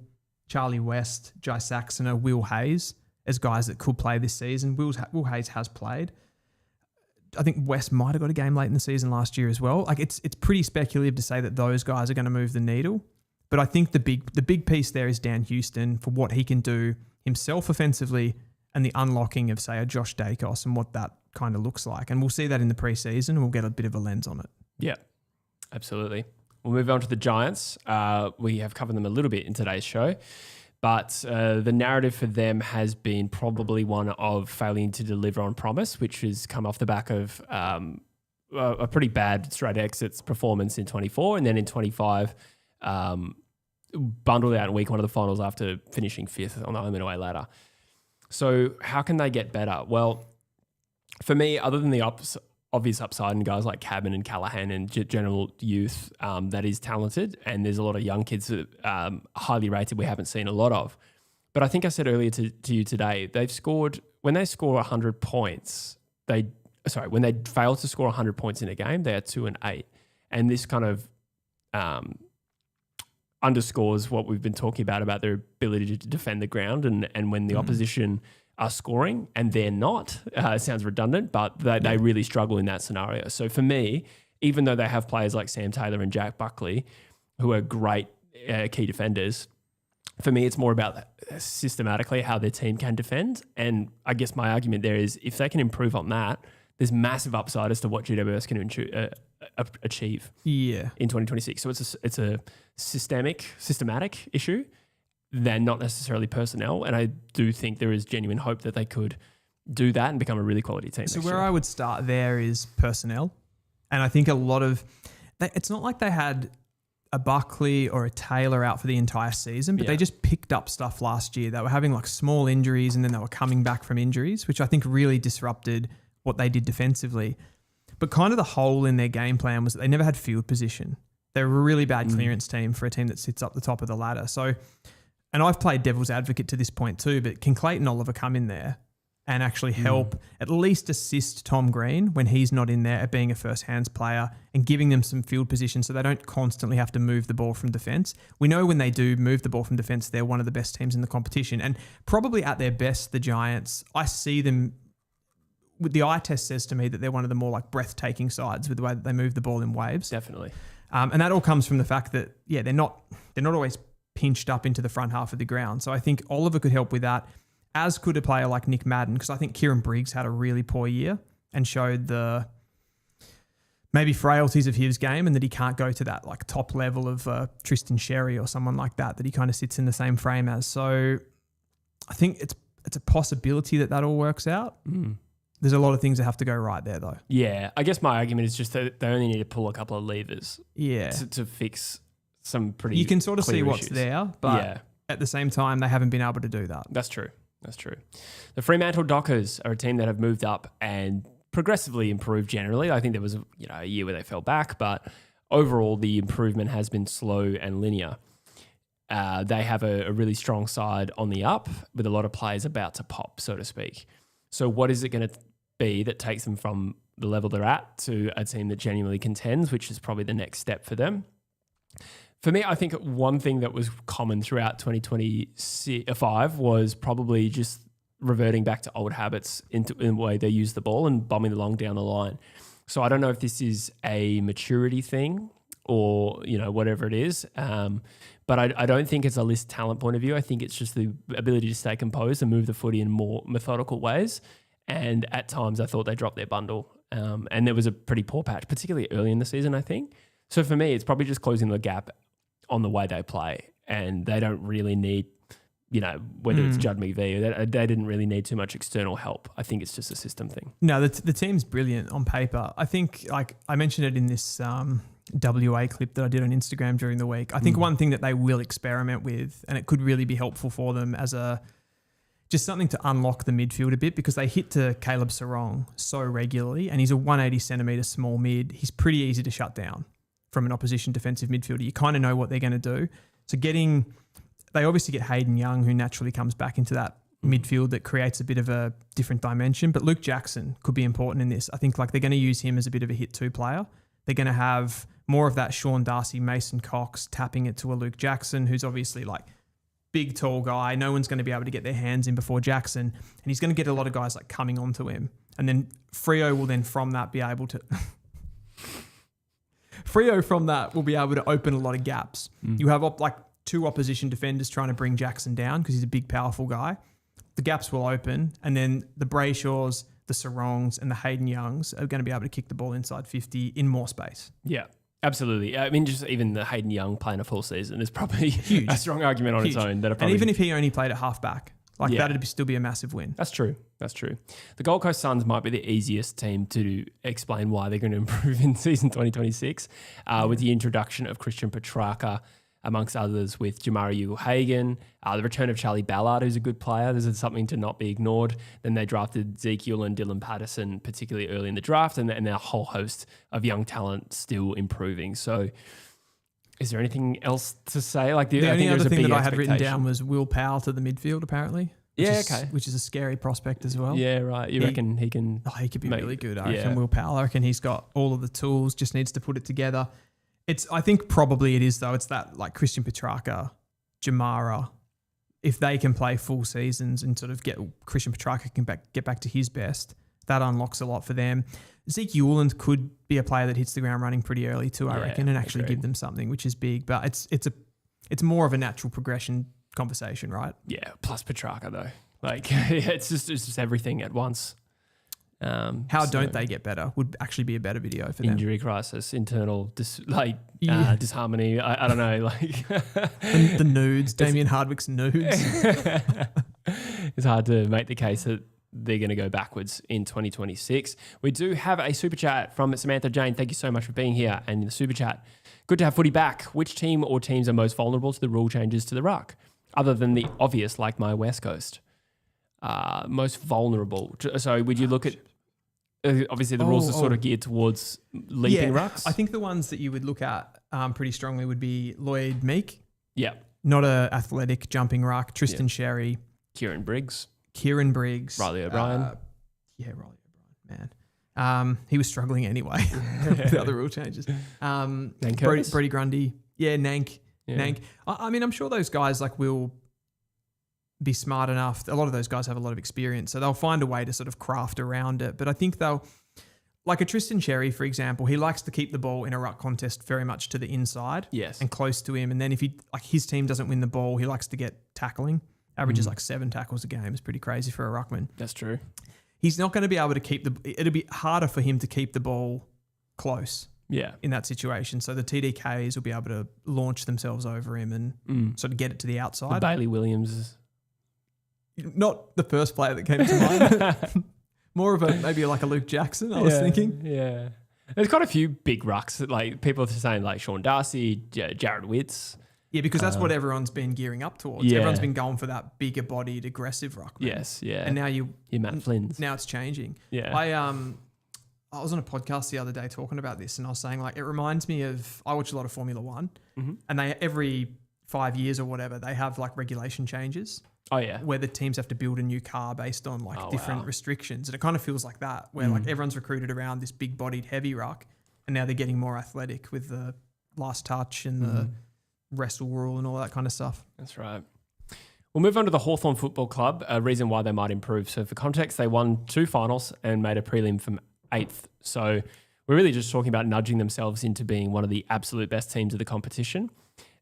Charlie West, Jai Saxoner, Will Hayes as guys that could play this season. Will Hayes has played. I think West might have got a game late in the season last year as well. Like it's pretty speculative to say that those guys are going to move the needle. But I think the big piece there is Dan Houston for what he can do himself offensively and the unlocking of, say, a Josh Dacos and what that kind of looks like. And we'll see that in the preseason and we'll get a bit of a lens on it. Yeah, absolutely. We'll move on to the Giants. We have covered them a little bit in today's show, but the narrative for them has been probably one of failing to deliver on promise, which has come off the back of a pretty bad straight exits performance in 24, and then in 25, bundled out in week one of the finals after finishing fifth on the home and away ladder. So how can they get better? Well, for me, other than the obvious upside in guys like Cabin and Callahan and general youth that is talented, and there's a lot of young kids that highly rated we haven't seen a lot of. But I think I said earlier to you today, when they score 100 points, when they fail to score 100 points in a game, they are 2-8. And this kind of underscores what we've been talking about their ability to defend the ground. And when the opposition are scoring and they're not, it sounds redundant, but they really struggle in that scenario. So for me, even though they have players like Sam Taylor and Jack Buckley, who are great key defenders, for me, it's more about systematically how their team can defend. And I guess my argument there is if they can improve on that, there's massive upside as to what GWS can achieve in 2026. So it's a systematic issue than not necessarily personnel. And I do think there is genuine hope that they could do that and become a really quality team. So where I would start there is personnel. And I think a lot of it's not like they had a Buckley or a Taylor out for the entire season, but they just picked up stuff last year. They were having like small injuries and then they were coming back from injuries, which I think really disrupted what they did defensively. But kind of the hole in their game plan was that they never had field position. They're a really bad clearance team for a team that sits up the top of the ladder. So, and I've played devil's advocate to this point too, but can Clayton Oliver come in there and actually help at least assist Tom Green when he's not in there at being a first hands player and giving them some field position so they don't constantly have to move the ball from defence. We know when they do move the ball from defence, they're one of the best teams in the competition. And probably at their best, the Giants, I see them, with the eye test says to me that they're one of the more like breathtaking sides with the way that they move the ball in waves. Definitely. And that all comes from the fact that, they're not always pinched up into the front half of the ground. So I think Oliver could help with that, as could a player like Nick Madden, because I think Kieran Briggs had a really poor year and showed the maybe frailties of his game and that he can't go to that like top level of Tristan Sherry or someone like that he kind of sits in the same frame as. So I think it's a possibility that all works out. There's a lot of things that have to go right there though. Yeah, I guess my argument is just that they only need to pull a couple of levers to fix some pretty You can sort of see clear what's issues. there, but at the same time, they haven't been able to do that. That's true. The Fremantle Dockers are a team that have moved up and progressively improved generally. I think there was a year where they fell back, but overall the improvement has been slow and linear. They have a really strong side on the up with a lot of players about to pop, so to speak. So what is it going to be that takes them from the level they're at to a team that genuinely contends, which is probably the next step for them? For me, I think one thing that was common throughout 2025 was probably just reverting back to old habits in the way they use the ball and bombing along down the line. So I don't know if this is a maturity thing or, whatever it is. But I don't think it's a list talent point of view. I think it's just the ability to stay composed and move the footy in more methodical ways. And at times I thought they dropped their bundle. And there was a pretty poor patch, particularly early in the season, I think. So for me, it's probably just closing the gap on the way they play, and they don't really need, whether it's Judd McVie, they didn't really need too much external help. I think it's just a system thing. No, the team's brilliant on paper. I think, like I mentioned it in this WA clip that I did on Instagram during the week. I think one thing that they will experiment with, and it could really be helpful for them as just something to unlock the midfield a bit, because they hit to Caleb Sarong so regularly, and he's a 180 centimetre small mid. He's pretty easy to shut down from an opposition defensive midfielder. You kind of know what they're going to do. So they obviously get Hayden Young, who naturally comes back into that midfield that creates a bit of a different dimension. But Luke Jackson could be important in this. I think they're going to use him as a bit of a hit two player. They're going to have more of that Sean Darcy, Mason Cox tapping it to a Luke Jackson, who's obviously big, tall guy. No one's going to be able to get their hands in before Jackson. And he's going to get a lot of guys coming onto him. And then Freo will then from that be able to... Freo from that will be able to open a lot of gaps. You have two opposition defenders trying to bring Jackson down because he's a big, powerful guy. The gaps will open, and then the Brayshaws, the Sarongs, and the Hayden Youngs are going to be able to kick the ball inside 50 in more space. Yeah, absolutely. I mean, just even the Hayden Young playing a full season is probably a strong argument on its own. And even if he only played at halfback, that'd still be a massive win. That's true. The Gold Coast Suns might be the easiest team to explain why they're going to improve in season 2026 with the introduction of Christian Petrarca, amongst others with Jamari Ugle-Hagan, the return of Charlie Ballard, who's a good player. This is something to not be ignored. Then they drafted Ezekiel and Dylan Patterson, particularly early in the draft, and a whole host of young talent still improving. So is there anything else to say? The only other thing that I had written down was Will Powell to the midfield, apparently. which is a scary prospect as well. Yeah, right. You reckon he can? Oh, he could be really good. I yeah. reckon Will Powell. I reckon he's got all of the tools. Just needs to put it together. I think probably it is though. It's that like Christian Petrarca, Jamara. If they can play full seasons and sort of get Christian Petrarca can get back to his best, that unlocks a lot for them. Zeke Ewland could be a player that hits the ground running pretty early too, I reckon, and actually give them something, which is big. But it's more of a natural progression conversation, right? Yeah. Plus Petrarca though, like it's just everything at once. How don't they get better would actually be a better video for them. Injury crisis, internal disharmony. I don't know, like the nudes, Damien Hardwick's nudes. It's hard to make the case that they're going to go backwards in 2026. We do have a super chat from Samantha Jane. Thank you so much for being here. And in the super chat, good to have footy back. Which team or teams are most vulnerable to the rule changes to the ruck, other than the obvious, like my West Coast? Most vulnerable. So would you look at? Obviously, the rules are sort of geared towards leaping rucks. I think the ones that you would look at pretty strongly would be Lloyd Meek. Yeah. Not a athletic jumping ruck. Tristan Sherry. Kieran Briggs. Riley O'Brien. Riley O'Brien, man. He was struggling anyway with the other rule changes. Brody Grundy. Yeah, Nank. I mean, I'm sure those guys will be smart enough. A lot of those guys have a lot of experience, so they'll find a way to sort of craft around it. But I think they'll, like a Tristan Sherry, for example, he likes to keep the ball in a ruck contest very much to the inside, and close to him. And then if his team doesn't win the ball, he likes to get tackling. Averages 7 tackles a game. It's pretty crazy for a ruckman. That's true. He's not going to be able to keep it'll be harder for him to keep the ball close. Yeah. In that situation. So the TDKs will be able to launch themselves over him and sort of get it to the outside. The Bailey Williams. Not the first player that came to mind. More of maybe like a Luke Jackson, I was thinking. Yeah. There's quite a few big rucks. Like people are saying like Sean Darcy, Jared Witts. Yeah, because that's what everyone's been gearing up towards. Yeah. Everyone's been going for that bigger bodied, aggressive ruckman. Yes, yeah. And now you're Matt Flynn's. Now it's changing. Yeah. I was on a podcast the other day talking about this, and I was saying it reminds me of, I watch a lot of Formula One, and they every 5 years or whatever, they have regulation changes. Oh yeah. Where the teams have to build a new car based on different restrictions. And it kind of feels like that, where everyone's recruited around this big bodied heavy ruck, and now they're getting more athletic with the last touch and the wrestle rule and all that kind of stuff. That's right. We'll move on to the Hawthorn Football Club, a reason why they might improve. So for context, they won 2 finals and made a prelim from 8th. So we're really just talking about nudging themselves into being one of the absolute best teams of the competition.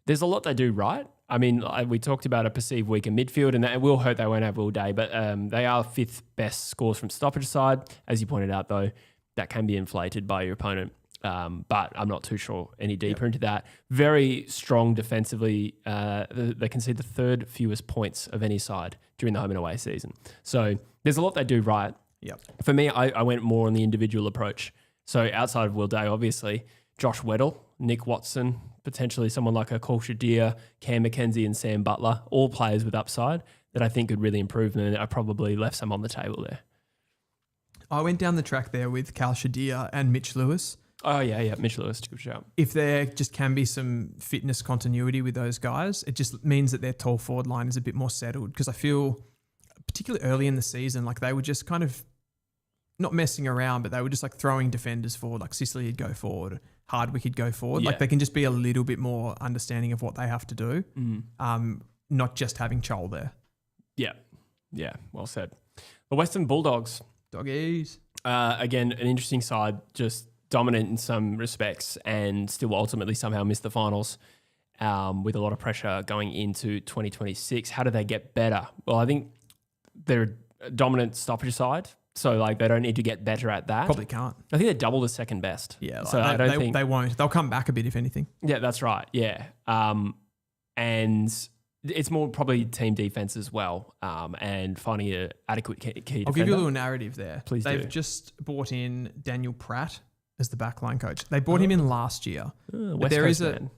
There's a lot they do right. I mean, we talked about a perceived weaker midfield, and it will hurt they won't have Will Day, but they are 5th best scores from stoppage side. As you pointed out, though, that can be inflated by your opponent. But I'm not too sure any deeper into that. Very strong defensively. They concede the 3rd fewest points of any side during the home and away season. So there's a lot they do right. Yep. For me, I went more on the individual approach. So outside of Will Day, obviously, Josh Weddle, Nick Watson, potentially someone like a Cole Shadir, Cam McKenzie and Sam Butler, all players with upside that I think could really improve, and I probably left some on the table there. I went down the track there with Cal Shadir and Mitch Lewis. Oh, yeah, Mitch Lewis, good shout. If there just can be some fitness continuity with those guys, it just means that their tall forward line is a bit more settled, because I feel, particularly early in the season, they were just kind of not messing around, but they were just throwing defenders forward, Sicily would go forward, Hardwick would go forward. Yeah. They can just be a little bit more understanding of what they have to do, not just having Chol there. Yeah, well said. The Western Bulldogs. Doggies. Again, an interesting side, just dominant in some respects and still ultimately somehow missed the finals with a lot of pressure going into 2026. How do they get better? Well, I think they're a dominant stoppage side, so they don't need to get better at that. Probably can't. I think they're double the second best. Yeah, so I don't think they won't. They'll come back a bit if anything. Yeah, that's right. Yeah, and it's more probably team defense as well, and finding an adequate key defender. I'll give you a little narrative there. Please They've just brought in Daniel Pratt as the backline coach. They brought him in last year. West Coast man.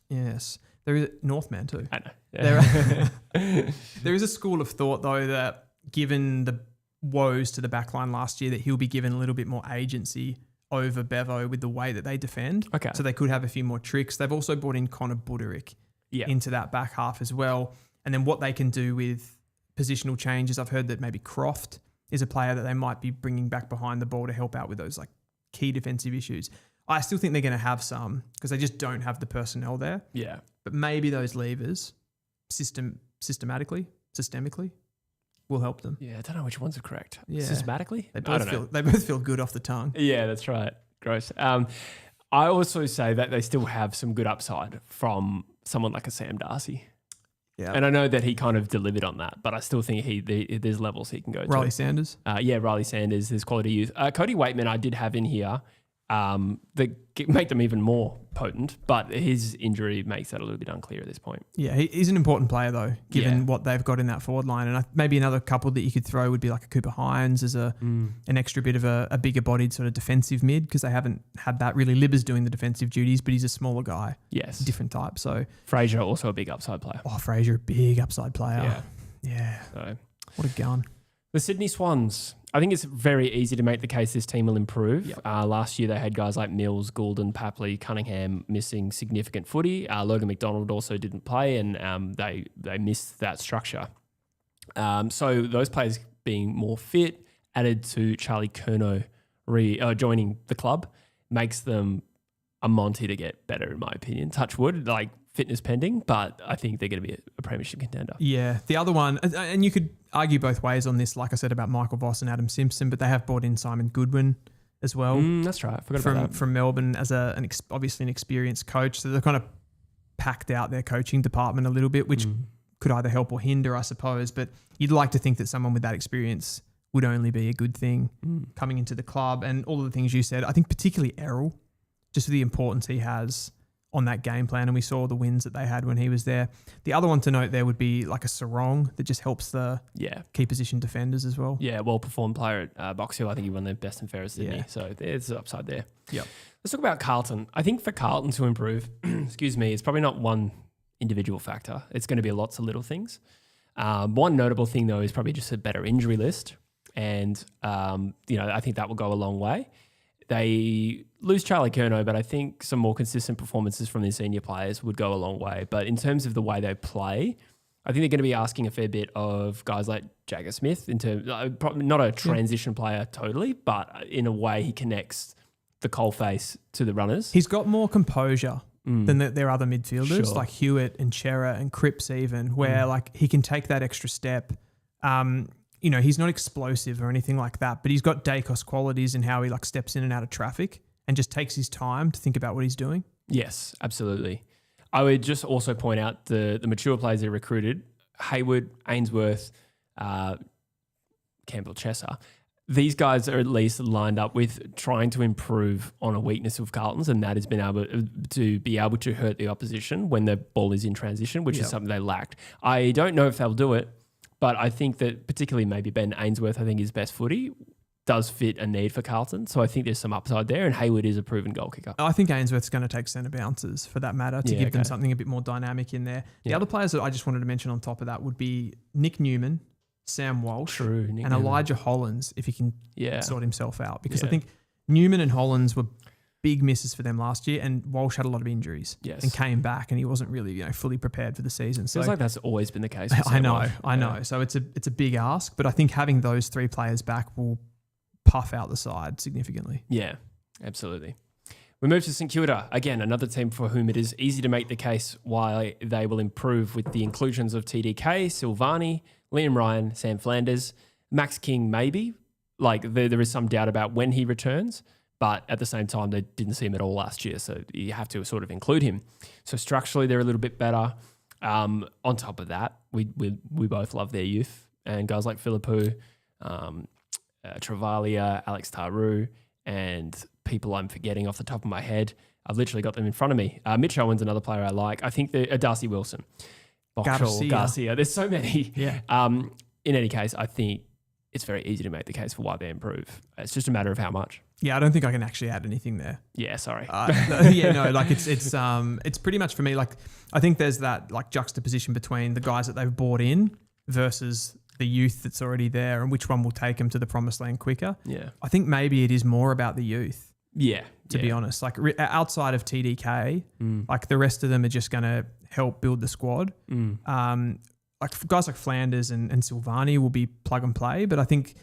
Yes. There is a Northman too. I know. Yeah. There is a school of thought though that given the woes to the backline last year, that he'll be given a little bit more agency over Bevo with the way that they defend. Okay. So they could have a few more tricks. They've also brought in Connor Buderick into that back half as well. And then what they can do with positional changes. I've heard that maybe Croft is a player that they might be bringing back behind the ball to help out with those like key defensive issues. I still think they're going to have some because they just don't have the personnel there. Yeah. But maybe those levers systemically will help them. Yeah, I don't know which ones are correct. Yeah. Systematically? They both feel good off the tongue. Yeah, that's right. Gross. I also say that they still have some good upside from someone like a Sam Darcy. Yeah. And I know that he kind of delivered on that, but I still think there's levels he can go to. Riley Sanders? Riley Sanders, there's quality youth. Cody Waitman I did have in here that make them even more potent, but his injury makes that a little bit unclear at this point. Yeah, he's an important player though, given what they've got in that forward line. And maybe another couple that you could throw would be like a Cooper Hines as an extra bit of a bigger bodied sort of defensive mid because they haven't had that really. Libba's doing the defensive duties, but he's a smaller guy. Yes. Different type. So Fraser also a big upside player. Oh, Fraser, a big upside player. Yeah. So what a gun. The Sydney Swans. I think it's very easy to make the case this team will improve. Yep. Last year they had guys like Mills, Goulden, Papley, Cunningham missing significant footy. Logan McDonald also didn't play and they missed that structure. So those players being more fit, added to Charlie Curnow joining the club, makes them a Monty to get better in my opinion. Touch wood, like fitness pending, but I think they're going to be a premiership contender. Yeah. The other one, and you could argue both ways on this, like I said about Michael Voss and Adam Simpson, but they have brought in Simon Goodwin as well. That's right. I forgot about that. From Melbourne as obviously an experienced coach. So they've kind of packed out their coaching department a little bit, which could either help or hinder, I suppose. But you'd like to think that someone with that experience would only be a good thing coming into the club. And all of the things you said, I think particularly Errol, just the importance he has on that game plan, and we saw the wins that they had when he was there. The other one to note there would be like a Sarong that just helps the key position defenders as well. Yeah, well-performed player at Box Hill. I think he won the best and fairest Sydney, so there's an upside there. Yep. Let's talk about Carlton. I think for Carlton to improve, it's probably not one individual factor. It's going to be lots of little things. One notable thing, though, is probably just a better injury list, and I think that will go a long way. They lose Charlie Curnow, but I think some more consistent performances from their senior players would go a long way. But in terms of the way they play, I think they're going to be asking a fair bit of guys like Jagger Smith in terms, probably not a transition player totally, but in a way he connects the coalface to the runners. He's got more composure than their other midfielders, like Hewitt and Chera and Cripps even, where like he can take that extra step. He's not explosive or anything like that, but he's got Dacos qualities in how he like steps in and out of traffic and just takes his time to think about what he's doing. Yes, absolutely. I would just also point out the mature players they recruited, Hayward, Ainsworth, Campbell Chesser. These guys are at least lined up with trying to improve on a weakness of Carlton's, and that has been able to hurt the opposition when the ball is in transition, which is something they lacked. I don't know if they'll do it, but I think that particularly maybe Ben Ainsworth, I think his best footy does fit a need for Carlton. So I think there's some upside there, and Hayward is a proven goal kicker. I think Ainsworth's going to take centre bounces for that matter to give them something a bit more dynamic in there. The other players that I just wanted to mention on top of that would be Nick Newman, Sam Walsh, and Elijah Hollands, if he can sort himself out. Because I think Newman and Hollands were big misses for them last year, and Walsh had a lot of injuries and came back, and he wasn't really fully prepared for the season. So feels like that's always been the case. I know. So it's a big ask, but I think having those three players back will puff out the side significantly. Yeah, absolutely. We move to St Kilda. Again, another team for whom it is easy to make the case why they will improve with the inclusions of TDK, Silvani, Liam Ryan, Sam Flanders, Max King maybe. Like there is some doubt about when he returns, but at the same time, they didn't see him at all last year, so you have to sort of include him. So structurally, they're a little bit better. On top of that, we both love their youth, and guys like Philippou, Travalia, Alex Taru, and people I'm forgetting off the top of my head. I've literally got them in front of me. Mitch Owen's another player I like. I think Darcy Wilson, Garcia. There's so many. Yeah. In any case, I think it's very easy to make the case for why they improve. It's just a matter of how much. Yeah, I don't think I can actually add anything there. Yeah, sorry. It's pretty much for me. Like, I think there's that like juxtaposition between the guys that they've bought in versus the youth that's already there, and which one will take them to the promised land quicker. Yeah, I think maybe it is more about the youth. Yeah, to be honest, like outside of TDK, like the rest of them are just going to help build the squad. like guys like Flanders and Silvani will be plug and play, but I think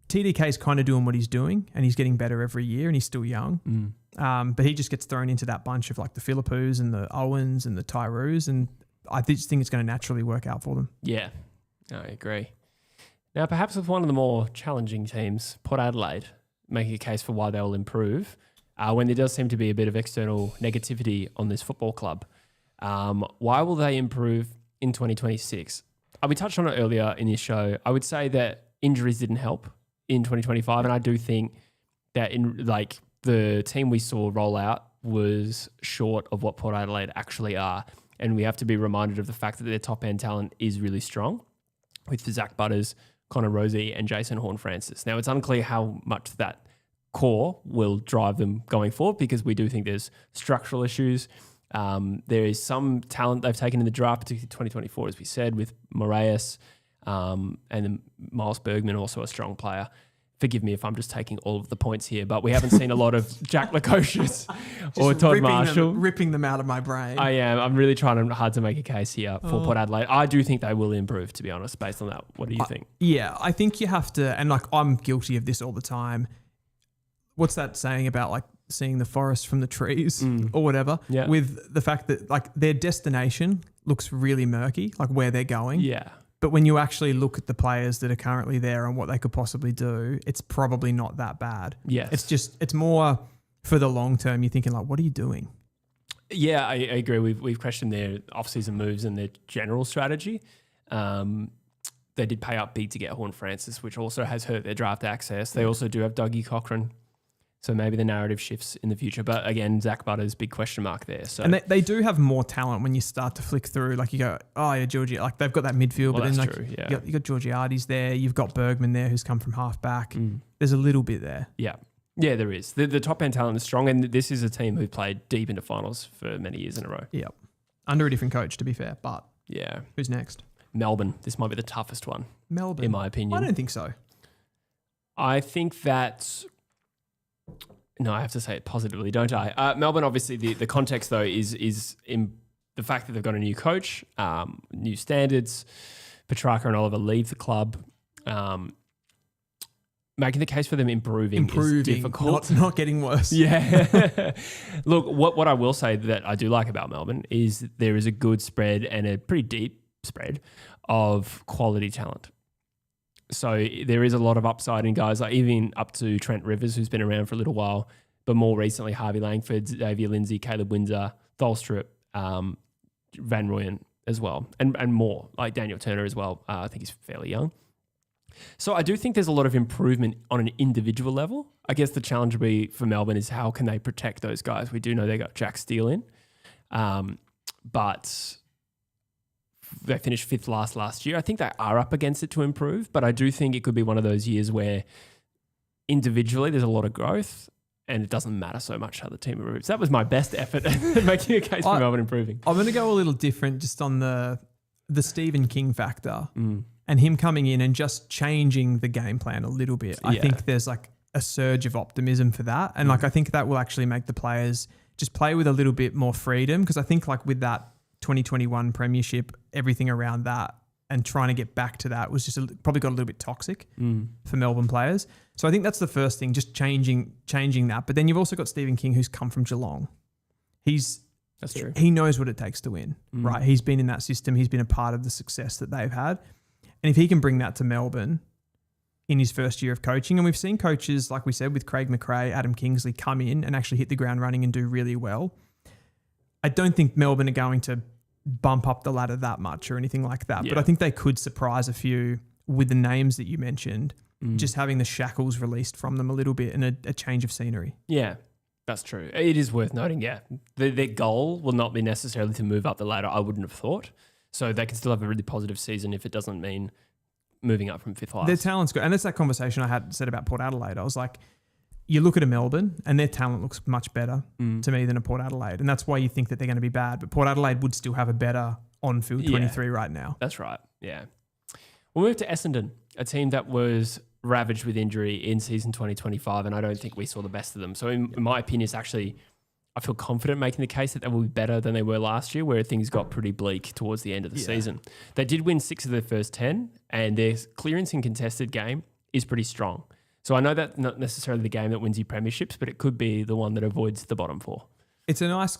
TDK is kind of doing what he's doing and he's getting better every year and he's still young. But he just gets thrown into that bunch of like the Philippus and the Owens and the Tyroos, and I just think it's going to naturally work out for them. Yeah, I agree. Now, perhaps with one of the more challenging teams, Port Adelaide, making a case for why they'll improve, when there does seem to be a bit of external negativity on this football club. Why will they improve in 2026? We touched on it earlier in this show. I would say that injuries didn't help in 2025, and I do think that in like the team we saw roll out was short of what Port Adelaide actually are, and we have to be reminded of the fact that their top end talent is really strong, with Zach Butters, Connor Rosie, and Jason Horne-Francis. Now, it's unclear how much that core will drive them going forward because we do think there's structural issues. There is some talent they've taken in the draft, particularly 2024, as we said, with Moraes and then Miles Bergman, also a strong player. Forgive me if I'm just taking all of the points here, but we haven't seen a lot of Jack Lukosius or Todd Marshall. Ripping them out of my brain. I am. I'm really trying hard to make a case here for Port Adelaide. I do think they will improve, to be honest, based on that. What do you think? Yeah, I think you have to, and like I'm guilty of this all the time. What's that saying about like seeing the forest from the trees or whatever? Yeah. With the fact that like their destination looks really murky, like where they're going. Yeah. But when you actually look at the players that are currently there and what they could possibly do, it's probably not that bad. Yes. It's more for the long term. You're thinking like, what are you doing? Yeah, I agree. We've questioned their off-season moves and their general strategy. They did pay up big to get Horne-Francis, which also has hurt their draft access. They also do have Dougie Cochran. So maybe the narrative shifts in the future. But again, Zach Butters, big question mark there. So and they do have more talent when you start to flick through. Like you go, oh yeah, Georgia. Like they've got that midfield, well, but then like true, yeah. you got Georgiades there. You've got Bergman there, who's come from halfback. There's a little bit there. Yeah, there is. The top end talent is strong, and this is a team who played deep into finals for many years in a row. Yeah, under a different coach, to be fair. But yeah, who's next? Melbourne. This might be the toughest one. Melbourne, in my opinion. I don't think so. I think that. No, I have to say it positively, don't I? Melbourne, obviously, the context, though, is in the fact that they've got a new coach, new standards. Petrarca and Oliver leave the club. Making the case for them improving is difficult. Not getting worse. Yeah. Look, what I will say that I do like about Melbourne is there is a good spread and a pretty deep spread of quality talent. So there is a lot of upside in guys like even up to Trent Rivers, who's been around for a little while, but more recently Harvey Langford, Xavier Lindsay, Caleb Windsor, Tholstrup, Van Rooyen as well, and more, like Daniel Turner as well. I think he's fairly young. So I do think there's a lot of improvement on an individual level. I guess the challenge will be for Melbourne is how can they protect those guys? We do know they got Jack Steele in, but they finished fifth last year. I think they are up against it to improve, but I do think it could be one of those years where individually there's a lot of growth and it doesn't matter so much how the team improves. That was my best effort at making a case for Melbourne improving. I'm going to go a little different just on the Stephen King factor and him coming in and just changing the game plan a little bit. I think there's like a surge of optimism for that. And like I think that will actually make the players just play with a little bit more freedom, because I think like with that 2021 premiership, everything around that and trying to get back to that was just probably got a little bit toxic for Melbourne players. So I think that's the first thing, just changing that. But then you've also got Stephen King, who's come from Geelong. That's true. He knows what it takes to win, right? He's been in that system. He's been a part of the success that they've had. And if he can bring that to Melbourne in his first year of coaching, and we've seen coaches, like we said, with Craig McRae, Adam Kingsley, come in and actually hit the ground running and do really well. I don't think Melbourne are going to bump up the ladder that much or anything like that. Yeah. But I think they could surprise a few with the names that you mentioned, just having the shackles released from them a little bit and a change of scenery. Yeah, that's true. It is worth noting, yeah. Their goal will not be necessarily to move up the ladder, I wouldn't have thought. So they can still have a really positive season if it doesn't mean moving up from fifth last. Their talent's good. And that's that conversation I had said about Port Adelaide. I was like, you look at a Melbourne and their talent looks much better to me than a Port Adelaide. And that's why you think that they're going to be bad. But Port Adelaide would still have a better on-field 23 right now. That's right, yeah. We'll move to Essendon, a team that was ravaged with injury in season 2025, and I don't think we saw the best of them. So in my opinion, it's actually I feel confident making the case that they will be better than they were last year, where things got pretty bleak towards the end of the season. They did win 6 of their first 10, and their clearance in contested game is pretty strong. So I know that's not necessarily the game that wins you premierships, but it could be the one that avoids the bottom 4. It's a nice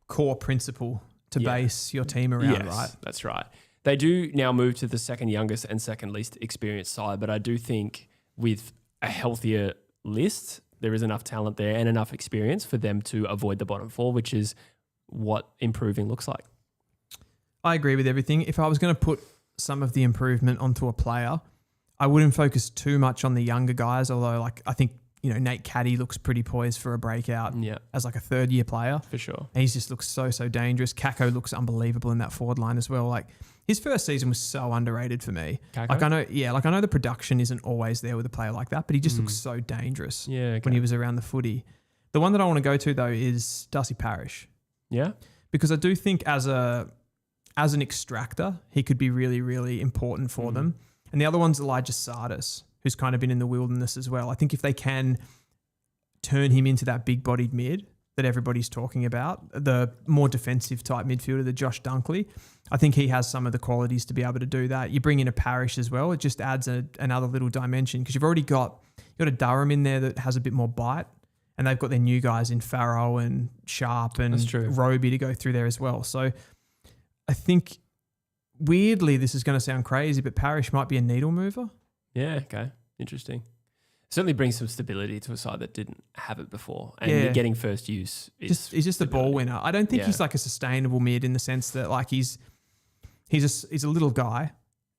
core principle to base your team around, right? That's right. They do now move to the second youngest and second least experienced side, but I do think with a healthier list, there is enough talent there and enough experience for them to avoid the bottom 4, which is what improving looks like. I agree with everything. If I was going to put some of the improvement onto a player, I wouldn't focus too much on the younger guys, although like I think, Nate Caddy looks pretty poised for a breakout as like a third-year player. For sure. And he just looks so dangerous. Kako looks unbelievable in that forward line as well. Like his first season was so underrated for me. Kako? Like I know the production isn't always there with a player like that, but he just looks so dangerous when he was around the footy. The one that I want to go to though is Darcy Parish. Yeah. Because I do think as an extractor, he could be really, really important for them. And the other one's Elijah Sardis, who's kind of been in the wilderness as well. I think if they can turn him into that big-bodied mid that everybody's talking about, the more defensive type midfielder, the Josh Dunkley, I think he has some of the qualities to be able to do that. You bring in a Parish as well. It just adds another little dimension because you've already got a Durham in there that has a bit more bite, and they've got their new guys in Farrow and Sharp and Roby to go through there as well. So I think weirdly, this is going to sound crazy, but Parish might be a needle mover. Yeah, okay. Interesting. Certainly brings some stability to a side that didn't have it before. And getting first use is he's just a ball winner. I don't think he's like a sustainable mid in the sense that like he's a little guy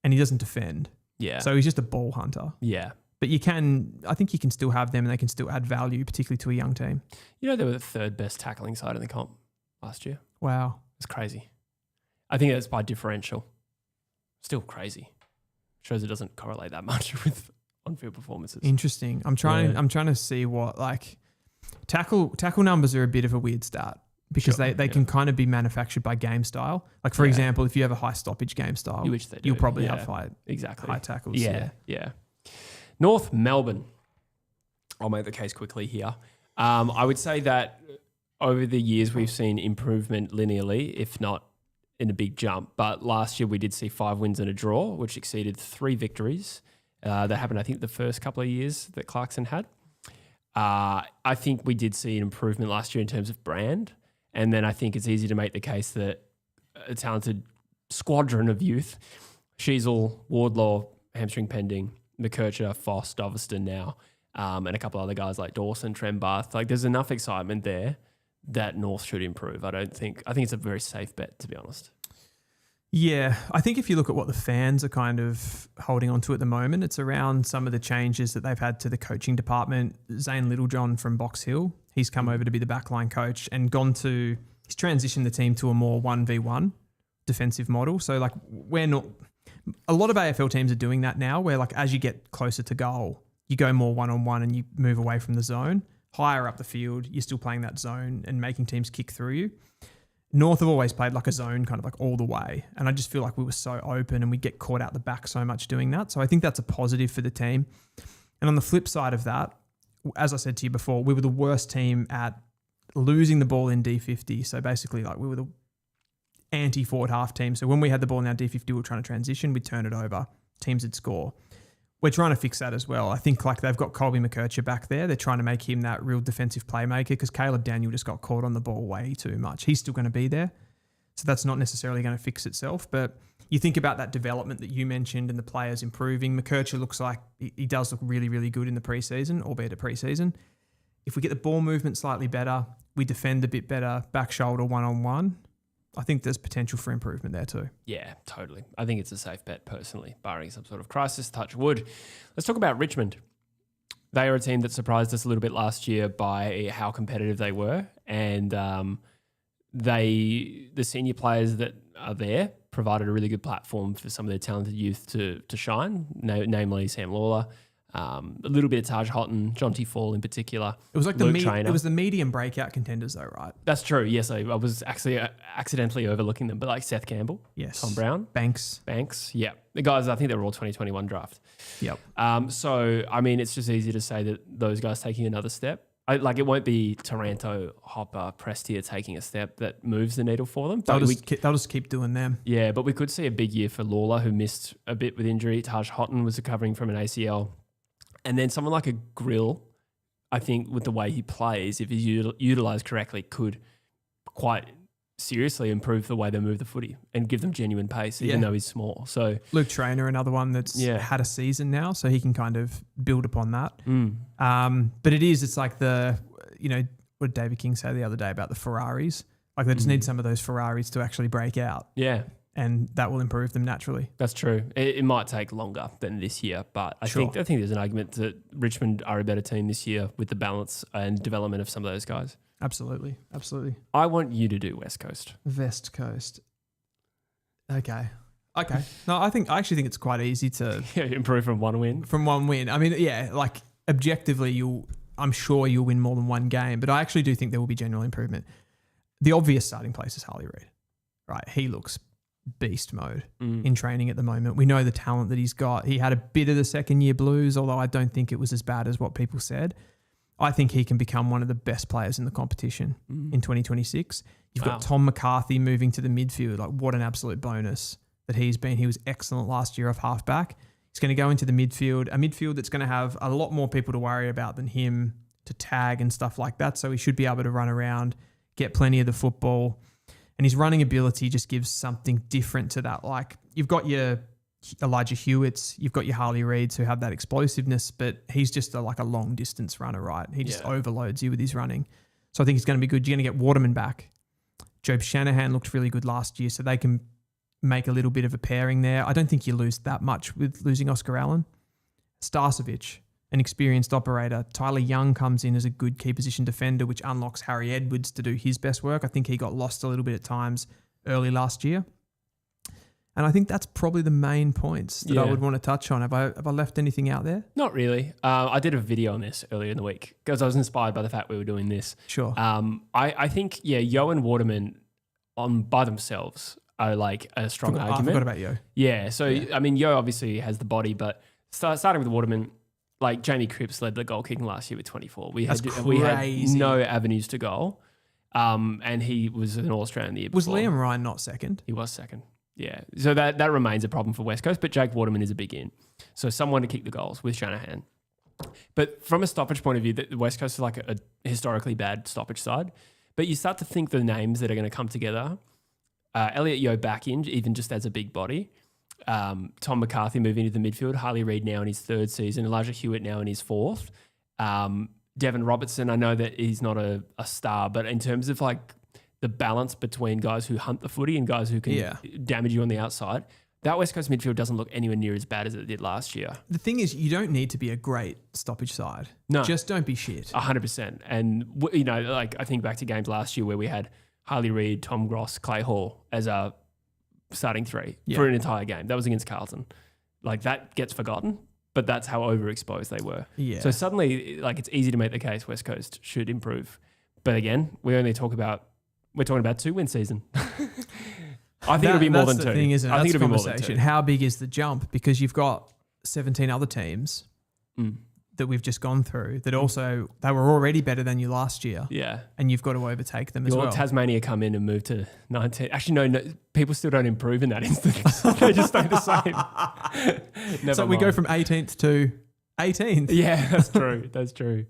and he doesn't defend. Yeah. So he's just a ball hunter. Yeah. But I think you can still have them and they can still add value, particularly to a young team. They were the third best tackling side in the comp last year. Wow. It's crazy. I think that's by differential. Still crazy. Shows it doesn't correlate that much with on-field performances. Interesting. I'm trying to see what like tackle numbers are a bit of a weird stat because they can kind of be manufactured by game style. Like for example, if you have a high stoppage game style, which they do, you'll probably have high tackles. Yeah. North Melbourne. I'll make the case quickly here. I would say that over the years we've seen improvement linearly, if not in a big jump. But last year we did see 5 wins and a draw, which exceeded 3 victories. That happened, I think, the first couple of years that Clarkson had. I think we did see an improvement last year in terms of brand. And then I think it's easy to make the case that a talented squadron of youth, Sheasel, Wardlaw, hamstring pending, McKercher, Foss, Doveston now, and a couple other guys like Dawson, Trembath. Like there's enough excitement there that North should improve. I think it's a very safe bet, to be honest. Yeah, I think if you look at what the fans are kind of holding on to at the moment, it's around some of the changes that they've had to the coaching department. Zane Littlejohn from Box Hill, he's come over to be the backline coach and he's transitioned the team to a more 1v1 defensive model. So like a lot of AFL teams are doing that now where like as you get closer to goal, you go more one-on-one and you move away from the zone. Higher up the field, you're still playing that zone and making teams kick through you. North have always played like a zone kind of like all the way. And I just feel like we were so open and we get caught out the back so much doing that. So I think that's a positive for the team. And on the flip side of that, as I said to you before, we were the worst team at losing the ball in D50. So basically like we were the anti-forward half team. So when we had the ball in our D50, we were trying to transition, we'd turn it over, teams would score. We're trying to fix that as well. I think like they've got Colby McKercher back there. They're trying to make him that real defensive playmaker because Caleb Daniel just got caught on the ball way too much. He's still going to be there. So that's not necessarily going to fix itself. But you think about that development that you mentioned and the players improving. McKercher looks like he does look really, really good in the preseason, albeit a preseason. If we get the ball movement slightly better, we defend a bit better, back shoulder one-on-one, I think there's potential for improvement there too. Yeah, totally. I think it's a safe bet personally, barring some sort of crisis, touch wood. Let's talk about Richmond. They are a team that surprised us a little bit last year by how competitive they were. And the senior players that are there provided a really good platform for some of their talented youth to shine, namely Sam Lawler, a little bit of Taj Houghton, John T. Fall in particular. It was like it was the medium breakout contenders though, right? That's true. Yes, I was actually accidentally overlooking them, but like Seth Campbell, yes, Tom Brown, Banks, yeah, the guys. I think they were all 2021 draft. Yep. So I mean, it's just easy to say that those guys taking another step. It won't be Taranto, Hopper, Prestia taking a step that moves the needle for them. They'll But just keep doing them. yeah, but we could see a big year for Lawler, who missed a bit with injury. Taj Houghton was recovering from an ACL. And then someone like a Grill, I think with the way he plays, if he's utilised correctly, could quite seriously improve the way they move the footy and give them genuine pace, even though he's small. So Luke Traynor, another one that's had a season now, so he can kind of build upon that. But it's like what did David King say the other day about the Ferraris? Like they just need some of those Ferraris to actually break out. Yeah. And that will improve them naturally. That's true. It might take longer than this year, but I think there's an argument that Richmond are a better team this year with the balance and development of some of those guys. Absolutely. I want you to do West Coast. West Coast. Okay. No, I actually think it's quite easy to improve from one win. I mean, like objectively, I'm sure you'll win more than one game, but I actually do think there will be general improvement. The obvious starting place is Harley Reid, right? He looks beast mode in training at the moment. We know the talent that he's got. He had a bit of the second year blues, although I don't think it was as bad as what people said. I think he can become one of the best players in the competition in 2026. You've got Tom McCarthy moving to the midfield. Like, what an absolute bonus that he's been. He was excellent last year off halfback. He's going to go into the midfield, a midfield that's going to have a lot more people to worry about than him to tag and stuff like that. So he should be able to run around, get plenty of the football. And his running ability just gives something different to that. Like, you've got your Elijah Hewitts, you've got your Harley Reids who have that explosiveness, but he's just a long distance runner, right? He just overloads you with his running. So I think he's going to be good. You're going to get Waterman back. Job Shanahan looked really good last year, so they can make a little bit of a pairing there. I don't think you lose that much with losing Oscar Allen. Starcevic, an experienced operator. Tyler Young comes in as a good key position defender, which unlocks Harry Edwards to do his best work. I think he got lost a little bit at times early last year. And I think that's probably the main points that I would want to touch on. Have I left anything out there? Not really. I did a video on this earlier in the week because I was inspired by the fact we were doing this. Sure. I think, Yo and Waterman by themselves are like a strong argument. I forgot about Yo. Yeah. So, I mean, Yo obviously has the body, but starting with Waterman, like Jamie Cripps led the goal kicking last year with 24. We had no avenues to goal. And he was an All-Australian the year before. Was Liam Ryan not second? He was second. Yeah. So that remains a problem for West Coast, but Jake Waterman is a big in. So someone to kick the goals with Shanahan. But from a stoppage point of view, the West Coast is like a historically bad stoppage side. But you start to think the names that are going to come together. Elliot Yeo back in, even just as a big body. Tom McCarthy moving into the midfield. Harley Reid now in his third season. Elijah Hewitt now in his fourth. Devon Robertson, I know that he's not a star, but in terms of like the balance between guys who hunt the footy and guys who can damage you on the outside, that West Coast midfield doesn't look anywhere near as bad as it did last year. The thing is, you don't need to be a great stoppage side. No. Just don't be shit. 100%. And, I think back to games last year where we had Harley Reid, Tom Gross, Clay Hall as our starting three for an entire game. That was against Carlton. Like, that gets forgotten, but that's how overexposed they were. Yeah. So suddenly, it's easy to make the case West Coast should improve. But again, we're talking about 2-win season. I think it'll be more than two. That's the thing, isn't it? I think That's it'll be more than two. How big is the jump? Because you've got 17 other teams that we've just gone through that also, they were already better than you last year. Yeah. And you've got to overtake them as well. Tasmania come in and move to 19. Actually, no, people still don't improve in that instance. They just stay the same. So we go from 18th to 18th. Yeah, that's true. That's true.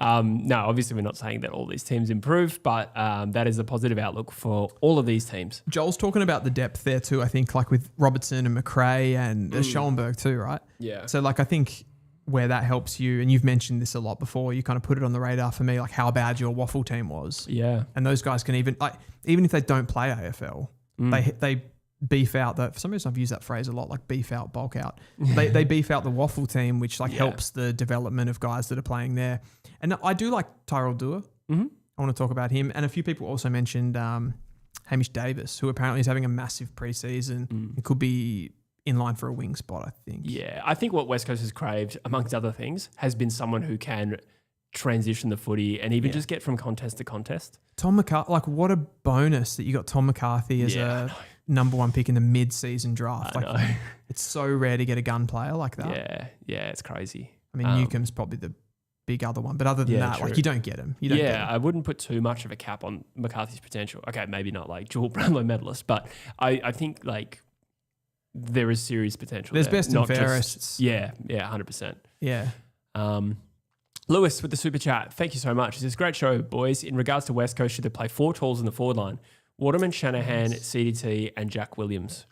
No, obviously we're not saying that all these teams improve, but that is a positive outlook for all of these teams. Joel's talking about the depth there too, I think, like with Robertson and McRae and Schoenberg too, right? Yeah. So I think where that helps you, and you've mentioned this a lot before, you kind of put it on the radar for me, like how bad your waffle team was. Yeah. And those guys can even if they don't play AFL, they beef out for some reason I've used that phrase a lot, like beef out, bulk out. They beef out the waffle team, which helps the development of guys that are playing there. And I do like Tyrell Dewar. I want to talk about him. And a few people also mentioned Hamish Davis, who apparently is having a massive preseason and could be in line for a wing spot, I think. Yeah, I think what West Coast has craved, amongst other things, has been someone who can transition the footy and even just get from contest to contest. Tom McCarthy, what a bonus that you got Tom McCarthy as a number one pick in the mid-season draft. I know. It's so rare to get a gun player like that. Yeah, it's crazy. I mean, Newcomb's probably the big other one. But other than that, true. like you don't get him. You don't get him. I wouldn't put too much of a cap on McCarthy's potential. Okay, maybe not like dual Brownlow medalist, but I think like there is serious potential. There's there, best and not just- fairest. Yeah, 100%. Yeah. Lewis with the super chat. Thank you so much. It's a great show, boys. In regards to West Coast, should they play 4 talls in the forward line? Waterman, Shanahan, CDT, and Jack Williams.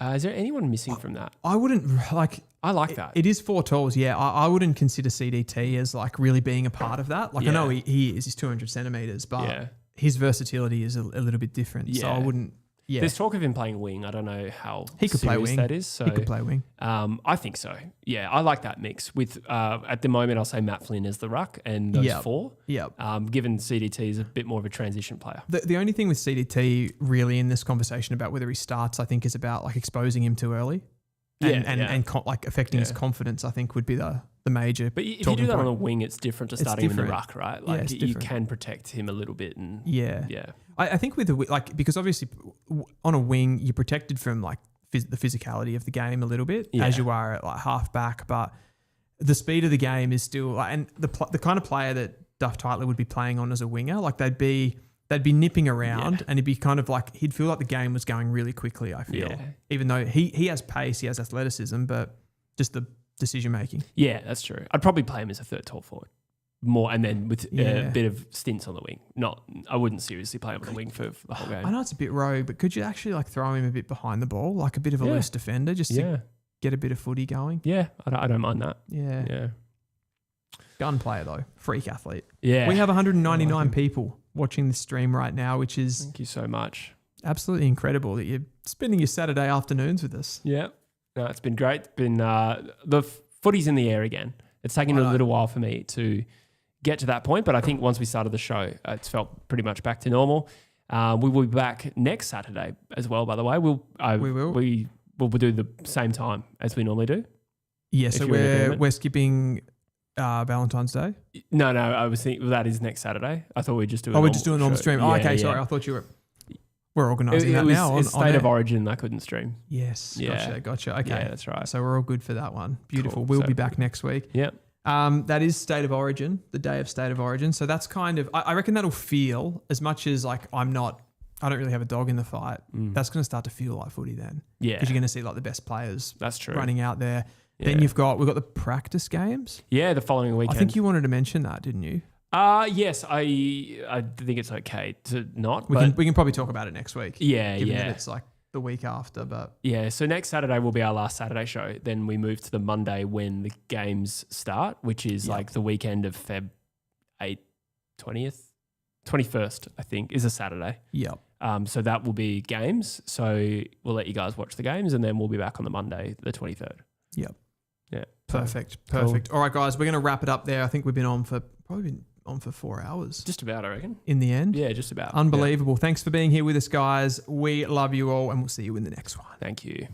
Is there anyone missing from that? I wouldn't like. I like that. It is 4 talls, yeah. I wouldn't consider CDT as like really being a part of that. Like I know he is, he's 200 centimeters, but his versatility is a little bit different. So I wouldn't. Yeah, there's talk of him playing wing. I don't know how he could play wing. That is. So he could play wing. I think so. Yeah, I like that mix. With at the moment, I'll say Matt Flynn as the ruck and those 4. Yeah. Given CDT is a bit more of a transition player. The only thing with CDT really in this conversation about whether he starts, I think, is about like exposing him too early. And like affecting his confidence, I think would be the major. But if you do that on a wing, it's different to starting him in the ruck, right? Like you different. can protect him a little bit. And yeah. I think with because obviously on a wing you're protected from like the physicality of the game a little bit as you are at like half back, but the speed of the game is still like, and the kind of player that Duff Tytler would be playing on as a winger, like they'd be nipping around and he'd be kind of like, he'd feel like the game was going really quickly, I feel. Even though he has pace, he has athleticism, but just the decision making. Yeah, that's true. I'd probably play him as a third tall forward more, and then with a bit of stints on the wing. I wouldn't seriously play him on the wing for the whole game. I know it's a bit rogue, but could you actually like throw him a bit behind the ball, like a bit of a loose defender, just to get a bit of footy going? Yeah, I don't mind that. Yeah. Gun player though, freak athlete. Yeah. We have 199 people watching this stream right now, which is thank you so much. Absolutely incredible that you're spending your Saturday afternoons with us. Yeah. No, it's been great. It's been the footy's in the air again. It's taken a little while for me to get to that point, but I think once we started the show, it's felt pretty much back to normal. We will be back next Saturday as well, by the way. We will. We will do the same time as we normally do. Yeah, so we're skipping Valentine's Day? No, I was thinking that is next Saturday. I thought we'd just do. We're just doing a normal stream. Sorry. I thought you were. We're organising that now. It's State of Origin. I couldn't stream. Yes. Yeah. Gotcha. Okay. Yeah, that's right. So we're all good for that one. Beautiful. Cool. We'll be back next week. Yep. That is State of Origin, the day of State of Origin. So that's kind of, I reckon that'll feel, as much as like I don't really have a dog in the fight. That's going to start to feel like footy then. Yeah. Because you're going to see like the best players. That's true. Running out there. Yeah. Then we've got the practice games. Yeah, the following weekend. I think you wanted to mention that, didn't you? Yes, I think it's okay to not. We can probably talk about it next week. Yeah, given that it's like the week after, but yeah. So next Saturday will be our last Saturday show. Then we move to the Monday when the games start, which is like the weekend of Feb 8th, 20th, 21st. I think is a Saturday. Yep. So that will be games. So we'll let you guys watch the games, and then we'll be back on the Monday, the 23rd. Yep. Yeah. Perfect. Cool. All right, guys, we're going to wrap it up there. I think we've been on for 4 hours. Just about, I reckon. In the end. Yeah, just about. Unbelievable. Yeah. Thanks for being here with us, guys. We love you all, and we'll see you in the next one. Thank you.